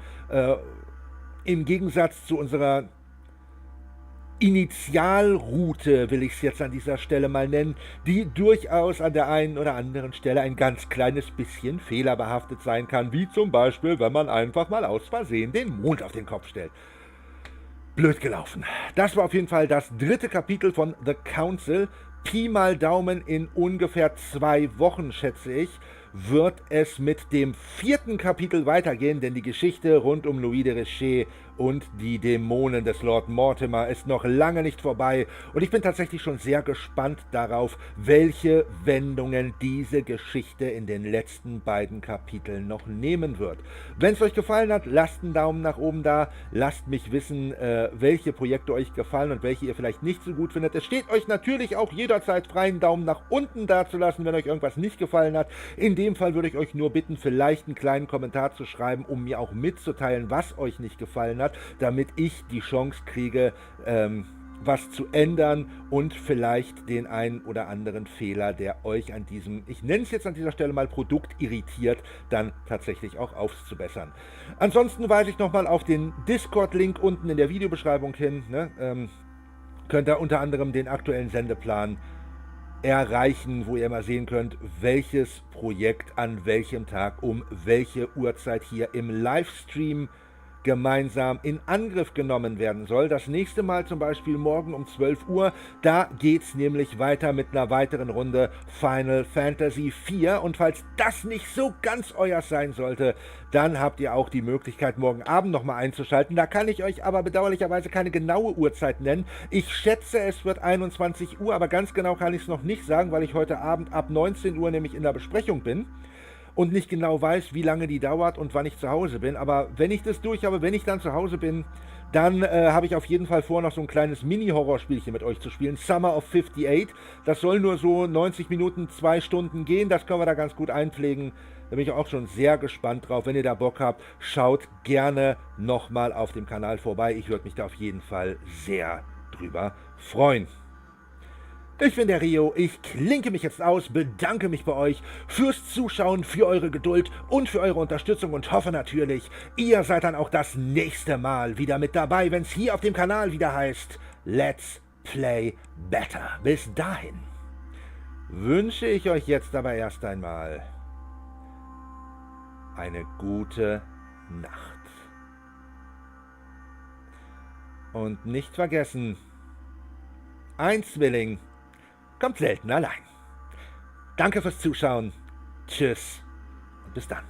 Im Gegensatz zu unserer Initialroute, will ich es jetzt an dieser Stelle mal nennen, die durchaus an der einen oder anderen Stelle ein ganz kleines bisschen fehlerbehaftet sein kann, wie zum Beispiel, wenn man einfach mal aus Versehen den Mond auf den Kopf stellt. Blöd gelaufen. Das war auf jeden Fall das 3. Kapitel von The Council. Pi mal Daumen in ungefähr 2 Wochen, schätze ich, wird es mit dem 4. Kapitel weitergehen, denn die Geschichte rund um Louis de Richet und die Dämonen des Lord Mortimer ist noch lange nicht vorbei und ich bin tatsächlich schon sehr gespannt darauf, welche Wendungen diese Geschichte in den letzten beiden Kapiteln noch nehmen wird. Wenn es euch gefallen hat, lasst einen Daumen nach oben da, lasst mich wissen, welche Projekte euch gefallen und welche ihr vielleicht nicht so gut findet. Es steht euch natürlich auch jederzeit frei, einen Daumen nach unten dazulassen, wenn euch irgendwas nicht gefallen hat. In dem Fall würde ich euch nur bitten, vielleicht einen kleinen Kommentar zu schreiben, um mir auch mitzuteilen, was euch nicht gefallen hat, damit ich die Chance kriege, was zu ändern und vielleicht den einen oder anderen Fehler, der euch an diesem, ich nenne es jetzt an dieser Stelle mal Produkt irritiert, dann tatsächlich auch aufzubessern. Ansonsten weise ich nochmal auf den Discord-Link unten in der Videobeschreibung hin. Ne? Könnt ihr unter anderem den aktuellen Sendeplan erreichen, wo ihr mal sehen könnt, welches Projekt an welchem Tag um welche Uhrzeit hier im Livestream gemeinsam in Angriff genommen werden soll. Das nächste Mal zum Beispiel morgen um 12 Uhr, da geht es nämlich weiter mit einer weiteren Runde Final Fantasy IV und falls das nicht so ganz euer sein sollte, dann habt ihr auch die Möglichkeit, morgen Abend nochmal einzuschalten. Da kann ich euch aber bedauerlicherweise keine genaue Uhrzeit nennen. Ich schätze, es wird 21 Uhr, aber ganz genau kann ich es noch nicht sagen, weil ich heute Abend ab 19 Uhr nämlich in der Besprechung bin und nicht genau weiß, wie lange die dauert und wann ich zu Hause bin. Aber wenn ich das durch habe, wenn ich dann zu Hause bin, dann habe ich auf jeden Fall vor, noch so ein kleines Mini-Horrorspielchen mit euch zu spielen. Summer of 58. Das soll nur so 90 Minuten, 2 Stunden gehen. Das können wir da ganz gut einpflegen. Da bin ich auch schon sehr gespannt drauf. Wenn ihr da Bock habt, schaut gerne nochmal auf dem Kanal vorbei. Ich würde mich da auf jeden Fall sehr drüber freuen. Ich bin der Rio, ich klinke mich jetzt aus, bedanke mich bei euch fürs Zuschauen, für eure Geduld und für eure Unterstützung und hoffe natürlich, ihr seid dann auch das nächste Mal wieder mit dabei, wenn es hier auf dem Kanal wieder heißt Let's Play Better. Bis dahin wünsche ich euch jetzt aber erst einmal eine gute Nacht. Und nicht vergessen, ein Zwilling kommt selten allein. Danke fürs Zuschauen. Tschüss und bis dann.